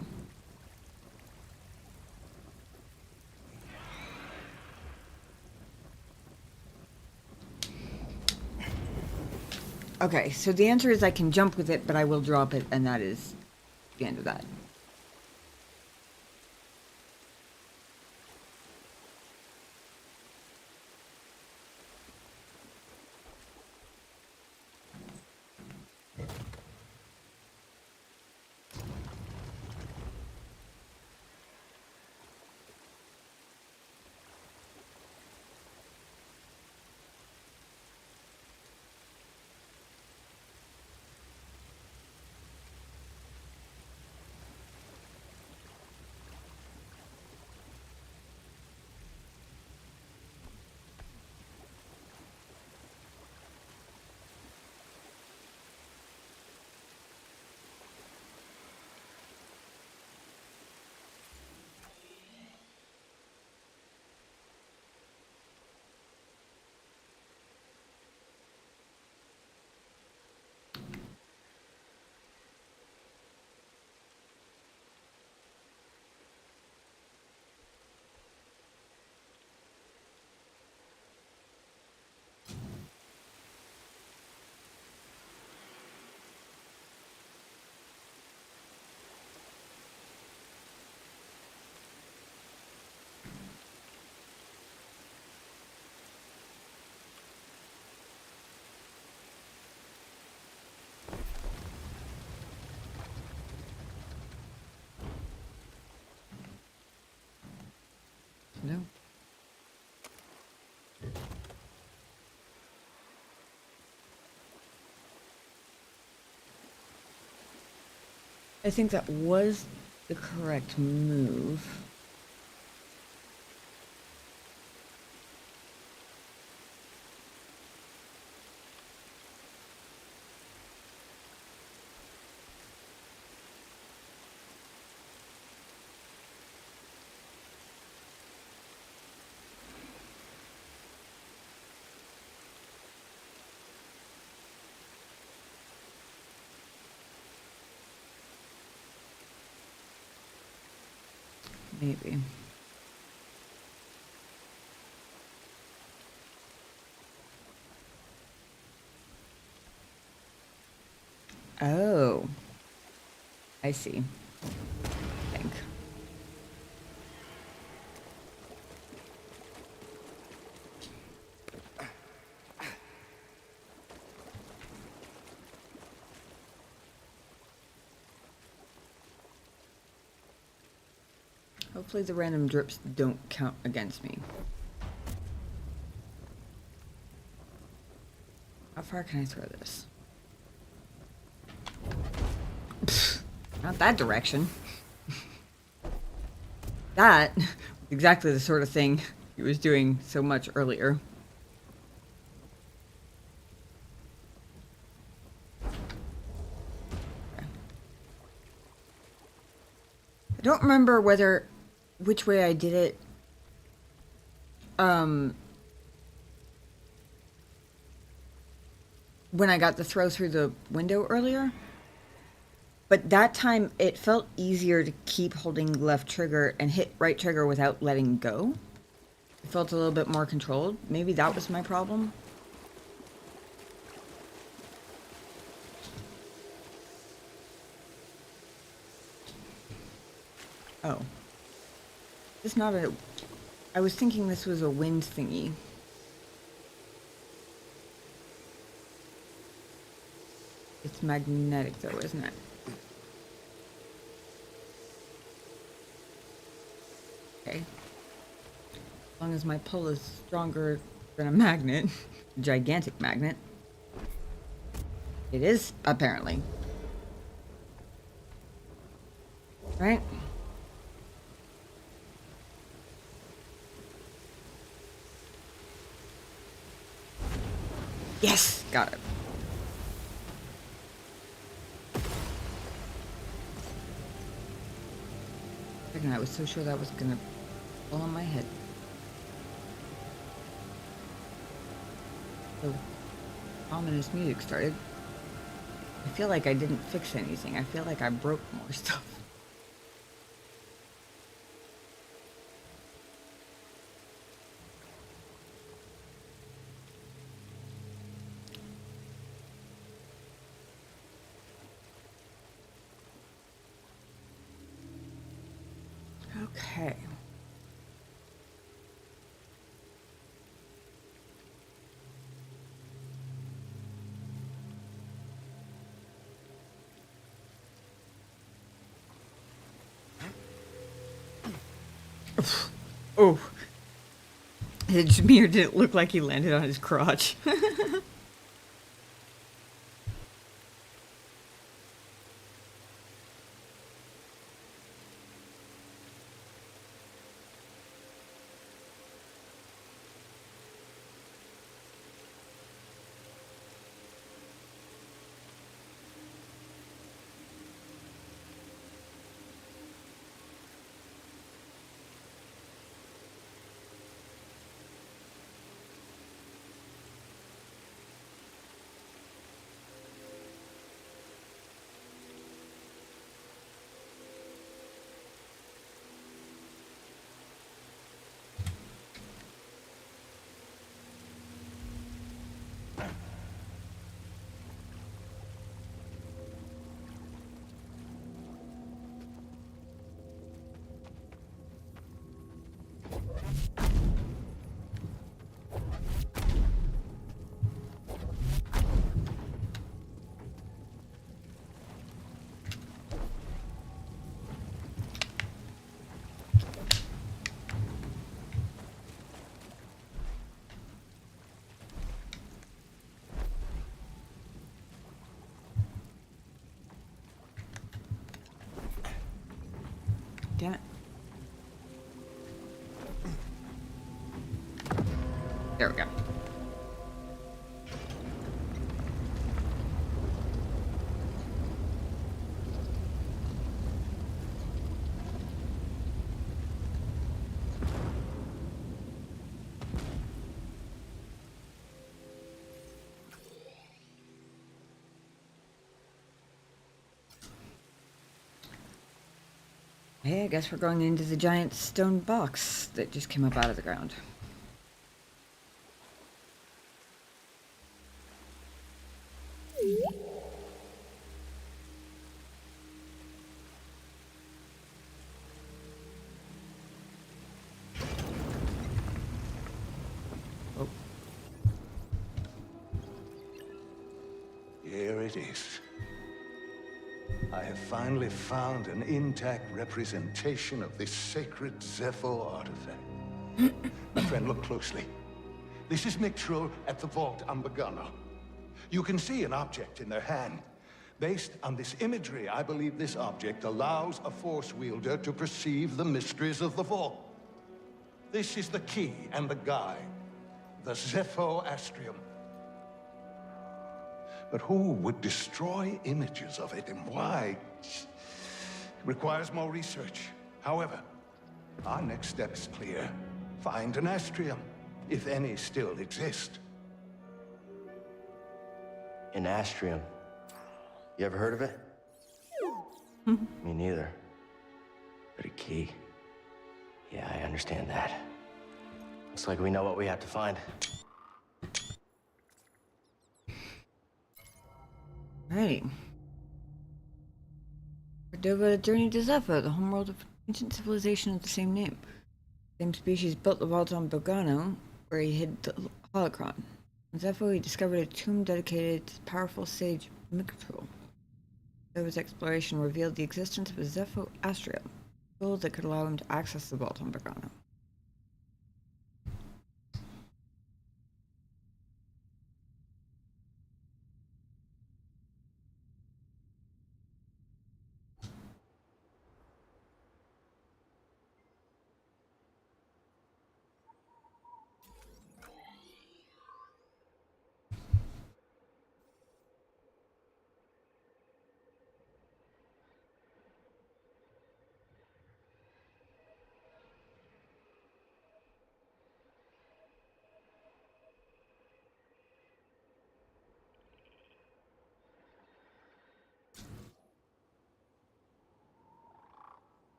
Okay, so the answer is I can jump with it, but I will drop it, and that is the end of that. No. I think that was the correct move. Maybe. Oh. I see. I think. Hopefully the random drips don't count against me. How far can I throw this? Pfft, not that direction. That was exactly the sort of thing he was doing so much earlier. I don't remember which way I did it. When I got the throw through the window earlier. But that time it felt easier to keep holding left trigger and hit right trigger without letting go. It felt a little bit more controlled. Maybe that was my problem. Oh. It's not a... I was thinking this was a wind thingy. It's magnetic though, isn't it? Okay. As long as my pull is stronger than a magnet, a gigantic magnet. It is, apparently. Right? Yes! Got it. I was so sure that was gonna fall on my head. So, ominous music started. I feel like I didn't fix anything. I feel like I broke more stuff. Okay. Oh. Jameer didn't look like he landed on his crotch. Damn it. There we go. Hey, I guess we're going into the giant stone box that just came up out of the ground. Oh. Here it is. I have finally found an intact representation of this sacred Zepho artifact. My friend, look closely. This is Mictril at the Vault Ambagana. You can see an object in their hand. Based on this imagery, I believe this object allows a Force wielder to perceive the mysteries of the Vault. This is the key and the guide, the Zepho Astrium. But who would destroy images of it, and why? It requires more research. However, our next step is clear. Find an Astrium, if any still exist. An Astrium. You ever heard of it? Me neither. But a key. Yeah, I understand that. Looks like we know what we have to find. Right. Cordova journeyed to Zepho, the homeworld of ancient civilization of the same name. Same species built the vault on Bogano, where he hid the holocron. In Zepho, he discovered a tomb dedicated to the powerful sage Mictol. His exploration revealed the existence of a Zepho astrium, a tool that could allow him to access the vault on Bogano.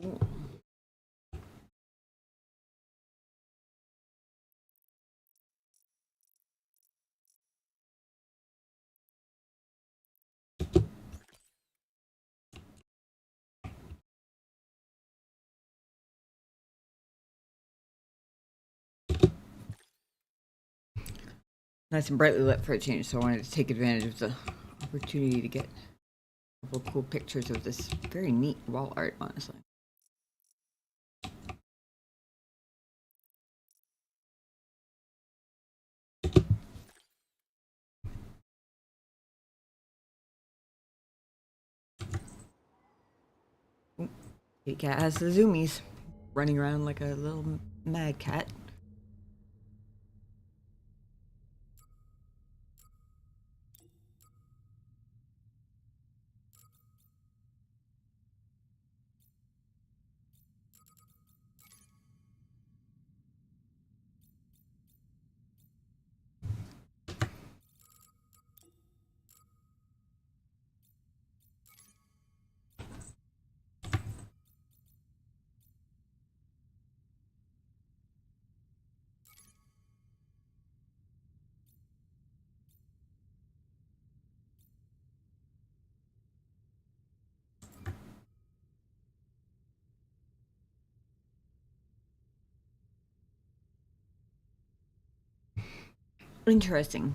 Cool. Nice and brightly lit for a change, so I wanted to take advantage of the opportunity to get a couple cool pictures of this very neat wall art, honestly. Ooh, Kitty Cat has the zoomies, running around like a little mad cat. Interesting.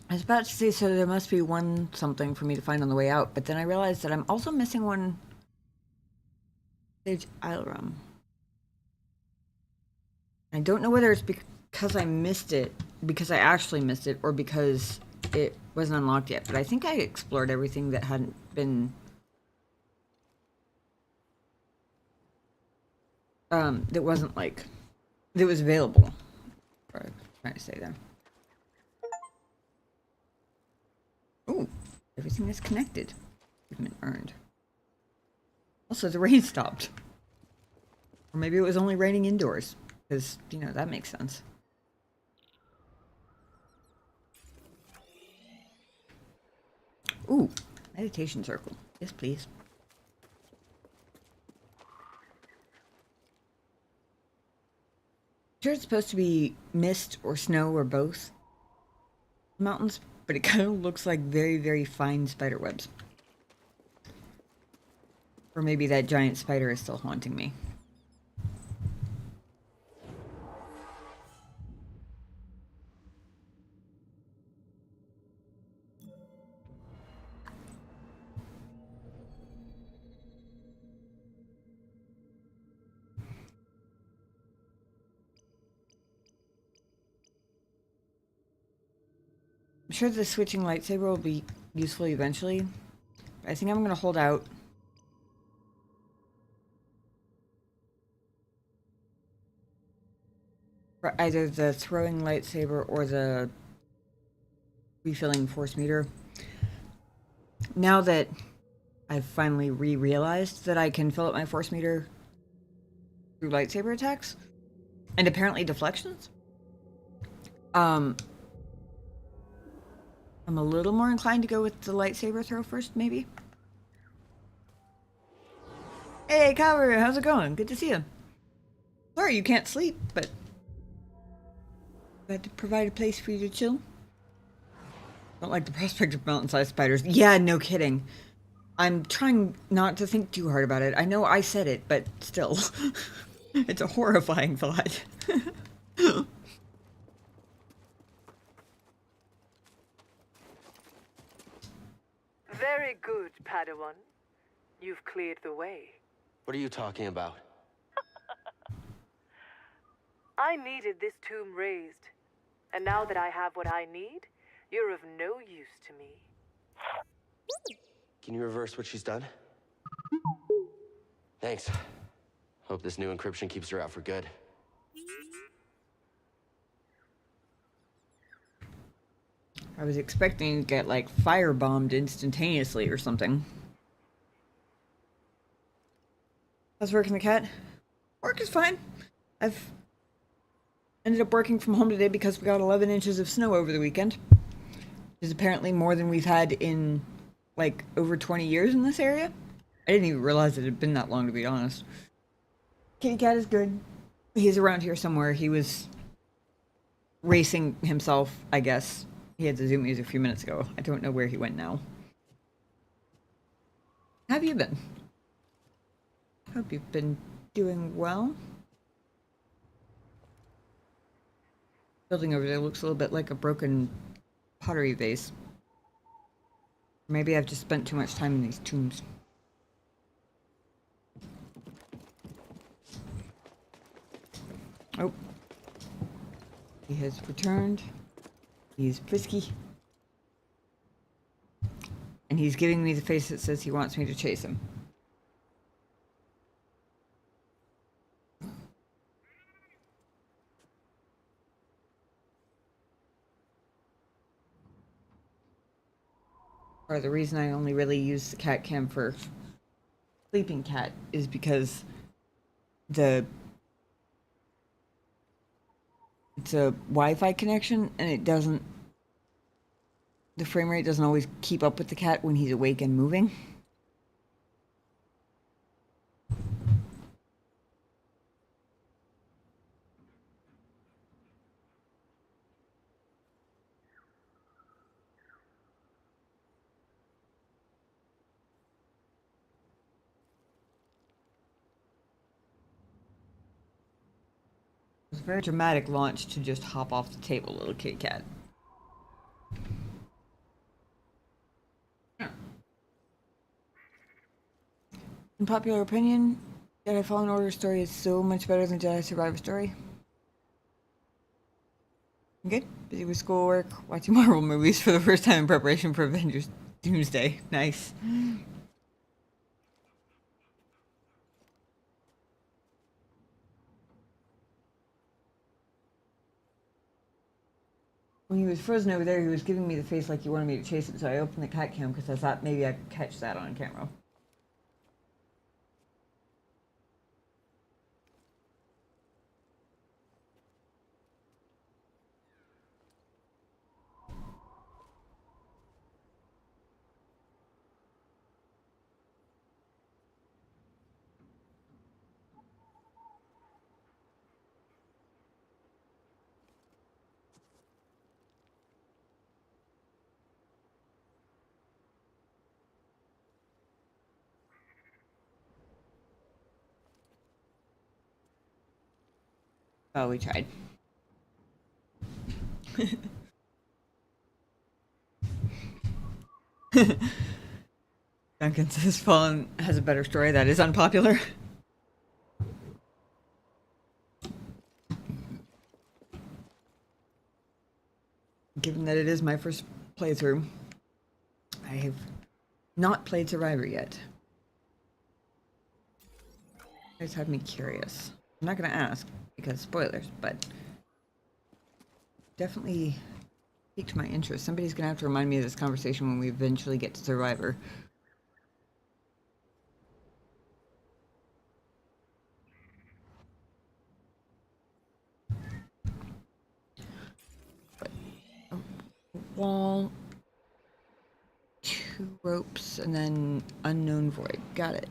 I was about to say, so there must be one something for me to find on the way out, but then I realized that I'm also missing one stage Ilram. I don't know whether it's because I missed it, because I actually missed it, or because it wasn't unlocked yet, but I think I explored everything that hadn't been that wasn't like that was available. What I was trying to say there. Ooh, everything is connected. Achievement earned. Also, the rain stopped. Or maybe it was only raining indoors, because, you know, that makes sense. Ooh, meditation circle. Yes, please. Sure, it's supposed to be mist or snow or both mountains, but it kind of looks like very, very fine spider webs. Or maybe that giant spider is still haunting me. I'm sure the switching lightsaber will be useful eventually. I think I'm going to hold out. For either the throwing lightsaber or the refilling force meter. Now that I've finally realized that I can fill up my force meter through lightsaber attacks and apparently deflections, I'm a little more inclined to go with the lightsaber throw first, maybe. Hey, Kyber, how's it going? Good to see you. Sorry you can't sleep, but I had to provide a place for you to chill. Don't like the prospect of mountain-sized spiders. Yeah, no kidding. I'm trying not to think too hard about it. I know I said it, but still. It's a horrifying thought. Very good, Padawan. You've cleared the way. What are you talking about? I needed this tomb raised. And now that I have what I need, you're of no use to me. Can you reverse what she's done? Thanks. Hope this new encryption keeps her out for good. I was expecting to get, like, firebombed instantaneously or something. How's working the cat? Work is fine. I've ended up working from home today because we got 11 inches of snow over the weekend. Which is apparently more than we've had in, like, over 20 years in this area. I didn't even realize it had been that long, to be honest. Kitty cat is good. He's around here somewhere. He was racing himself, I guess. He had the zoomies a few minutes ago. I don't know where he went now. How have you been? Hope you've been doing well. Building over there looks a little bit like a broken pottery vase. Maybe I've just spent too much time in these tombs. Oh. He has returned. He's frisky. And he's giving me the face that says he wants me to chase him. Or the reason I only really use the cat cam for sleeping cat is because it's a Wi-Fi connection and the frame rate doesn't always keep up with the cat when he's awake and moving. It was a very dramatic launch to just hop off the table, little kitty cat. In popular opinion, Jedi Fallen Order story is so much better than Jedi Survivor story. I'm good. Busy with schoolwork, watching Marvel movies for the first time in preparation for Avengers Doomsday. Nice. When he was frozen over there, he was giving me the face like he wanted me to chase him, so I opened the cat cam because I thought maybe I could catch that on camera. Oh, we tried. Duncan says Fallen has a better story that is unpopular. Given that it is my first playthrough, I have not played Survivor yet. It's had me curious. I'm not going to ask because spoilers, but definitely piqued my interest. Somebody's going to have to remind me of this conversation when we eventually get to Survivor. But, wall, 2 ropes, and then unknown void. Got it.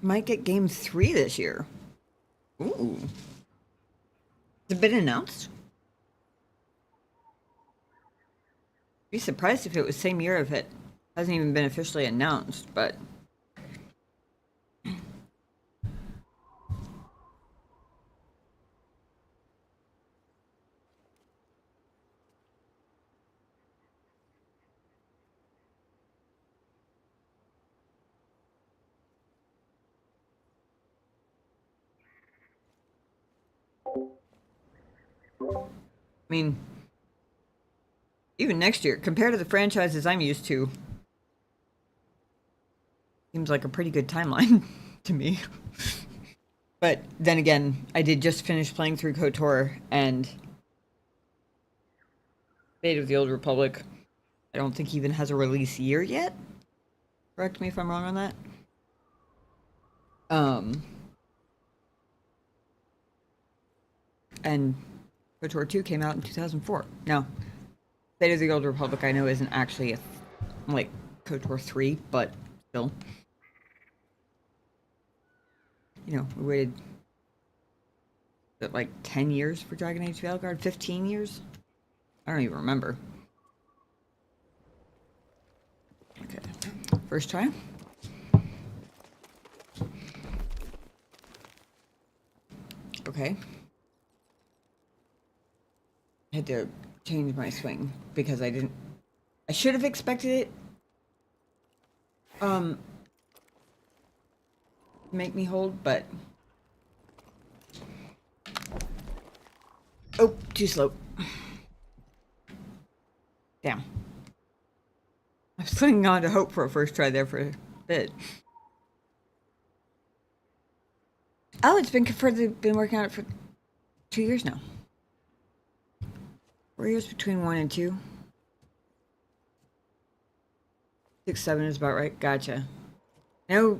might get game 3 this year. Ooh. Has it been announced? Be surprised if it was same year if it hasn't even been officially announced, but I mean, even next year, compared to the franchises I'm used to, seems like a pretty good timeline to me. But then again, I did just finish playing through KOTOR and Fate of the Old Republic. I don't think even has a release year yet. Correct me if I'm wrong on that. And KOTOR 2 came out in 2004. Now, Fate of the Old Republic I know isn't actually like KOTOR 3, but still. You know, we waited like 10 years for Dragon Age Veilguard? 15 years? I don't even remember. Okay. First try. Okay. I had to change my swing because I should have expected it. Make me hold, but oh, too slow. Damn. I was clinging on to hope for a first try there for a bit. Oh, it's been confirmed they've been working on it for 2 years now. 4 years between 1 and 2. 6, 7 is about right. Gotcha. No,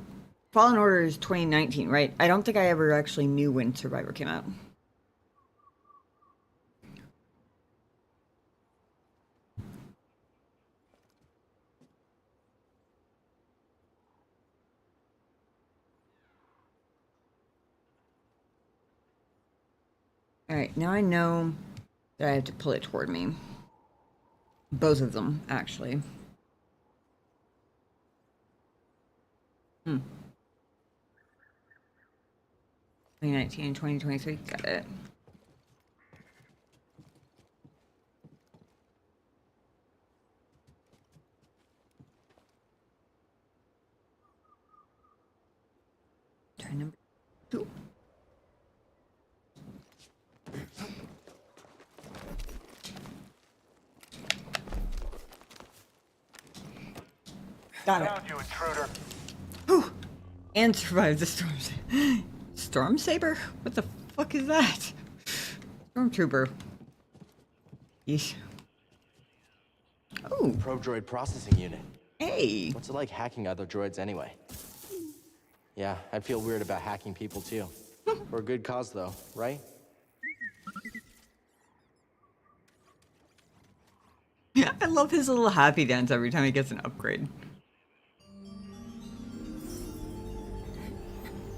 Fallen Order is 2019, right? I don't think I ever actually knew when Survivor came out. Alright, now I know that I have to pull it toward me. Both of them, actually. 2019 and 2023, got it. Try number 2. Got it. Found you, intruder. Whew. And survived the storm. Storm Saber? What the fuck is that? Stormtrooper. Yeesh. Oh. Probe droid processing unit. Hey. What's it like hacking other droids anyway? Yeah, I'd feel weird about hacking people too. For a good cause though, right? Yeah, I love his little happy dance every time he gets an upgrade.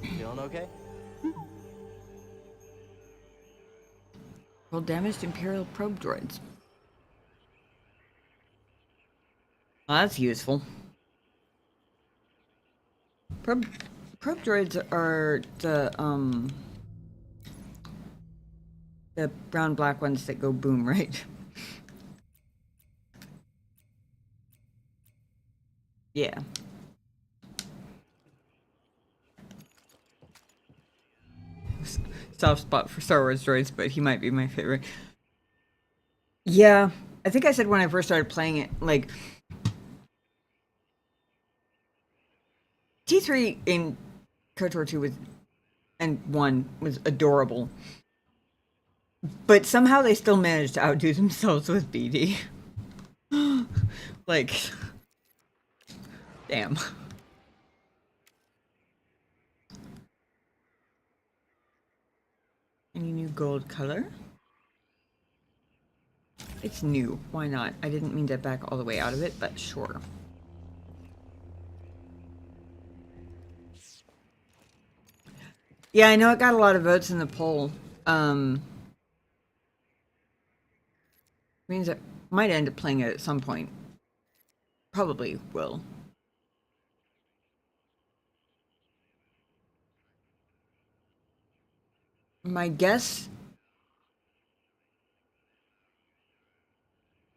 Feeling okay? Well, damaged Imperial probe droids. Well, that's useful. Probe droids are the brown black ones that go boom, right? Yeah. Soft spot for Star Wars droids, but he might be my favorite. Yeah, I think I said when I first started playing it, like T3 in KOTOR 2 and 1 was adorable. But somehow they still managed to outdo themselves with BD. Like, damn. Any new gold color? It's new. Why not? I didn't mean to back all the way out of it, but sure. Yeah, I know it got a lot of votes in the poll. Means I might end up playing it at some point. Probably will. My guess,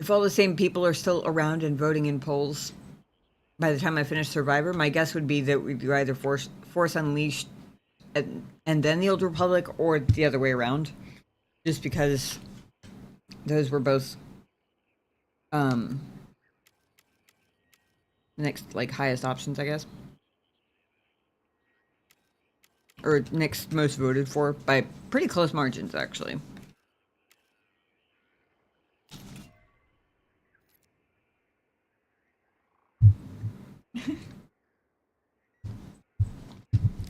if all the same people are still around and voting in polls by the time I finish Survivor, my guess would be that we do either Force Unleashed and then the Old Republic, or the other way around. Just because those were both next like highest options, I guess. Or next most voted for by pretty close margins, actually.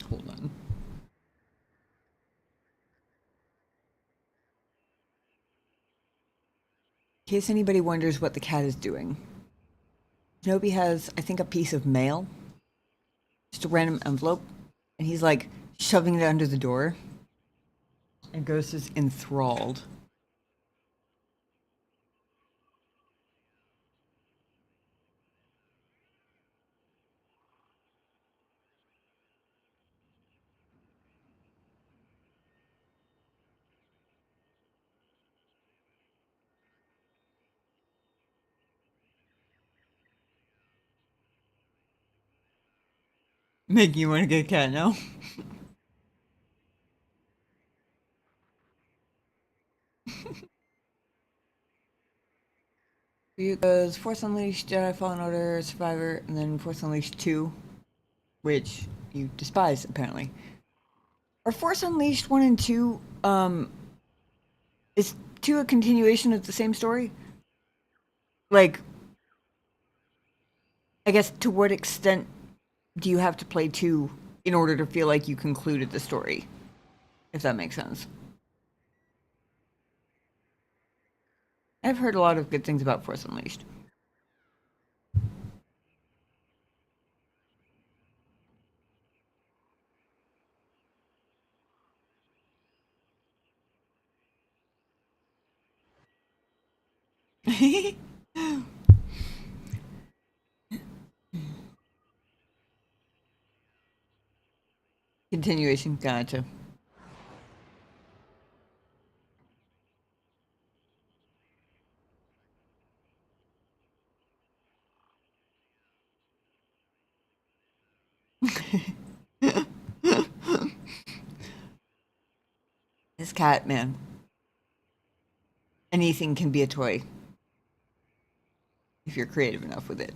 Hold on. In case anybody wonders what the cat is doing, Kenobi has, I think, a piece of mail, just a random envelope, and he's like shoving it under the door. And Ghost is enthralled. Making you want to get a cat now? It goes Force Unleashed, Jedi Fallen Order, Survivor, and then Force Unleashed 2, which you despise, apparently. Are Force Unleashed 1 and 2, is 2 a continuation of the same story? Like, I guess to what extent do you have to play 2 in order to feel like you concluded the story? If that makes sense. I've heard a lot of good things about Force Unleashed. Continuation, gotcha. This cat, man. Anything can be a toy. If you're creative enough with it.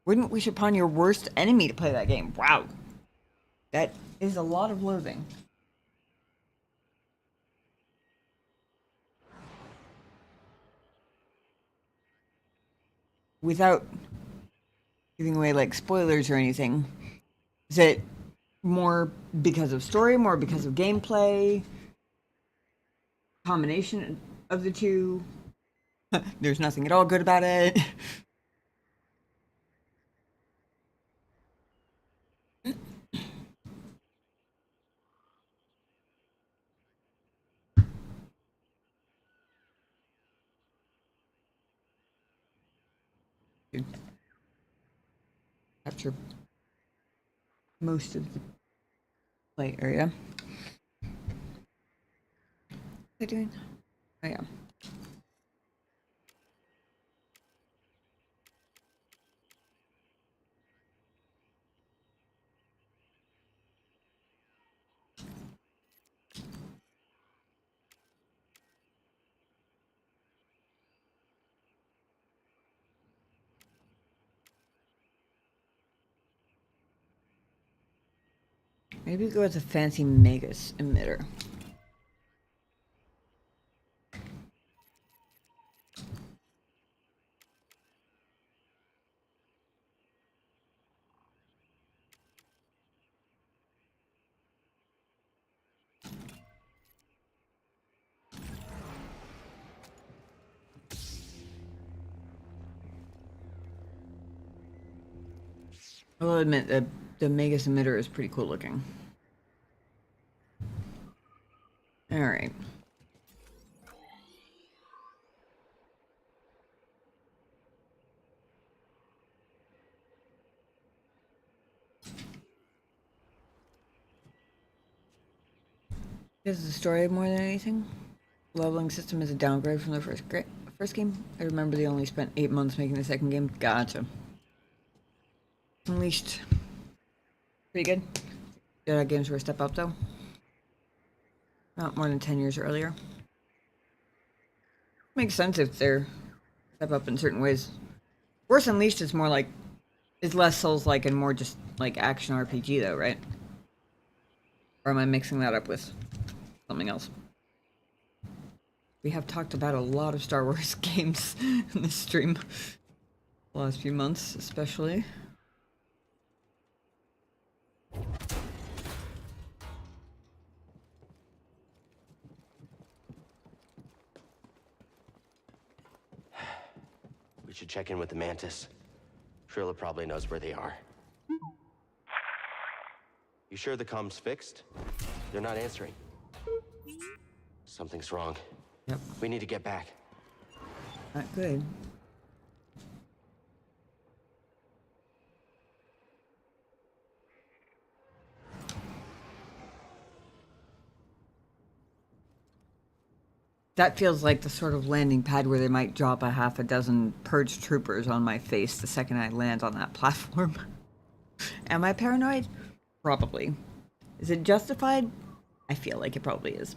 Wouldn't wish upon your worst enemy to play that game. Wow. That is a lot of loathing. Without giving away like spoilers or anything, is it more because of story, more because of gameplay, combination of the two? There's nothing at all good about it. Capture most of the play area. What are they doing? Oh yeah. Maybe go with a fancy Magus emitter. I will admit that the Magus emitter is pretty cool looking. Alright. This is the story more than anything. Leveling system is a downgrade from the first game. I remember they only spent 8 months making the second game. Gotcha. Unleashed. Pretty good. Jedi games were a step up though. Not more than 10 years earlier. Makes sense if they're step up in certain ways. Force Unleashed is more like, is less Souls-like and more just like action RPG though, right? Or am I mixing that up with something else? We have talked about a lot of Star Wars games in this stream. The last few months, especially. We should check in with the Mantis. Trilla probably knows where they are. You sure the comm's fixed? They're not answering. Something's wrong. Yep. We need to get back. Not good. That feels like the sort of landing pad where they might drop a half a dozen purge troopers on my face the second I land on that platform. Am I paranoid? Probably. Is it justified? I feel like it probably is.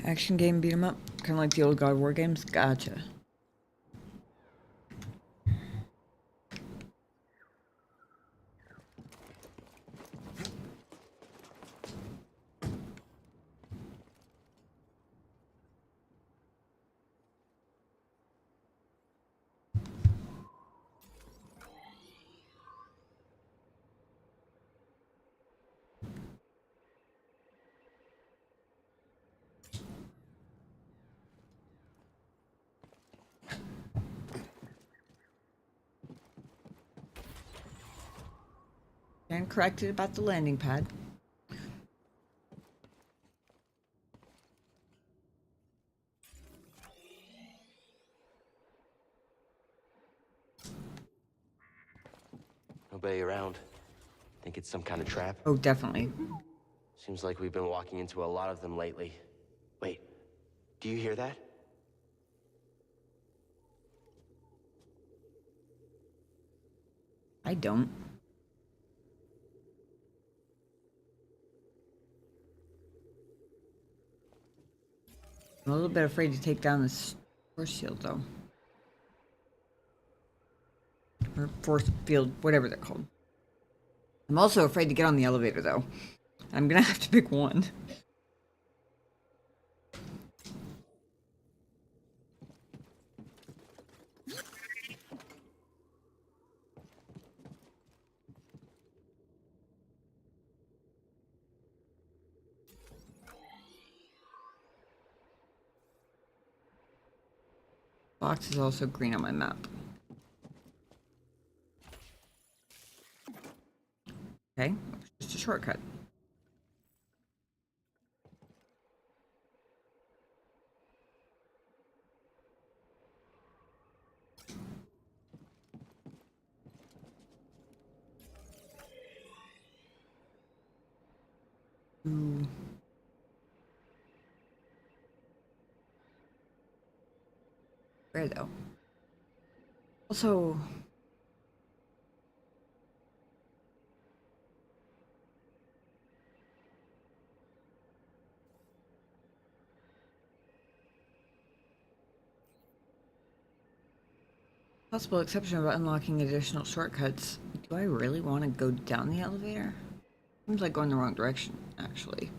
Action game beat 'em up, kind of like the old God of War games. Gotcha. And corrected about the landing pad. Nobody around. Think it's some kind of trap? Oh, definitely. Seems like we've been walking into a lot of them lately. Wait, do you hear that? I don't. I'm a little bit afraid to take down this force shield, though. Or force field, whatever they're called. I'm also afraid to get on the elevator, though. I'm gonna have to pick one. Box is also green on my map. Okay, just a shortcut. Ooh. Where though? Also, Possible exception about unlocking additional shortcuts. Do I really want to go down the elevator? Seems like going the wrong direction, actually.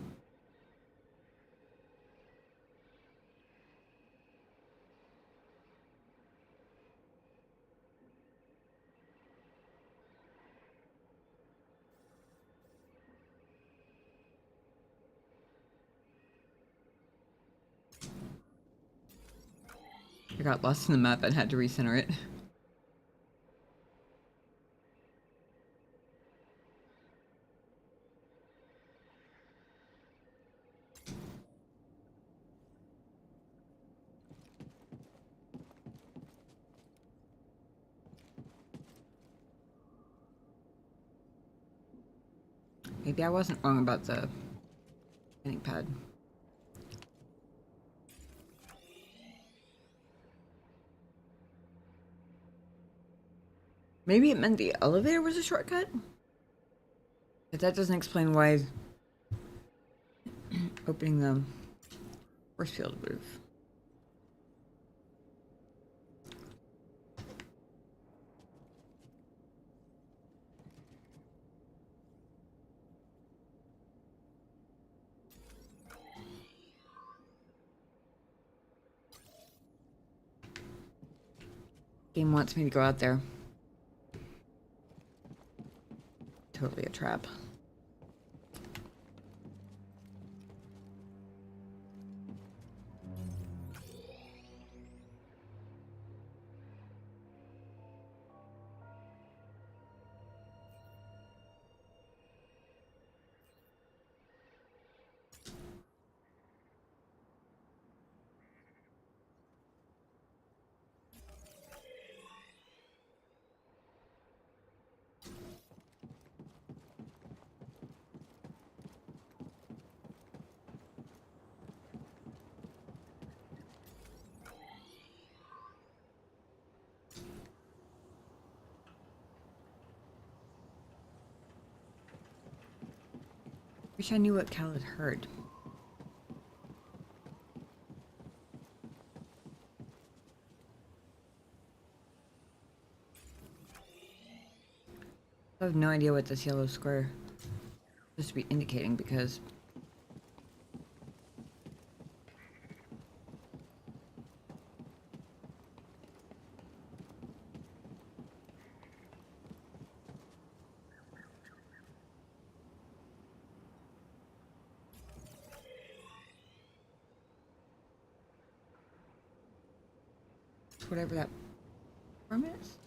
I got lost in the map and had to recenter it. Maybe I wasn't wrong about the landing pad. Maybe it meant the elevator was a shortcut? But that doesn't explain why opening the force field would have. Game wants me to go out there. Totally a trap. Wish I knew what Cal had heard. I have no idea what this yellow square is supposed to be indicating because whatever that form is.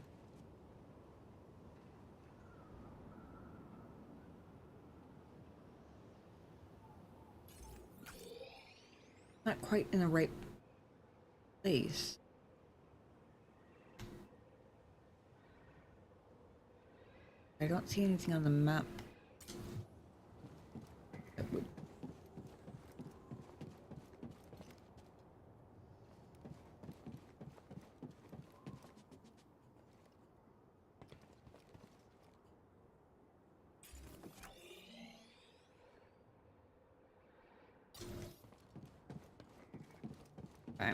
Not quite in the right place. I don't see anything on the map that would. Okay.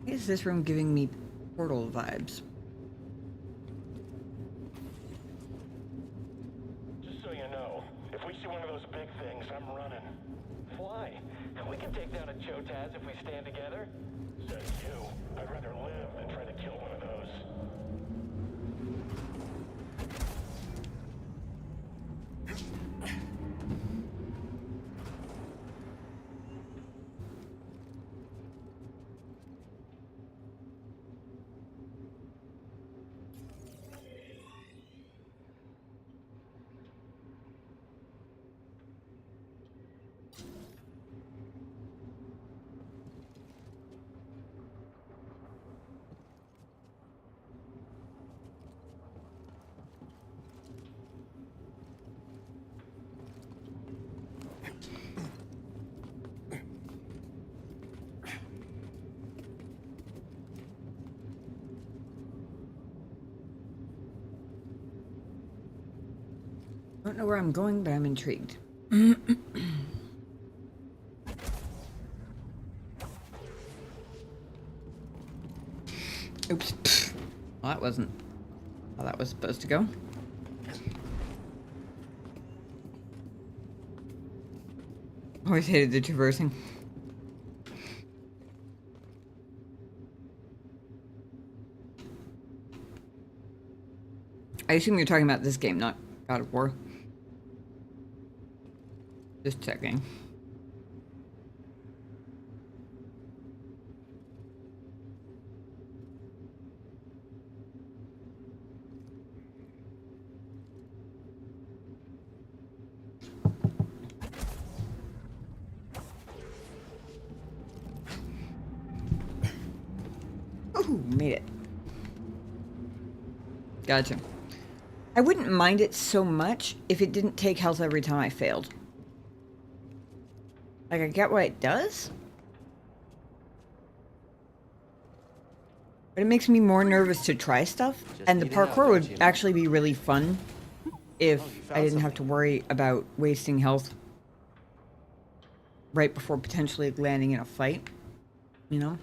Why is this room giving me portal vibes? Just so you know, if we see one of those big things, I'm running. Why? We can take down a Chotaz if we stand together. Says you. I'd rather live than try to kill one of those. Don't know where I'm going, but I'm intrigued. Oops. Well, that wasn't how that was supposed to go. Always hated the traversing. I assume you're talking about this game, not God of War. Just checking. Ooh, made it. Gotcha. I wouldn't mind it so much if it didn't take health every time I failed. Like, I get what it does, but it makes me more nervous to try stuff, and the parkour would actually be really fun if I didn't have to worry about wasting health right before potentially landing in a fight, you know?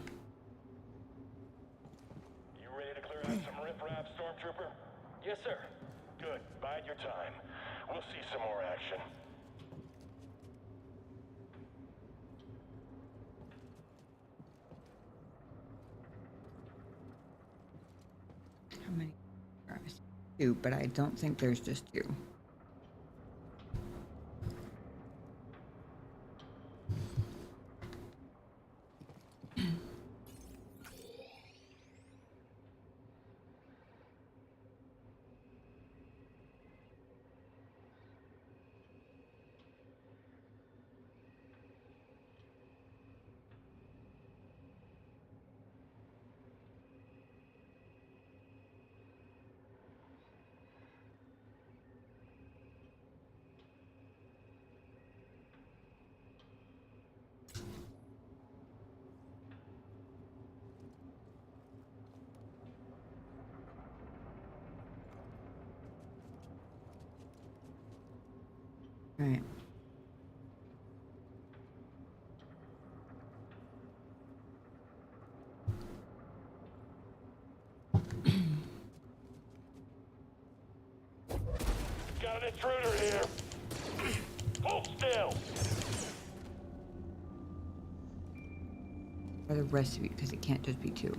You ready to clear out some riffraff, Stormtrooper? Yes, sir. Good. Bide your time. We'll see some more action. How many? Two, but I don't think there's just two. Right. Got an intruder here. Hold still. Or the rest of you, because it can't just be two.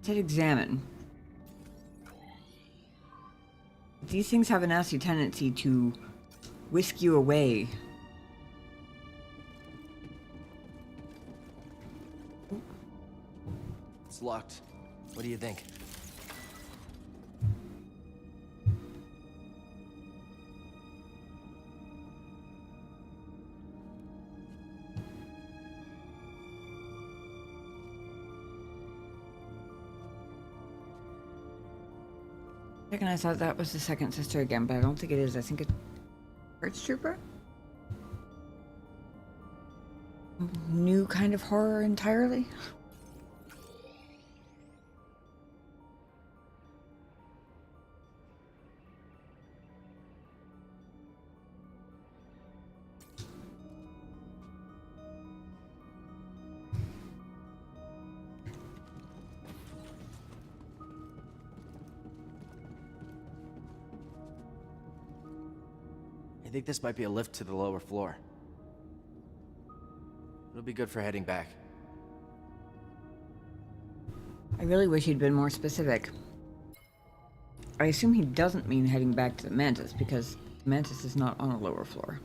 It said examine. These things have a nasty tendency to whisk you away. It's locked. What do you think? Second, I thought that was the second sister again, but I don't think it is. I think it's Hertz Trooper? New kind of horror entirely. I think this might be a lift to the lower floor. It'll be good for heading back. I really wish he'd been more specific. I assume he doesn't mean heading back to the Mantis, because the Mantis is not on a lower floor.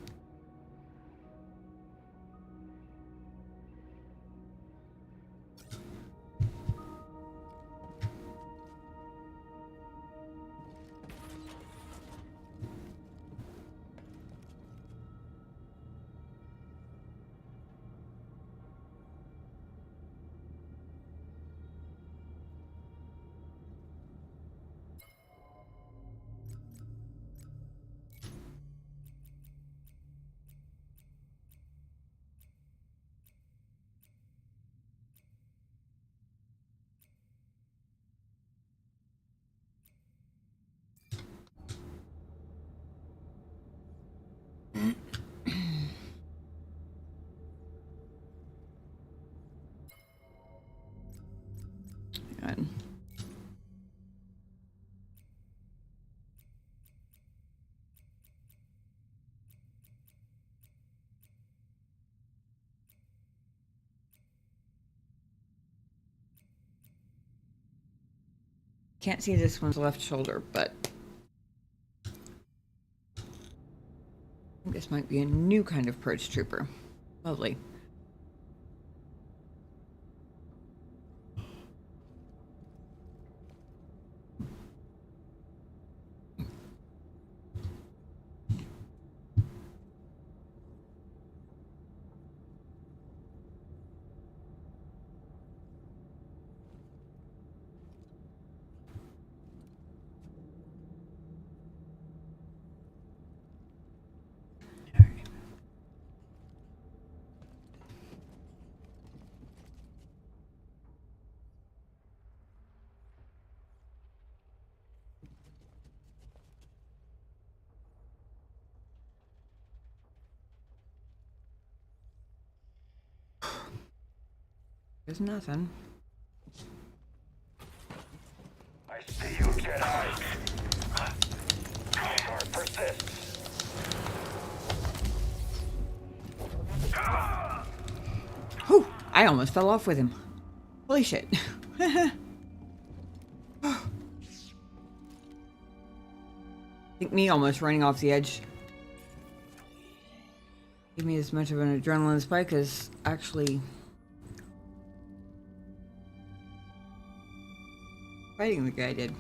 Can't see this one's left shoulder, but I think this might be a new kind of purge trooper. Lovely. There's nothing. I see you, Jedi. Or persist. Whew! I almost fell off with him. Holy shit. I think me almost running off the edge gave me as much of an adrenaline spike as actually fighting the guy did.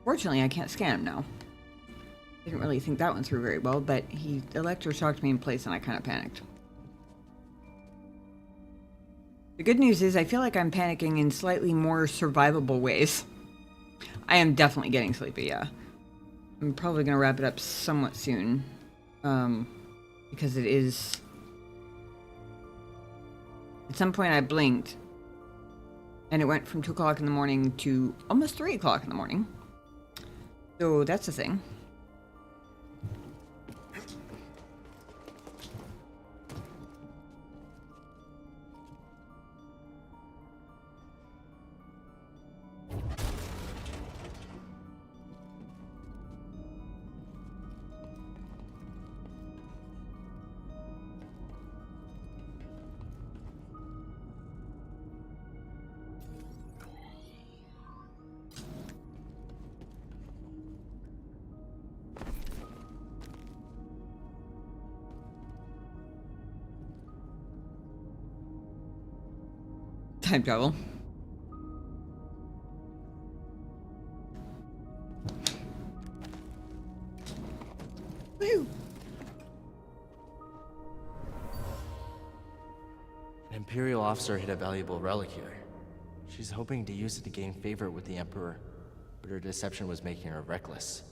Fortunately, I can't scan him now. Didn't really think that one through very well, but he electroshocked me in place and I kind of panicked. The good news is I feel like I'm panicking in slightly more survivable ways. I am definitely getting sleepy, yeah. I'm probably going to wrap it up somewhat soon. Because it is... At some point I blinked. And it went from 2 o'clock in the morning to almost 3 o'clock in the morning. So that's a thing. Time travel. Woo! An Imperial officer hid a valuable relic here. She's hoping to use it to gain favor with the Emperor, but her deception was making her reckless.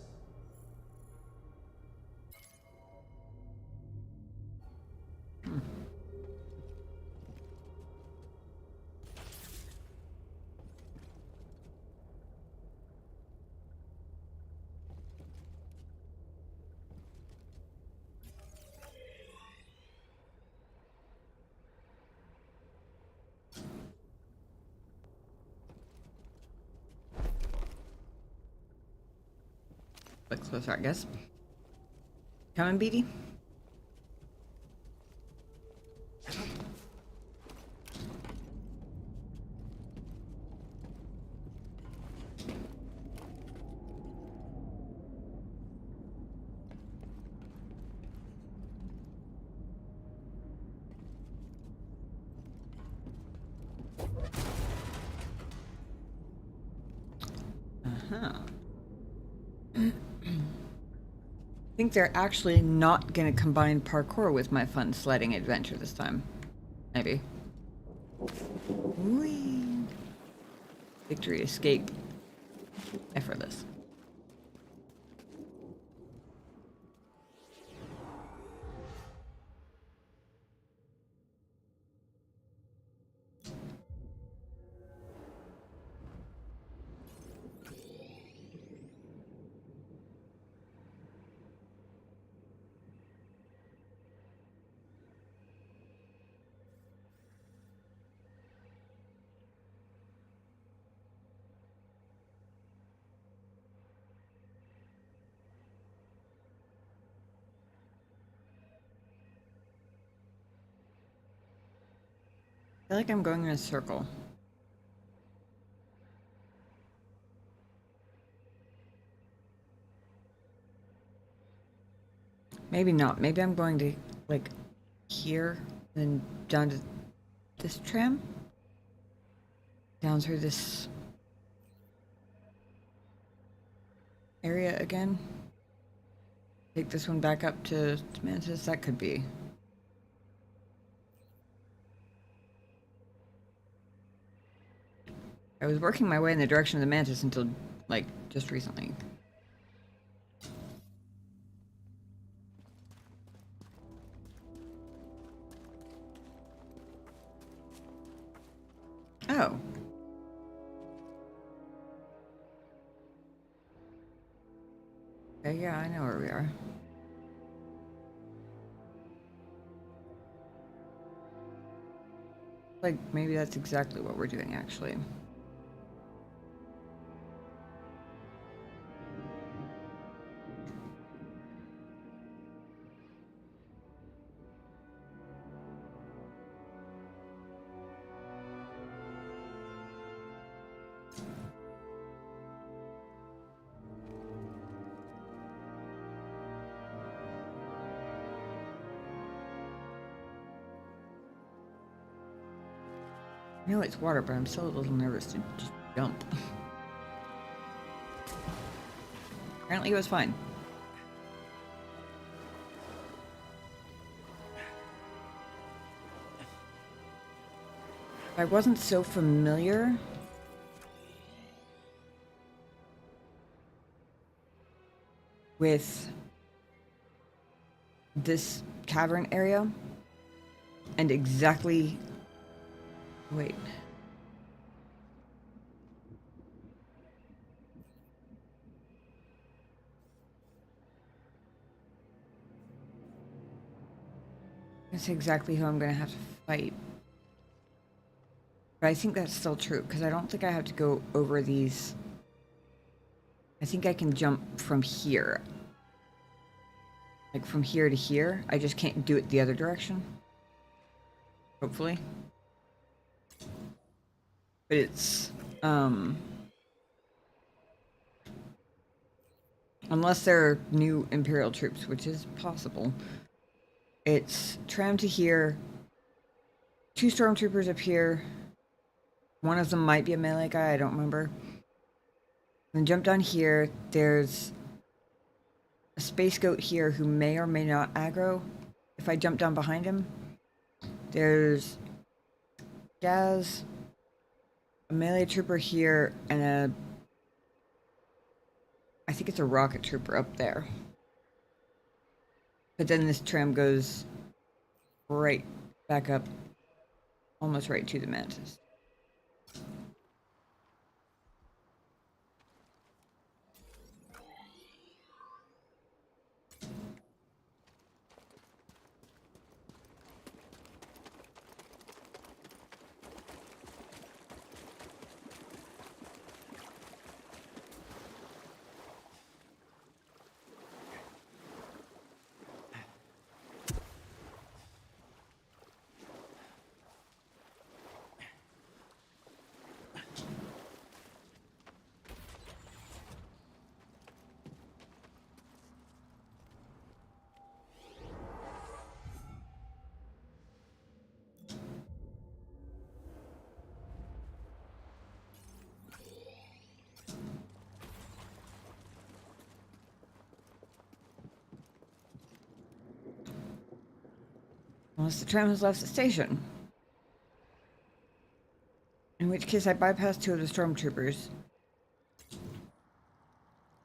Looks closer, I guess. Coming, Beatty? Uh-huh. I think they're actually not going to combine parkour with my fun sledding adventure this time. Maybe. Whee! Victory escape. Effortless. I feel like I'm going in a circle. Maybe not. Maybe I'm going to, like, here, then down to this tram? Down through this area again? Take this one back up to Mantis? That could be. I was working my way in the direction of the Mantis until, like, just recently. Oh. Okay, yeah, I know where we are. Like, maybe that's exactly what we're doing, actually. I know it's water, but I'm still a little nervous to just jump. Apparently it was fine. If I wasn't so familiar with this cavern area and exactly... Wait. That's exactly who I'm going to have to fight. But I think that's still true, because I don't think I have to go over these. I think I can jump from here. Like from here to here. I just can't do it the other direction. Hopefully. But it's, unless they're new Imperial troops, which is possible. It's tram to here, 2 stormtroopers up here. One of them might be a melee guy, I don't remember. Then jump down here. There's a space goat here who may or may not aggro if I jump down behind him. There's Jazz, a melee trooper here, and I think it's a rocket trooper up there. But then this tram goes right back up, almost right to the Mantis. Unless the tram has left the station. In which case I bypassed 2 of the stormtroopers.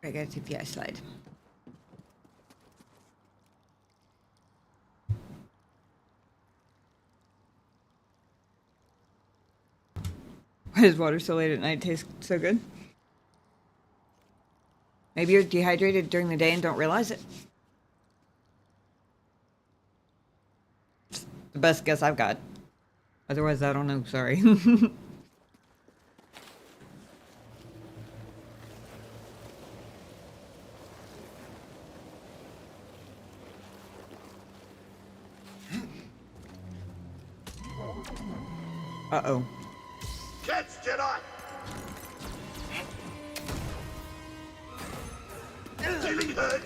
I gotta take the ice slide. Why does water so late at night taste so good? Maybe you're dehydrated during the day and don't realize it. It's the best guess I've got. Otherwise, I don't know. Sorry. Uh-oh. Catch, Jedi! Feeling hurt?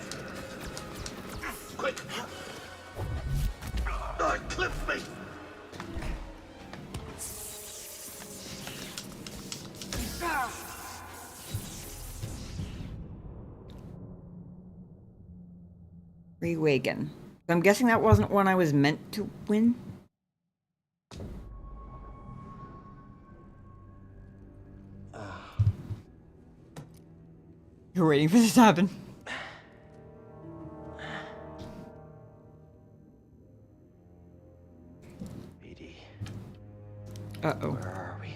quick! Clip me! Rewaken. So I'm guessing that wasn't one I was meant to win. You're waiting for this to happen. BD. Uh-oh. Where are we?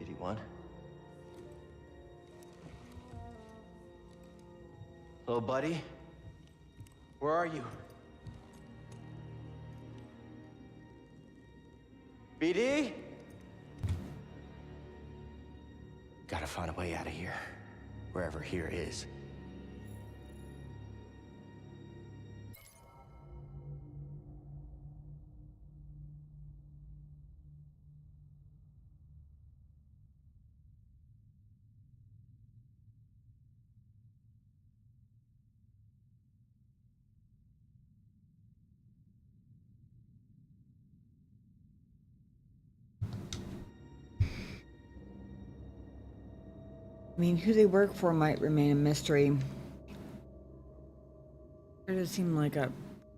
BD1? Little buddy? Where are you? BD? Gotta find a way out of here. Wherever here is. I mean, who they work for might remain a mystery. It does seem like a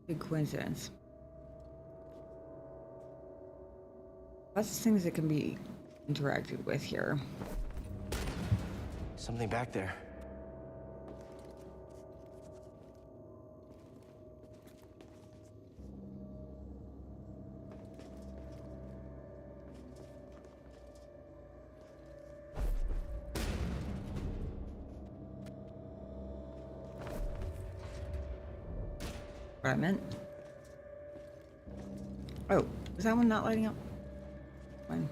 big coincidence. Lots of things that can be interacted with here. Something back there. What I meant. Oh, is that one not lighting up? Fine.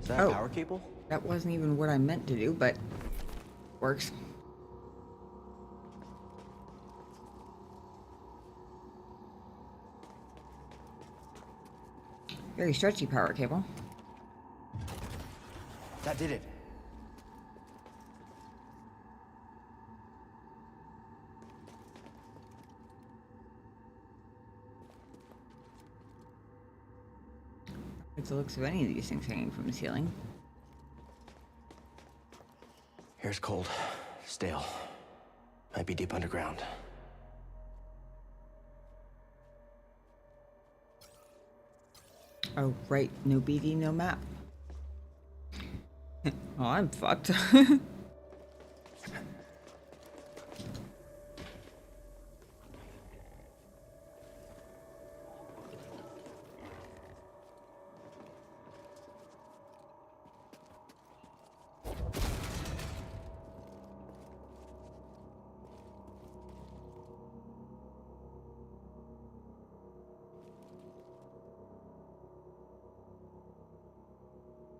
Is that a power cable? That wasn't even what I meant to do, but works. Very stretchy power cable. That did it. Like the looks of any of these things hanging from the ceiling. Here's cold. Stale. Might be deep underground. Oh, right. No BD, no map. Oh, I'm fucked.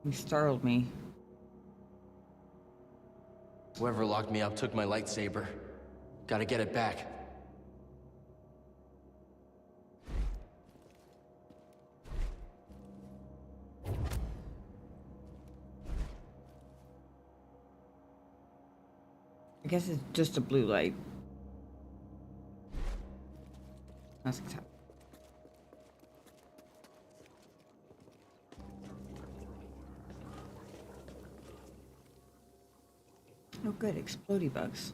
You startled me. Whoever locked me up took my lightsaber. Gotta get it back. I guess it's just a blue light. That's acceptable. Oh good, explodey bugs.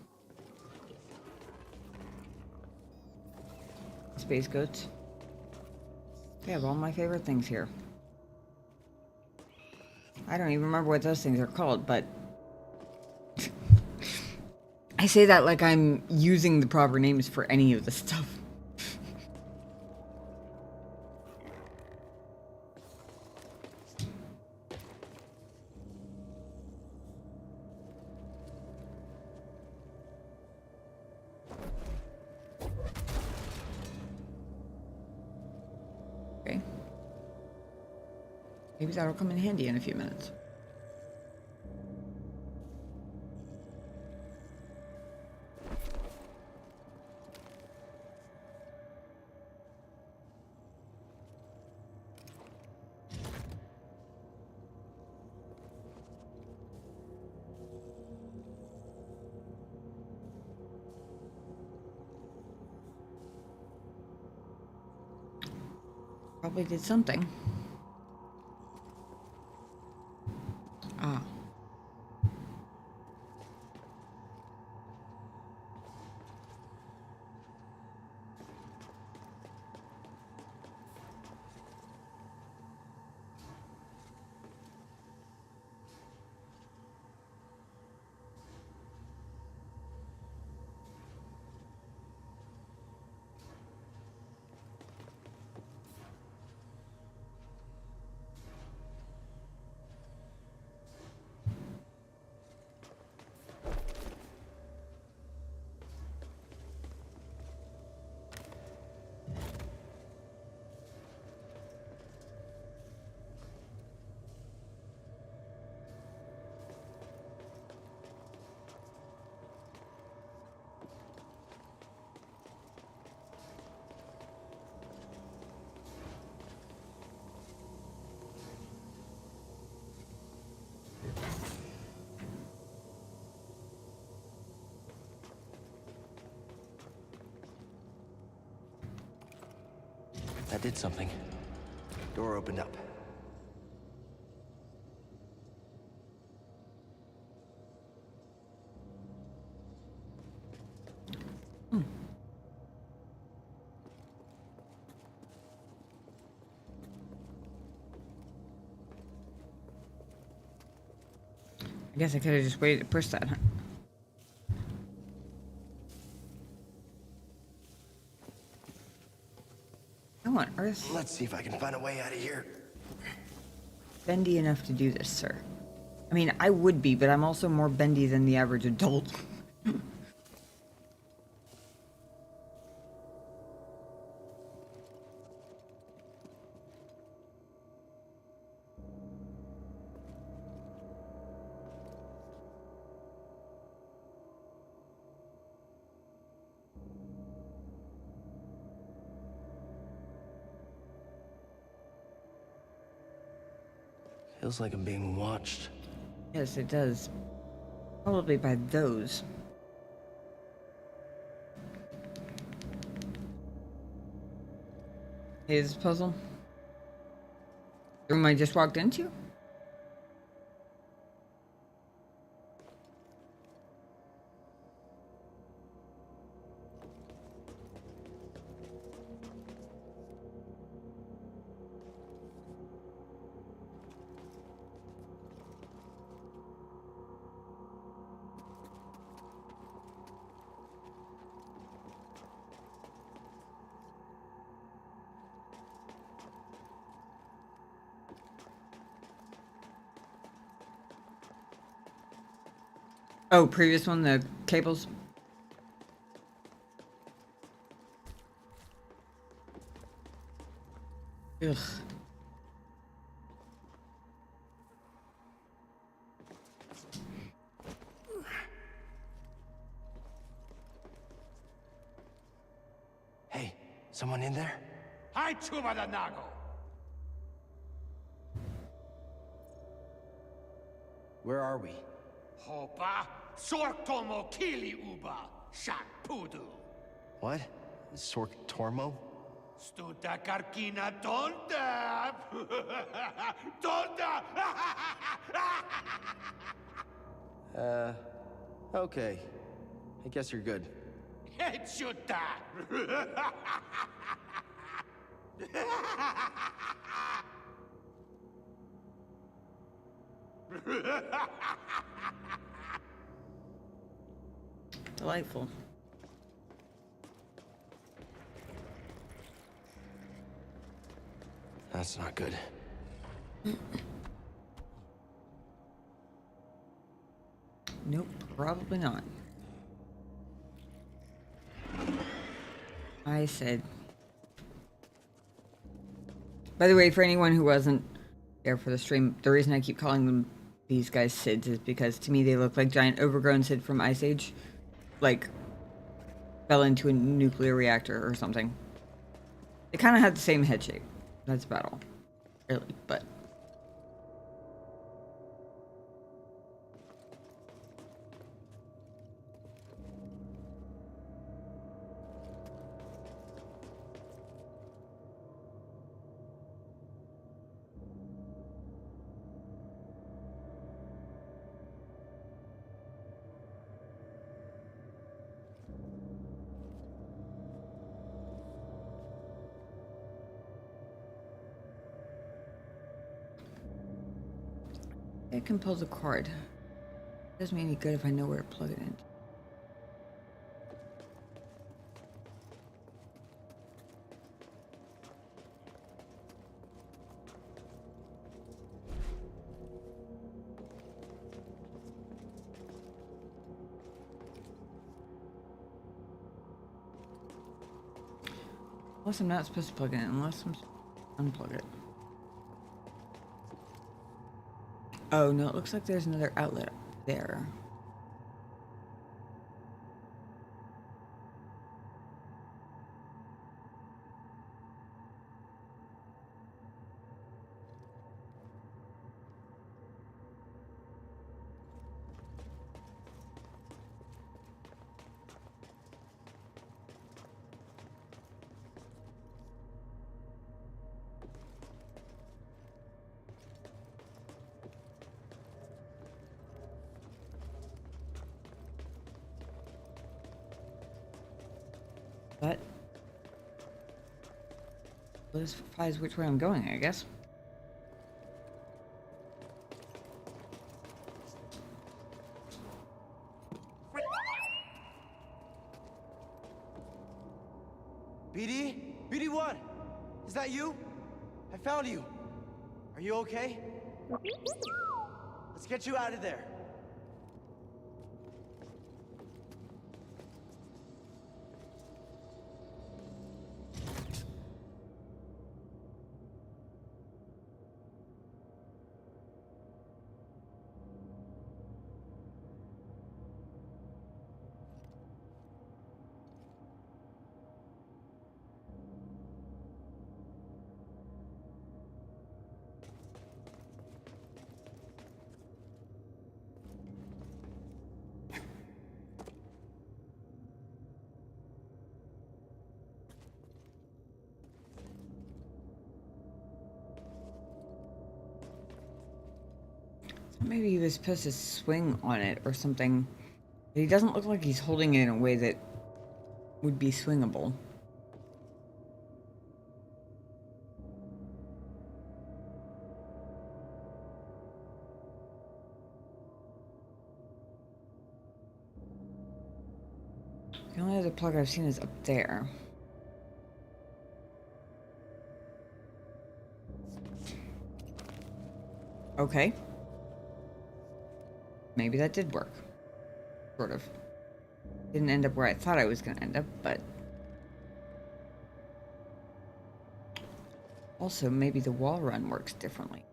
Space goats. They have all my favorite things here. I don't even remember what those things are called, but I say that like I'm using the proper names for any of the stuff. Okay. Maybe that'll come in handy in a few minutes. Probably did something. Ah. That did something. Door opened up. I guess I could have just waited to push that, huh? How on earth? Let's see if I can find a way out of here. Bendy enough to do this, sir. I mean, I would be, but I'm also more bendy than the average adult. Feels like I'm being watched. Yes, it does. Probably by those. Hey, is this puzzle? The room I just walked into? Oh, previous one, the cables. Ugh. Hey, someone in there? Hi, Chuba the Nago. Where are we? Hopa, Sortomo Kili Uba, Shak Pudu. What? Sork Tormo? Stuta Karkina Tonta. Tonta. Okay. I guess you're good. Hechuta. Delightful. That's not good. Nope, probably not. I said. By the way, for anyone who wasn't there for the stream, the reason I keep calling them these guys Sids is because to me they look like giant overgrown Sid from Ice Age. Like, fell into a nuclear reactor or something. They kind of had the same head shape. That's about all. Really, but... I can pull the cord. Doesn't mean any good if I know where to plug it in. Unless I'm not supposed to plug it in, unless I'm supposed to unplug it. Oh no, it looks like there's another outlet there. But this implies which way I'm going, I guess. BD? BD1? Is that you? I found you. Are you okay? Let's get you out of there. Maybe he was supposed to swing on it or something. But he doesn't look like he's holding it in a way that would be swingable. The only other plug I've seen is up there. Okay. Maybe that did work. Sort of. Didn't end up where I thought I was going to end up, but... Also, maybe the wall run works differently.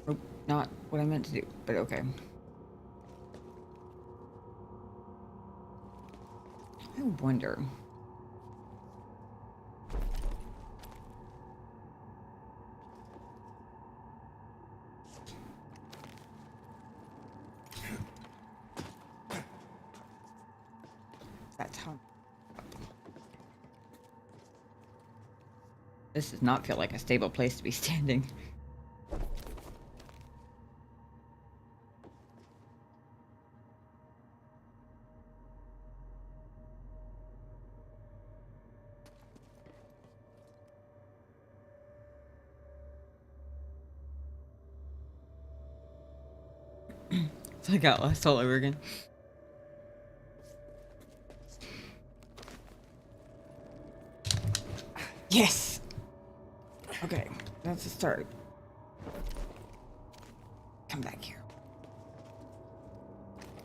Oh, not what I meant to do, but okay. I wonder. That's how. This does not feel like a stable place to be standing. It's like Outlast all over again. Yes! Okay, that's a start. Come back here.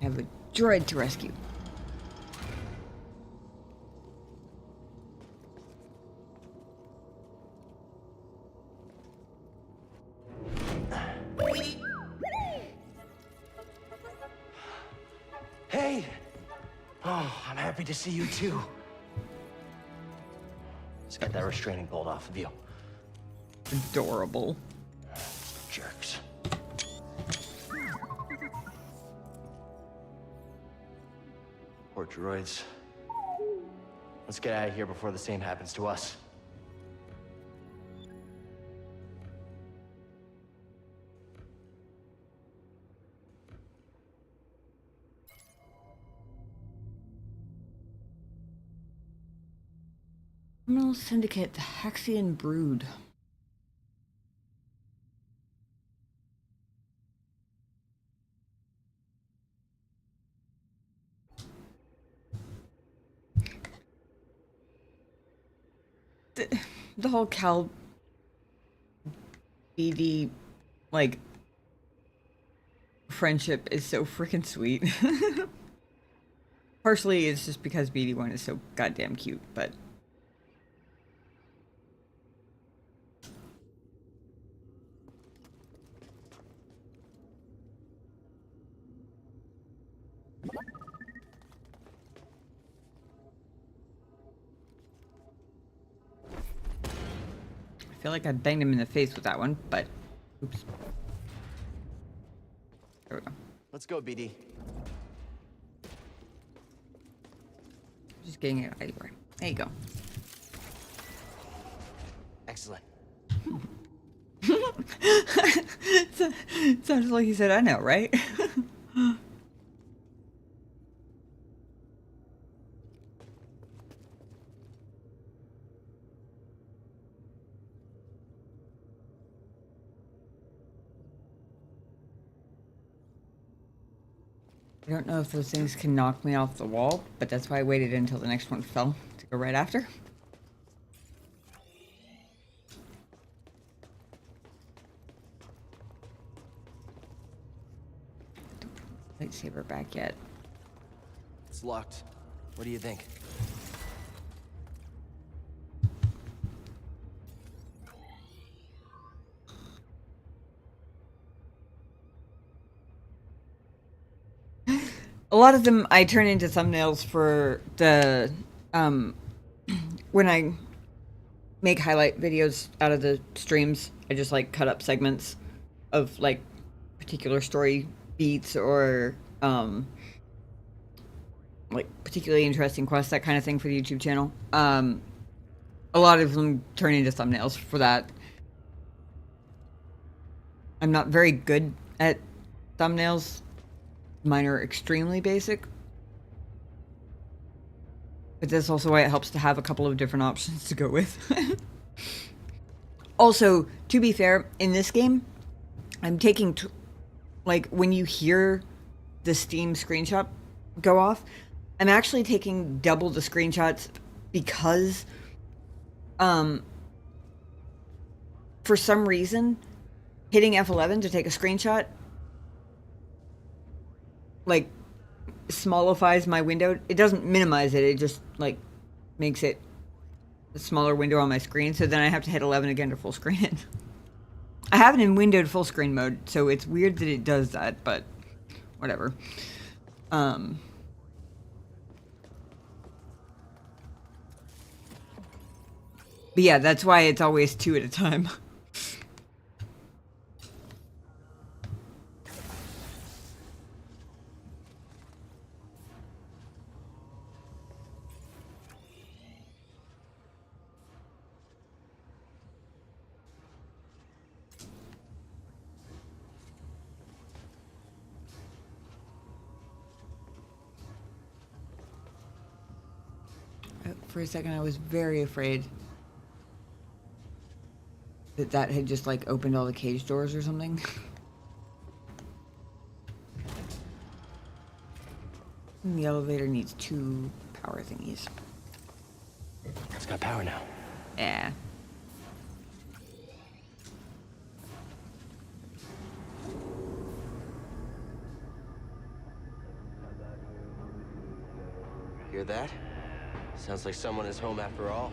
I have a droid to rescue. Hey! Oh, I'm happy to see you too. Just got that restraining bolt off of you. Adorable. Jerks. Poor droids. Let's get out of here before the same happens to us. Criminal Syndicate, the Hexian Brood. The whole Cal BD, like, friendship is so freaking sweet. Partially it's just because BD1 is so goddamn cute, but I feel like I banged him in the face with that one, but oops. There we go. Let's go, BD. Just getting it out of your way. There you go. Excellent. Sounds like he said, I know, right? I don't know if those things can knock me off the wall, but that's why I waited until the next one fell to go right after. Don't put the lightsaber back yet. It's locked. What do you think? A lot of them I turn into thumbnails for the when I make highlight videos out of the streams. I just like cut up segments of like particular story beats or like particularly interesting quests, that kind of thing for the YouTube channel. A lot of them turn into thumbnails for that. I'm not very good at thumbnails. Mine are extremely basic. But that's also why it helps to have a couple of different options to go with. Also, to be fair, in this game, I'm taking... like, when you hear the Steam screenshot go off, I'm actually taking double the screenshots because... for some reason, hitting F11 to take a screenshot like smallifies my window. It doesn't minimize it, it just like makes it a smaller window on my screen, so then I have to hit 11 again to full screen it. I have it in windowed full screen mode, so it's weird that it does that, but whatever. But yeah, that's why it's always 2 at a time. For a second, I was very afraid that that had just like opened all the cage doors or something. And the elevator needs 2 power thingies. It's got power now. Yeah. Hear that? Sounds like someone is home after all.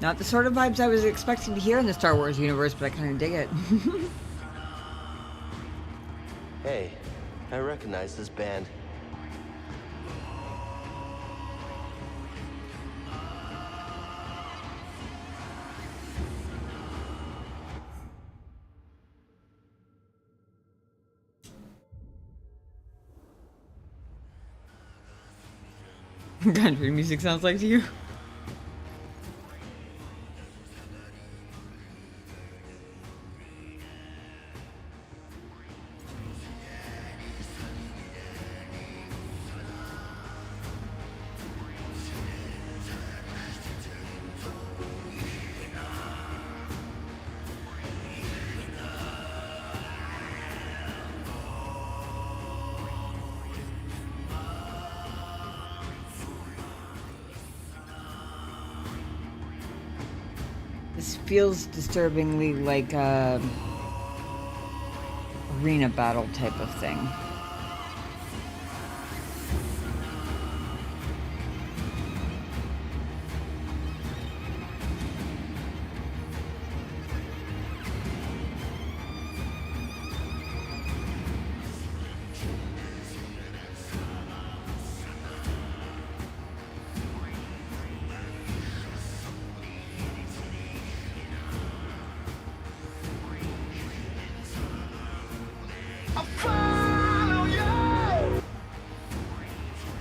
Not the sort of vibes I was expecting to hear in the Star Wars universe, but I kind of dig it. Hey, I recognize this band. Country music sounds like to you? feels disturbingly like a arena battle type of thing.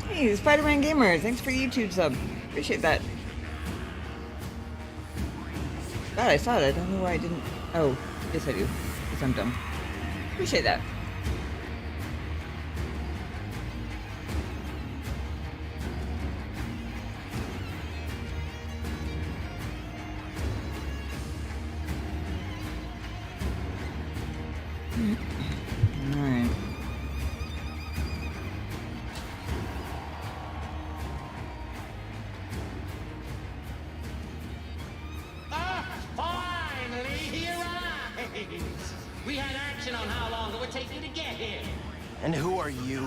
Hey, Spider-Man Gamer, thanks for the YouTube sub. Appreciate that. God, I saw it. I don't know why I didn't. Oh, yes I do. Because I'm dumb. Appreciate that. Alright. Finally, he arrives! We had action on how long it would take you to get here. And who are you?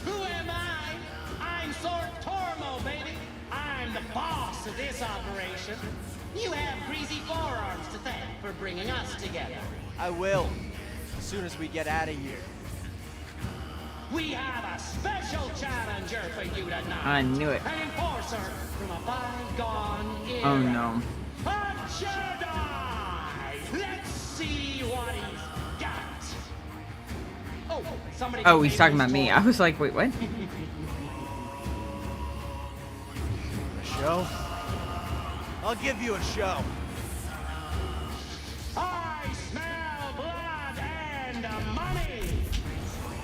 Who am I? I'm Sork Tormo, baby. I'm the boss of this operation. You have greasy forearms to thank for bringing us together. I will. As soon as we get out of here. We have a special challenger for you tonight. I knew it. An enforcer from a bygone era. Oh no. A Jedi! Let's see what he's got. Oh, somebody. Oh, he's talking about me. I was like, wait, what? A show? I'll give you a show. I smell blood and money.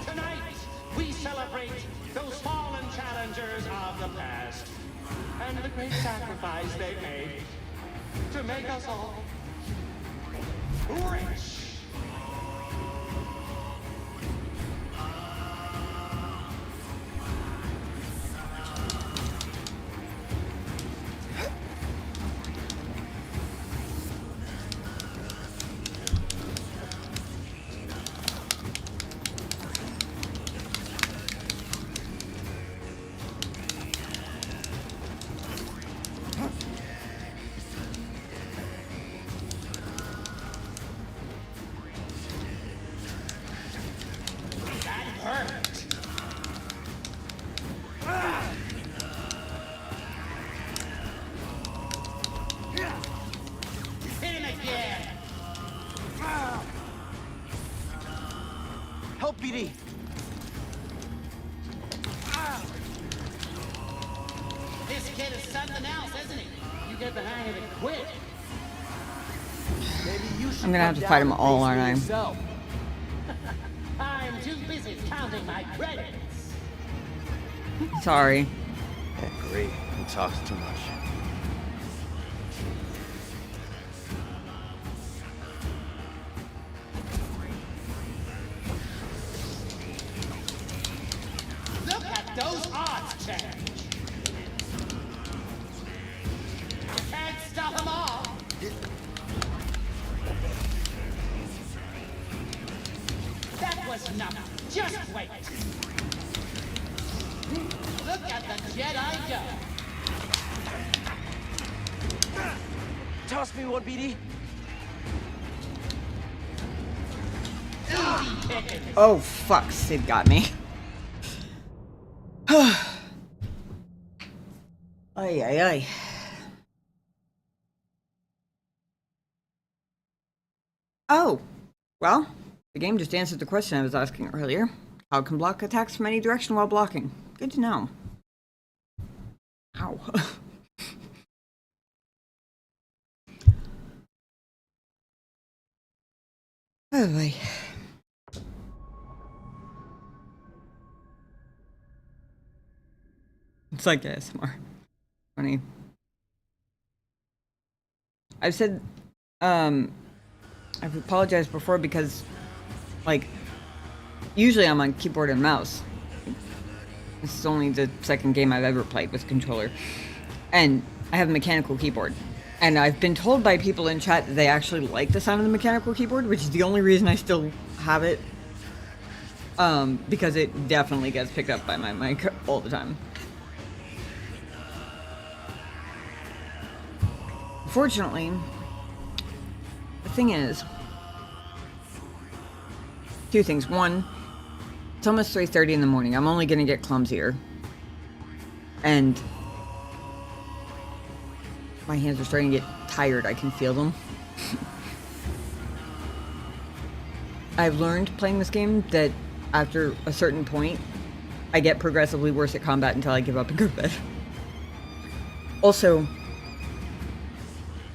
Tonight, we celebrate those fallen challengers of the past and the great sacrifice they made to make us all rich. Help, BD! This kid is something else, isn't he? You get the hang of it quick. Maybe you should I'm gonna have to fight them all, aren't I? yourself. I'm too busy counting my credits. Sorry. Yeah, great. He talks too much. Look at those odds change. Can't stop them all. That was nothing. Just wait. Look at the Jedi go. Toss me one, BD. Easy pickings. Oh, fuck. Sid got me. Ay, ay, ay. Oh, well, the game just answered the question I was asking earlier. How can block attacks from any direction while blocking? Good to know. Ow. Oh boy. It's like ASMR. Funny. I've said, I've apologized before because, like, usually I'm on keyboard and mouse. This is only the second game I've ever played with controller. And I have a mechanical keyboard. And I've been told by people in chat that they actually like the sound of the mechanical keyboard, which is the only reason I still have it. Because it definitely gets picked up by my mic all the time. Fortunately, the thing is, two things. One, it's almost 3:30 in the morning. I'm only going to get clumsier. And my hands are starting to get tired. I can feel them. I've learned playing this game that after a certain point, I get progressively worse at combat until I give up and go to bed. Also,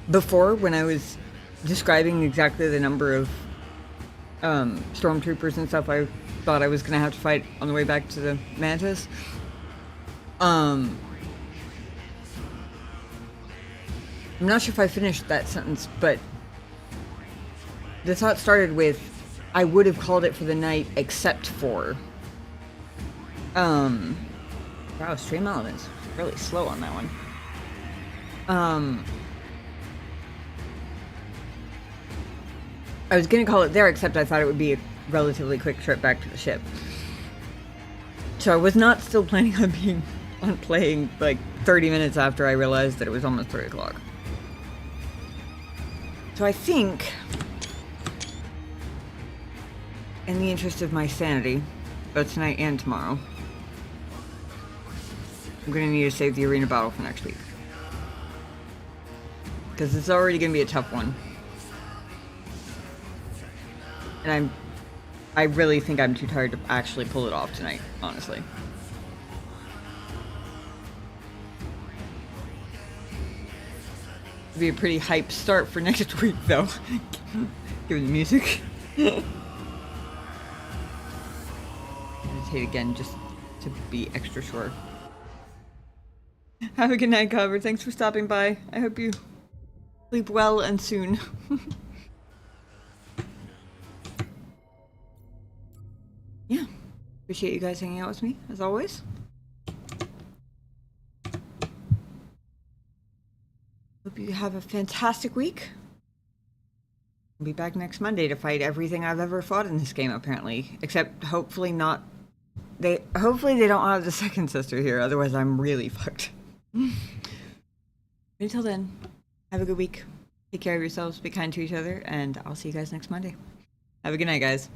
before, when I was describing exactly the number of stormtroopers and stuff I thought I was going to have to fight on the way back to the Mantis, I'm not sure if I finished that sentence, but the thought started with, I would have called it for the night except for, wow, Stream Elements, really slow on that one. I was gonna call it there, except I thought it would be a relatively quick trip back to the ship. So I was not still planning on playing like 30 minutes after I realized that it was almost 3 o'clock. So I think, in the interest of my sanity, both tonight and tomorrow, I'm gonna need to save the arena battle for next week. Because it's already gonna be a tough one. And I really think I'm too tired to actually pull it off tonight, honestly. It'll be a pretty hype start for next week, though. Given the music. Meditate again, just to be extra sure. Have a good night, Cover. Thanks for stopping by. I hope you sleep well and soon. Yeah. Appreciate you guys hanging out with me, as always. Hope you have a fantastic week. I'll be back next Monday to fight everything I've ever fought in this game, apparently. Except, hopefully not... Hopefully they don't have the second sister here, otherwise I'm really fucked. Until then, have a good week. Take care of yourselves, be kind to each other, and I'll see you guys next Monday. Have a good night, guys.